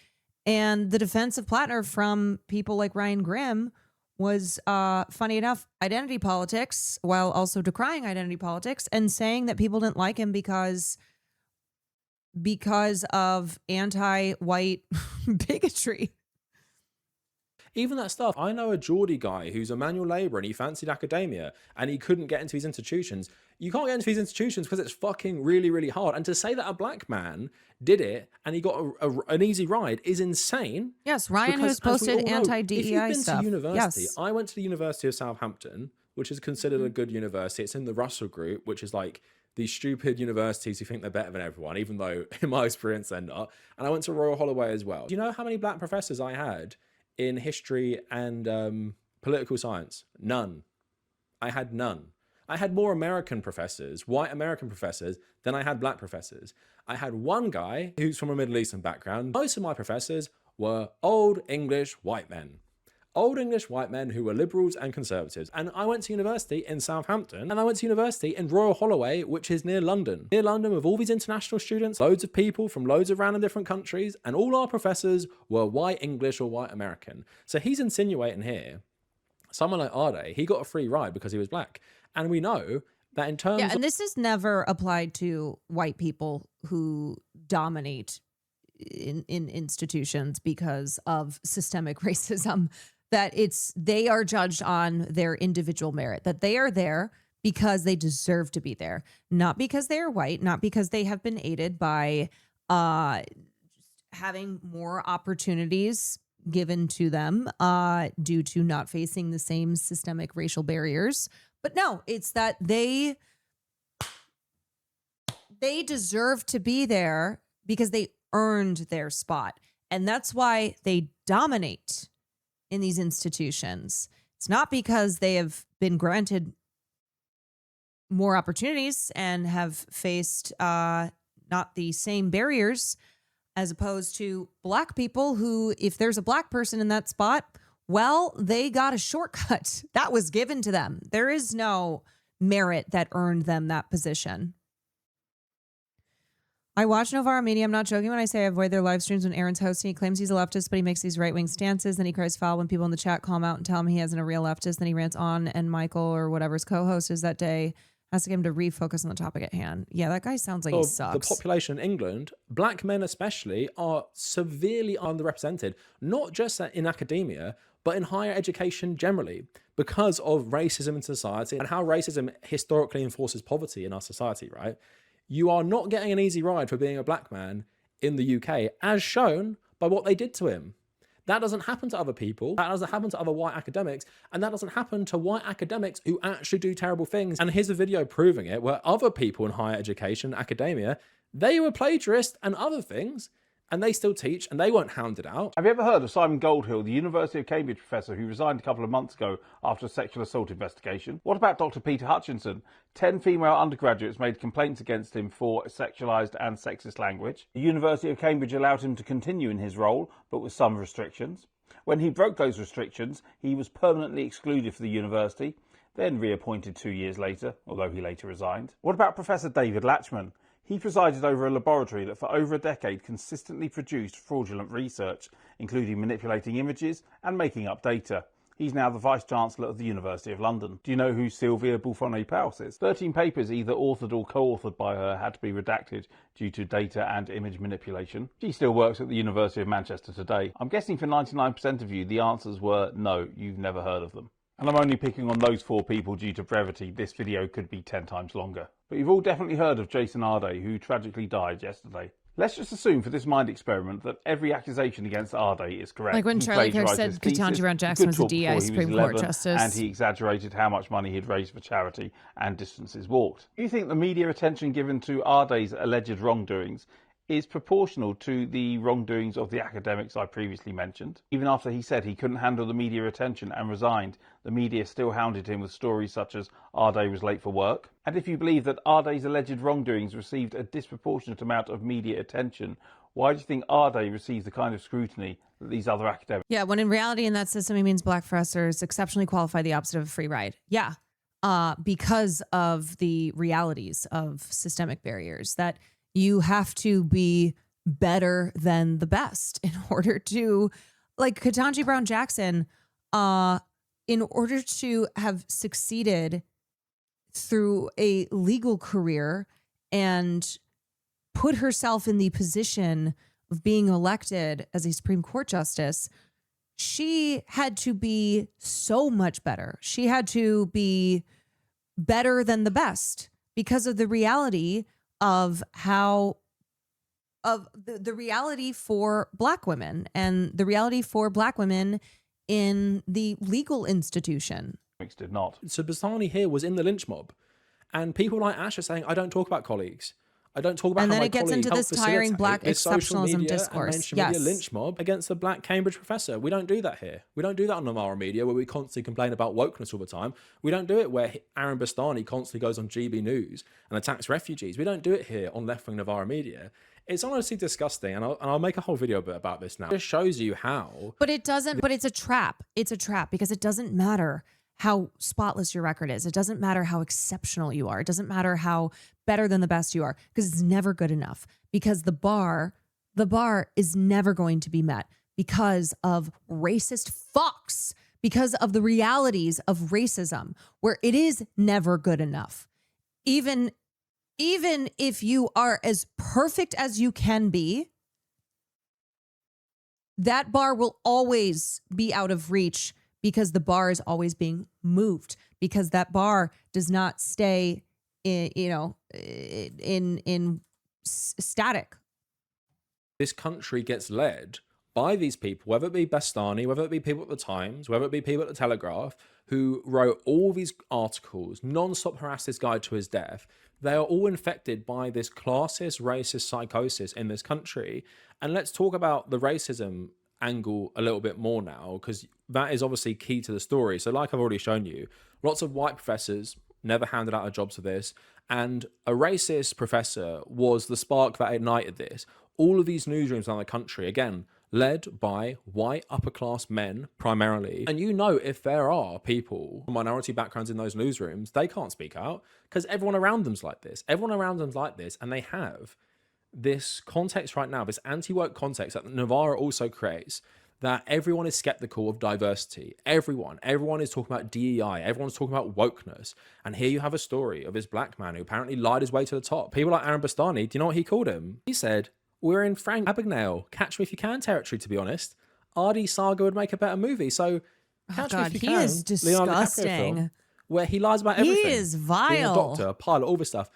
Speaker 1: and the defense of Plattner from people like Ryan Grimm was, funny enough, identity politics, while also decrying identity politics and saying that people didn't like him because of anti-white bigotry.
Speaker 24: Even that stuff. I know a Geordie guy who's a manual labourer and he fancied academia and he couldn't get into these institutions. You can't get into these institutions because it's fucking really, really hard. And to say that a black man did it and he got an easy ride is insane.
Speaker 1: Yes, Ryan has posted anti-DEI
Speaker 24: if you've been
Speaker 1: stuff.
Speaker 24: To university,
Speaker 1: yes.
Speaker 24: I went to the University of Southampton, which is considered a good university. It's in the Russell Group, which is like these stupid universities who think they're better than everyone, even though in my experience they're not. And I went to Royal Holloway as well. Do you know how many black professors I had in history and political science? None. I had none. I had more American professors, white American professors, than I had black professors. I had one guy who's from a Middle Eastern background. Most of my professors were old English white men. Old English white men who were liberals and conservatives. And I went to university in Southampton, and I went to university in Royal Holloway, which is near London. Near London with all these international students, loads of people from loads of random different countries, and all our professors were white English or white American. So he's insinuating here, someone like Arday, he got a free ride because he was black. And we know that in terms
Speaker 1: and this is never applied to white people who dominate in institutions because of systemic racism, that they are judged on their individual merit, that they are there because they deserve to be there, not because they are white, not because they have been aided by having more opportunities given to them due to not facing the same systemic racial barriers. But no, it's that they deserve to be there because they earned their spot. And that's why they dominate in these institutions. It's not because they have been granted more opportunities and have faced not the same barriers as opposed to black people who, if there's a black person in that spot, well, they got a shortcut that was given to them. There is no merit that earned them that position. I watch Novara Media. I'm not joking when I say I avoid their live streams when Aaron's hosting. He claims he's a leftist, but he makes these right-wing stances. Then he cries foul when people in the chat call him out and tell him he isn't a real leftist. Then he rants on and Michael or whatever his co-host is that day asking him to refocus on the topic at hand. Yeah, that guy sounds like he sucks.
Speaker 24: The population in England, black men especially, are severely underrepresented, not just in academia, but in higher education generally, because of racism in society and how racism historically enforces poverty in our society, right? You are not getting an easy ride for being a black man in the UK, as shown by what they did to him. That doesn't happen to other people. That doesn't happen to other white academics. And that doesn't happen to white academics who actually do terrible things. And here's a video proving it, where other people in higher education, academia, they were plagiarists and other things, and they still teach, and they weren't hounded out.
Speaker 5: Have you ever heard of Simon Goldhill, the University of Cambridge professor who resigned a couple of months ago after a sexual assault investigation? What about Dr. Peter Hutchinson? 10 female undergraduates made complaints against him for sexualised and sexist language. The University of Cambridge allowed him to continue in his role, but with some restrictions. When he broke those restrictions, he was permanently excluded from the university, then reappointed 2 years later, although he later resigned. What about Professor David Latchman? He presided over a laboratory that for over a decade consistently produced fraudulent research, including manipulating images and making up data. He's now the Vice-Chancellor of the University of London. Do you know who Sylvia Bouffon-Paus is? 13 papers either authored or co-authored by her had to be redacted due to data and image manipulation. She still works at the University of Manchester today. I'm guessing for 99% of you, the answers were no, you've never heard of them. And I'm only picking on those 4 people due to brevity. This video could be 10 times longer. But you've all definitely heard of Jason Arday, who tragically died yesterday. Let's just assume for this mind experiment that every accusation against Arday is correct.
Speaker 1: Like when Charlie Kirk said Ketanji Brown Jackson was a DI Supreme Court justice.
Speaker 5: And he exaggerated how much money he'd raised for charity and distances walked. Do you think the media attention given to Arday's alleged wrongdoings is proportional to the wrongdoings of the academics I previously mentioned? Even after he said he couldn't handle the media attention and resigned, the media still hounded him with stories such as Arday was late for work. And if you believe that Arday's alleged wrongdoings received a disproportionate amount of media attention, why do you think Arday receives the kind of scrutiny that these other academics?
Speaker 1: Yeah, when in reality in that system, it means black professors exceptionally qualify, the opposite of a free ride. Yeah, because of the realities of systemic barriers, that you have to be better than the best in order to, like Ketanji Brown Jackson, in order to have succeeded through a legal career and put herself in the position of being elected as a Supreme Court justice, she had to be so much better. She had to be better than the best because of the reality of how, of the reality for black women and the reality for black women in the legal institution.
Speaker 5: Did not.
Speaker 24: So Bastani here was in the lynch mob, and people like Ash are saying, I don't talk about colleagues. I don't talk about
Speaker 1: and
Speaker 24: how
Speaker 1: then
Speaker 24: my
Speaker 1: it gets into this tiring black exceptionalism discourse.
Speaker 24: Media lynch mob against the black Cambridge professor. We don't do that here. We don't do that on Amara Media, where we constantly complain about wokeness all the time. We don't do it where Aaron Bastani constantly goes on GB News and attacks refugees. We don't do it here on left-wing Novara Media. It's honestly disgusting, and I'll make a whole video about this now. It just shows you how.
Speaker 1: But it doesn't. But it's a trap. It's a trap because it doesn't matter how spotless your record is. It doesn't matter how exceptional you are. It doesn't matter how better than the best you are, because it's never good enough, because the bar is never going to be met because of racist fucks, because of the realities of racism, where it is never good enough. Even if you are as perfect as you can be, that bar will always be out of reach, because the bar is always being moved, because that bar does not stay in static.
Speaker 24: This country gets led by these people, whether it be Bastani, whether it be people at the Times, whether it be people at the Telegraph, who wrote all these articles, non-stop harassed this guy to his death. They are all infected by this classist, racist psychosis in this country. And let's talk about the racism angle a little bit more now, because that is obviously key to the story. So like I've already shown you, lots of white professors never handed out a job to this, and a racist professor was the spark that ignited this. All of these newsrooms around the country, again, led by white upper class men primarily. And you know, if there are people from minority backgrounds in those newsrooms, they can't speak out because everyone around them's like this. Everyone around them's like this, and they have this context right now, this anti-woke context that Novara also creates, that everyone is skeptical of diversity. Everyone is talking about DEI. Everyone's talking about wokeness. And here you have a story of this black man who apparently lied his way to the top. People like Aaron Bastani, do you know what he called him? He said, we're in Frank Abagnale, Catch Me If You Can territory, to be honest. Arday saga would make a better movie. So, Catch Me If You Can,
Speaker 1: he is
Speaker 24: Leonardo DiCaprio
Speaker 1: disgusting.
Speaker 24: film, where he lies about everything.
Speaker 1: He is
Speaker 24: Being a
Speaker 1: vile.
Speaker 24: doctor, a pilot, all this stuff.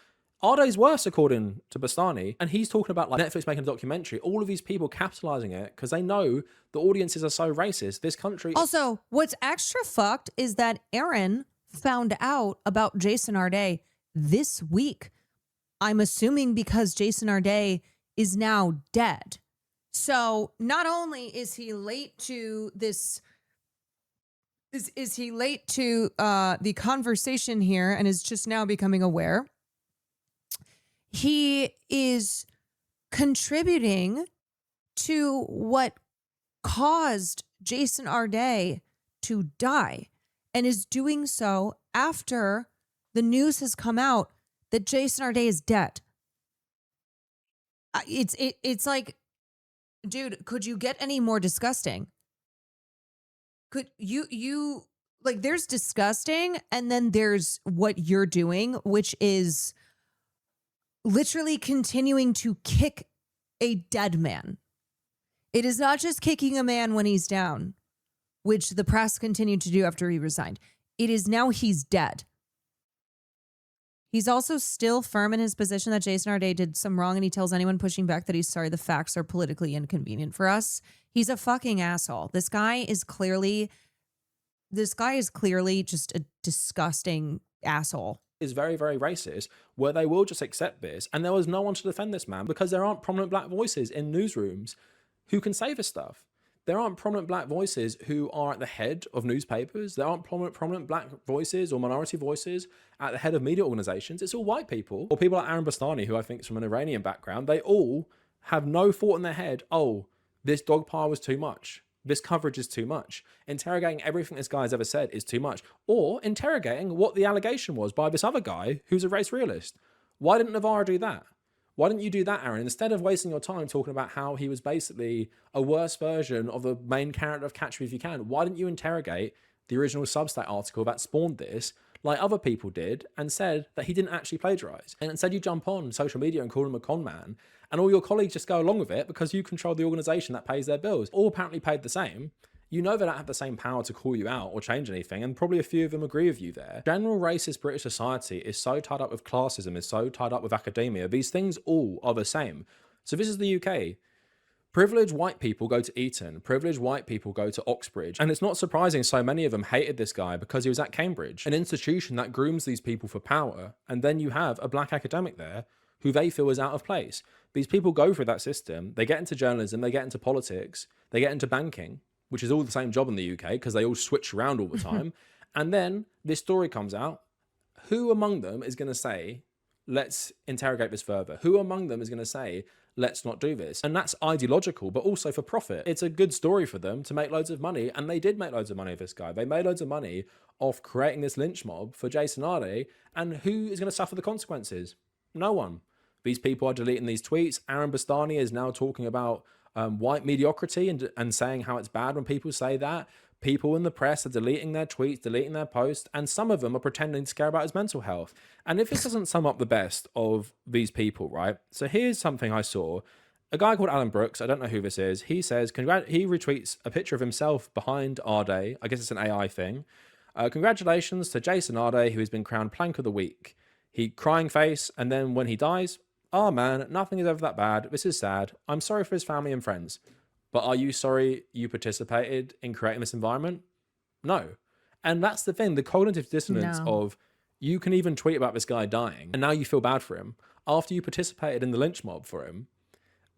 Speaker 24: Arday's worse, according to Bastani, and he's talking about like Netflix making a documentary. All of these people capitalizing it because they know the audiences are so racist. This country.
Speaker 1: Also, what's extra fucked is that Aaron found out about Jason Arday this week. I'm assuming because Jason Arday is now dead. So not only is he late to this, is he late to the conversation here and is just now becoming aware. He is contributing to what caused Jason Arday to die and is doing so after the news has come out that Jason Arday is dead. It's like, dude, could you get any more disgusting? Could you like, there's disgusting and then there's what you're doing, which is literally continuing to kick a dead man. It is not just kicking a man when he's down, which the press continued to do after he resigned. It is now he's dead. He's also still firm in his position that Jason Arday did some wrong, and he tells anyone pushing back that he's sorry. The facts are politically inconvenient for us. He's a fucking asshole. This guy is clearly just a disgusting asshole.
Speaker 24: Is very, very racist, where they will just accept this, and there was no one to defend this man because there aren't prominent black voices in newsrooms who can say this stuff. There aren't prominent black voices who are at the head of newspapers. There aren't prominent black voices or minority voices at the head of media organizations. It's all white people, or people like Aaron Bastani, who I think is from an Iranian background. They all have no thought in their head, oh, this dog pile was too much. This coverage is too much. Interrogating everything this guy's ever said is too much. Or interrogating what the allegation was by this other guy who's a race realist. Why didn't Navarro do that? Why didn't you do that, Aaron? Instead of wasting your time talking about how he was basically a worse version of the main character of Catch Me If You Can, why didn't you interrogate the original Substack article that spawned this, like other people did, and said that he didn't actually plagiarize? And instead you jump on social media and call him a con man, and all your colleagues just go along with it because you control the organization that pays their bills. All apparently paid the same. You know they don't have the same power to call you out or change anything, and probably a few of them agree with you there. General racist British society is so tied up with classism, is so tied up with academia. These things all are the same. So this is the UK. Privileged white people go to Eton. Privileged white people go to Oxbridge. And it's not surprising so many of them hated this guy because he was at Cambridge, an institution that grooms these people for power. And then you have a black academic there who they feel is out of place. These people go through that system. They get into journalism. They get into politics. They get into banking, which is all the same job in the UK because they all switch around all the time. And then this story comes out. Who among them is going to say, let's interrogate this further? Who among them is going to say, let's not do this? And that's ideological, but also for profit. It's a good story for them to make loads of money. And they did make loads of money with this guy. They made loads of money off creating this lynch mob for Jason Arday. And who is going to suffer the consequences? No one. These people are deleting these tweets. Aaron Bastani is now talking about white mediocrity and saying how it's bad when people say that. People in the press are deleting their tweets, deleting their posts, and some of them are pretending to care about his mental health. And if this doesn't sum up the best of these people, right? So here's something I saw. A guy called Alan Brooks, I don't know who this is, he says, he retweets a picture of himself behind Arday. I guess it's an AI thing. Congratulations to Jason Arday, who has been crowned Plank of the Week. He crying face, and then when he dies, oh man, nothing is ever that bad. This is sad. I'm sorry for his family and friends. But are you sorry you participated in creating this environment? No. And that's the thing, the cognitive dissonance of you can even tweet about this guy dying and now you feel bad for him after you participated in the lynch mob for him.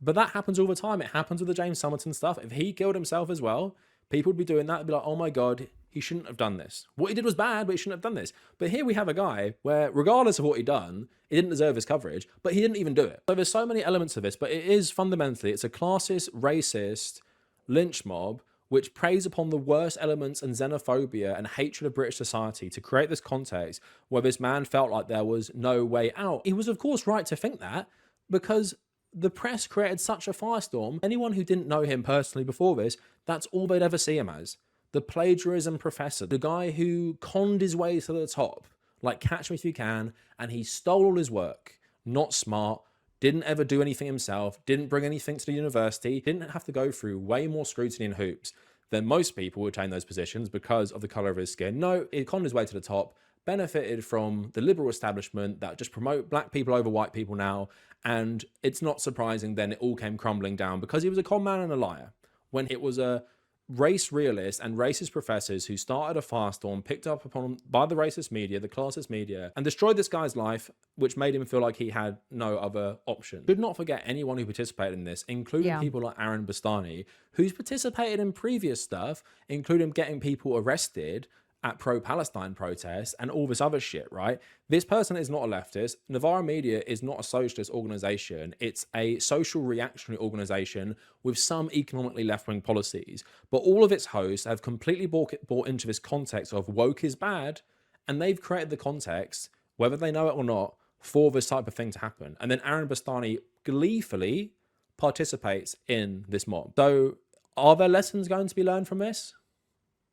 Speaker 24: But that happens all the time. It happens with the James Somerton stuff. If he killed himself as well, people would be doing that. They'd be like, oh my God, he shouldn't have done this. What he did was bad, but he shouldn't have done this. But here we have a guy where regardless of what he'd done, he didn't deserve his coverage, but he didn't even do it. So there's so many elements of this, but it is fundamentally, it's a classist, racist lynch mob which preys upon the worst elements and xenophobia and hatred of British society to create this context where this man felt like there was no way out. He was of course right to think that because the press created such a firestorm. Anyone who didn't know him personally before this, that's all they'd ever see him as. The plagiarism professor, the guy who conned his way to the top, like Catch Me If You Can, and he stole all his work. Not smart, didn't ever do anything himself, didn't bring anything to the university, didn't have to go through way more scrutiny and hoops than most people who attain those positions because of the colour of his skin. No, he conned his way to the top, benefited from the liberal establishment that just promote black people over white people now, and it's not surprising then it all came crumbling down because he was a con man and a liar. When it was a race realist and racist professors who started a firestorm picked up upon by the racist media, the classist media, and destroyed this guy's life, which made him feel like he had no other option. Should not forget anyone who participated in this, including people like Aaron Bastani, who's participated in previous stuff, including getting people arrested at pro-Palestine protests and all this other shit, right? This person is not a leftist. Novara Media is not a socialist organization. It's a social reactionary organization with some economically left-wing policies. But all of its hosts have completely bought into this context of woke is bad, and they've created the context, whether they know it or not, for this type of thing to happen. And then Aaron Bastani gleefully participates in this mob. So are there lessons going to be learned from this?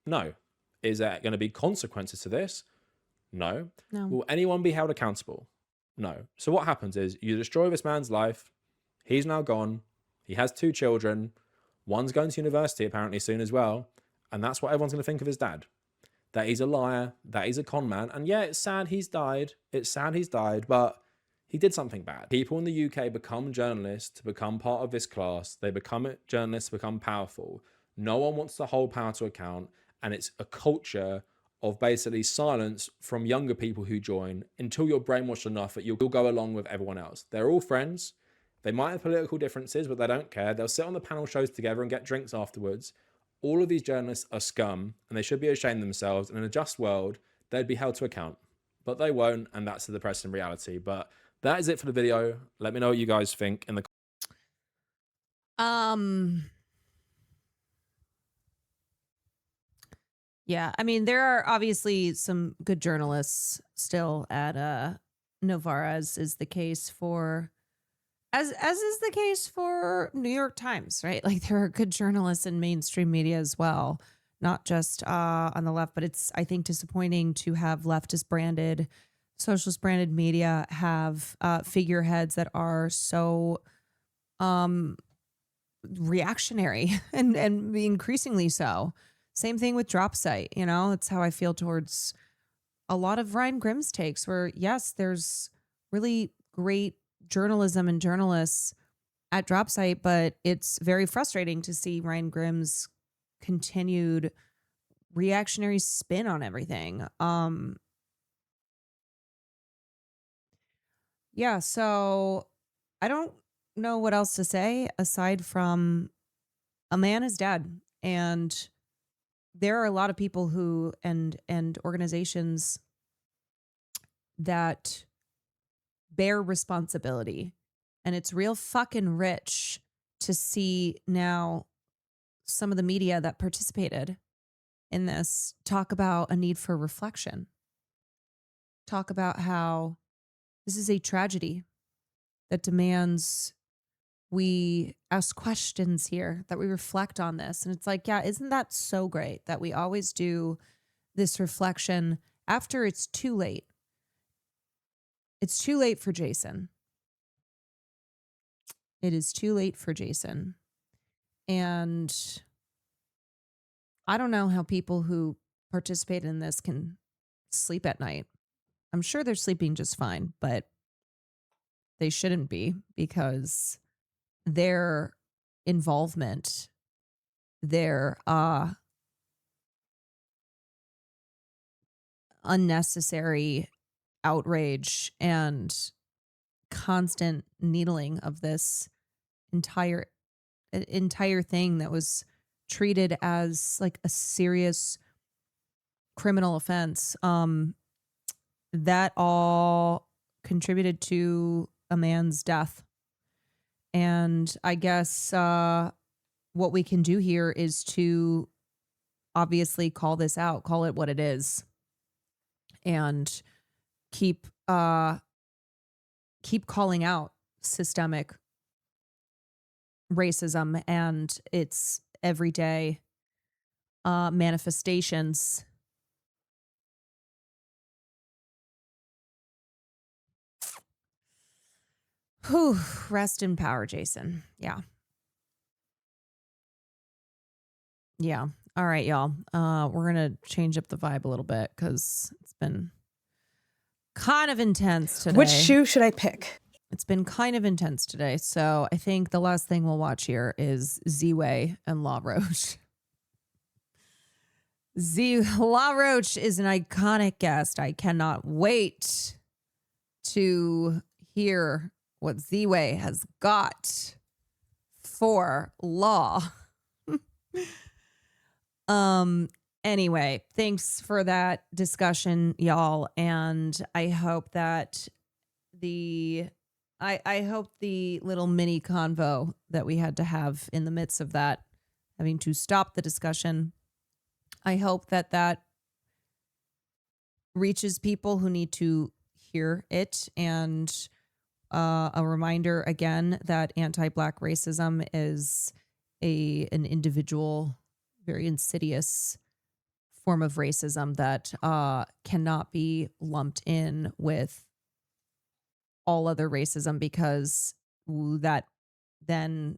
Speaker 24: No. Is there going to be consequences to this? No. Will anyone be held accountable? No. So what happens is you destroy this man's life. He's now gone. He has 2 children. One's going to university apparently soon as well. And that's what everyone's going to think of his dad. That he's a liar, that he's a con man. And yeah, it's sad he's died. It's sad he's died, but he did something bad. People in the UK become journalists to become part of this class. They become journalists to become powerful. No one wants to hold power to account. And it's a culture of basically silence from younger people who join until you're brainwashed enough that you'll go along with everyone else. They're all friends. They might have political differences, but they don't care. They'll sit on the panel shows together and get drinks afterwards. All of these journalists are scum, and they should be ashamed of themselves. And in a just world, they'd be held to account. But they won't, and that's the depressing reality. But that is it for the video. Let me know what you guys think in the
Speaker 1: Yeah, I mean, there are obviously some good journalists still at Novara, as is the case for, as is the case for New York Times, right? Like there are good journalists in mainstream media as well, not just on the left. But it's, I think, disappointing to have leftist branded, socialist branded media have figureheads that are so reactionary and increasingly so. Same thing with Drop Site, you know, it's how I feel towards a lot of Ryan Grimm's takes where, yes, there's really great journalism and journalists at Drop Site, but it's very frustrating to see Ryan Grimm's continued reactionary spin on everything. Yeah, so I don't know what else to say aside from a man is dead, and there are a lot of people who and organizations that bear responsibility, and it's real fucking rich to see now some of the media that participated in this talk about a need for reflection, talk about how this is a tragedy that demands we ask questions here, that we reflect on this. And it's like, yeah, isn't that so great that we always do this reflection after it's too late? It's too late for Jason. It is too late for Jason. And I don't know how people who participate in this can sleep at night. I'm sure they're sleeping just fine, but they shouldn't be, because their involvement, their unnecessary outrage and constant needling of this entire thing that was treated as like a serious criminal offense, that all contributed to a man's death. And I guess what we can do here is to obviously call this out, call it what it is, and keep calling out systemic racism and its everyday manifestations. Whew, rest in power, Jason. Yeah. Yeah. All right, y'all. We're going to change up the vibe a little bit because it's been kind of intense today.
Speaker 12: Which shoe should I pick?
Speaker 1: It's been kind of intense today. So I think the last thing we'll watch here is Ziwe and ROACH. ROACH is an iconic guest. I cannot wait to hear what Ziwe has got for law. Anyway, thanks for that discussion, y'all. And I hope that I hope the little mini convo that we had to have in the midst of that, having to stop the discussion, I hope that reaches people who need to hear it. And a reminder again that anti-Black racism is an individual, very insidious form of racism that cannot be lumped in with all other racism, because that then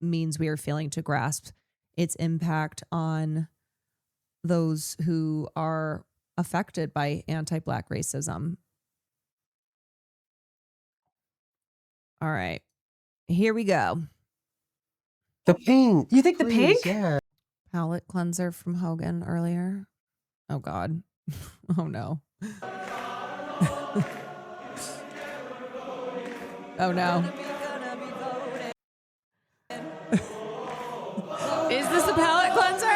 Speaker 1: means we are failing to grasp its impact on those who are affected by anti-Black racism. All right, here we go.
Speaker 15: The pink.
Speaker 12: You think the pink?
Speaker 15: Yeah.
Speaker 1: Palette cleanser from Hogan earlier. Oh God. Oh no. Oh no. Is this a palette cleanser?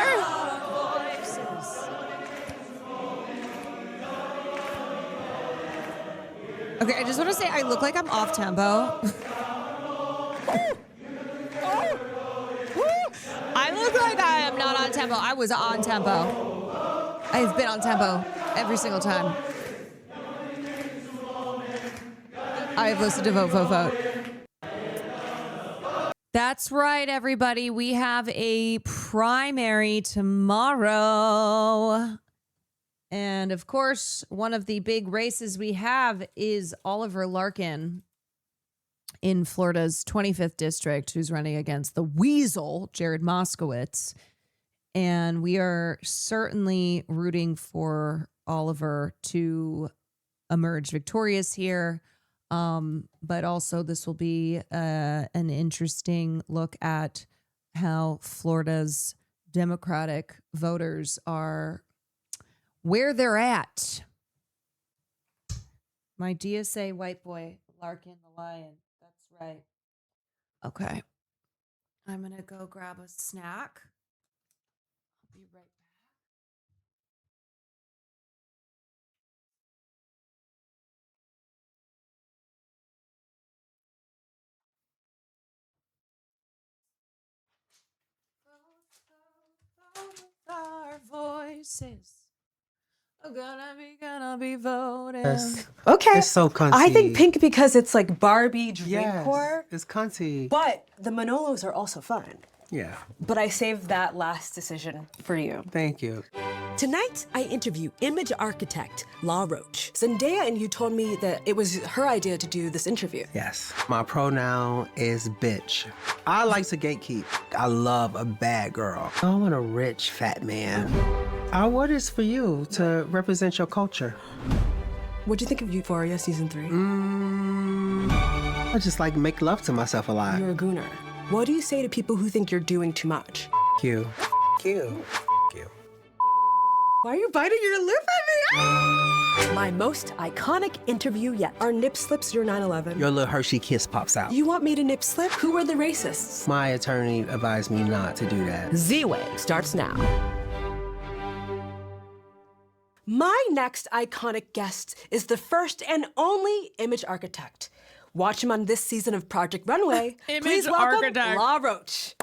Speaker 1: Okay, I just want to say I look like I'm off tempo. I look like I am not on tempo. I was on tempo. I've been on tempo every single time. I've listened to Vote, Vote, Vote. That's right, everybody. We have a primary tomorrow. And of course, one of the big races we have is Oliver Larkin in Florida's 25th district, who's running against the weasel, Jared Moskowitz. And we are certainly rooting for Oliver to emerge victorious here. But also this will be an interesting look at how Florida's Democratic voters are, where they're at. My DSA white boy, Larkin the Lion. That's right. Okay. I'm going to go grab a snack. I'll be right back. Our voices are gonna be voting.
Speaker 15: Yes.
Speaker 12: Okay.
Speaker 15: It's so cunty.
Speaker 12: I think pink because it's like Barbie dreamcore.
Speaker 15: It's cunty.
Speaker 12: But the Manolos are also fun.
Speaker 15: Yeah.
Speaker 12: But I saved that last decision for you.
Speaker 15: Thank you.
Speaker 12: Tonight, I interview image architect ROACH. Zendaya and you told me that it was her idea to do this interview.
Speaker 15: Yes. My pronoun is bitch. I like to gatekeep. I love a bad girl. I want a rich, fat man. What is for you to represent your culture?
Speaker 12: What'd you think of Euphoria season 3?
Speaker 15: I just like make love to myself a lot.
Speaker 12: You're a gooner. What do you say to people who think you're doing too much?
Speaker 15: You.
Speaker 12: Why are you biting your lip at me? My most iconic interview yet. Are nip slips your 9/11?
Speaker 15: Your little Hershey kiss pops out.
Speaker 12: You want me to nip slip? Who are the racists?
Speaker 15: My attorney advised me not to do that.
Speaker 12: Ziwe starts now. My next iconic guest is the first and only image architect. Watch him on this season of Project Runway. Please welcome ROACH.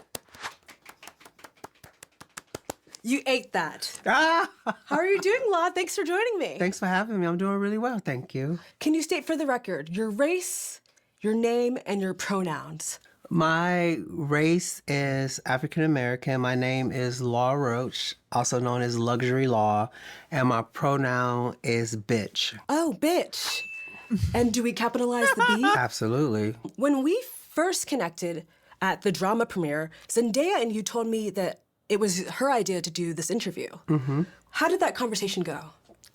Speaker 12: You ate that. How are you doing, La? Thanks for joining me.
Speaker 15: Thanks for having me. I'm doing really well, thank you.
Speaker 12: Can you state for the record your race, your name, and your pronouns?
Speaker 15: My race is African American. My name is Law Roach, also known as Luxury Law, and my pronoun is bitch.
Speaker 12: Oh, bitch. And do we capitalize the B?
Speaker 15: Absolutely.
Speaker 12: When we first connected at the drama premiere, Zendaya and you told me that it was her idea to do this interview.
Speaker 15: Mm-hmm.
Speaker 12: How did that conversation go?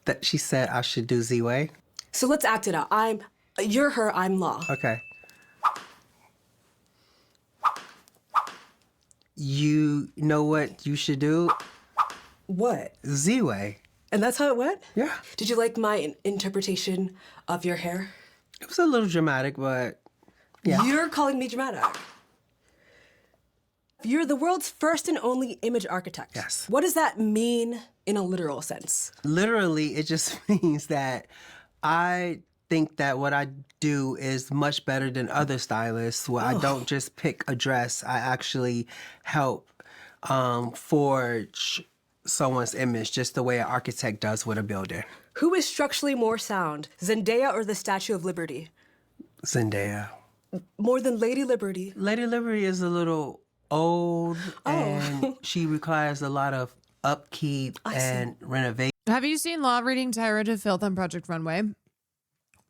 Speaker 15: That she said I should do Ziwe.
Speaker 12: So let's act it out. You're her, I'm Law.
Speaker 15: Okay. You know what you should do?
Speaker 12: What?
Speaker 15: Ziwe.
Speaker 12: And that's how it went?
Speaker 15: Yeah.
Speaker 12: Did you like my interpretation of your hair?
Speaker 15: It was a little dramatic, but yeah.
Speaker 12: You're calling me dramatic. You're the world's first and only image architect.
Speaker 15: Yes.
Speaker 12: What does that mean in a literal sense?
Speaker 15: Literally, it just means that I think that what I do is much better than other stylists, where I don't just pick a dress. I actually help forge someone's image just the way an architect does with a building.
Speaker 12: Who is structurally more sound, Zendaya or the Statue of Liberty?
Speaker 15: Zendaya.
Speaker 12: More than Lady Liberty?
Speaker 15: Lady Liberty is a little old, and she requires a lot of upkeep and renovation.
Speaker 1: Have you seen Law reading Tyra to Filth on Project Runway?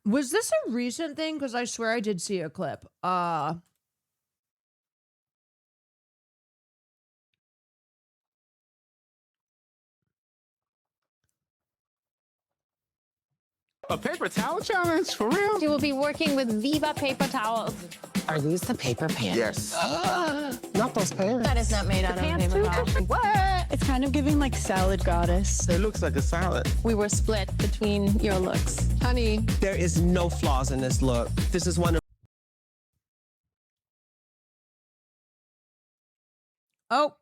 Speaker 1: Was this a recent thing? Because I swear I did see a clip.
Speaker 9: A paper towel challenge? For real?
Speaker 18: You will be working with Viva paper towels.
Speaker 9: Are these the paper pants? Yes.
Speaker 18: Not those pants. That is not made out of paper towels.
Speaker 9: What?
Speaker 18: It's kind of giving like salad goddess.
Speaker 9: It looks like a salad.
Speaker 18: We were split between your looks.
Speaker 9: Honey.
Speaker 15: There is no flaws in this look. This is one of...
Speaker 1: Oh.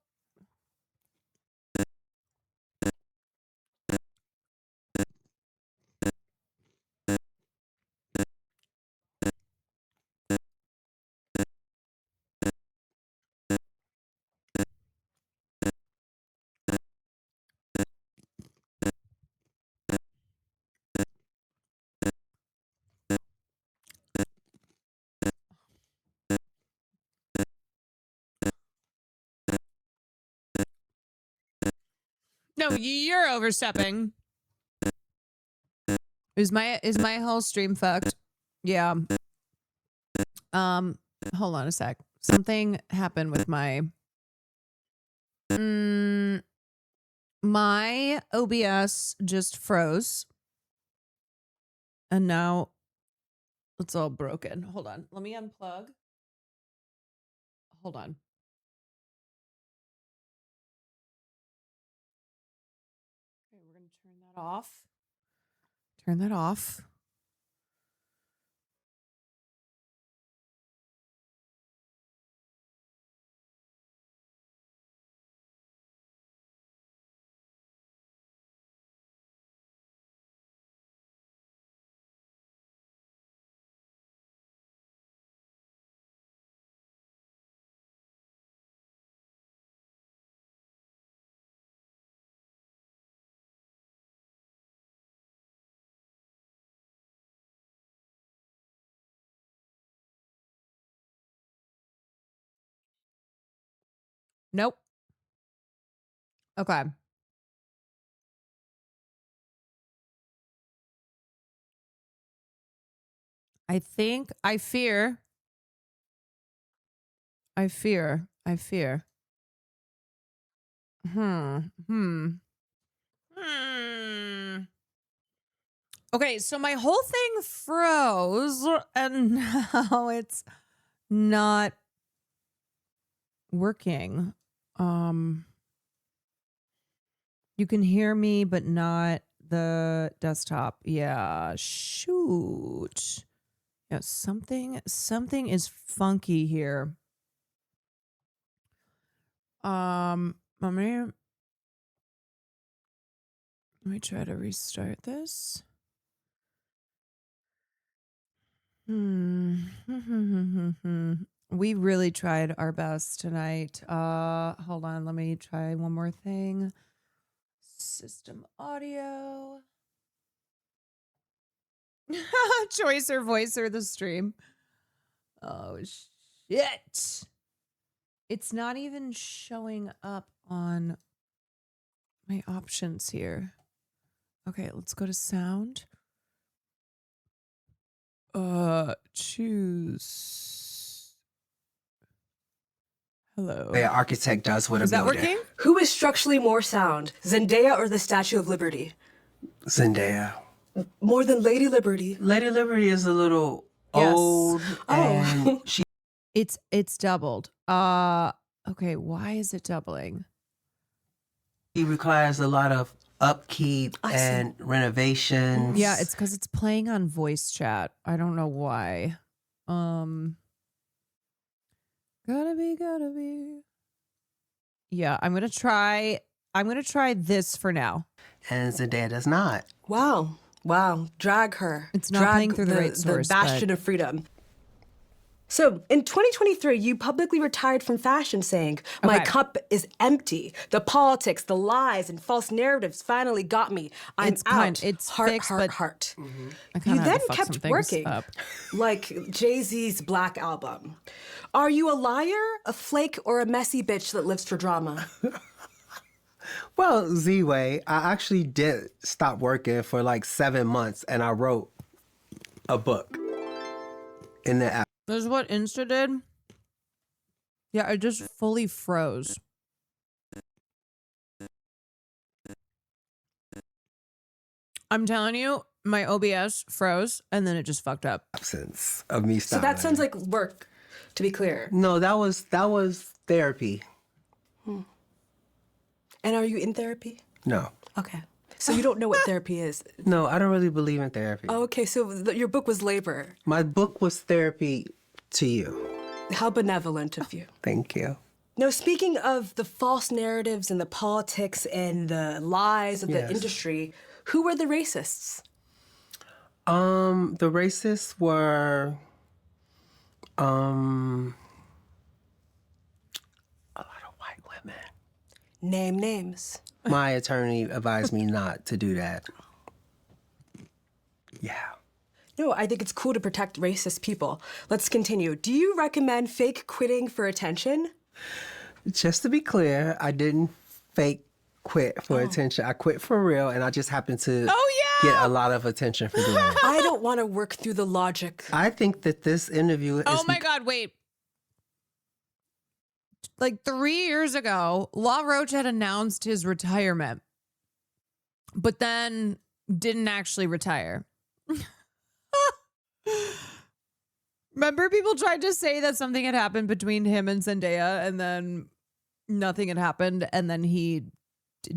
Speaker 1: No, you're overstepping. Is my whole stream fucked? Yeah. Hold on a sec. Something happened with my my OBS just froze. And now it's all broken. Hold on. Let me unplug. Hold on. Okay, we're going to turn that off. Turn that off. Nope. Okay. I fear. Okay, so my whole thing froze and now it's not working. You can hear me, but not the desktop. Yeah, shoot. Yeah, something is funky here. Let me try to restart this. We really tried our best tonight. Hold on, let me try one more thing. System audio. Choice or voice or the stream. Oh shit. It's not even showing up on my options here. Okay, let's go to sound. Choose. Hello.
Speaker 15: The architect does with a
Speaker 1: Is that
Speaker 15: building.
Speaker 1: working?
Speaker 12: Who is structurally more sound, Zendaya or the Statue of Liberty?
Speaker 15: Zendaya.
Speaker 12: More than Lady Liberty.
Speaker 15: Lady Liberty is a little old. And she
Speaker 1: It's doubled. Okay, why is it doubling?
Speaker 15: requires a lot of upkeep and renovations.
Speaker 1: Yeah, it's because it's playing on voice chat. I don't know why. Gotta be. Yeah, I'm gonna try this for now.
Speaker 15: And Zendaya does not.
Speaker 12: Wow. Drag her.
Speaker 1: It's not playing through the right
Speaker 12: The
Speaker 1: source,
Speaker 12: bastion
Speaker 1: but-
Speaker 12: of freedom. So, in 2023, you publicly retired from fashion saying, my
Speaker 1: Okay.
Speaker 12: cup is empty. The politics, the lies, and false narratives finally got me. I'm
Speaker 1: It's
Speaker 12: out.
Speaker 1: kind- it's
Speaker 12: heart,
Speaker 1: fixed,
Speaker 12: heart,
Speaker 1: but-
Speaker 12: heart.
Speaker 1: I kinda
Speaker 12: You
Speaker 1: had to
Speaker 12: then
Speaker 1: fuck
Speaker 12: kept
Speaker 1: some things
Speaker 12: working,
Speaker 1: up.
Speaker 12: like Jay-Z's Black Album. Are you a liar, a flake, or a messy bitch that lives for drama?
Speaker 15: Well, Ziwe, I actually did stop working for like 7 months and I wrote a book in the app.
Speaker 1: This is what Insta did. Yeah, it just fully froze. I'm telling you, my OBS froze and then it just fucked up.
Speaker 15: Absence of me
Speaker 12: So
Speaker 15: stopping.
Speaker 12: that sounds like work, to be clear.
Speaker 15: No, that was therapy.
Speaker 12: And are you in therapy?
Speaker 15: No.
Speaker 12: Okay. So you don't know what therapy is?
Speaker 15: No, I don't really believe in therapy.
Speaker 12: Oh, okay, so your book was labor.
Speaker 15: My book was therapy to you.
Speaker 12: How benevolent of you.
Speaker 15: Thank you.
Speaker 12: Now, speaking of the false narratives and the politics and the lies of the
Speaker 15: Yes.
Speaker 12: industry, who were the racists?
Speaker 15: The racists were a lot of white women.
Speaker 12: Name names.
Speaker 15: My attorney advised me not to do that. Yeah.
Speaker 12: No, I think it's cool to protect racist people. Let's continue. Do you recommend fake quitting for attention?
Speaker 15: Just to be clear, I didn't fake quit for attention. I quit for real, and I just happened to get a lot of attention for doing it.
Speaker 12: I don't want to work through the logic.
Speaker 15: I think that this interview is...
Speaker 1: Oh my God, wait. Like 3 years ago, ROACH had announced his retirement, but then didn't actually retire. Remember, people tried to say that something had happened between him and Zendaya, and then nothing had happened, and then he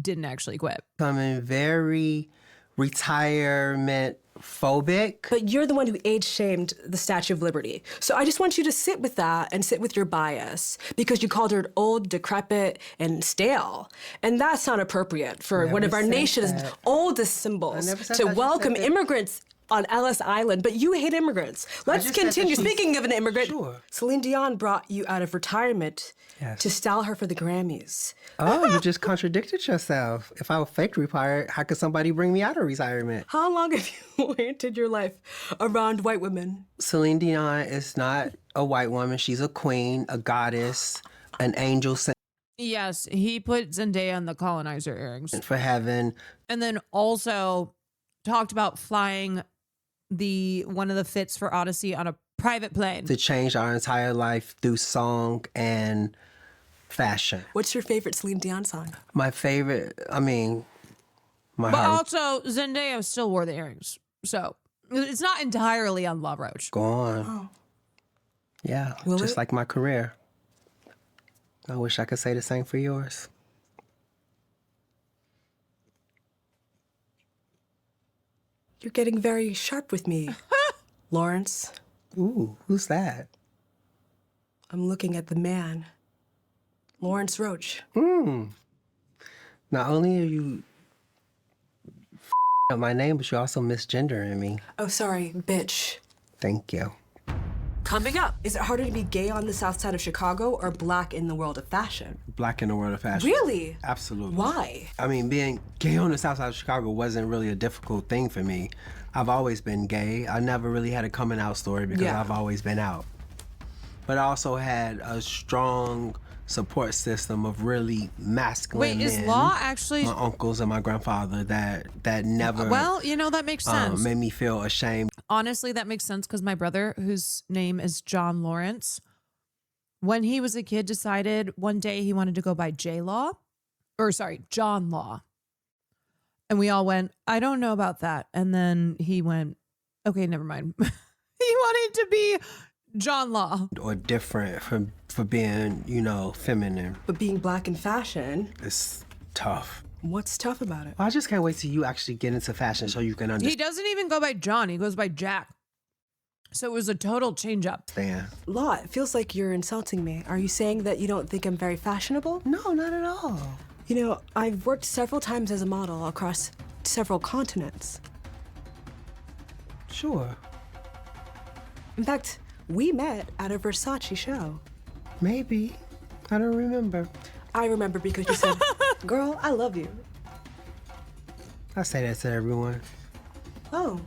Speaker 1: didn't actually quit.
Speaker 15: Becoming very retirement phobic.
Speaker 12: But you're the one who age shamed the Statue of Liberty. So I just want you to sit with that and sit with your bias because you called her old, decrepit, and stale. And that's not appropriate for one of our
Speaker 15: said
Speaker 12: nation's
Speaker 15: that.
Speaker 12: oldest symbols
Speaker 15: never said
Speaker 12: to
Speaker 15: that. I just
Speaker 12: welcome
Speaker 15: said that-
Speaker 12: immigrants on Ellis Island, but you hate immigrants. Let's
Speaker 15: just said that
Speaker 12: continue.
Speaker 15: she's-
Speaker 12: Speaking of an immigrant,
Speaker 15: Sure.
Speaker 12: Celine Dion brought you out of retirement
Speaker 15: Yes.
Speaker 12: to style her for the Grammys.
Speaker 15: Oh, you just contradicted yourself. If I faked retired, how could somebody bring me out of retirement?
Speaker 12: How long have you oriented your life around white women?
Speaker 15: Celine Dion is not a white woman. She's a queen, a goddess, an angel sent
Speaker 1: Yes, he put Zendaya in the colonizer earrings.
Speaker 15: for heaven.
Speaker 1: And then also talked about flying one of the fits for Odyssey on a private plane.
Speaker 15: To change our entire life through song and fashion.
Speaker 12: What's your favorite Celine Dion song?
Speaker 15: My favorite, my
Speaker 1: But
Speaker 15: heart
Speaker 1: also, Zendaya still wore the earrings. So it's not entirely on ROACH.
Speaker 15: go on.
Speaker 12: Oh.
Speaker 15: Yeah,
Speaker 12: Will
Speaker 15: just
Speaker 12: it?
Speaker 15: like my career. I wish I could say the same for yours.
Speaker 12: You're getting very sharp with me, Lawrence.
Speaker 15: Ooh, who's that?
Speaker 12: I'm looking at the man, Lawrence Roach.
Speaker 15: Not only are you up my name, but you're also misgendering me.
Speaker 12: Oh, sorry, bitch.
Speaker 15: Thank you.
Speaker 12: Coming up, is it harder to be gay on the south side of Chicago or black in the world of fashion?
Speaker 15: Black in the world of fashion.
Speaker 12: Really?
Speaker 15: Absolutely.
Speaker 12: Why?
Speaker 15: I mean, being gay on the south side of Chicago wasn't really a difficult thing for me. I've always been gay. I never really had a coming out story because
Speaker 12: Yeah.
Speaker 15: I've always been out. but I also had a strong support system of really masculine
Speaker 1: Wait, is
Speaker 15: men.
Speaker 1: Law actually...
Speaker 15: My uncles and my grandfather that never...
Speaker 1: Well, that makes sense.
Speaker 15: Made me feel ashamed.
Speaker 1: Honestly, that makes sense because my brother, whose name is John Lawrence, when he was a kid, decided one day he wanted to go by John Law. And we all went, I don't know about that. And then he went, okay, never mind. He wanted to be John Law.
Speaker 15: Or different for being, feminine.
Speaker 12: But being black in fashion...
Speaker 15: It's tough.
Speaker 12: What's tough about it?
Speaker 15: I just can't wait till you actually get into fashion so you can understand.
Speaker 1: He doesn't even go by John. He goes by Jack. So it was a total change up.
Speaker 12: Law, it feels like you're insulting me. Are you saying that you don't think I'm very fashionable?
Speaker 15: No, not at all.
Speaker 12: I've worked several times as a model across several continents.
Speaker 15: Sure.
Speaker 12: In fact, we met at a Versace show.
Speaker 15: Maybe. I don't remember.
Speaker 12: I remember because you said, girl, I love you.
Speaker 15: I say that to everyone.
Speaker 12: Oh.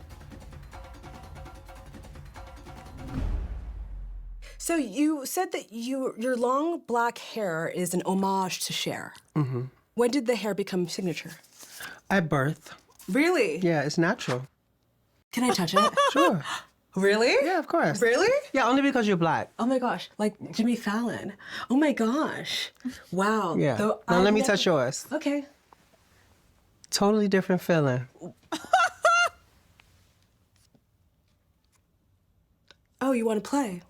Speaker 12: So you said that your long black hair is an homage to Cher.
Speaker 15: Mm-hmm.
Speaker 12: When did the hair become signature?
Speaker 15: At birth.
Speaker 12: Really?
Speaker 15: Yeah, it's natural.
Speaker 12: Can I touch it?
Speaker 15: Sure.
Speaker 12: Really?
Speaker 15: Yeah, of course.
Speaker 12: Really?
Speaker 15: Yeah, only because you're black.
Speaker 12: Oh my gosh, like Jimmy Fallon. Oh my gosh. Wow.
Speaker 15: Yeah.
Speaker 12: Though
Speaker 15: Now let me touch yours.
Speaker 12: Okay.
Speaker 15: Totally different feeling.
Speaker 12: Oh, you want to play?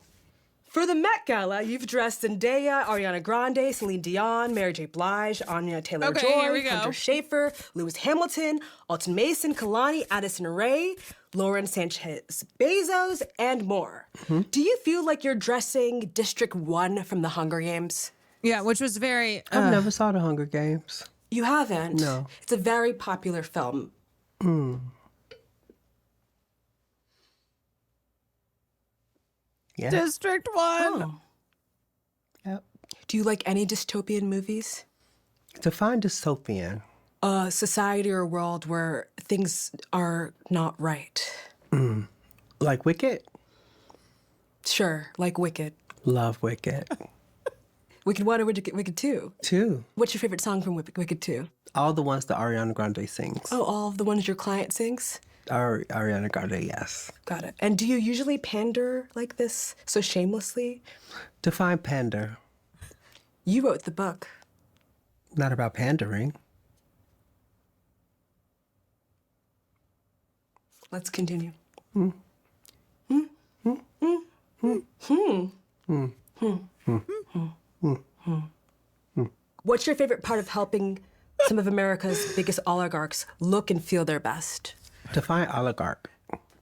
Speaker 12: For the Met Gala, you've dressed Zendaya, Ariana Grande, Celine Dion, Mary J. Blige, Anya Taylor-Joy, Hunter Schafer, Lewis Hamilton, Alton Mason, Kalani, Addison Rae, Lauren Sanchez Bezos, and more.
Speaker 15: Mm-hmm.
Speaker 12: Do you feel like you're dressing District 1 from the Hunger Games?
Speaker 1: Yeah, which was very...
Speaker 15: I've never saw the Hunger Games.
Speaker 12: You haven't?
Speaker 15: No.
Speaker 12: It's a very popular film.
Speaker 15: Yeah.
Speaker 1: District 1.
Speaker 12: Oh.
Speaker 15: Yep.
Speaker 12: Do you like any dystopian movies?
Speaker 15: Define dystopian.
Speaker 12: A society or a world where things are not right.
Speaker 15: Like Wicked?
Speaker 12: Sure, like Wicked.
Speaker 15: Love Wicked.
Speaker 12: Wicked 1 or Wicked 2?
Speaker 15: 2.
Speaker 12: What's your favorite song from Wicked 2?
Speaker 15: All the ones that Ariana Grande sings.
Speaker 12: Oh, all of the ones your client sings?
Speaker 15: Ariana Grande, yes.
Speaker 12: Got it. And do you usually pander like this so shamelessly?
Speaker 15: Define pander.
Speaker 12: You wrote the book.
Speaker 15: Not about pandering.
Speaker 12: Let's continue. What's your favorite part of helping some of America's biggest oligarchs look and feel their best?
Speaker 15: Define oligarch.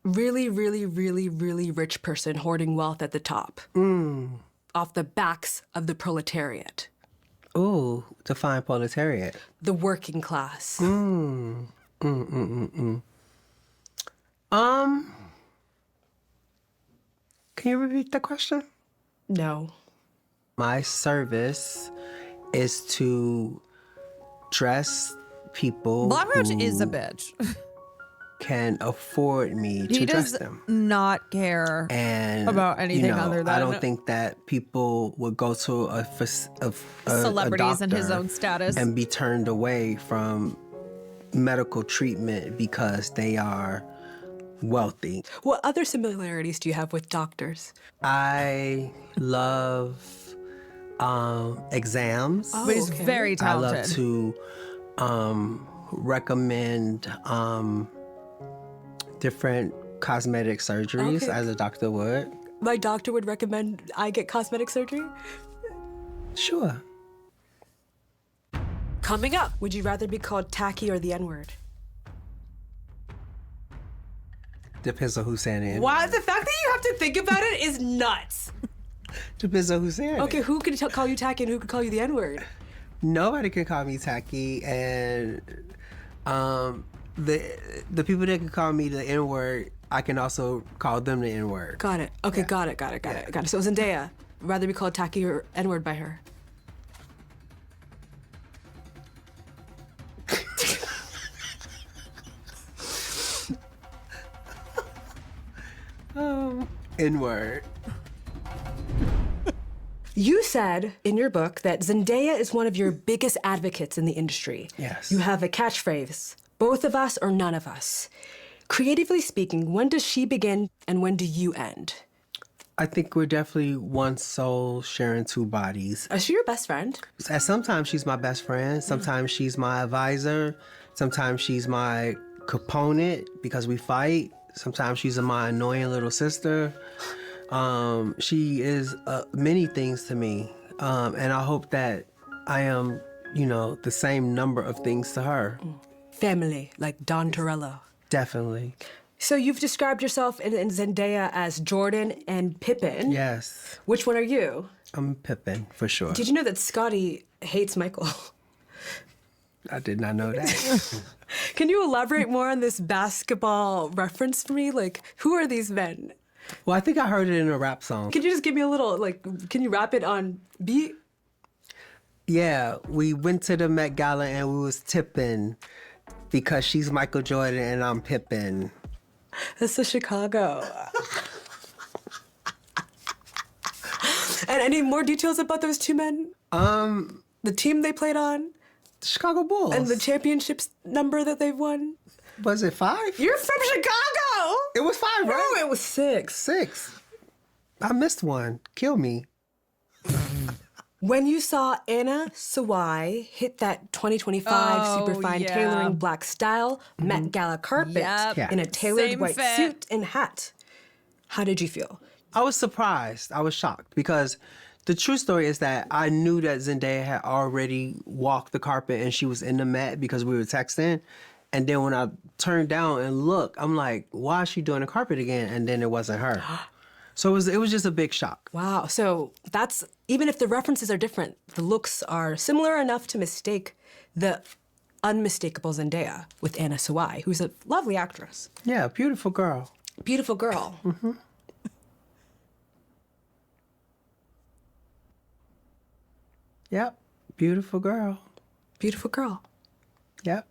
Speaker 12: Really, really, really, really rich person hoarding wealth at the top. Off the backs of the proletariat.
Speaker 15: Ooh, define proletariat.
Speaker 12: The working class.
Speaker 15: Can you repeat the question?
Speaker 12: No.
Speaker 15: My service is to dress people
Speaker 1: ROACH
Speaker 15: who
Speaker 1: is a bitch.
Speaker 15: can afford me to dress them.
Speaker 1: Not care
Speaker 15: And
Speaker 1: about anything other than
Speaker 15: I don't think that people would go to a
Speaker 1: celebrities
Speaker 15: a
Speaker 1: in his
Speaker 15: doctor
Speaker 1: own status
Speaker 15: and be turned away from medical treatment because they are wealthy.
Speaker 12: What other similarities do you have with doctors?
Speaker 15: I love exams.
Speaker 1: Oh, but he's very talented.
Speaker 15: I love to recommend different cosmetic surgeries as a doctor would.
Speaker 12: My doctor would recommend I get cosmetic surgery?
Speaker 15: Sure.
Speaker 12: Coming up, would you rather be called tacky or the N-word?
Speaker 15: Depends on who's saying it.
Speaker 12: Wow, the fact that you have to think about it is nuts.
Speaker 15: Depends on who's saying it.
Speaker 12: Okay, who can call you tacky and who can call you the N-word?
Speaker 15: Nobody can call me tacky, and the people that can call me the N-word, I can also call them the N-word.
Speaker 12: Got it. Okay, got it. So Zendaya, rather be called tacky or N-word by her?
Speaker 15: N-word.
Speaker 12: You said in your book that Zendaya is one of your biggest advocates in the industry.
Speaker 15: Yes.
Speaker 12: You have a catchphrase, both of us or none of us. Creatively speaking, when does she begin and when do you end?
Speaker 15: I think we're definitely one soul sharing two bodies.
Speaker 12: Is she your best friend?
Speaker 15: Sometimes she's my best friend. Sometimes she's my advisor. Sometimes she's my component because we fight. Sometimes she's my annoying little sister. She is many things to me. And I hope that I am, the same number of things to her.
Speaker 12: Family, like Don Torello.
Speaker 15: Definitely.
Speaker 12: So you've described yourself in Zendaya as Jordan and Pippin.
Speaker 15: Yes.
Speaker 12: Which one are you?
Speaker 15: I'm Pippin, for sure.
Speaker 12: Did you know that Scotty hates Michael?
Speaker 15: I did not know that.
Speaker 12: Can you elaborate more on this basketball reference for me? Like, who are these men?
Speaker 15: Well, I think I heard it in a rap song.
Speaker 12: Can you just give me a little, can you rap it on beat?
Speaker 15: Yeah, we went to the Met Gala and we was tipping because she's Michael Jordan and I'm Pippin.
Speaker 12: That's the Chicago. And any more details about those two men? The team they played on?
Speaker 15: The Chicago Bulls.
Speaker 12: And the championships number that they've won?
Speaker 15: Was it 5?
Speaker 12: You're from Chicago!
Speaker 15: It was 5, right?
Speaker 12: No, it was 6.
Speaker 15: 6. I missed one. Kill me.
Speaker 12: When you saw Anna Sawai hit that 2025 Superfine Tailoring Black Style Met Gala carpet in a tailored white suit and hat, how did you feel?
Speaker 15: I was surprised. I was shocked because the true story is that I knew that Zendaya had already walked the carpet and she was in the Met because we were texting. And then when I turned down and looked, I'm like, why is she doing the carpet again? And then it wasn't her. So it was just a big shock.
Speaker 12: Wow. So that's, even if the references are different, the looks are similar enough to mistake the unmistakable Zendaya with Anna Sawai, who's a lovely actress.
Speaker 15: Yeah, beautiful girl.
Speaker 12: Beautiful girl.
Speaker 15: Mm-hmm. Yep, beautiful girl.
Speaker 12: Beautiful girl.
Speaker 15: Yep.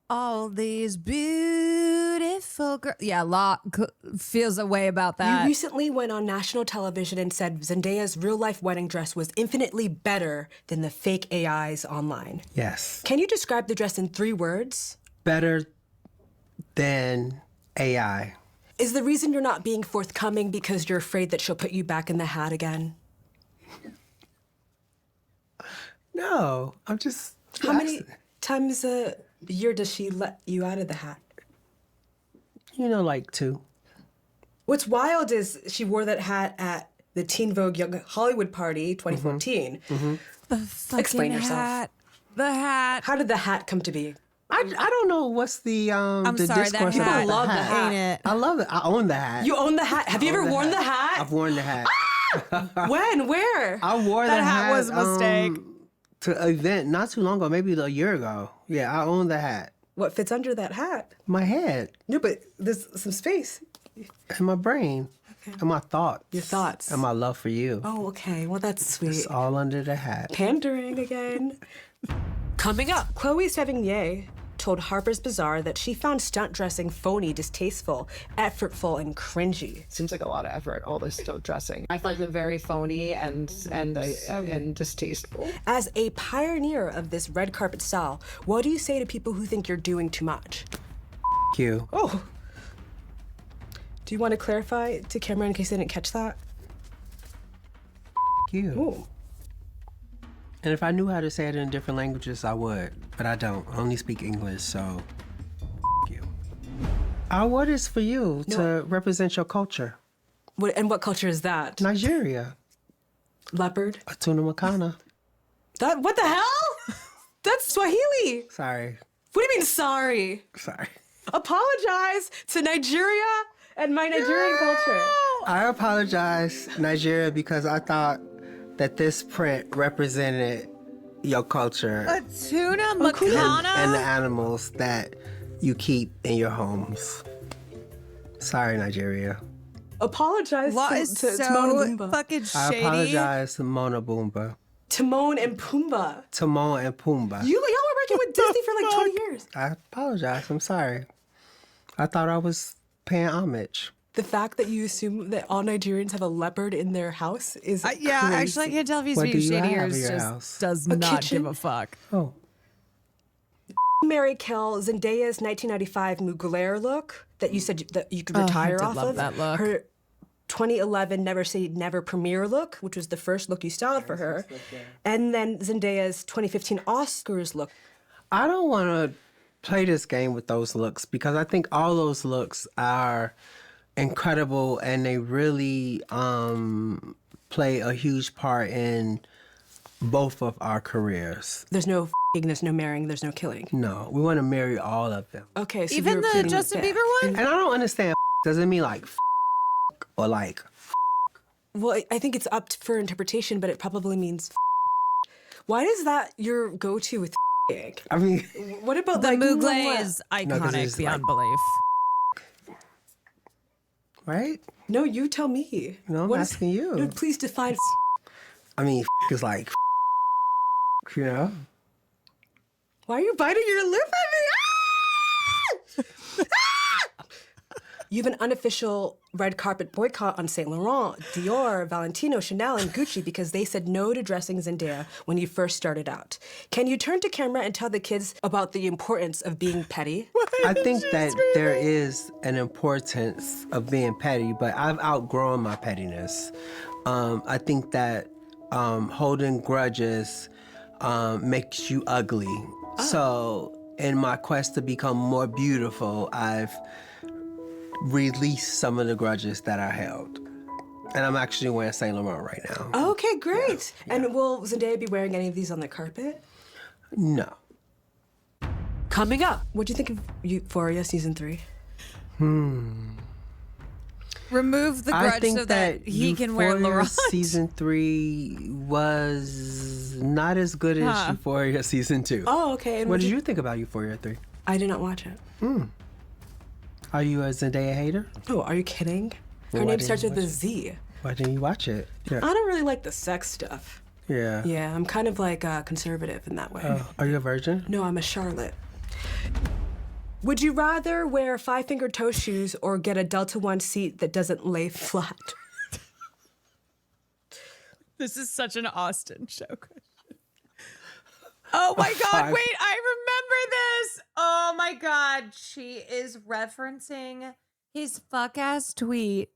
Speaker 1: All these beautiful girls. Yeah, feels a way about that.
Speaker 12: You recently went on national television and said Zendaya's real-life wedding dress was infinitely better than the fake AIs online.
Speaker 15: Yes.
Speaker 12: Can you describe the dress in 3 words?
Speaker 15: Better than AI.
Speaker 12: Is the reason you're not being forthcoming because you're afraid that she'll put you back in the hat again?
Speaker 15: No, I'm just...
Speaker 12: How many times a year does she let you out of the hat?
Speaker 15: Like 2.
Speaker 12: What's wild is she wore that hat at the Teen Vogue Young Hollywood Party 2014.
Speaker 15: Mm-hmm.
Speaker 1: The fucking
Speaker 12: Explain yourself.
Speaker 1: hat. The hat.
Speaker 12: How did the hat come to be?
Speaker 15: I don't know what's the
Speaker 1: I'm
Speaker 15: the
Speaker 1: sorry,
Speaker 15: discourse
Speaker 1: that
Speaker 15: about
Speaker 1: hat.
Speaker 12: People love
Speaker 15: the
Speaker 12: the
Speaker 15: hat.
Speaker 12: hat.
Speaker 1: Ain't it?
Speaker 15: I love it. I own the hat.
Speaker 12: You own the hat? Have you ever worn the hat?
Speaker 15: I've worn the hat.
Speaker 12: When? Where?
Speaker 15: I wore
Speaker 1: That
Speaker 15: the hat.
Speaker 1: hat was a mistake.
Speaker 15: To an event not too long ago, maybe a year ago. Yeah, I own the hat.
Speaker 12: What fits under that hat?
Speaker 15: My head.
Speaker 12: No, but there's some space.
Speaker 15: And my brain. Okay. And my thoughts.
Speaker 12: Your thoughts.
Speaker 15: And my love for you.
Speaker 12: Oh, okay. Well, that's sweet.
Speaker 15: It's all under the hat.
Speaker 12: Pandering again. Coming up, Chloe Sevigny told Harper's Bazaar that she found stunt dressing phony, distasteful, effortful, and cringy.
Speaker 4: Seems like a lot of effort, all this stunt dressing. I find it very phony and distasteful.
Speaker 12: As a pioneer of this red carpet style, what do you say to people who think you're doing too much?
Speaker 15: You.
Speaker 12: Oh. Do you want to clarify to camera in case they didn't catch that?
Speaker 15: You.
Speaker 12: Ooh.
Speaker 15: And if I knew how to say it in different languages, I would. But I don't. I only speak English, so you. Our award is for you to represent your culture.
Speaker 12: And what culture is that?
Speaker 15: Nigeria.
Speaker 12: Leopard?
Speaker 15: Atuna Makana.
Speaker 12: What the hell? That's Swahili.
Speaker 15: Sorry.
Speaker 12: What do you mean, sorry?
Speaker 15: Sorry.
Speaker 12: Apologize to Nigeria and my Nigerian culture.
Speaker 15: I apologize, Nigeria, because I thought that this print represented your culture.
Speaker 1: Atuna Makana?
Speaker 15: And the animals that you keep in your homes. Sorry, Nigeria.
Speaker 12: Apologize to
Speaker 1: so
Speaker 12: Timon and Pumbaa.
Speaker 1: Fucking shady.
Speaker 15: I apologize to Mona Boomba.
Speaker 12: Timon and Pumbaa.
Speaker 15: Timon and Pumbaa.
Speaker 12: Y'all were working with Disney for like 20 years.
Speaker 15: I apologize. I'm sorry. I thought I was paying homage.
Speaker 12: The fact that you assume that all Nigerians have a leopard in their house is
Speaker 1: yeah,
Speaker 12: crazy.
Speaker 1: actually, I can't tell if he's being shady or just does not give a fuck.
Speaker 7: Oh.
Speaker 12: Mary Kill, Zendaya's 1995 Mugler look that you said that you could retire
Speaker 1: I did
Speaker 12: off
Speaker 1: love
Speaker 12: of.
Speaker 1: that look.
Speaker 12: Her 2011 Never Say Never premiere look, which was the first look you styled for her. And then Zendaya's 2015 Oscars look.
Speaker 15: I don't want to play this game with those looks because I think all those looks are incredible and they really play a huge part in both of our careers.
Speaker 12: There's no there's no marrying, there's no killing.
Speaker 15: No, we want to marry all of them.
Speaker 12: Okay, so
Speaker 1: even
Speaker 12: you're
Speaker 1: the
Speaker 12: pleading
Speaker 1: Justin
Speaker 12: with
Speaker 1: Bieber one?
Speaker 15: And I don't understand, does it mean like or like?
Speaker 12: Well, I think it's up for interpretation, but it probably means Why is that your go-to with
Speaker 15: I mean,
Speaker 12: what about
Speaker 1: the
Speaker 12: like
Speaker 1: Mugler is iconic beyond belief.
Speaker 15: Right?
Speaker 12: No, you tell me.
Speaker 15: No, I'm asking you.
Speaker 12: No, please define
Speaker 15: I mean, is like, you know?
Speaker 12: Why are you biting your lip at me? You have an unofficial red carpet boycott on Saint Laurent, Dior, Valentino, Chanel, and Gucci because they said no to dressing Zendaya when you first started out. Can you turn to camera and tell the kids about the importance of being petty?
Speaker 15: I think that there is an importance of being petty, but I've outgrown my pettiness. I think that holding grudges makes you ugly. So in my quest to become more beautiful, I've released some of the grudges that I held. And I'm actually wearing Saint Laurent right now.
Speaker 12: Okay, great. Yeah. And will Zendaya be wearing any of these on the carpet?
Speaker 15: No.
Speaker 12: Coming up, what do you think of Euphoria Season 3?
Speaker 1: Remove the grudge so that he can wear Laurent.
Speaker 15: Season 3 was not as good as Euphoria Season 2.
Speaker 12: Oh, okay. And
Speaker 15: what did you think about Euphoria 3?
Speaker 12: I did not watch it.
Speaker 15: Are you a Zendaya hater?
Speaker 12: Oh, are you kidding? Her name starts with a Z.
Speaker 15: Why didn't you watch it? Yeah.
Speaker 12: I don't really like the sex stuff.
Speaker 15: Yeah.
Speaker 12: Yeah, I'm kind of like conservative in that way.
Speaker 15: Are you a virgin?
Speaker 12: No, I'm a Charlotte. Would you rather wear 5-fingered toe shoes or get a Delta One seat that doesn't lay flat?
Speaker 1: This is such an Austin show question. Oh my God, wait, I remember this. Oh my God, she is referencing his fuck-ass tweet,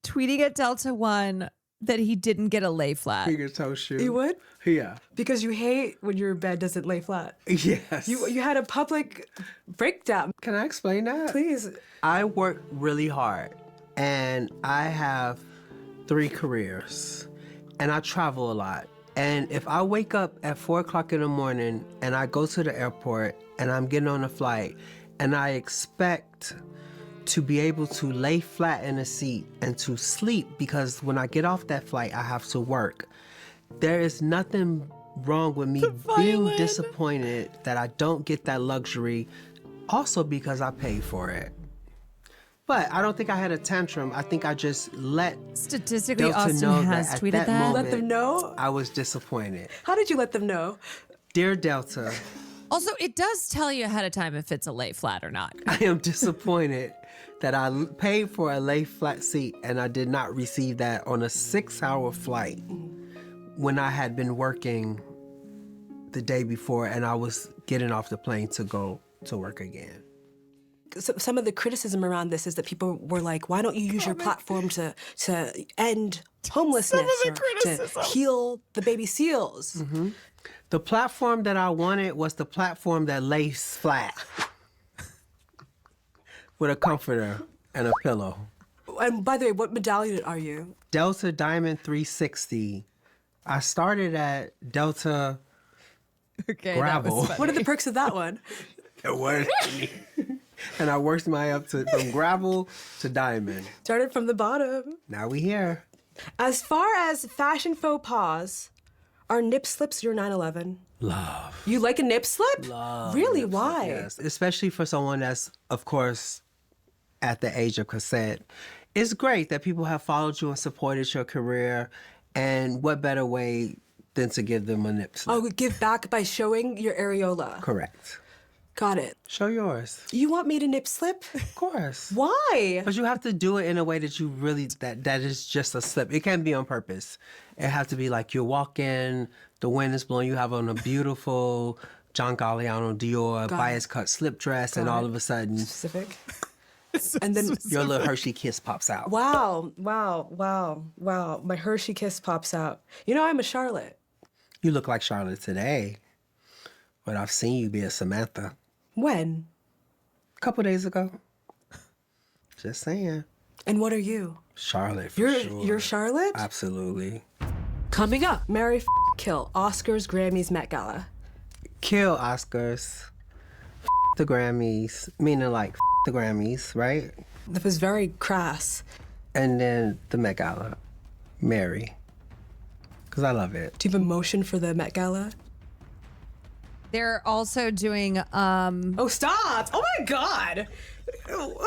Speaker 1: tweeting at Delta One that he didn't get a lay flat.
Speaker 15: Finger toe shoe.
Speaker 12: You would?
Speaker 15: Yeah.
Speaker 12: Because you hate when your bed doesn't lay flat.
Speaker 15: Yes.
Speaker 12: You had a public breakdown.
Speaker 15: Can I explain that?
Speaker 12: Please.
Speaker 15: I work really hard and I have 3 careers and I travel a lot. And if I wake up at 4 o'clock in the morning and I go to the airport and I'm getting on a flight and I expect to be able to lay flat in a seat and to sleep because when I get off that flight, I have to work. There is nothing wrong with me being disappointed that I don't get that luxury, also because I paid for it. But I don't think I had a tantrum. I think I just let
Speaker 1: statistically
Speaker 15: Delta
Speaker 1: Austin
Speaker 15: know
Speaker 1: has
Speaker 15: that
Speaker 1: tweeted
Speaker 15: at that moment,
Speaker 12: let them know?
Speaker 15: I was disappointed.
Speaker 12: How did you let them know?
Speaker 15: Dear Delta.
Speaker 1: Also, it does tell you ahead of time if it's a lay flat or not.
Speaker 15: I am disappointed that I paid for a lay flat seat and I did not receive that on a 6-hour flight when I had been working the day before and I was getting off the plane to go to work again.
Speaker 12: So, some of the criticism around this is that people were like, why don't you use your platform to end homelessness or to heal the baby seals?
Speaker 15: Mm-hmm. The platform that I wanted was the platform that lays flat with a comforter and a pillow.
Speaker 12: And by the way, what medallion are you?
Speaker 15: Delta Diamond 360. I started at Delta Gravel.
Speaker 12: What are the perks of that one?
Speaker 15: It was and I worked my up from gravel to diamond.
Speaker 12: Started from the bottom.
Speaker 15: Now we here.
Speaker 12: As far as fashion faux pas, are nip slips your 9/11?
Speaker 15: Love.
Speaker 12: You like a nip slip?
Speaker 15: Love.
Speaker 12: Really?
Speaker 15: Nip
Speaker 12: Why?
Speaker 15: slip, yes. Especially for someone that's, of course, at the age of consent. It's great that people have followed you and supported your career. And what better way than to give them a nip slip?
Speaker 12: Oh, give back by showing your areola.
Speaker 15: Correct.
Speaker 12: Got it.
Speaker 15: Show yours.
Speaker 12: You want me to nip slip?
Speaker 15: Of course.
Speaker 12: Why?
Speaker 15: But you have to do it in a way that you really, that is just a slip. It can't be on purpose. It has to be like you're walking, the wind is blowing, you have on a beautiful John Galliano Dior bias cut slip dress, and all of a sudden...
Speaker 12: Specific. And then
Speaker 15: your little Hershey kiss pops out.
Speaker 12: Wow. My Hershey kiss pops out. You know, I'm a Charlotte.
Speaker 15: You look like Charlotte today, but I've seen you be a Samantha.
Speaker 12: When?
Speaker 15: A couple days ago. Just saying.
Speaker 12: And what are you?
Speaker 15: Charlotte, for sure.
Speaker 12: You're Charlotte?
Speaker 15: Absolutely.
Speaker 12: Coming up, marry, kill, Oscars, Grammys, Met Gala.
Speaker 15: Kill Oscars. The Grammys. Meaning like the Grammys, right?
Speaker 12: That was very crass.
Speaker 15: And then the Met Gala. Marry. Because I love it.
Speaker 12: Do you have a motion for the Met Gala?
Speaker 1: They're also doing
Speaker 12: Oh, stop! Oh my God!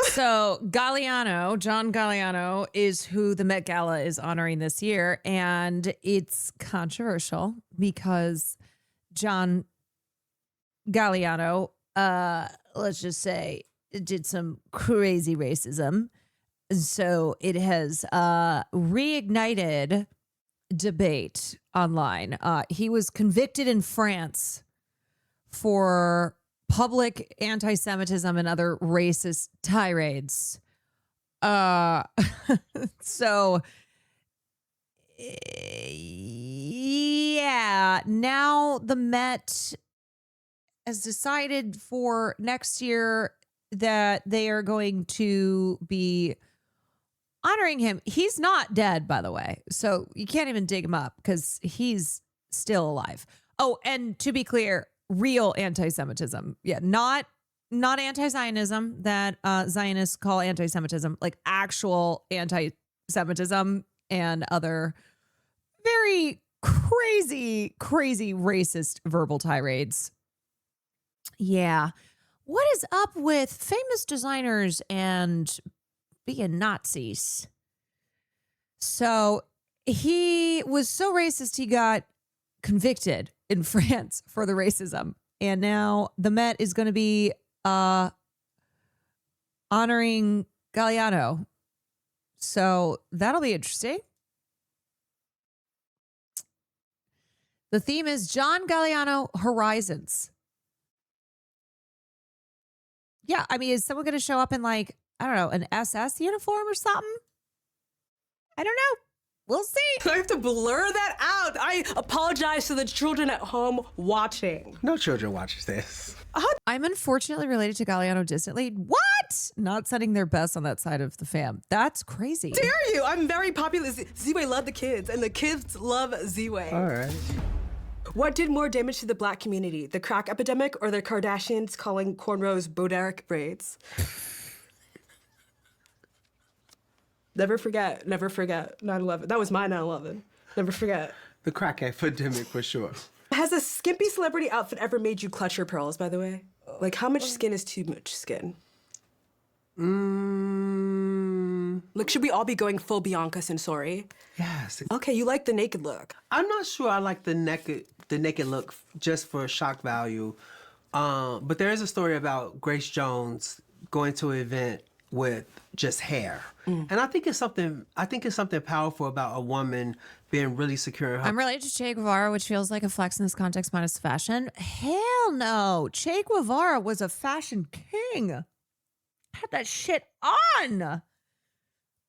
Speaker 1: So Galliano, John Galliano, is who the Met Gala is honoring this year, and it's controversial because John Galliano, let's just say, did some crazy racism. So it has reignited debate online. He was convicted in France for public anti-Semitism and other racist tirades. So, yeah, now the Met has decided for next year that they are going to be honoring him. He's not dead, by the way, so you can't even dig him up because he's still alive. Oh, and to be clear, real anti-Semitism. Yeah, not anti-Zionism that Zionists call anti-Semitism, like actual anti-Semitism and other very crazy racist verbal tirades. Yeah. What is up with famous designers and being Nazis? So he was so racist, he got convicted in France for the racism. And now the Met is going to be honoring Galliano. So that'll be interesting. The theme is John Galliano Horizons. Yeah, I mean, is someone going to show up in like, I don't know, an SS uniform or something? I don't know. We'll see.
Speaker 12: I have to blur that out. I apologize to the children at home watching.
Speaker 15: No children watches this.
Speaker 1: I'm unfortunately related to Galliano distantly. What? Not sending their best on that side of the fam. That's crazy.
Speaker 12: Dare you? I'm very popular. Ziwe loved the kids, and the kids love Ziwe.
Speaker 15: All right.
Speaker 12: What did more damage to the black community, the crack epidemic or the Kardashians calling cornrows Boderick braids? Never forget 9/11. That was my 9/11. Never forget.
Speaker 15: The crack epidemic for sure.
Speaker 12: Has a skimpy celebrity outfit ever made you clutch your pearls, by the way? Like, how much skin is too much skin? Like, should we all be going full Bianca Censori?
Speaker 15: Yes.
Speaker 12: Okay, you like the naked look.
Speaker 15: I'm not sure I like the naked look just for shock value. But there is a story about Grace Jones going to an event with just hair. And I think it's something powerful about a woman being really secure in her.
Speaker 1: I'm related to Che Guevara, which feels like a flex in this context minus fashion. Hell no. Che Guevara was a fashion king. Had that shit on.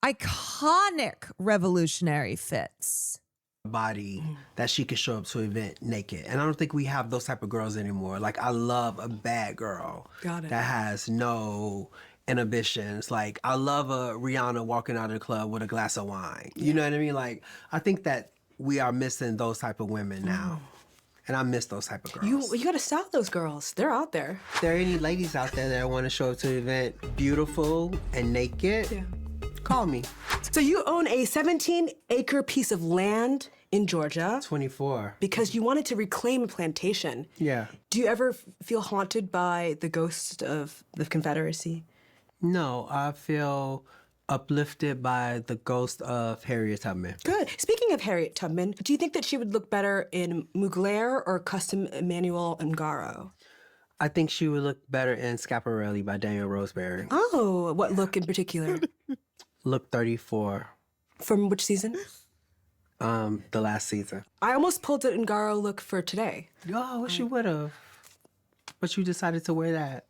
Speaker 1: Iconic revolutionary fits.
Speaker 15: Body that she could show up to an event naked. And I don't think we have those type of girls anymore. Like, I love a bad girl that has no inhibitions. Like, I love a Rihanna walking out of the club with a glass of wine. You know what I mean? Like, I think that we are missing those type of women now. And I miss those type of girls.
Speaker 12: You gotta stop those girls. They're out there.
Speaker 15: If there are any ladies out there that want to show up to an event beautiful and naked, call me.
Speaker 12: So you own a 17-acre piece of land in Georgia.
Speaker 15: 24.
Speaker 12: Because you wanted to reclaim a plantation.
Speaker 15: Yeah.
Speaker 12: Do you ever feel haunted by the ghost of the Confederacy?
Speaker 15: No, I feel uplifted by the ghost of Harriet Tubman.
Speaker 12: Good. Speaking of Harriet Tubman, do you think that she would look better in Mugler or custom Emmanuel Ungaro?
Speaker 15: I think she would look better in Schiaparelli by Daniel Roseberry.
Speaker 12: Oh, what look in particular?
Speaker 15: Look 34.
Speaker 12: From which season?
Speaker 15: The last season.
Speaker 12: I almost pulled an Ungaro look for today.
Speaker 15: Oh, I wish you would have. But you decided to wear that.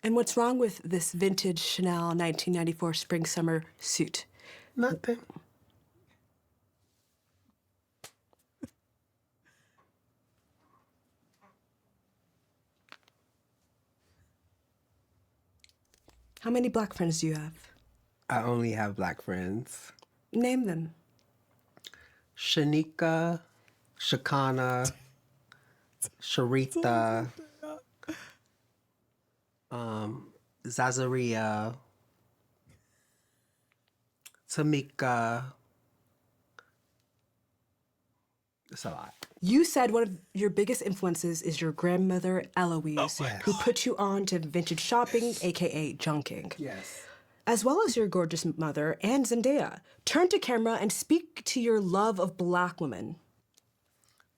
Speaker 12: And what's wrong with this vintage Chanel 1994 spring-summer suit?
Speaker 15: Nothing.
Speaker 12: How many black friends do you have?
Speaker 15: I only have black friends.
Speaker 12: Name them.
Speaker 15: Shanika, Shakana, Sharita, Zazaria, Tamika. It's a lot.
Speaker 12: You said one of your biggest influences is your grandmother, Eloise, who put you on to vintage shopping, aka junking.
Speaker 15: Yes.
Speaker 12: As well as your gorgeous mother and Zendaya. Turn to camera and speak to your love of black women.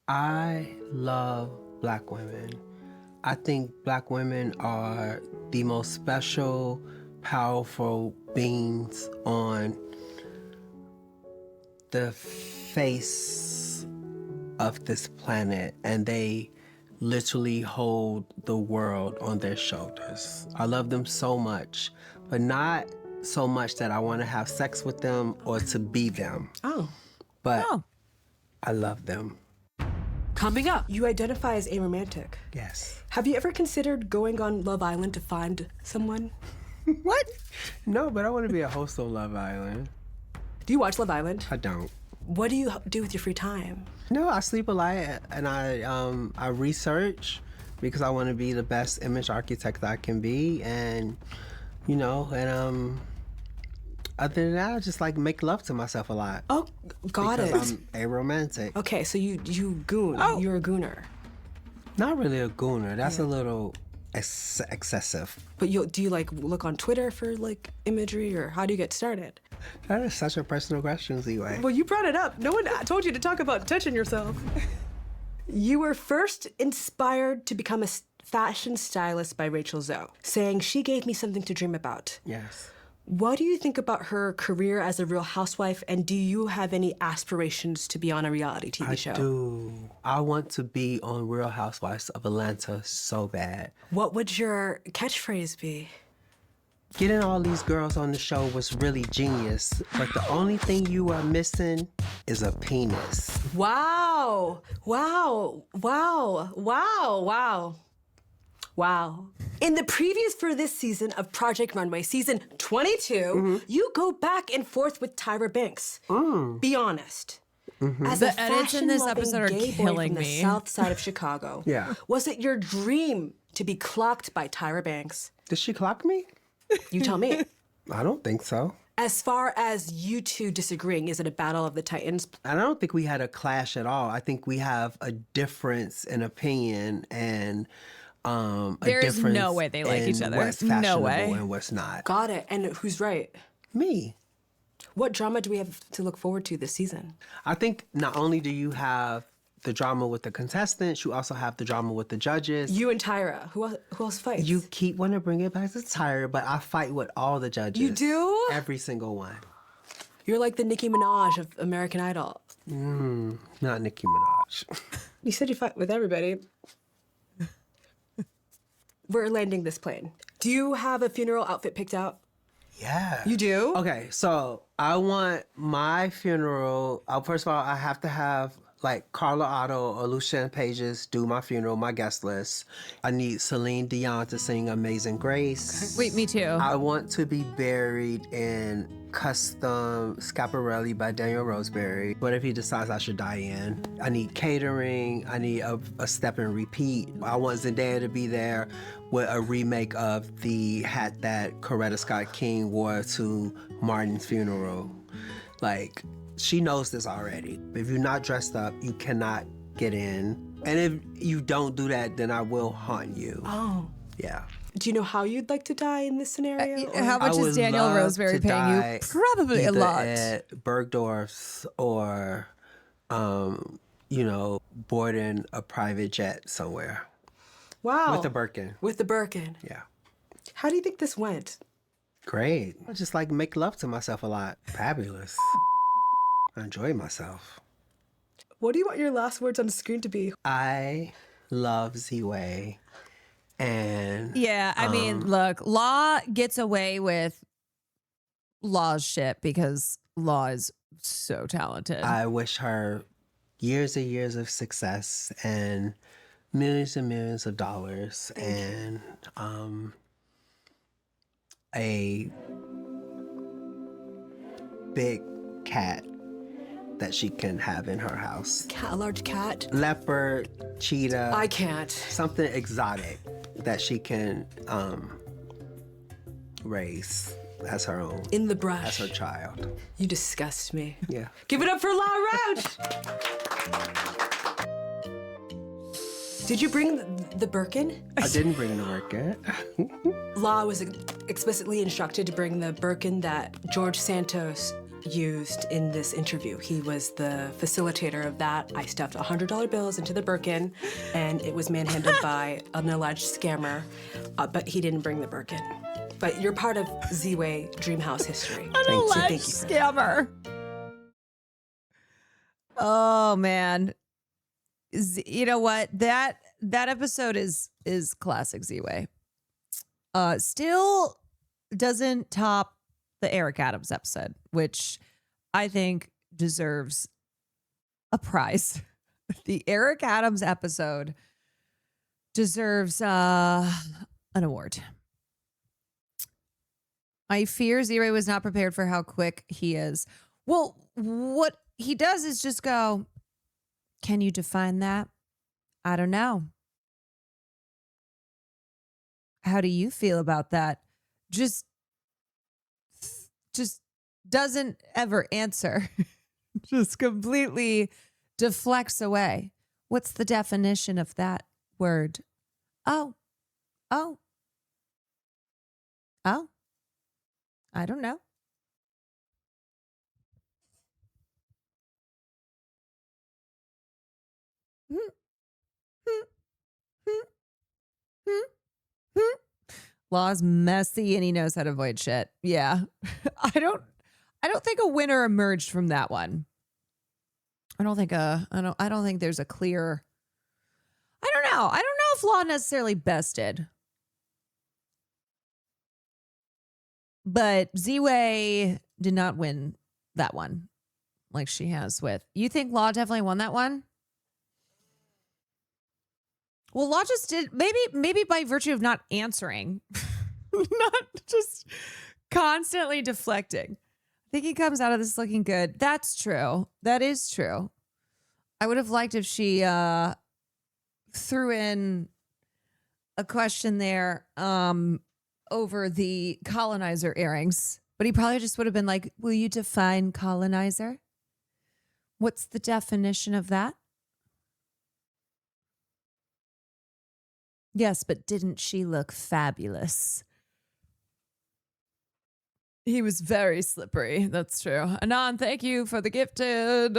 Speaker 15: I love black women. I think black women are the most special, powerful beings on the face of this planet, and they literally hold the world on their shoulders. I love them so much, but not so much that I want to have sex with them or to be them.
Speaker 12: Oh.
Speaker 15: But I love them.
Speaker 12: Coming up, you identify as aromantic.
Speaker 15: Yes.
Speaker 12: Have you ever considered going on Love Island to find someone?
Speaker 15: What? No, but I want to be a host on Love Island.
Speaker 12: Do you watch Love Island?
Speaker 15: I don't.
Speaker 12: What do you do with your free time?
Speaker 15: No, I sleep a lot and I research because I want to be the best image architect I can be, and you know, and other than that, I just like make love to myself a lot.
Speaker 12: Oh, got it.
Speaker 15: Because I'm aromantic.
Speaker 12: Okay, so you goon. Oh. You're a gooner.
Speaker 15: Not really a gooner. That's a little excessive.
Speaker 12: But do you like look on Twitter for like imagery, or how do you get started?
Speaker 15: That is such a personal question, Ziwe.
Speaker 12: Well, you brought it up. No one told you to talk about touching yourself. You were first inspired to become a fashion stylist by Rachel Zoe, saying she gave me something to dream about.
Speaker 15: Yes.
Speaker 12: What do you think about her career as a Real Housewife, and do you have any aspirations to be on a reality TV show?
Speaker 15: I do. I want to be on Real Housewives of Atlanta so bad.
Speaker 12: What would your catchphrase be?
Speaker 15: Getting all these girls on the show was really genius, but the only thing you are missing is a penis.
Speaker 12: Wow. Wow. Wow. Wow. Wow. Wow. In the previews for this season of Project Runway, season 22, you go back and forth with Tyra Banks. Be honest. As
Speaker 1: The
Speaker 12: a
Speaker 1: edits in this episode are
Speaker 12: gay boy
Speaker 1: killing
Speaker 12: from the
Speaker 1: me.
Speaker 12: south side of Chicago, was it your dream to be clocked by Tyra Banks?
Speaker 15: Did she clock me?
Speaker 12: You tell me.
Speaker 15: I don't think so.
Speaker 12: As far as you two disagreeing, is it a battle of the Titans?
Speaker 15: I don't think we had a clash at all. I think we have a difference in opinion and
Speaker 1: There is no way they like each other.
Speaker 15: What's
Speaker 1: No
Speaker 15: fashionable
Speaker 1: way.
Speaker 15: and what's not.
Speaker 12: Got it. And who's right?
Speaker 15: Me.
Speaker 12: What drama do we have to look forward to this season?
Speaker 15: I think not only do you have the drama with the contestants, you also have the drama with the judges.
Speaker 12: You and Tyra. Who else fights?
Speaker 15: You keep wanting to bring it back to Tyra, but I fight with all the judges.
Speaker 12: You do?
Speaker 15: Every single one.
Speaker 12: You're like the Nicki Minaj of American Idol.
Speaker 15: Not Nicki Minaj.
Speaker 12: You said you fight with everybody. We're landing this plane. Do you have a funeral outfit picked out?
Speaker 15: Yeah.
Speaker 12: You do?
Speaker 15: Okay, so I want my funeral. First of all, I have to have like Carla Otto or Lucian Pages do my funeral, my guest list. I need Celine Dion to sing Amazing Grace.
Speaker 1: Wait, me too.
Speaker 15: I want to be buried in custom Schiaparelli by Daniel Roseberry. What if he decides I should die in? I need catering. I need a step and repeat. I want Zendaya to be there with a remake of the hat that Coretta Scott King wore to Martin's funeral. Like, she knows this already. If you're not dressed up, you cannot get in. And if you don't do that, then I will haunt you.
Speaker 12: Oh.
Speaker 15: Yeah.
Speaker 12: Do you know how you'd like to die in this scenario?
Speaker 1: How much is Daniel Roseberry paying you? Probably a lot.
Speaker 15: At Bergdorf's or, boarding a private jet somewhere.
Speaker 12: Wow.
Speaker 15: With the Birkin.
Speaker 12: With the Birkin.
Speaker 15: Yeah.
Speaker 12: How do you think this went?
Speaker 15: Great. I just like make love to myself a lot. Fabulous. I enjoy myself.
Speaker 12: What do you want your last words on the screen to be?
Speaker 15: I love Ziwe. And
Speaker 1: yeah, I mean, look, Law gets away with Law's shit because Law is so talented.
Speaker 15: I wish her years and years of success and millions of dollars and a big cat that she can have in her house.
Speaker 12: A large cat?
Speaker 15: Leopard, cheetah.
Speaker 12: I can't.
Speaker 15: Something exotic that she can raise as her own.
Speaker 12: In the brush.
Speaker 15: As her child.
Speaker 12: You disgust me.
Speaker 15: Yeah.
Speaker 12: Give it up for La Roach! Did you bring the Birkin?
Speaker 15: I didn't bring the Birkin.
Speaker 12: La was explicitly instructed to bring the Birkin that George Santos used in this interview. He was the facilitator of that. I stuffed $100 bills into the Birkin, and it was manhandled by an alleged scammer, but he didn't bring the Birkin. But you're part of Ziwe Dreamhouse history.
Speaker 1: An alleged scammer. Oh man, you know what? That episode is classic Ziwe. Still doesn't top the Eric Adams episode, which I think deserves a prize. The Eric Adams episode deserves an award. I fear Ziwe was not prepared for how quick he is. Well, what he does is just go, can you define that? I don't know. How do you feel about that? Just doesn't ever answer. Just completely deflects away. What's the definition of that word? Oh. I don't know. Law's messy and he knows how to avoid shit. Yeah. I don't think a winner emerged from that one. I don't think there's a clear. I don't know if Law necessarily bested. But Ziwe did not win that one like she has with. You think Law definitely won that one? Well, Law just did, maybe by virtue of not answering, not just constantly deflecting. I think he comes out of this looking good. That's true. That is true. I would have liked if she threw in a question there over the colonizer earrings, but he probably just would have been like, will you define colonizer? What's the definition of that? Yes, but didn't she look fabulous? He was very slippery. That's true. Anon, thank you for the gifted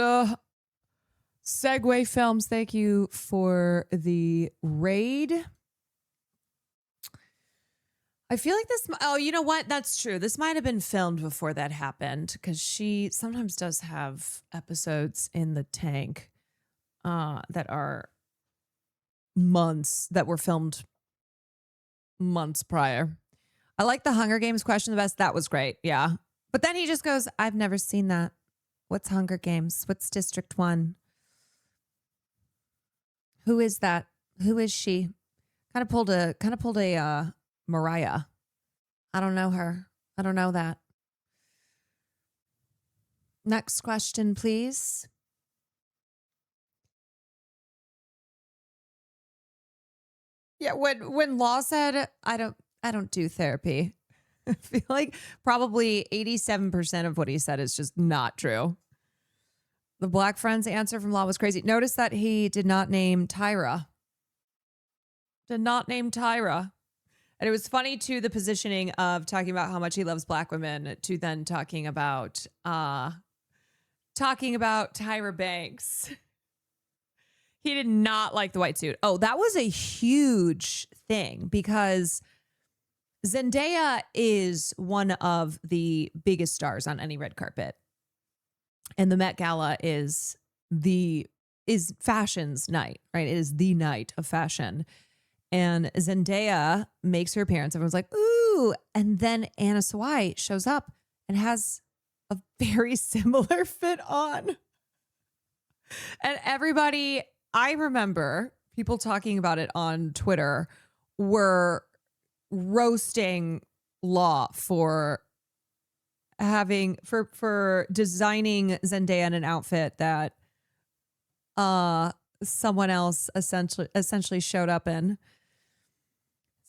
Speaker 1: Segway Films. Thank you for the raid. I feel like this. Oh, you know what? That's true. This might have been filmed before that happened because she sometimes does have episodes in the tank that are months that were filmed months prior. I like the Hunger Games question the best. That was great. Yeah. But then he just goes, I've never seen that. What's Hunger Games? What's District 1? Who is that? Who is she? Kind of pulled a Mariah. I don't know her. I don't know that. Next question, please. Yeah, when Law said, I don't do therapy, I feel like probably 87% of what he said is just not true. The Black Friend's answer from Law was crazy. Notice that he did not name Tyra. Did not name Tyra. And it was funny too, the positioning of talking about how much he loves Black women to then talking about Tyra Banks. He did not like the white suit. Oh, that was a huge thing because Zendaya is one of the biggest stars on any red carpet. And the Met Gala is fashion's night, right? It is the night of fashion. And Zendaya makes her appearance. Everyone's like, ooh. And then Anna Sawai shows up and has a very similar fit on. And everybody, I remember people talking about it on Twitter, were roasting Law for designing Zendaya in an outfit that someone else essentially showed up in.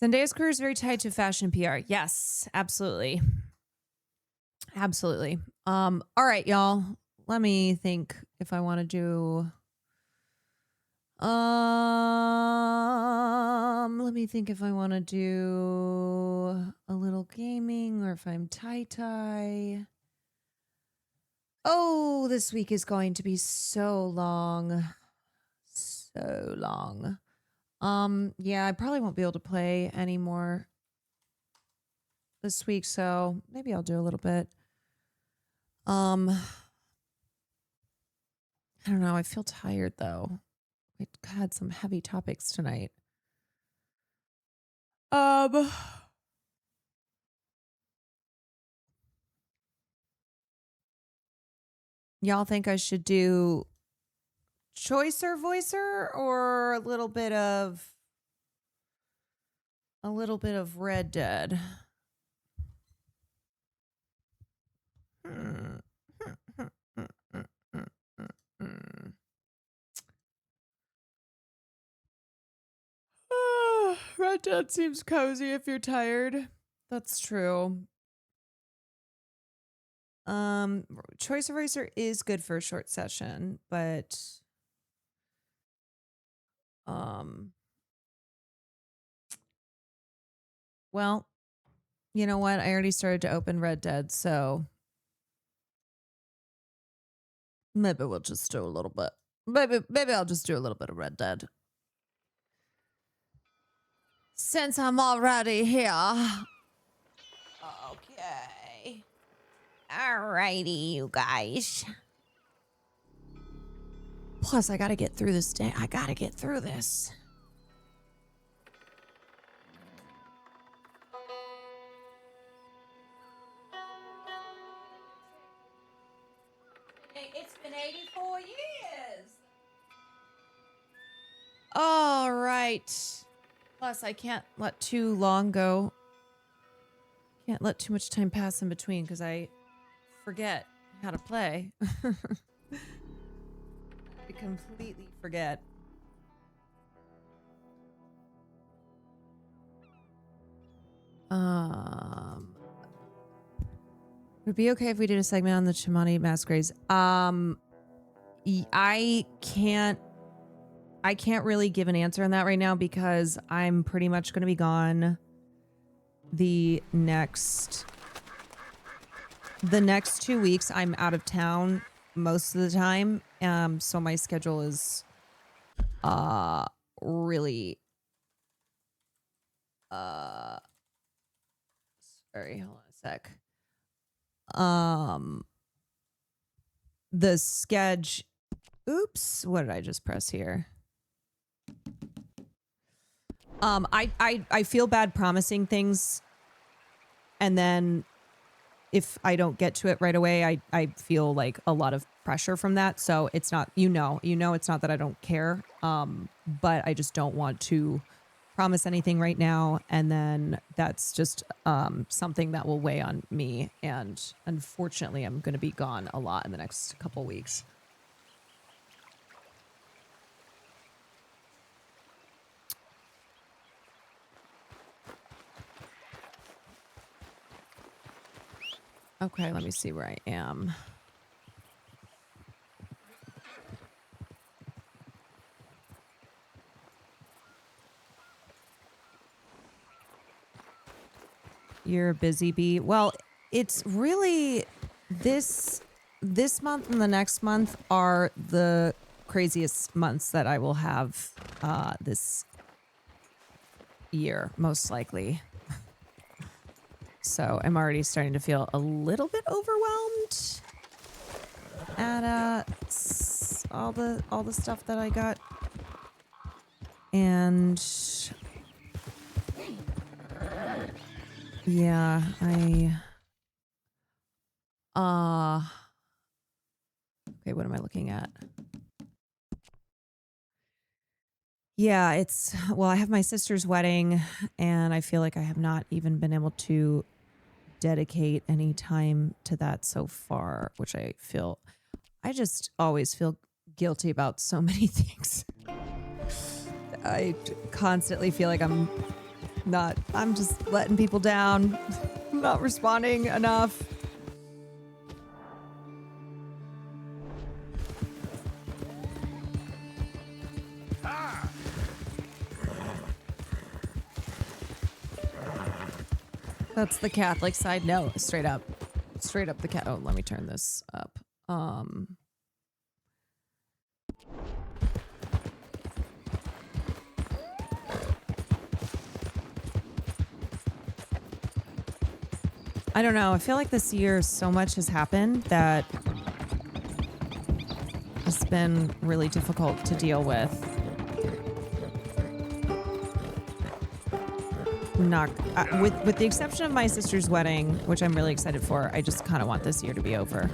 Speaker 1: Zendaya's career is very tied to fashion PR. Yes, absolutely. Absolutely. All right, y'all. Let me think if I want to do let me think if I want to do a little gaming or if I'm tie. Oh, this week is going to be so long. So long. Yeah, I probably won't be able to play anymore this week, so maybe I'll do a little bit. I don't know. I feel tired though. We had some heavy topics tonight. Y'all think I should do Choicer Voicer or a little bit of Red Dead? Red Dead seems cozy if you're tired. That's true. Choice Eraser is good for a short session, but well, you know what? I already started to open Red Dead, so maybe we'll just do a little bit. Maybe I'll just do a little bit of Red Dead. Since I'm already here. Okay. Alrighty, you guys. Plus, I gotta get through this day. I gotta get through this. It's been 84 years. All right. Plus, I can't let too long go. Can't let too much time pass in between because I forget how to play. I completely forget. Would it be okay if we did a segment on the Chimani masquerades? I can't really give an answer on that right now because I'm pretty much going to be gone the next 2 weeks. I'm out of town most of the time. So my schedule is really sorry, hold on a sec. The schedule. Oops, what did I just press here? I feel bad promising things, and then if I don't get to it right away, I feel like a lot of pressure from that. So it's not, it's not that I don't care, but I just don't want to promise anything right now, and then that's just something that will weigh on me, and unfortunately I'm going to be gone a lot in the next couple weeks. Okay, let me see where I am. You're a busy bee. Well, it's really this month and the next month are the craziest months that I will have this year, most likely. So I'm already starting to feel a little bit overwhelmed at all the stuff that I got. And yeah, okay, what am I looking at? Yeah, I have my sister's wedding, and I feel like I have not even been able to dedicate any time to that so far, which I just always feel guilty about so many things. I constantly feel like I'm just letting people down, not responding enough. That's the Catholic side. No, straight up the cat. Oh, let me turn this up. I don't know. I feel like this year so much has happened that it's been really difficult to deal with. With the exception of my sister's wedding, which I'm really excited for, I just kind of want this year to be over.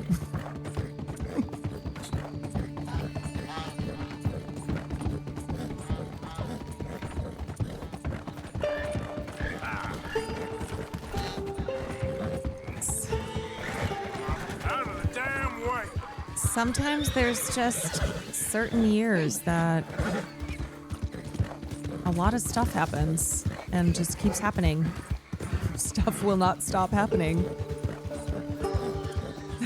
Speaker 1: Sometimes there's just certain years that a lot of stuff happens and just keeps happening. Stuff will not stop happening.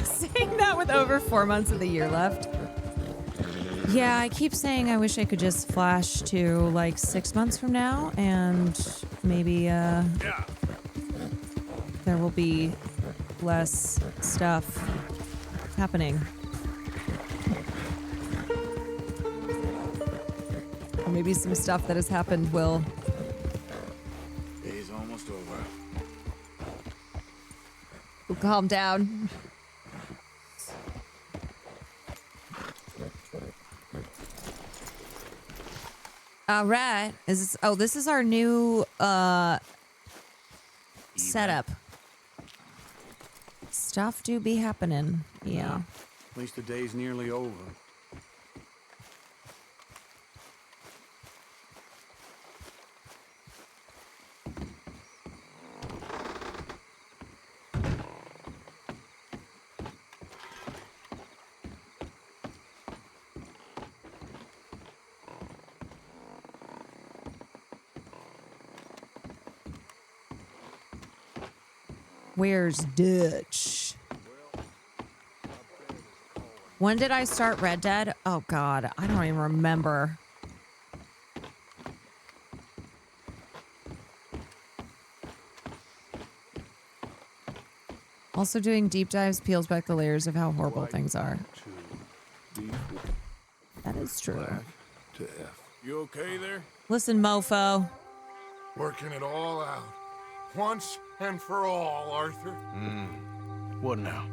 Speaker 1: Saying that with over 4 months of the year left. Yeah, I keep saying I wish I could just flash to like 6 months from now, and maybe there will be less stuff happening. Or maybe some stuff that has happened will...
Speaker 11: Day's almost over.
Speaker 1: We'll calm down. All right. This is our new setup. Stuff do be happening. Yeah.
Speaker 11: At least the day's nearly over.
Speaker 1: Where's Dutch? When did I start Red Dead? Oh God, I don't even remember. Also doing deep dives peels back the layers of how horrible things are. That is true.
Speaker 11: To F. You okay there?
Speaker 1: Listen, mofo.
Speaker 11: Working it all out. Once and for all, Arthur. What now?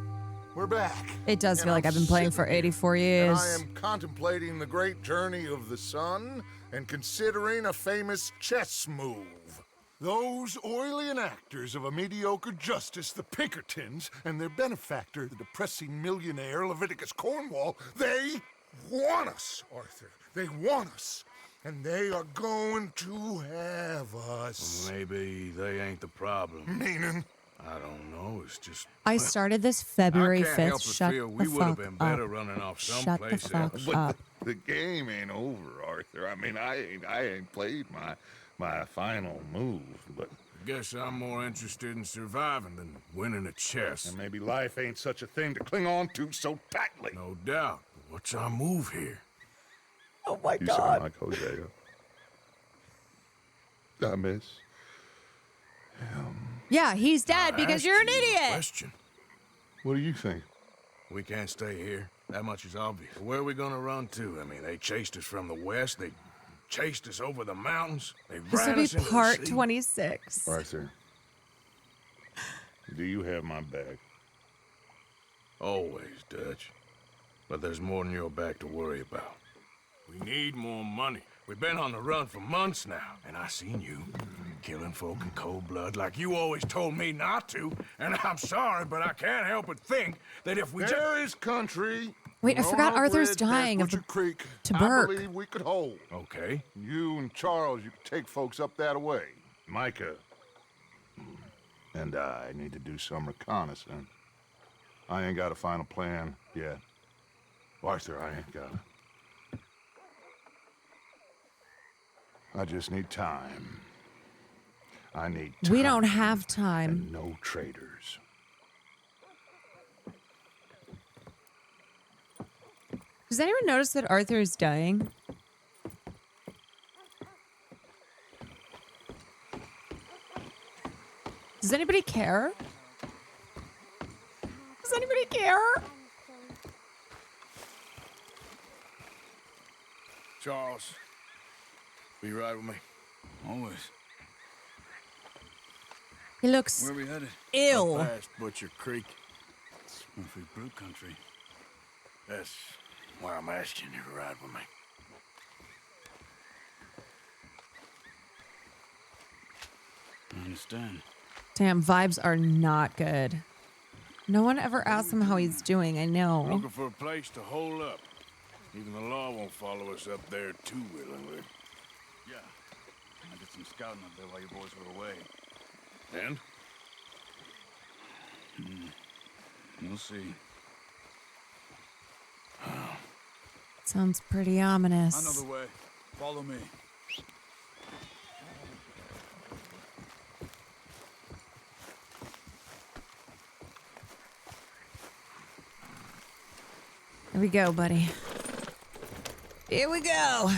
Speaker 11: We're back.
Speaker 1: It does feel like I've been playing for 84 years.
Speaker 11: And I am contemplating the great journey of the sun and considering a famous chess move. Those oily enactors of a mediocre justice, the Pinkertons, and their benefactor, the depressing millionaire Leviticus Cornwall, they want us, Arthur. They want us. And they are going to have us.
Speaker 14: Maybe they ain't the problem.
Speaker 11: Meaning?
Speaker 14: I don't know. It's just...
Speaker 1: I started this February 5th. Shut the
Speaker 14: we would have
Speaker 1: fuck
Speaker 14: been better
Speaker 1: up.
Speaker 14: running off
Speaker 1: Shut the
Speaker 14: someplace
Speaker 1: fuck
Speaker 14: else.
Speaker 1: up.
Speaker 11: The game ain't over, Arthur. I mean, I ain't played my final move, but...
Speaker 14: I guess I'm more interested in surviving than winning a chess.
Speaker 11: And maybe life ain't such a thing to cling on to so tightly.
Speaker 14: No doubt. What's our move here?
Speaker 1: Oh my
Speaker 11: You
Speaker 1: God.
Speaker 11: sound like Hosea. I miss him.
Speaker 1: Yeah, he's dead because you're an idiot.
Speaker 14: Question.
Speaker 11: What do you think?
Speaker 14: We can't stay here. That much is obvious. Where are we gonna run to? I mean, they chased us from the west. They chased us over the mountains. They
Speaker 1: This will
Speaker 14: ran
Speaker 1: be
Speaker 14: us into the
Speaker 1: part
Speaker 14: sea.
Speaker 1: 26.
Speaker 11: Arthur, do you have my back?
Speaker 14: Always, Dutch. But there's more than your back to worry about. We need more money. We've been on the run for months now, and I seen you killing folk in cold blood like you always told me not to. And I'm sorry, but I can't help but think that if we
Speaker 11: There is country.
Speaker 1: Wait, I forgot
Speaker 11: Roanoke
Speaker 1: Arthur's
Speaker 11: Ridge,
Speaker 1: dying of
Speaker 11: Butcher Creek.
Speaker 1: to
Speaker 11: I
Speaker 1: Burke.
Speaker 11: believe we could hold.
Speaker 14: Okay.
Speaker 11: You and Charles, you could take folks up that way. Micah and I need to do some reconnaissance. I ain't got a final plan yet. Arthur, I ain't got it. I just need time. I need time.
Speaker 1: We don't have time.
Speaker 11: And no traitors.
Speaker 1: Does anyone notice that Arthur is dying? Does anybody care? Does anybody care?
Speaker 14: Charles, will you ride with me?
Speaker 6: Always.
Speaker 1: He looks
Speaker 6: Where are we headed?
Speaker 1: ill.
Speaker 14: Up past Butcher Creek.
Speaker 6: It's Murphy Brew country.
Speaker 14: That's why I'm asking you to ride with me.
Speaker 6: I understand.
Speaker 1: Damn, vibes are not good. No one ever asks him how he's doing, I know.
Speaker 14: Looking for a place to hole up. Even the law won't follow us up there too willingly.
Speaker 6: Yeah. I did some scouting up there while you boys were away.
Speaker 14: And?
Speaker 6: You'll see.
Speaker 1: Sounds pretty ominous.
Speaker 6: I know the way. Follow me.
Speaker 1: Here we go, buddy. Here we go.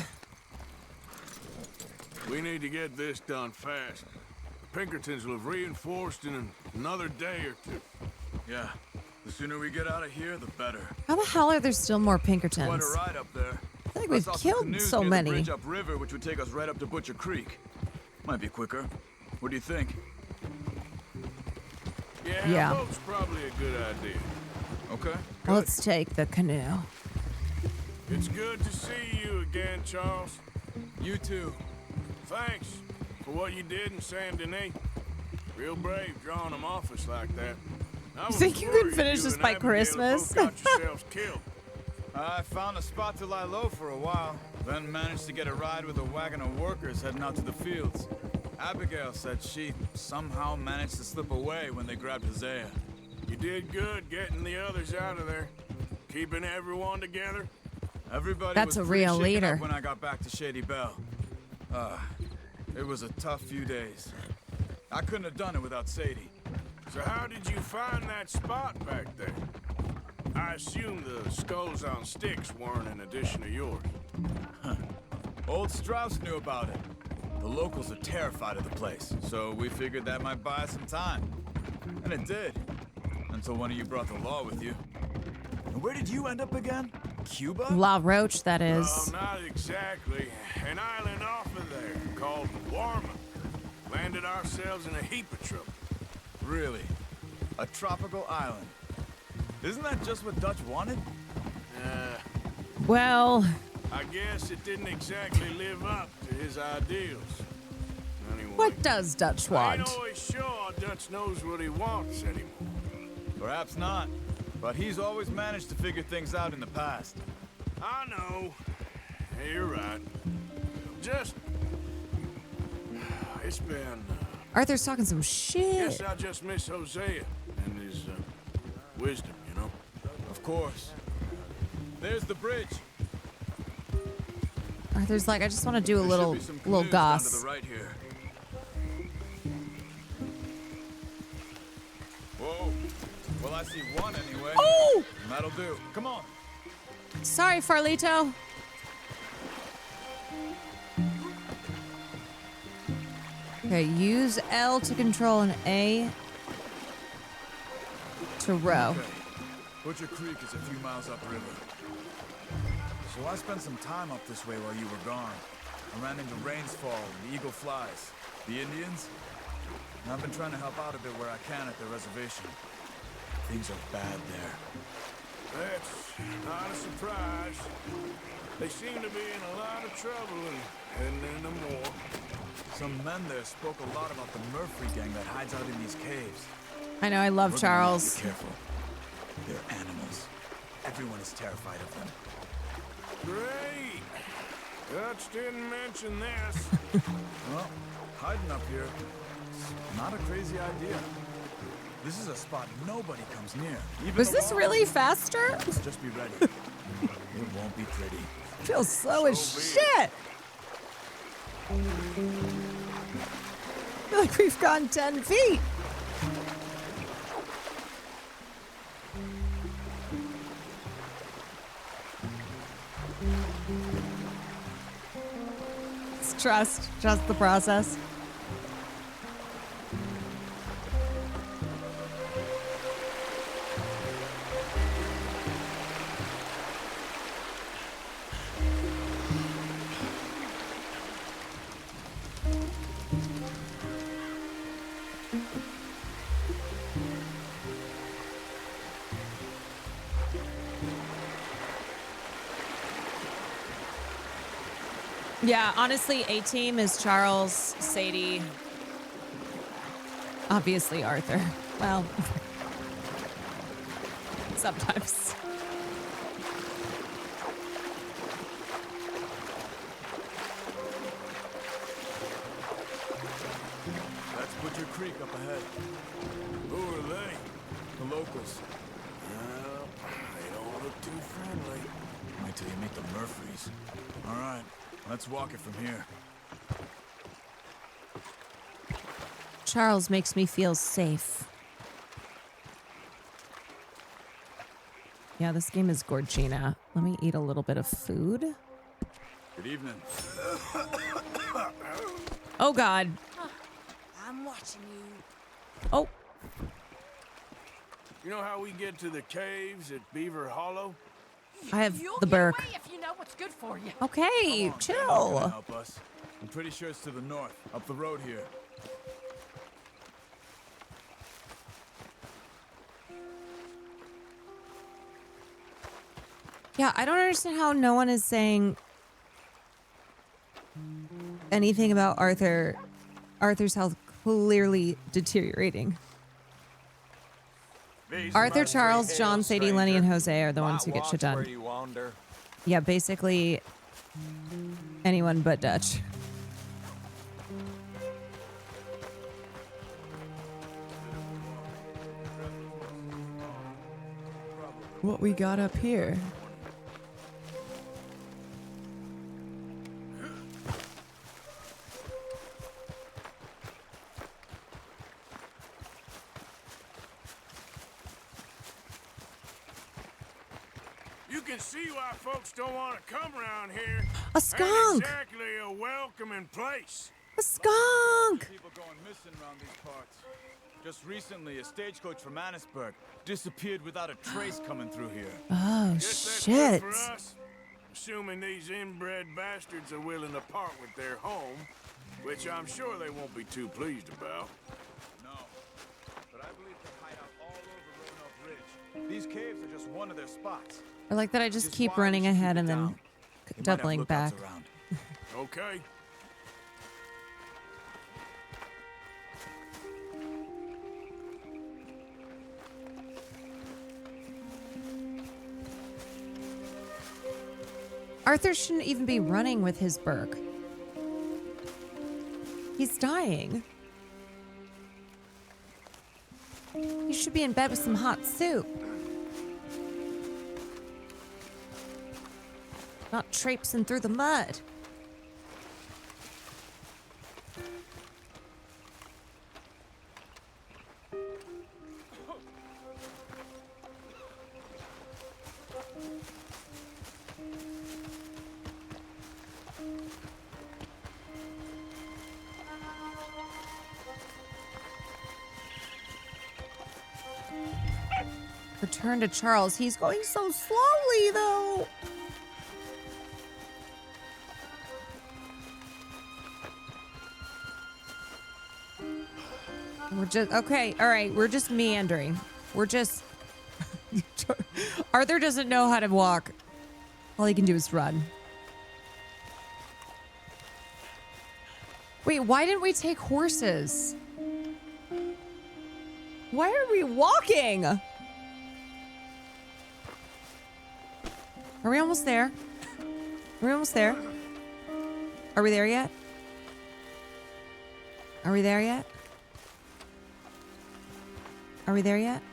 Speaker 14: We need to get this done fast. The Pinkertons will have reinforced in another day or two.
Speaker 6: Yeah. The sooner we get out of here, the better.
Speaker 1: How the hell are there still more Pinkertons?
Speaker 6: Quite a ride up there.
Speaker 1: I feel like we've killed so many.
Speaker 6: Bridge upriver, which would take us right up to Butcher Creek. Might be quicker. What do you think?
Speaker 1: Yeah.
Speaker 14: A boat's probably a good idea.
Speaker 6: Okay.
Speaker 1: Let's take the canoe.
Speaker 14: It's good to see you again, Charles.
Speaker 6: You too.
Speaker 14: Thanks for what you did in Saint Denis. Real brave drawing them off us like that.
Speaker 1: You think you could finish this by Christmas?
Speaker 14: Got yourselves killed.
Speaker 6: I found a spot to lie low for a while, then managed to get a ride with a wagon of workers heading out to the fields. Abigail said she somehow managed to slip away when they grabbed Hosea.
Speaker 14: You did good getting the others out of there. Keeping everyone together.
Speaker 6: Everybody
Speaker 1: That's
Speaker 6: was
Speaker 1: a real
Speaker 6: pretty shaken
Speaker 1: leader.
Speaker 6: up when I got back to Shady Belle. It was a tough few days. I couldn't have done it without Sadie.
Speaker 14: So how did you find that spot back there? I assume the skulls on sticks weren't an addition of yours.
Speaker 6: Old Strauss knew about it. The locals are terrified of the place, so we figured that might buy us some time. And it did. Until one of you brought the law with you. And where did you end up again? Cuba?
Speaker 1: La Roach, that is.
Speaker 14: Oh, not exactly. An island off of there called Warma. Landed ourselves in a heap of trouble.
Speaker 6: Really? A tropical island? Isn't that just what Dutch wanted?
Speaker 1: Well,
Speaker 14: I guess it didn't exactly live up to his ideals. Anyway,
Speaker 1: what does Dutch
Speaker 14: I ain't
Speaker 1: want?
Speaker 14: always sure Dutch knows what he wants anymore.
Speaker 6: Perhaps not. But he's always managed to figure things out in the past.
Speaker 14: I know. Hey, you're right. Just... It's been...
Speaker 1: Arthur's talking some shit.
Speaker 14: Guess I just miss Hosea and his wisdom, you know?
Speaker 6: Of course. There's the bridge.
Speaker 1: Arthur's like, I just want to do a
Speaker 6: There
Speaker 1: little
Speaker 6: should be some
Speaker 1: little
Speaker 6: canoes down to
Speaker 1: goss.
Speaker 6: the right here. Whoa. Well, I see one anyway.
Speaker 1: Oh!
Speaker 6: That'll do. Come on.
Speaker 1: Sorry, Farlito. Okay, use L to control and A to row.
Speaker 6: Okay. Butcher Creek is a few miles upriver. So I spent some time up this way while you were gone. I ran into Rainsfall and the Eagle Flies. The Indians? And I've been trying to help out a bit where I can at the reservation. Things are bad there.
Speaker 14: That's not a surprise. They seem to be in a lot of trouble and heading into more.
Speaker 6: Some men there spoke a lot about the Murphy gang that hides out in these caves.
Speaker 1: I know, I love Charles.
Speaker 6: Be careful. They're animals. Everyone is terrified of them.
Speaker 14: Great. Dutch didn't mention this.
Speaker 6: Well, hiding up here, it's not a crazy idea. This is a spot nobody comes near.
Speaker 1: Was this really faster?
Speaker 6: Just be ready. It won't be pretty.
Speaker 1: Feels slow as shit. I feel like we've gone 10 feet. It's trust the process. Yeah, honestly, A-Team is Charles, Sadie, obviously Arthur. Well, sometimes.
Speaker 6: That's Butcher Creek up ahead.
Speaker 14: Who are they?
Speaker 6: The locals.
Speaker 14: Well, they don't look too friendly.
Speaker 6: Wait till you meet the Murphys. All right, let's walk it from here.
Speaker 1: Charles makes me feel safe. Yeah, this game is Gorgina. Let me eat a little bit of food.
Speaker 6: Good evening.
Speaker 1: Oh, God.
Speaker 2: I'm watching you.
Speaker 1: Oh.
Speaker 14: You know how we get to the caves at Beaver Hollow?
Speaker 1: I have
Speaker 2: You'll
Speaker 1: the
Speaker 2: get
Speaker 1: Burke.
Speaker 2: away if you know what's good for you.
Speaker 1: Okay,
Speaker 6: Not
Speaker 1: chill.
Speaker 6: gonna help us. I'm pretty sure it's to the north, up the road here.
Speaker 1: Yeah, I don't understand how no one is saying anything about Arthur. Arthur's health clearly deteriorating. Arthur, Charles, John, Sadie, Lenny, and Jose are the ones who get shit done. Yeah, basically anyone but Dutch. What we got up here?
Speaker 14: You can see why folks don't want to come around here.
Speaker 1: A skunk!
Speaker 14: Ain't exactly a welcoming place.
Speaker 1: A skunk!
Speaker 6: People going missing around these parts. Just recently, a stagecoach from Annisburg disappeared without a trace coming through here.
Speaker 1: Oh,
Speaker 14: Guess that's
Speaker 1: shit.
Speaker 14: good for us, assuming these inbred bastards are willing to part with their home, which I'm sure they won't be too pleased about.
Speaker 6: No, but I believe they hide out all over Roanoke Ridge. These caves are just one of their spots.
Speaker 1: I like that I just keep running ahead and then doubling back.
Speaker 14: Okay.
Speaker 1: Arthur shouldn't even be running with his Burke. He's dying. He should be in bed with some hot soup. Not traipsing through the mud. Return to Charles. He's going so slowly, though. We're just, okay, all right, we're just meandering. We're just, Arthur doesn't know how to walk. All he can do is run. Wait, why didn't we take horses? Why are we walking? Are we almost there? Are we almost there? Are we there yet? Are we there yet? Are we there yet?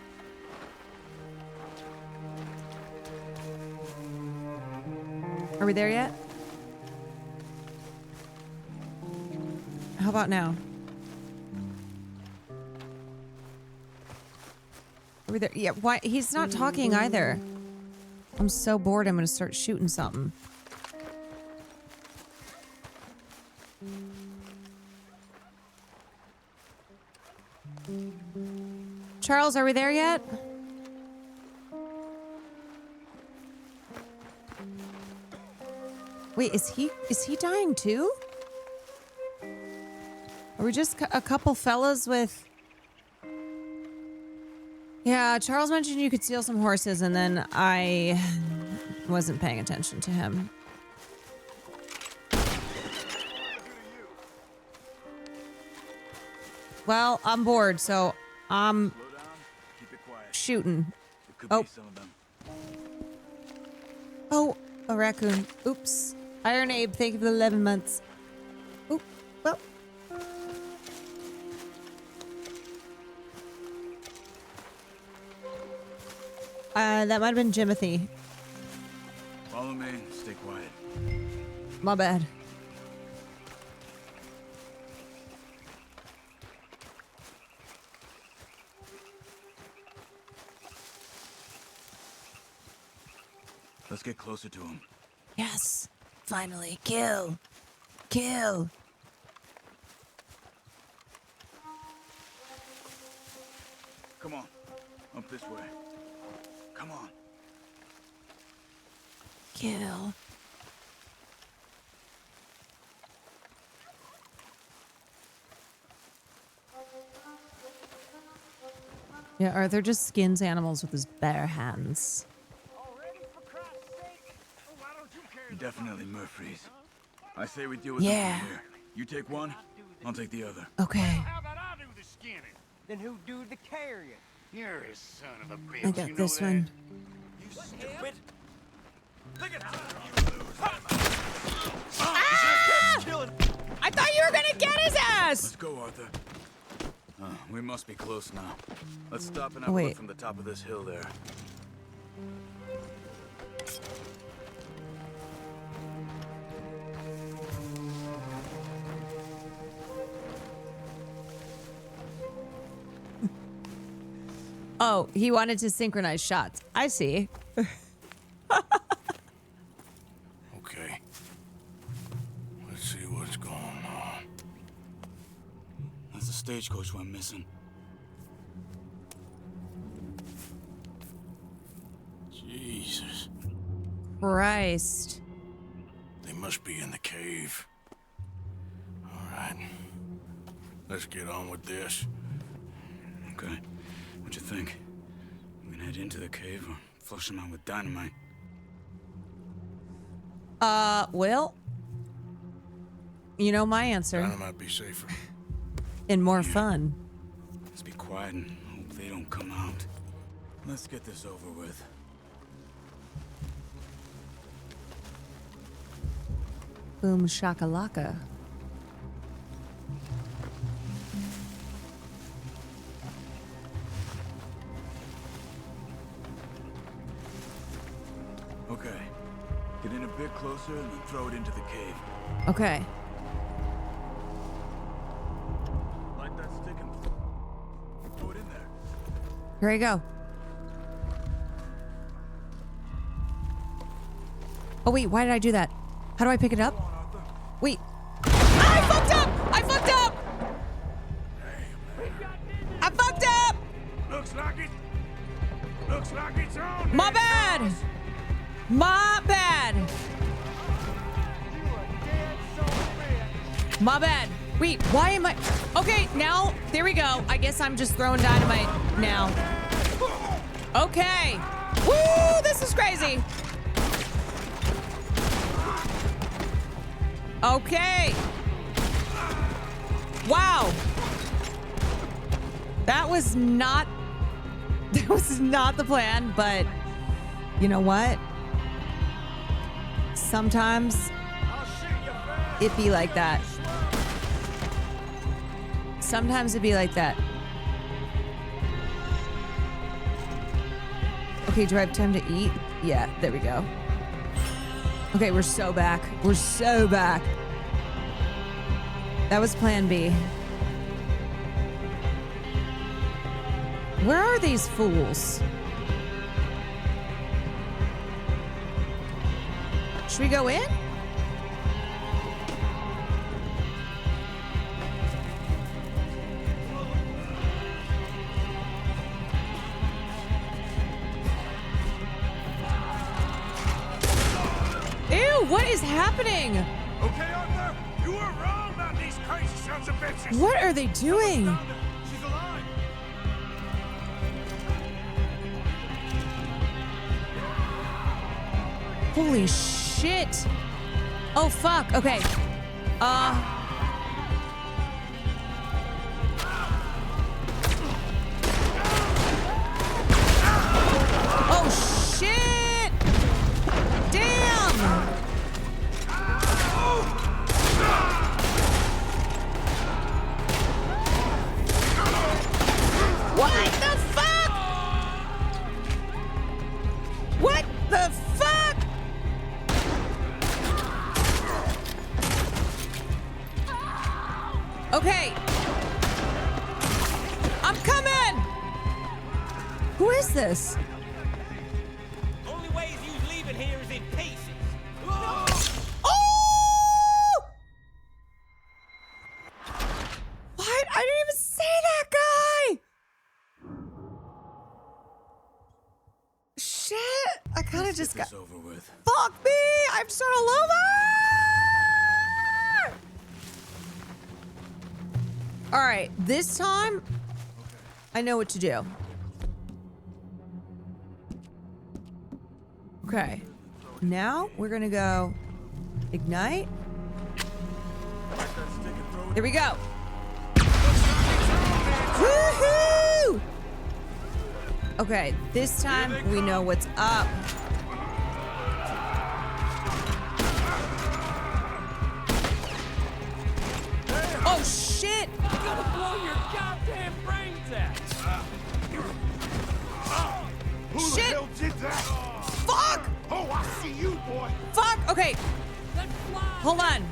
Speaker 1: Are we there yet? How about now? Are we there? Yeah, why? He's not talking either. I'm so bored, I'm gonna start shooting something. Charles, are we there yet? Wait, is he dying too? Are we just a couple fellas with... Yeah, Charles mentioned you could steal some horses, and then I wasn't paying attention to him. Well, I'm bored, so I'm shooting. Oh. Oh, a raccoon. Oops. Iron Abe, thank you for the 11 months. Oop, well. That might have been Jimothy.
Speaker 6: Follow me. Stay quiet.
Speaker 1: My bad.
Speaker 6: Let's get closer to him.
Speaker 1: Yes. Finally. Kill. Kill.
Speaker 6: Come on. Up this way. Come on.
Speaker 1: Kill. Yeah, Arthur just skins animals with his bare hands.
Speaker 6: Definitely Murphy's. I say we deal with them from here. You take one, I'll take the other.
Speaker 1: Okay.
Speaker 8: How about I do the skinning? Then who do the carrying? You're a son of a bitch.
Speaker 1: I got this one.
Speaker 8: You stupid. Look at how
Speaker 1: I thought you were gonna get his ass!
Speaker 6: Let's go, Arthur. We must be close now. Let's stop and have a look from the top of this hill there.
Speaker 1: Oh, he wanted to synchronize shots. I see.
Speaker 14: Okay. Let's see what's going on.
Speaker 6: That's the stagecoach we're missing.
Speaker 14: Jesus.
Speaker 1: Christ.
Speaker 14: They must be in the cave. All right. Let's get on with this.
Speaker 6: Okay. What you think? We can head into the cave or flush them out with dynamite?
Speaker 1: Well, you know my answer.
Speaker 14: Dynamite be safer.
Speaker 1: And more fun.
Speaker 6: Let's be quiet and hope they don't come out. Let's get this over with.
Speaker 1: Boom shakalaka.
Speaker 6: Okay. Get in a bit closer and then throw it into the cave.
Speaker 1: Okay.
Speaker 6: Light that stick and throw it in there.
Speaker 1: Here we go. Oh wait, why did I do that? How do I pick it up? Wait. Ah, I fucked up! I fucked up! I fucked up!
Speaker 14: Looks like it. Looks like it's on.
Speaker 1: My bad. My bad. My bad. Wait, why am I? Okay, now, there we go. I guess I'm just throwing dynamite now. Okay. Woo, this is crazy. Okay. Wow. That was not the plan, but you know what? Sometimes it be like that. Sometimes it be like that. Okay, do I have time to eat? Yeah, there we go. Okay, we're so back. We're so back. That was plan B. Where are these fools? Should we go in? Ew, what is happening?
Speaker 14: Okay, Arthur, you were wrong about these crazy sons of bitches.
Speaker 1: What are they doing?
Speaker 14: She's alive.
Speaker 1: Holy shit. Oh, fuck. Okay. Oh, shit. Damn. What the fuck? What the fuck? Okay. I'm coming. Who is this?
Speaker 8: Only way you leaving here is in pieces.
Speaker 1: Oh! What? I didn't even say that guy. Shit. I kind of just got
Speaker 6: over with.
Speaker 1: Fuck me. I'm starting all over. All right, this time I know what to do. Okay, now we're gonna go ignite. There we go. Woohoo! Okay, this time we know what's up. Oh shit!
Speaker 8: I'm gonna blow your goddamn brains out.
Speaker 14: Who
Speaker 1: Shit.
Speaker 14: the hell did that?
Speaker 1: Fuck!
Speaker 14: Oh, I see you, boy.
Speaker 1: Fuck! Okay, hold on.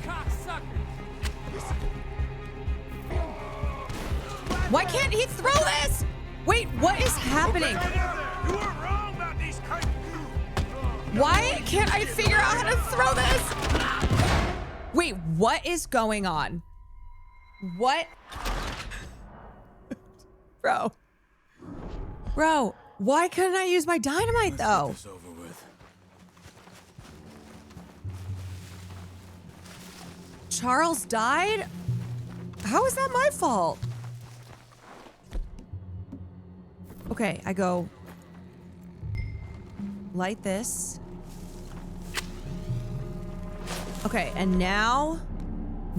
Speaker 1: Why can't he throw this? Wait, what is happening?
Speaker 14: You were wrong about these crazy.
Speaker 1: Why can't I figure out how to throw this? Wait, what is going on? What? Bro, why couldn't I use my dynamite though?
Speaker 6: It's over with.
Speaker 1: Charles died? How is that my fault? Okay, I go light this. Okay, and now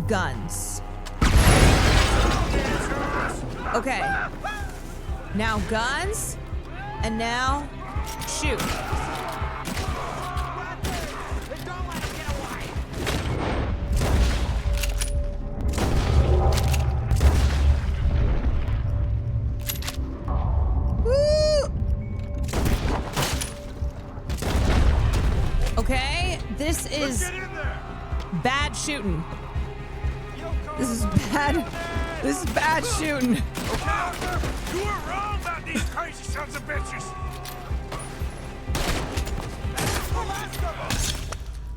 Speaker 1: guns. Okay. Now guns, and now shoot. Woo! Okay, this is bad shooting. This is bad. This is bad shooting.
Speaker 14: Okay, Arthur, you were wrong about these crazy sons of bitches. That's the last of us.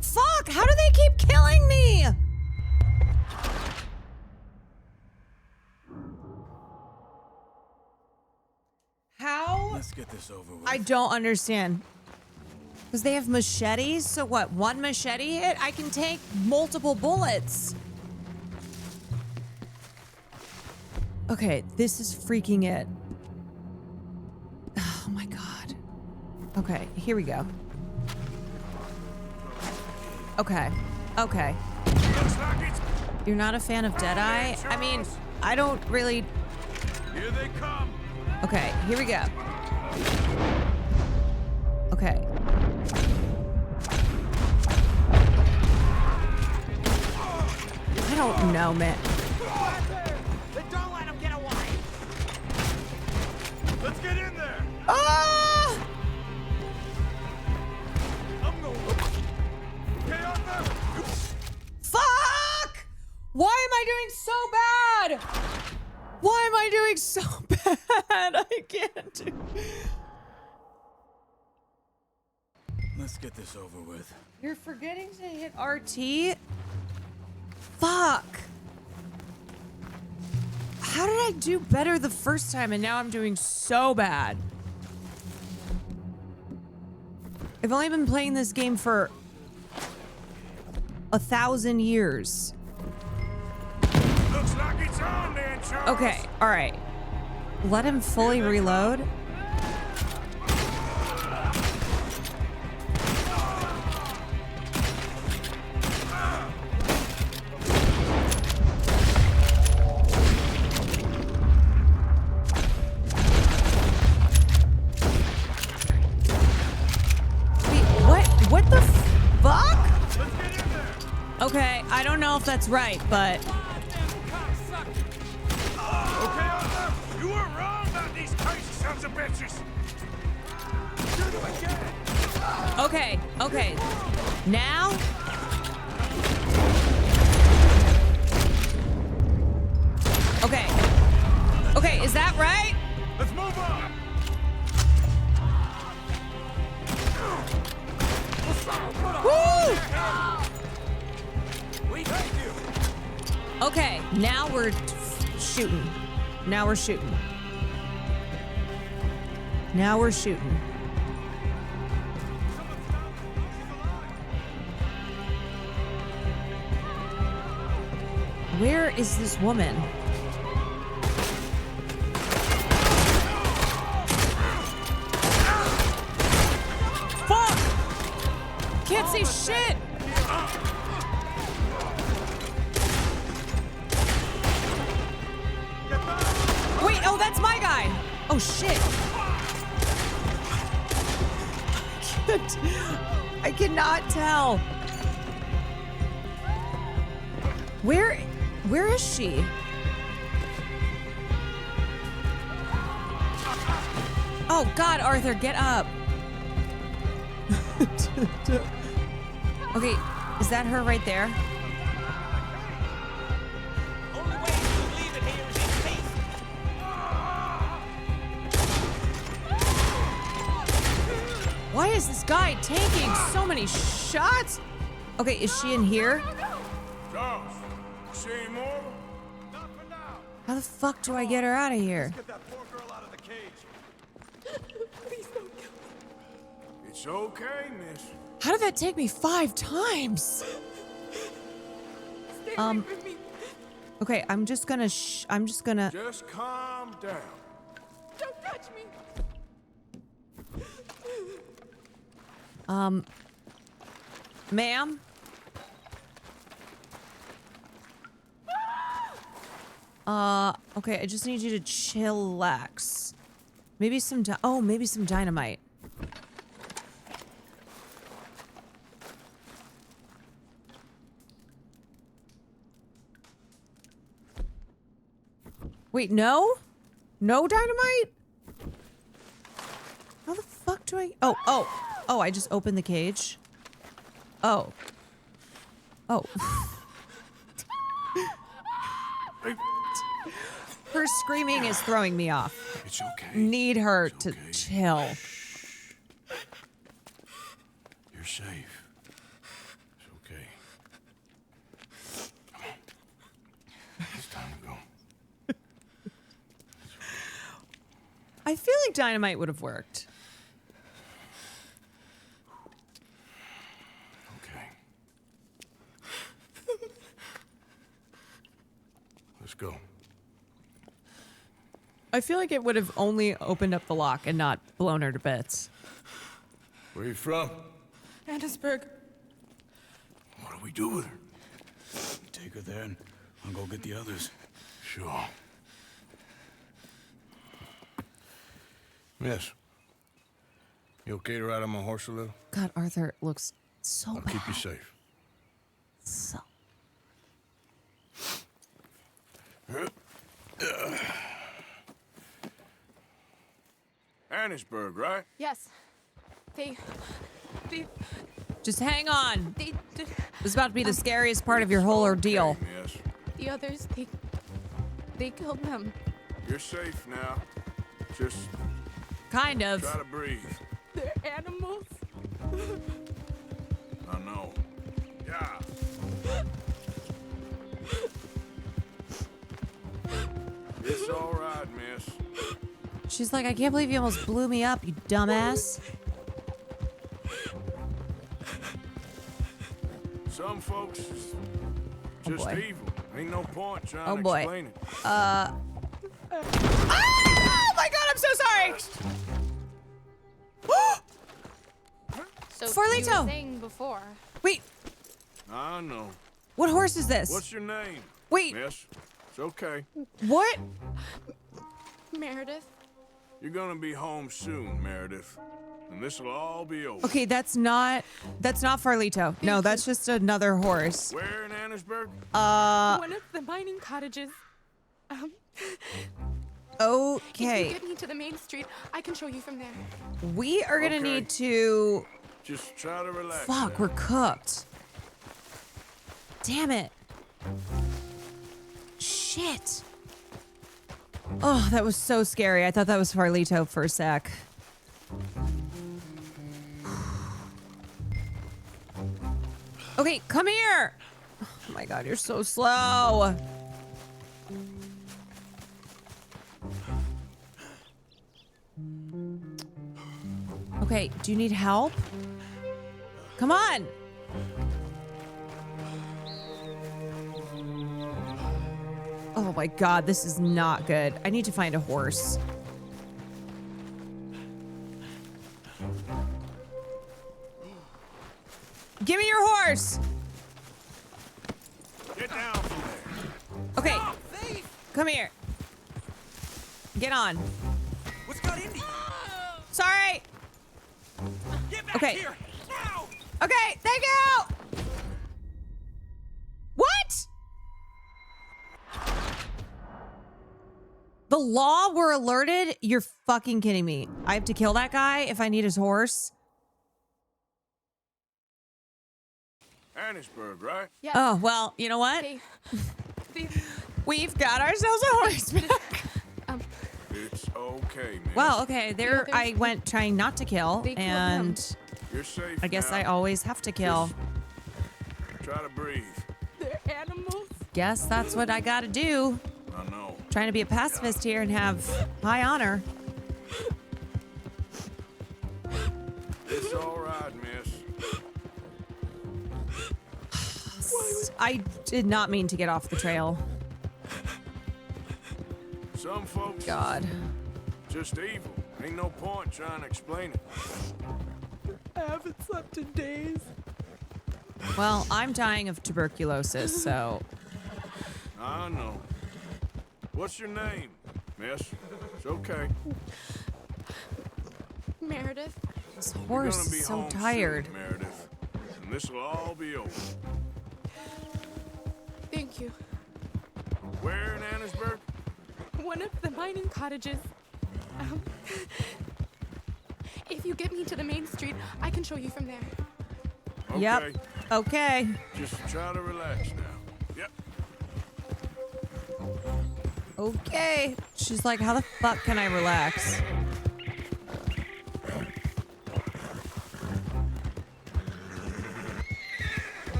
Speaker 1: Fuck! How do they keep killing me? How
Speaker 6: Let's get this over with.
Speaker 1: I don't understand. Because they have machetes? So what, one machete hit? I can take multiple bullets. Okay, this is freaking it. Oh my god. Okay, here we go. Okay. Okay. You're not a fan of Deadeye? I mean, I don't really...
Speaker 6: Here they come.
Speaker 1: Okay, here we go. Okay. I don't know, man.
Speaker 8: Don't let him get away.
Speaker 6: Let's get in there.
Speaker 1: Ah!
Speaker 6: I'm going. Okay, Arthur.
Speaker 1: Fuck! Why am I doing so bad? Why am I doing so bad? I can't do...
Speaker 6: Let's get this over with.
Speaker 1: You're forgetting to hit RT? Fuck. How did I do better the first time and now I'm doing so bad? I've only been playing this game for 1,000 years.
Speaker 8: Looks like it's on then, Charles.
Speaker 1: Okay, all right. Let him fully reload. What the fuck? Okay, I don't know if that's right, but...
Speaker 8: Okay, Arthur, you were wrong about these crazy sons of bitches. Shoot him again.
Speaker 1: Okay, okay. Now? Okay. Okay, is that right?
Speaker 8: Let's move on.
Speaker 1: Woo!
Speaker 8: We thank you.
Speaker 1: Okay, now we're shooting. Now we're shooting. Now we're shooting. Where is this woman? Fuck! Can't see shit! Wait, oh, that's my guy! Oh, shit. I cannot tell. Where is she? Oh, God, Arthur, get up. Okay, is that her right there? Why is this guy taking so many shots? Okay, is she in here?
Speaker 8: Charles, see any more?
Speaker 1: How the fuck do I get her out of here?
Speaker 8: Get that poor girl out of the cage. Please don't kill me. It's okay, miss.
Speaker 1: How did that take me 5 times?
Speaker 8: Stay away from me.
Speaker 1: Okay, I'm just gonna
Speaker 8: Just calm down.
Speaker 2: Don't touch me.
Speaker 1: Ma'am? Okay, I just need you to chillax. Maybe some maybe some dynamite. Wait, no? No dynamite? How the fuck do I... Oh, I just opened the cage. Oh. Oh. Her screaming is throwing me off.
Speaker 8: It's okay.
Speaker 1: Need her to chill.
Speaker 8: You're safe. It's okay. Come on. It's time to go.
Speaker 1: I feel like dynamite would have worked.
Speaker 14: Okay. Let's go.
Speaker 1: I feel like it would have only opened up the lock and not blown her to bits.
Speaker 14: Where you from?
Speaker 2: Annesburg.
Speaker 14: What do we do with her? Take her there and I'll go get the others. Sure. Miss, you okay to ride on my horse a little?
Speaker 1: God, Arthur looks so
Speaker 14: I'll
Speaker 1: bad.
Speaker 14: keep you safe.
Speaker 1: So.
Speaker 14: Annesburg, right?
Speaker 2: Yes. They
Speaker 1: Just hang on.
Speaker 2: They
Speaker 1: This is about to be the scariest part of your whole ordeal.
Speaker 14: Yes.
Speaker 2: the others, they killed them.
Speaker 14: You're safe now. Just
Speaker 1: Kind of.
Speaker 14: try to breathe.
Speaker 2: They're animals.
Speaker 14: I know. Yeah. It's all right, miss.
Speaker 1: She's like, I can't believe you almost blew me up, you dumbass.
Speaker 14: Some folks is just
Speaker 1: boy.
Speaker 14: evil. Ain't no point trying
Speaker 1: Oh
Speaker 14: to
Speaker 1: boy.
Speaker 14: explain it.
Speaker 1: Oh my god, I'm so sorry.
Speaker 13: So
Speaker 1: Forlito.
Speaker 13: you were saying before.
Speaker 1: Wait,
Speaker 14: I know.
Speaker 1: what horse is this?
Speaker 14: What's your name?
Speaker 1: Wait.
Speaker 14: Miss, it's okay.
Speaker 1: What?
Speaker 2: Meredith.
Speaker 14: You're gonna be home soon, Meredith. And this'll all be over.
Speaker 1: Okay, that's not Farlito. No, that's just another horse.
Speaker 14: Where in Annesburg?
Speaker 2: One of the mining cottages.
Speaker 1: Okay.
Speaker 2: If you get me to the main street, I can show you from there.
Speaker 1: We are gonna need to.
Speaker 14: Just try to relax.
Speaker 1: Fuck,
Speaker 14: now.
Speaker 1: we're cooked. Damn it. Shit. Oh, that was so scary. I thought that was Farlito for a sec. Okay, come here. Oh my god, you're so slow. Okay, do you need help? Come on. Oh my god, this is not good. I need to find a horse. Give me your horse.
Speaker 14: Get down from there.
Speaker 1: Okay. Come here. Get on.
Speaker 8: What's got into you?
Speaker 1: Sorry.
Speaker 8: Get back
Speaker 1: Okay.
Speaker 8: here! Now!
Speaker 1: Okay, thank you. What? The law were alerted? You're fucking kidding me. I have to kill that guy if I need his horse?
Speaker 14: Annesburg, right?
Speaker 2: Yes.
Speaker 1: Oh, well, you know what? We've got ourselves a horse back.
Speaker 14: It's okay, man.
Speaker 1: Well, okay, there I went trying not to kill,
Speaker 2: They killed
Speaker 1: and
Speaker 14: You're safe
Speaker 1: I guess
Speaker 14: now.
Speaker 1: I always have to kill.
Speaker 14: Try to breathe.
Speaker 2: They're animals.
Speaker 1: Guess that's what I gotta do.
Speaker 14: I know.
Speaker 1: Trying to be a pacifist here and have high honor.
Speaker 14: It's all right, miss.
Speaker 1: I did not mean to get off the trail.
Speaker 14: Some folks
Speaker 1: God.
Speaker 14: just evil. Ain't no point trying to explain it.
Speaker 2: I haven't slept in days.
Speaker 1: Well, I'm dying of tuberculosis, so
Speaker 14: I know. What's your name, miss? It's okay.
Speaker 2: Meredith.
Speaker 1: this
Speaker 14: You're
Speaker 1: horse
Speaker 14: gonna be
Speaker 1: is so
Speaker 14: home
Speaker 1: tired.
Speaker 14: soon, Meredith. And this'll all be over.
Speaker 2: Thank you.
Speaker 14: Where in Annesburg?
Speaker 2: One of the mining cottages. If you get me to the main street, I can show you from there.
Speaker 14: Okay.
Speaker 1: Yep. Okay.
Speaker 14: Just try to relax now. Yep.
Speaker 1: Okay. She's like, how the fuck can I relax?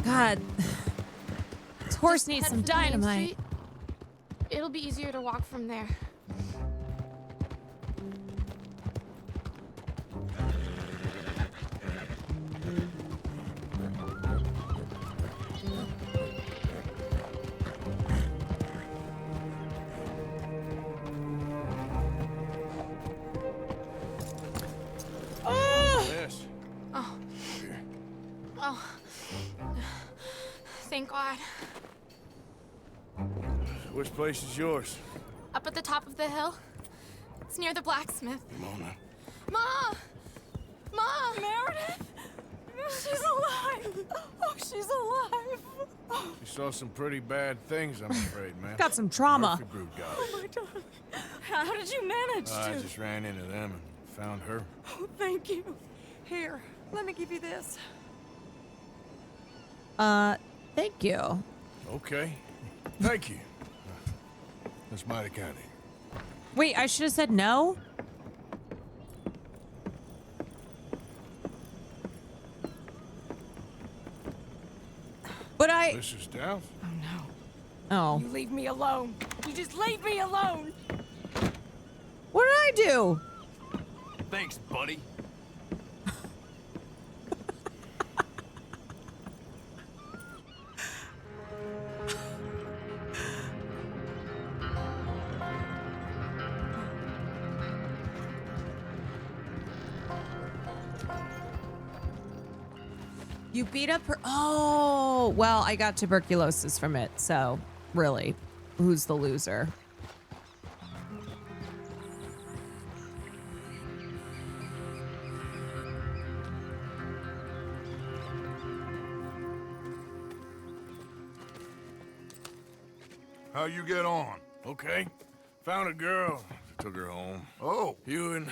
Speaker 1: God. This horse needs
Speaker 13: Head
Speaker 1: some
Speaker 13: for the main
Speaker 1: dynamite.
Speaker 13: street. It'll be easier to walk from there.
Speaker 2: thank God.
Speaker 14: Which place is yours?
Speaker 2: Up at the top of the hill. It's near the blacksmith.
Speaker 14: Come on now.
Speaker 2: Ma! Ma! Meredith! She's alive! Oh, she's alive!
Speaker 14: You saw some pretty bad things, I'm afraid, man.
Speaker 1: Got some trauma.
Speaker 14: Murphy Brood got
Speaker 2: Oh, my darling. How did you manage
Speaker 14: I
Speaker 2: to?
Speaker 14: just ran into them and found her.
Speaker 2: Oh, thank you.
Speaker 16: Here, let me give you this.
Speaker 1: Thank you.
Speaker 14: Okay. Thank you. That's mighty kind of you.
Speaker 1: Wait, I should have said no? But I...
Speaker 14: This is down.
Speaker 16: Oh, no.
Speaker 1: Oh.
Speaker 16: You leave me alone. You just leave me alone.
Speaker 1: What did I do?
Speaker 14: Thanks, buddy.
Speaker 1: You beat up her. Oh, well, I got tuberculosis from it. So, really, who's the loser?
Speaker 11: How you get on?
Speaker 14: Okay. Found a girl. Took her home.
Speaker 11: Oh.
Speaker 14: You and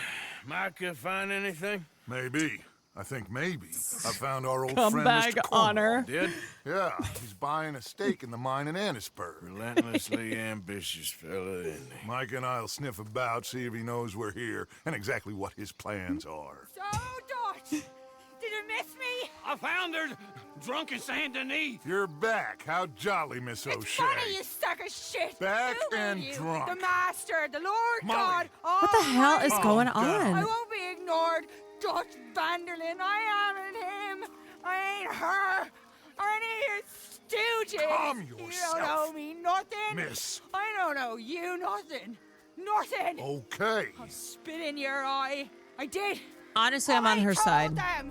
Speaker 14: Micah find anything?
Speaker 11: Maybe. I think maybe. I found our old
Speaker 1: Come
Speaker 11: friend
Speaker 1: back,
Speaker 11: Mr. Cornwall.
Speaker 1: Honor.
Speaker 14: Did?
Speaker 11: Yeah, he's buying a stake in the mine in Annisburg.
Speaker 14: Relentlessly ambitious fella, isn't he?
Speaker 11: Mike and I'll sniff about, see if he knows we're here, and exactly what his plans are.
Speaker 16: So, Dutch, did you miss me?
Speaker 14: I found her drunk in Saint Denis.
Speaker 11: You're back. How jolly, Miss O'Shea.
Speaker 16: It's funny, you sack of shit.
Speaker 11: Back
Speaker 16: Who are
Speaker 11: and
Speaker 16: you?
Speaker 11: drunk.
Speaker 16: The Master, the Lord
Speaker 11: Molly.
Speaker 16: God.
Speaker 1: What the hell is going
Speaker 16: I
Speaker 1: on?
Speaker 16: won't be ignored. Dutch Vanderlyn, I ain't him. I ain't her. Or any of your stooges.
Speaker 11: Calm
Speaker 16: You
Speaker 11: yourself.
Speaker 16: don't owe me nothing.
Speaker 11: Miss.
Speaker 16: I don't owe you nothing. Nothing.
Speaker 11: Okay.
Speaker 16: I'll spit in your eye. I did.
Speaker 1: Honestly, I'm on her side.
Speaker 16: Them.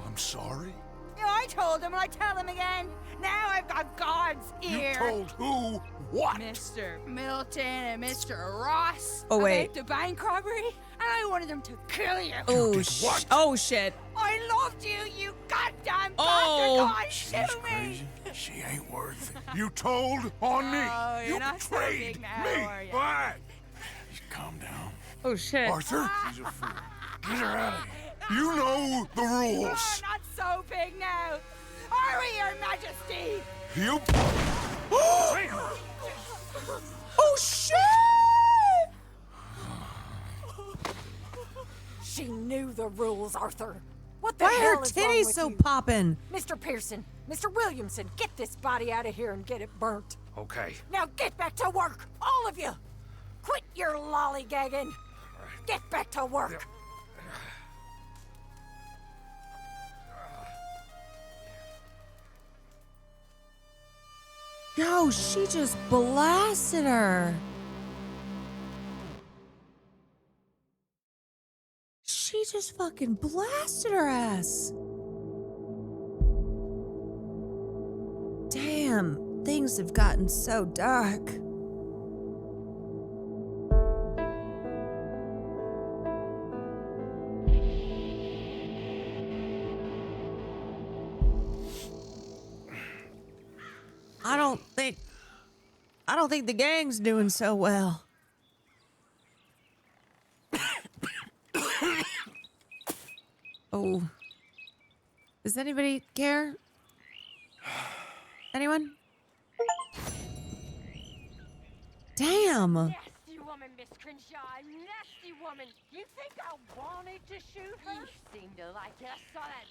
Speaker 11: I'm sorry?
Speaker 16: Yeah, I told them and I tell them again. Now I've got God's ear.
Speaker 11: You told who what?
Speaker 16: Mr. Milton and Mr. Ross.
Speaker 1: Oh, wait.
Speaker 16: About the bank robbery, and I wanted them to kill you.
Speaker 1: Oh, oh shit.
Speaker 16: I loved you, you goddamn
Speaker 1: Oh.
Speaker 16: bastard. God, shoot me.
Speaker 14: She ain't worth it.
Speaker 11: You told on me.
Speaker 16: Oh, you're
Speaker 11: You
Speaker 16: not so
Speaker 11: betrayed
Speaker 16: big now,
Speaker 11: me.
Speaker 16: are you?
Speaker 11: Why?
Speaker 14: Just calm down.
Speaker 1: Oh shit.
Speaker 11: Arthur,
Speaker 14: She's a fool. Get her out of here.
Speaker 11: you know the
Speaker 16: You're
Speaker 11: rules.
Speaker 16: not so big now. Are we, Your Majesty?
Speaker 11: You.
Speaker 1: Oh shit!
Speaker 16: She knew the rules, Arthur. What the
Speaker 1: Why are
Speaker 16: hell
Speaker 1: her
Speaker 16: is wrong
Speaker 1: titties
Speaker 16: with
Speaker 1: so
Speaker 16: you?
Speaker 1: poppin'?
Speaker 16: Mr. Pearson, Mr. Williamson, get this body out of here and get it burnt.
Speaker 14: Okay.
Speaker 16: Now get back to work, all of you. Quit your lollygagging. Get back to work.
Speaker 1: Yo, she just blasted her. She just fucking blasted her ass. Damn, things have gotten so dark. I don't think the gang's doing so well. Oh. Does anybody care? Anyone? Damn.
Speaker 19: Nasty woman, Miss Crenshaw. Nasty woman. You think I wanted to shoot her? You seem to like it. I saw that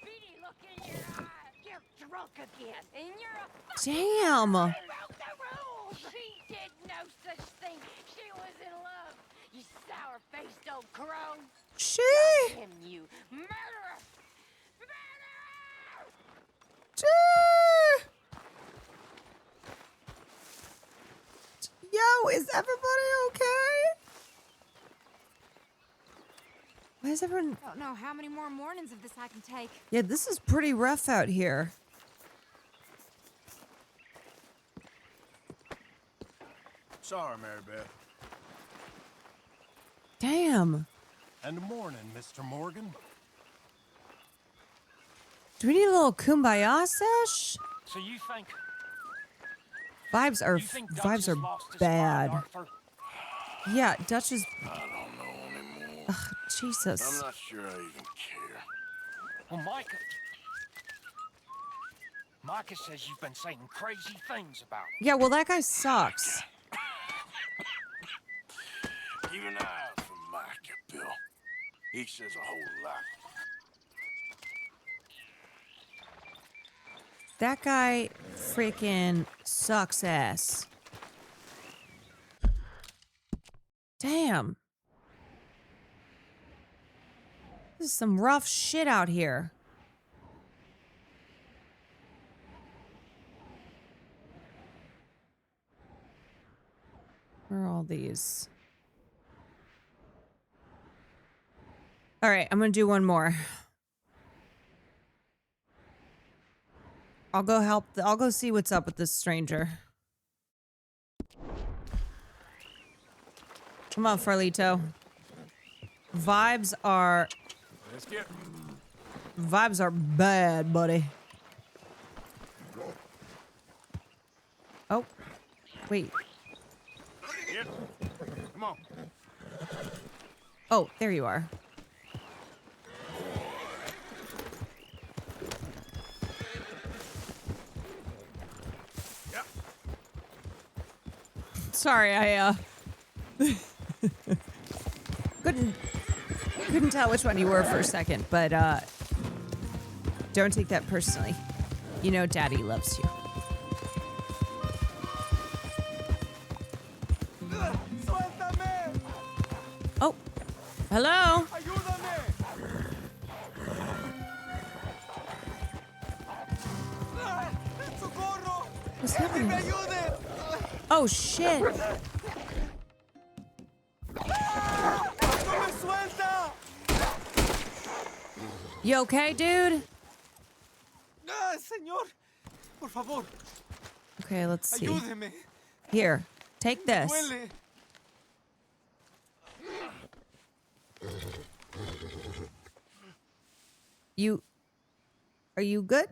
Speaker 19: beady look in your eye. You're drunk again, and you're a
Speaker 1: Damn.
Speaker 19: broke the rules. She did no such thing. She was in love. You sour-faced old crow.
Speaker 1: She.
Speaker 19: Him, you murderer.
Speaker 1: Yo, is everybody okay? Why is everyone...
Speaker 2: I don't know how many more mornings of this I can take.
Speaker 1: Yeah, this is pretty rough out here.
Speaker 14: Sorry, Mary Beth.
Speaker 1: Damn.
Speaker 10: And morning, Mr. Morgan.
Speaker 1: Do we need a little kumbaya sesh?
Speaker 10: So you think
Speaker 1: Vibes are
Speaker 10: Dutch has lost his
Speaker 1: bad.
Speaker 10: mind, Arthur?
Speaker 1: Yeah, Dutch is.
Speaker 14: I don't know anymore.
Speaker 1: Ugh, Jesus.
Speaker 14: I'm not sure I even care.
Speaker 10: Well, Micah says you've been saying crazy things about him.
Speaker 1: Yeah, well, that guy sucks.
Speaker 14: Keep an eye out for Micah, Bill. He says a whole lot.
Speaker 1: That guy freaking sucks ass. Damn. This is some rough shit out here. Where are all these? All right, I'm going to do one more. I'll go help. I'll go see what's up with this stranger. Come on, Farlito. Vibes are bad, buddy. Oh, wait.
Speaker 14: Come on.
Speaker 1: Oh, there you are. Sorry, I couldn't tell which one you were for a second, but don't take that personally. You know Daddy loves you. Oh, hello. What's happening? Oh shit. You okay, dude?
Speaker 8: Señor, por favor.
Speaker 1: Okay, let's see.
Speaker 8: Ayúdeme.
Speaker 1: Here, take this.
Speaker 8: Duele.
Speaker 1: Are you good?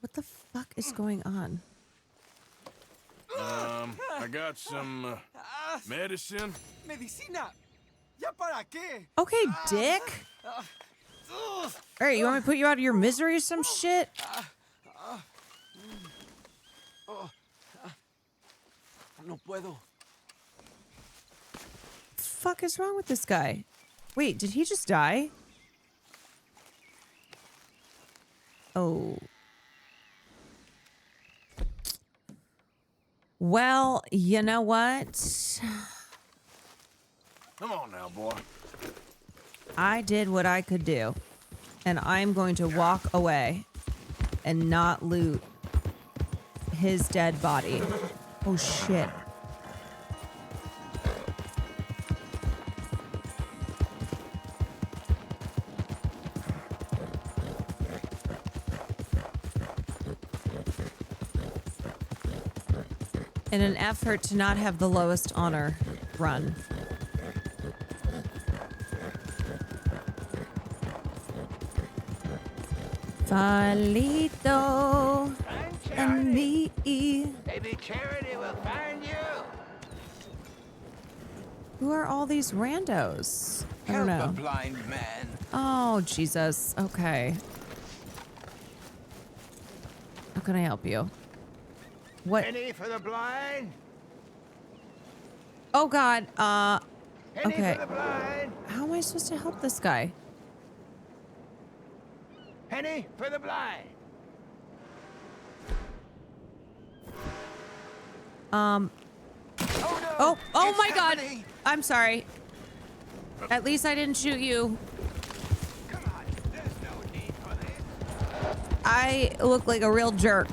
Speaker 1: What the fuck is going on?
Speaker 14: I got some medicine.
Speaker 8: Medicina. ¿Ya para qué?
Speaker 1: Okay, dick. Alright, you want me to put you out of your misery or some shit?
Speaker 8: No puedo.
Speaker 1: Fuck is wrong with this guy? Wait, did he just die? Oh. Well, you know what?
Speaker 14: Come on now, boy.
Speaker 1: I did what I could do. And I'm going to walk away and not loot his dead body. Oh, shit. In an effort to not have the lowest honor run. Farlito and me.
Speaker 8: Maybe charity will find you.
Speaker 1: Who are all these randos? I don't know.
Speaker 8: Help a blind man.
Speaker 1: Oh, Jesus. Okay. How can I help you? What?
Speaker 8: Penny for the blind.
Speaker 1: Oh, God.
Speaker 8: Penny
Speaker 1: Okay.
Speaker 8: for the blind.
Speaker 1: How am I supposed to help this guy?
Speaker 8: Penny for the blind.
Speaker 1: Oh my God. I'm sorry. At least I didn't shoot you. I look like a real jerk.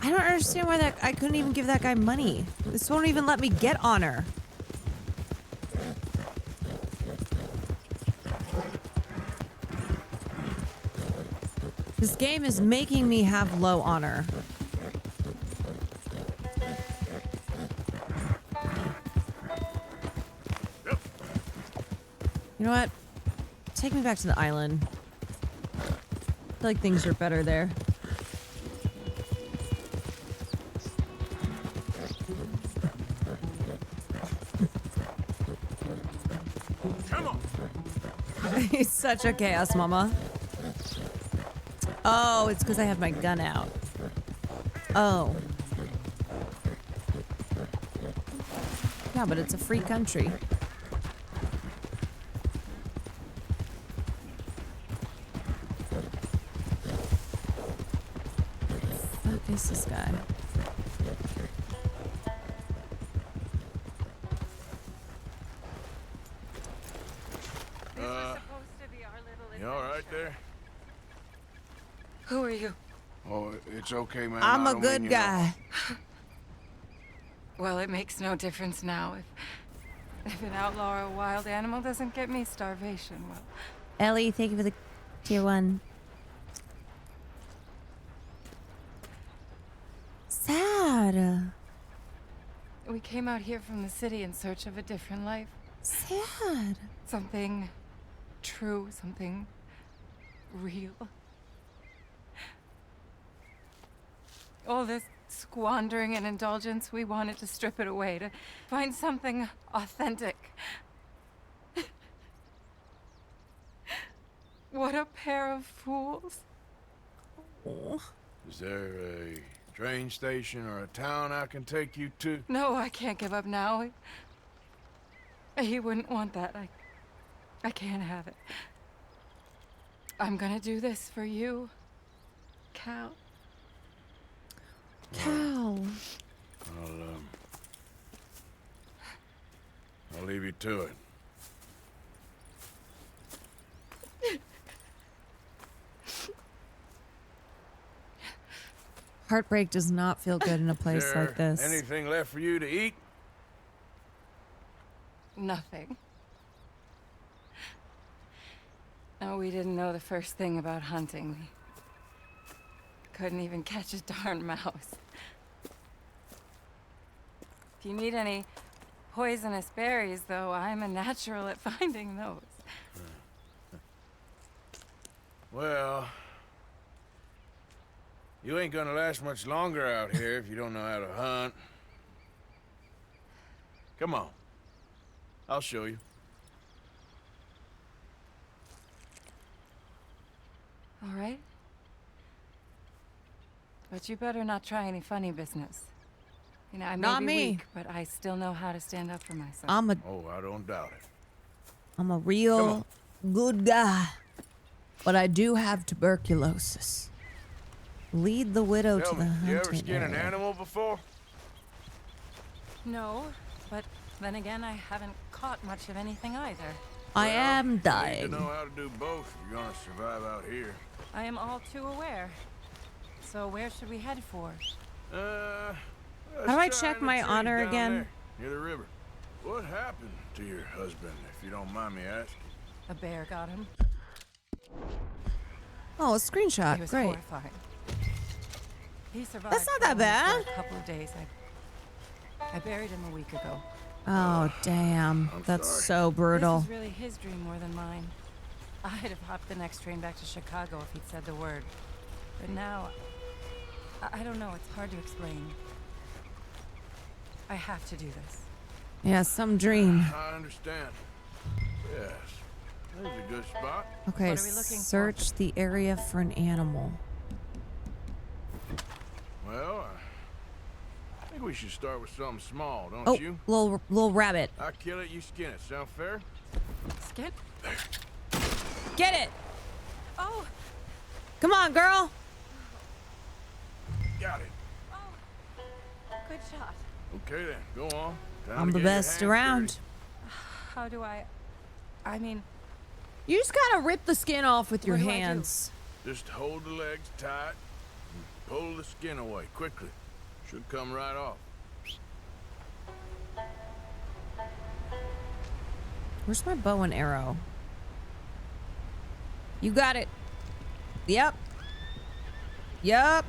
Speaker 1: I don't understand why I couldn't even give that guy money. This won't even let me get honor. This game is making me have low honor. You know what? Take me back to the island. I feel like things are better there.
Speaker 14: Come on.
Speaker 1: He's such a chaos mama. Oh, it's because I have my gun out. Oh. Yeah, but it's a free country. What is this guy?
Speaker 14: You all right there?
Speaker 16: Who are you?
Speaker 14: Oh, it's okay, man.
Speaker 1: I'm
Speaker 14: I
Speaker 1: a
Speaker 14: don't
Speaker 1: good
Speaker 14: mean
Speaker 1: guy.
Speaker 16: Well, it makes no difference now. If an outlaw or a wild animal doesn't get me starvation, well...
Speaker 1: Ellie, thank you for the tier 1. Sad.
Speaker 16: We came out here from the city in search of a different life.
Speaker 1: Sad.
Speaker 16: Something true, something real. All this squandering and indulgence, we wanted to strip it away, to find something authentic. What a pair of fools.
Speaker 14: Is there a train station or a town I can take you to?
Speaker 16: No, I can't give up now. He wouldn't want that. I can't have it. I'm gonna do this for you, Cal.
Speaker 1: Cal.
Speaker 14: I'll leave you to it.
Speaker 1: Heartbreak does not feel good in a place
Speaker 14: There
Speaker 1: like this.
Speaker 14: Anything left for you to eat?
Speaker 16: Nothing. No, we didn't know the first thing about hunting. We couldn't even catch a darn mouse. If you need any poisonous berries, though, I'm a natural at finding those.
Speaker 14: Well, you ain't gonna last much longer out here if you don't know how to hunt. Come on. I'll show you.
Speaker 16: All right? But you better not try any funny business. You know, I may
Speaker 1: Not
Speaker 16: be
Speaker 1: me.
Speaker 16: weak, but I still know how to stand up for myself.
Speaker 14: Oh, I don't doubt it.
Speaker 1: I'm a real good guy. But I do have tuberculosis. Lead the widow
Speaker 14: Tell
Speaker 1: to the
Speaker 14: me,
Speaker 1: hunting
Speaker 14: you ever skin an
Speaker 1: area.
Speaker 14: animal before?
Speaker 16: No, but then again, I haven't caught much of anything either.
Speaker 1: I am
Speaker 14: You need
Speaker 1: dying.
Speaker 14: to know how to do both if you're gonna survive out here.
Speaker 16: I am all too aware. So where should we head for?
Speaker 1: How do I check my honor again?
Speaker 14: Near the river. What happened to your husband, if you don't mind me asking?
Speaker 16: A bear got him.
Speaker 1: Oh, a screenshot.
Speaker 16: He was
Speaker 1: Great.
Speaker 16: horrifying. He survived.
Speaker 1: That's not that bad.
Speaker 16: For a couple of days. I buried him a week ago.
Speaker 1: Oh, damn. That's so brutal.
Speaker 16: This was really his dream more than mine. I'd have hopped the next train back to Chicago if he'd said the word. But now, I don't know. It's hard to explain. I have to do this.
Speaker 1: Yeah, some dream.
Speaker 14: I understand. Yes. There's a good spot.
Speaker 1: Okay,
Speaker 16: What are we looking for?
Speaker 1: search the area for an animal.
Speaker 14: Well, I think we should start with something small, don't you?
Speaker 1: Little rabbit.
Speaker 14: I kill it, you skin it. Sound fair?
Speaker 16: Skin?
Speaker 1: Get it!
Speaker 16: Oh!
Speaker 1: Come on, girl!
Speaker 14: Got it.
Speaker 16: Good shot.
Speaker 14: Okay then, go on. Time
Speaker 1: I'm
Speaker 14: to
Speaker 1: the
Speaker 14: get your
Speaker 1: best
Speaker 14: hands
Speaker 1: around.
Speaker 14: dirty.
Speaker 16: How do I mean...
Speaker 1: You just gotta rip the skin off with your
Speaker 16: What do I do?
Speaker 1: hands.
Speaker 14: Just hold the legs tight. Pull the skin away, quickly. Should come right off.
Speaker 1: Where's my bow and arrow? You got it. Yep. Yep.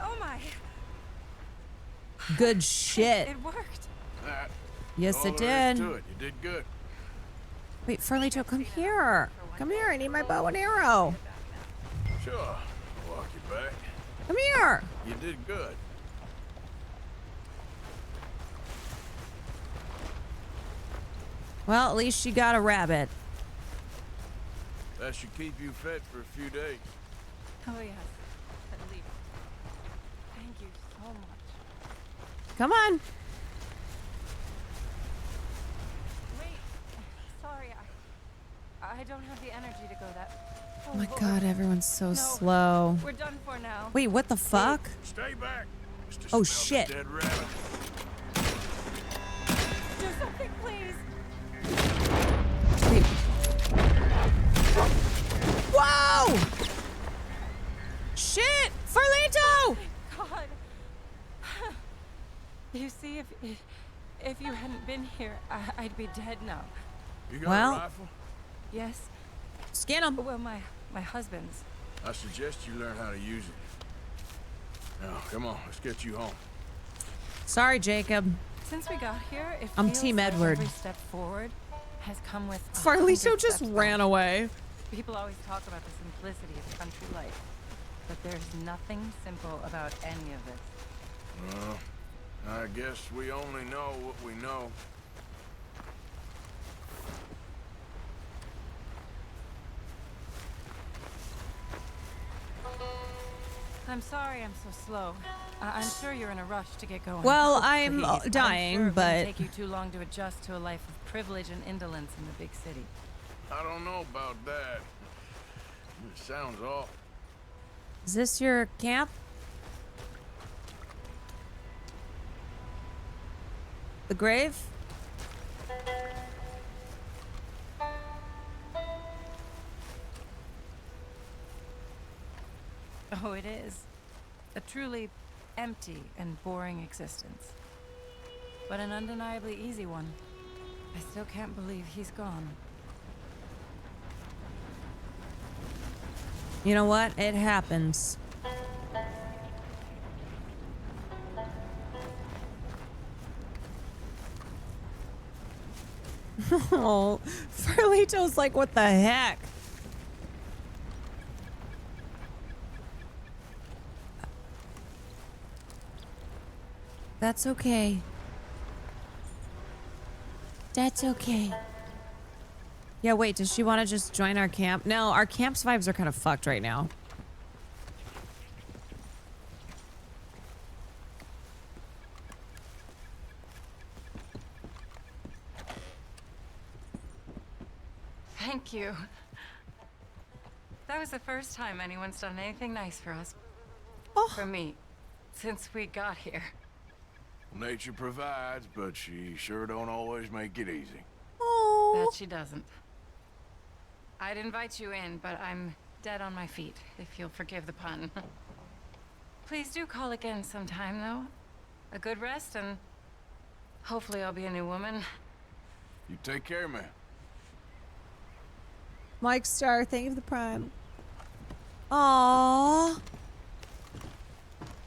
Speaker 16: Oh my.
Speaker 1: Good shit.
Speaker 16: It worked.
Speaker 1: Yes,
Speaker 14: all
Speaker 1: it
Speaker 14: there is
Speaker 1: did.
Speaker 14: to it. You did good.
Speaker 1: Wait, Farlito, come here. Come here. I need my bow and arrow.
Speaker 14: Sure. I'll walk you back.
Speaker 1: Come here.
Speaker 14: You did good.
Speaker 1: Well, at least you got a rabbit.
Speaker 14: That should keep you fed for a few days.
Speaker 16: Oh yes, at least. Thank you so much.
Speaker 1: Come on.
Speaker 16: Wait, sorry, I don't have the energy to go that.
Speaker 1: Oh my god, everyone's so
Speaker 16: No,
Speaker 1: slow.
Speaker 16: We're done for now.
Speaker 1: Wait, what the fuck?
Speaker 14: Stay back.
Speaker 1: Oh shit.
Speaker 14: Dead rabbit.
Speaker 16: Do something, please.
Speaker 1: Wait. Whoa! Shit! Farlito!
Speaker 16: God. You see, if you hadn't been here, I'd be dead now.
Speaker 14: You got
Speaker 1: Well.
Speaker 14: a rifle?
Speaker 16: Yes.
Speaker 1: Scan him.
Speaker 16: Well, my husband's.
Speaker 14: I suggest you learn how to use it. Now, come on, let's get you home.
Speaker 1: Sorry, Jacob.
Speaker 16: Since we got here, it
Speaker 1: I'm
Speaker 16: feels
Speaker 1: Team
Speaker 16: like
Speaker 1: Edward.
Speaker 16: every step forward has come with
Speaker 1: Farlito just ran away.
Speaker 16: People always talk about the simplicity of country life, but there's nothing simple about any of this.
Speaker 14: Well, I guess we only know what we know.
Speaker 16: I'm sorry I'm so slow. I'm sure you're in a rush to get going.
Speaker 1: Well, I'm
Speaker 16: Please,
Speaker 1: dying,
Speaker 16: I'm sure it
Speaker 1: but-
Speaker 16: wouldn't take you too long to adjust to a life of privilege and indolence in the big city.
Speaker 14: I don't know about that. It sounds awful.
Speaker 1: Is this your camp? The grave?
Speaker 16: Oh, it is. A truly empty and boring existence. But an undeniably easy one. I still can't believe he's gone.
Speaker 1: You know what? It happens. Oh, Farlito's like, what the heck? That's okay. That's okay. Yeah, wait, does she want to just join our camp? No, our camp's vibes are kind of fucked right now.
Speaker 16: Thank you. That was the first time anyone's done anything nice for us. For me, since we got here.
Speaker 14: Nature provides, but she sure don't always make it easy.
Speaker 16: That she doesn't. I'd invite you in, but I'm dead on my feet, if you'll forgive the pun. Please do call again sometime, though. A good rest, and hopefully I'll be a new woman.
Speaker 14: You take care, man.
Speaker 1: Mike Star, thank you for the prime. Aww.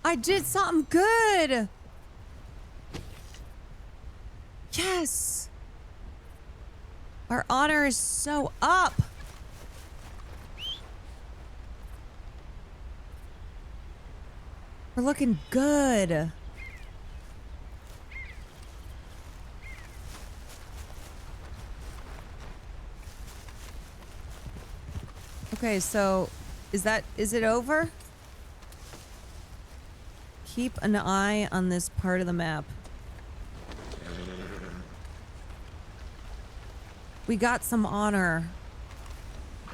Speaker 1: I did something good. Yes. Our honor is so up. We're looking good. Okay, so is it over? Keep an eye on this part of the map. We got some honor.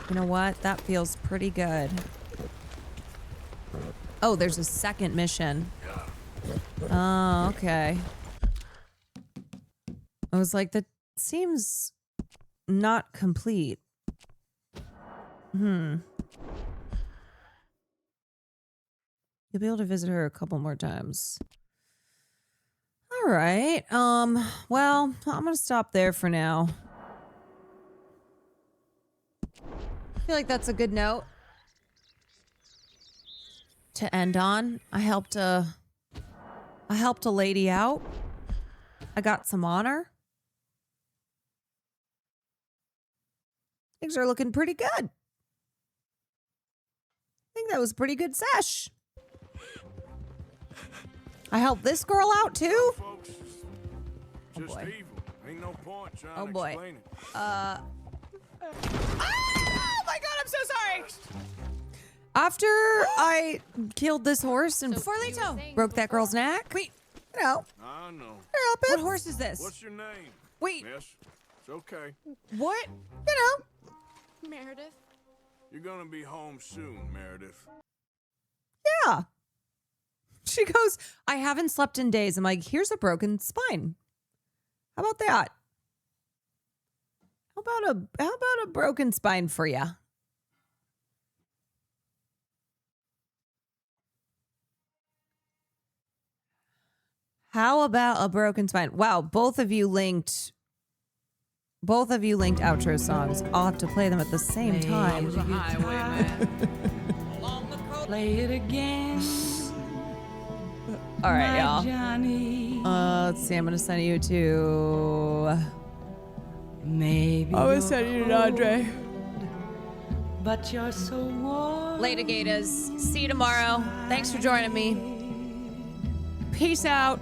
Speaker 1: You know what? That feels pretty good. Oh, there's a second mission. Oh, okay. I was like, that seems not complete. You'll be able to visit her a couple more times. All right. Well, I'm gonna stop there for now. I feel like that's a good note to end on. I helped a lady out. I got some honor. Things are looking pretty good. I think that was a pretty good sesh. I helped this girl out too.
Speaker 14: Just evil. Ain't no point trying
Speaker 1: Oh
Speaker 14: to
Speaker 1: boy.
Speaker 14: explain it.
Speaker 1: Oh my god, I'm so sorry. After I killed this horse and broke that girl's neck. Wait, you know.
Speaker 14: I know.
Speaker 1: What horse is this?
Speaker 14: What's your name?
Speaker 1: Wait.
Speaker 14: Yes, it's okay.
Speaker 1: What? You know.
Speaker 2: Meredith.
Speaker 14: You're gonna be home soon, Meredith.
Speaker 1: Yeah. She goes, I haven't slept in days. I'm like, here's a broken spine. How about that? How about a broken spine for you? How about a broken spine? Wow, both of you linked outro songs. I'll have to play them at the same time.
Speaker 17: Play it again.
Speaker 1: All right, y'all. Let's see. I'm gonna send you to.
Speaker 17: Maybe
Speaker 1: I was sending you to Arday.
Speaker 17: But you're so warm.
Speaker 1: Later, Gators. See you tomorrow. Thanks for joining me. Peace out.